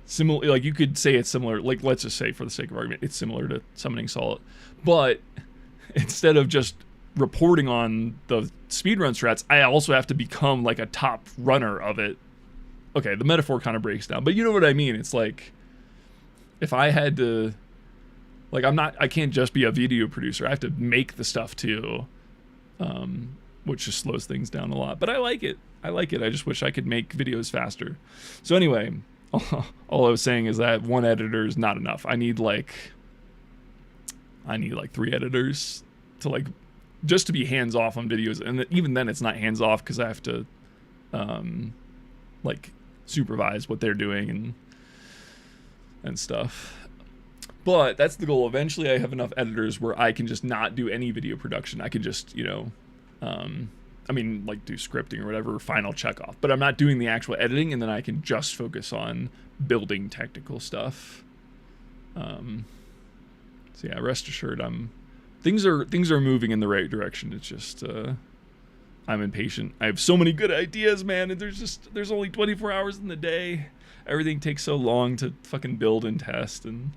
similar. Like, you could say it's similar. Like, let's just say, for the sake of argument, it's similar to Summoning Salt. But instead of just reporting on the speedrun strats, I also have to become, like, a top runner of it. Okay, the metaphor kind of breaks down. But you know what I mean? It's like, if I had to, like, I can't just be a video producer. I have to make the stuff too, which just slows things down a lot. But I like it. I just wish I could make videos faster. So anyway, all I was saying is that one editor is not enough. I need like 3 editors to like just to be hands off on videos, and even then it's not hands off because I have to like supervise what they're doing and stuff. But that's the goal. Eventually I have enough editors where I can just not do any video production. I can just, you know, I mean, like do scripting or whatever, final check off, but I'm not doing the actual editing, and then I can just focus on building technical stuff. So yeah, rest assured, things are moving in the right direction. It's just I'm impatient. I have so many good ideas, man, and there's only 24 hours in the day. Everything takes so long to fucking build and test, and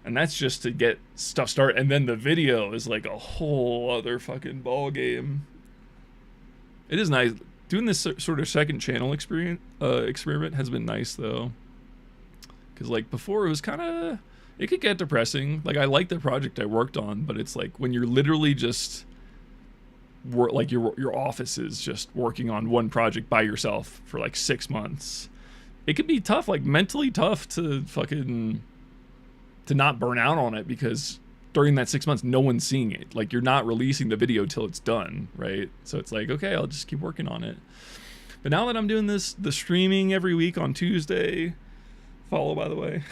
that's just to get stuff started. And then the video is like a whole other fucking ball game. It is nice doing this sort of second channel experiment has been nice though, because like before it was kind of, it could get depressing. Like I like the project I worked on, but it's like when you're literally just like your office is just working on one project by yourself for like 6 months, it can be tough, like mentally tough to not burn out on it, because during that 6 months no one's seeing it. Like you're not releasing the video till it's done, right? So it's like, okay, I'll just keep working on it. But now that I'm doing the streaming every week on Tuesday, follow by the way,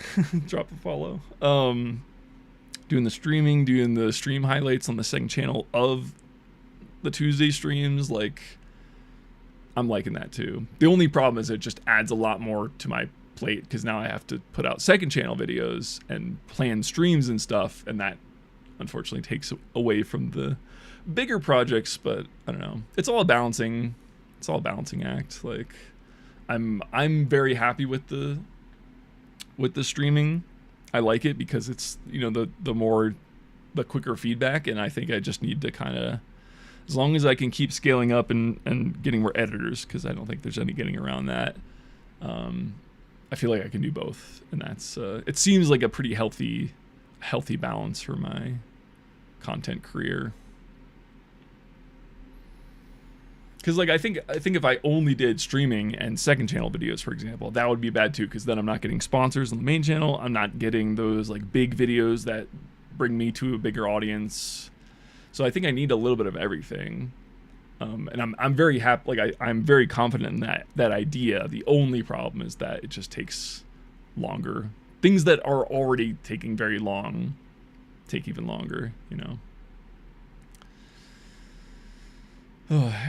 drop a follow, doing the streaming, doing the stream highlights on the second channel of the Tuesday streams, like I'm liking that too. The only problem is it just adds a lot more to my plate, because now I have to put out second channel videos and plan streams and stuff, and that unfortunately takes away from the bigger projects. But I don't know, it's all a balancing act. Like I'm very happy with the streaming. I like it because it's, you know, the quicker feedback, and I think I just need to kind of, as long as I can keep scaling up and getting more editors, because I don't think there's any getting around that. I feel like I can do both, and that's it seems like a pretty healthy balance for my content career. Because like I think if I only did streaming and second channel videos, for example, that would be bad too, because then I'm not getting sponsors on the main channel. I'm not getting those like big videos that bring me to a bigger audience. So I think I need a little bit of everything. And I'm very happy, like I'm very confident in that idea. The only problem is that it just takes longer. Things that are already taking very long take even longer, you know.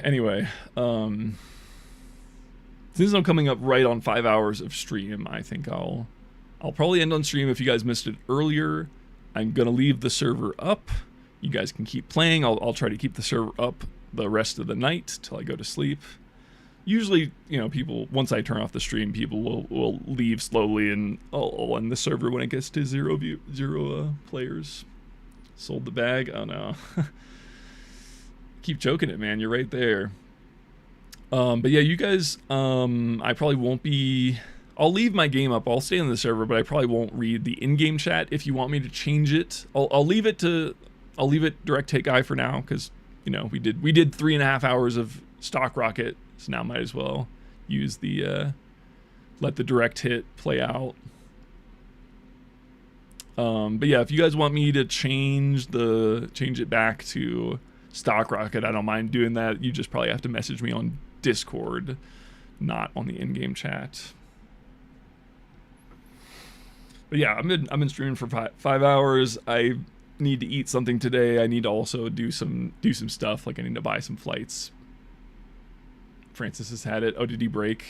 Anyway, since I'm coming up right on 5 hours of stream, I think I'll probably end on stream. If you guys missed it earlier, I'm gonna leave the server up. You guys can keep playing. I'll try to keep the server up the rest of the night till I go to sleep. Usually, you know, people, once I turn off the stream, people will leave slowly, and I'll end the server when it gets to zero players. Sold the bag. Oh no. Keep choking it, man. You're right there. But yeah, you guys, I probably won't be, I'll leave my game up. I'll stay on the server, but I probably won't read the in-game chat. If you want me to change it, I'll leave it direct hit guy for now, because, you know, we did 3.5 hours of stock rocket, so now might as well use the let the direct hit play out. But yeah, if you guys want me to change it back to stock rocket, I don't mind doing that. You just probably have to message me on Discord, not on the in-game chat. But yeah, I've been streaming for 5 hours. I need to eat something today. I need to also do some stuff. Like I need to buy some flights. Francis has had it. Oh, did he break?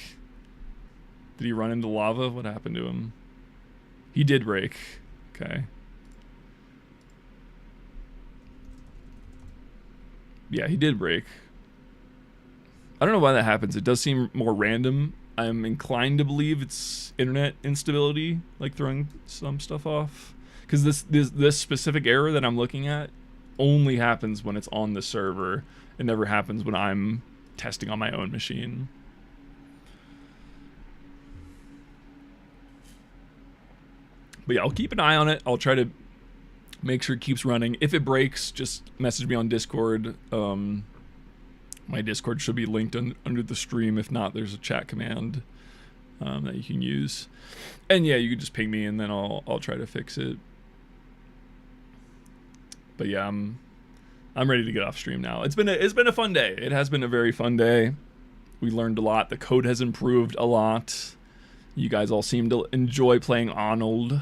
Did he run into lava? What happened to him? He did break. Okay. Yeah, he did break. I don't know why that happens. It does seem more random. I'm inclined to believe it's internet instability, like throwing some stuff off. Because this specific error that I'm looking at only happens when it's on the server. It never happens when I'm testing on my own machine. But yeah, I'll keep an eye on it. I'll try to make sure it keeps running. If it breaks, just message me on Discord. My Discord should be linked under the stream. If not, there's a chat command that you can use. And yeah, you can just ping me, and then I'll try to fix it. But yeah, I'm I'm ready to get off stream now. It's been a fun day. It has been a very fun day. We learned a lot. The code has improved a lot. You guys all seem to enjoy playing Arnold,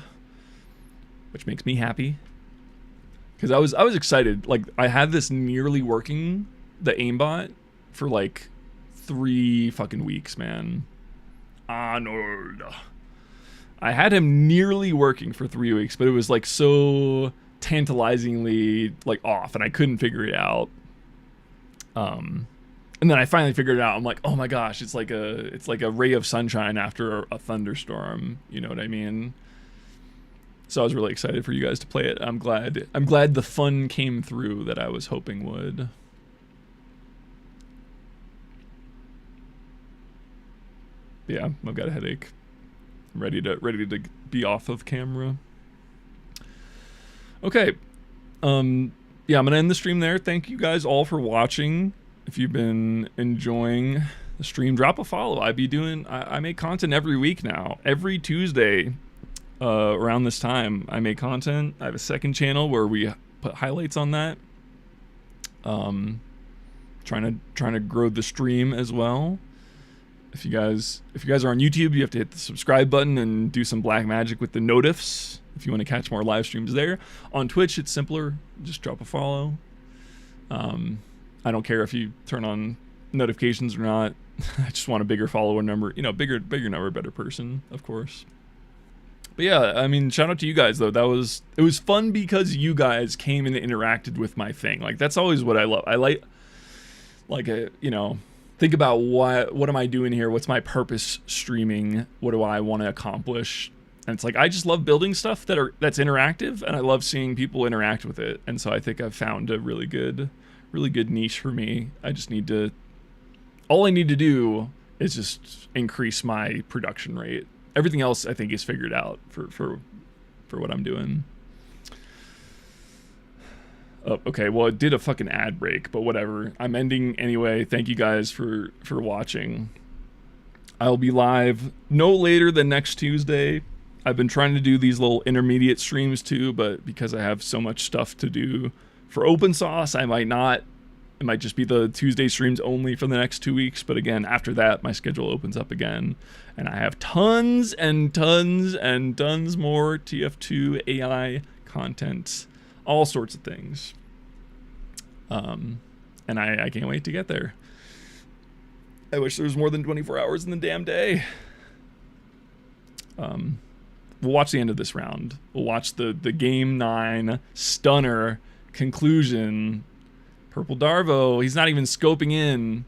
which makes me happy. Because I was excited. Like, I had this nearly working, the AIMBOT, for like 3 fucking weeks, man. Arnold. I had him nearly working for 3 weeks, but it was like so tantalizingly like off, and I couldn't figure it out. And then I finally figured it out. I'm like, oh my gosh, it's like a ray of sunshine after a thunderstorm. You know what I mean? So I was really excited for you guys to play it. I'm glad the fun came through that I was hoping would. Yeah, I've got a headache. I'm ready to be off of camera. Okay. Yeah, I'm gonna end the stream there. Thank you guys all for watching. If you've been enjoying the stream, drop a follow. I make content every week now. Every Tuesday around this time, I make content. I have a second channel where we put highlights on that. Trying to grow the stream as well. If you guys are on YouTube, you have to hit the subscribe button and do some black magic with the notifs if you want to catch more live streams there. On Twitch, it's simpler. Just drop a follow. I don't care if you turn on notifications or not. I just want a bigger follower number. You know, bigger number, better person, of course. But yeah, I mean, shout out to you guys though. It was fun because you guys came and interacted with my thing. Like, that's always what I love. I like you know, think about what am I doing here? What's my purpose streaming? What do I want to accomplish? And it's like, I just love building stuff that's interactive, and I love seeing people interact with it. And so I think I've found a really good niche for me. All I need to do is just increase my production rate. Everything else I think is figured out for what I'm doing. Oh, okay, well, it did a fucking ad break, but whatever. I'm ending anyway. Thank you guys for watching. I'll be live no later than next Tuesday. I've been trying to do these little intermediate streams too, but because I have so much stuff to do for open sauce, I might not. It might just be the Tuesday streams only for the next 2 weeks. But again, after that, my schedule opens up again. And I have tons and tons and tons more TF2 AI content. All sorts of things. And I can't wait to get there. I wish there was more than 24 hours in the damn day. We'll watch the end of this round. We'll watch the Game 9 stunner conclusion. Purple Darvo, he's not even scoping in.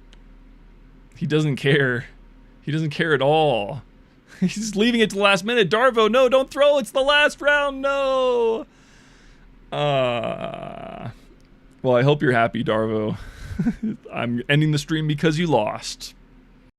He doesn't care. He doesn't care at all. He's leaving it to the last minute. Darvo, no, don't throw. It's the last round. No. Well, I hope you're happy, Darvo. I'm ending the stream because you lost.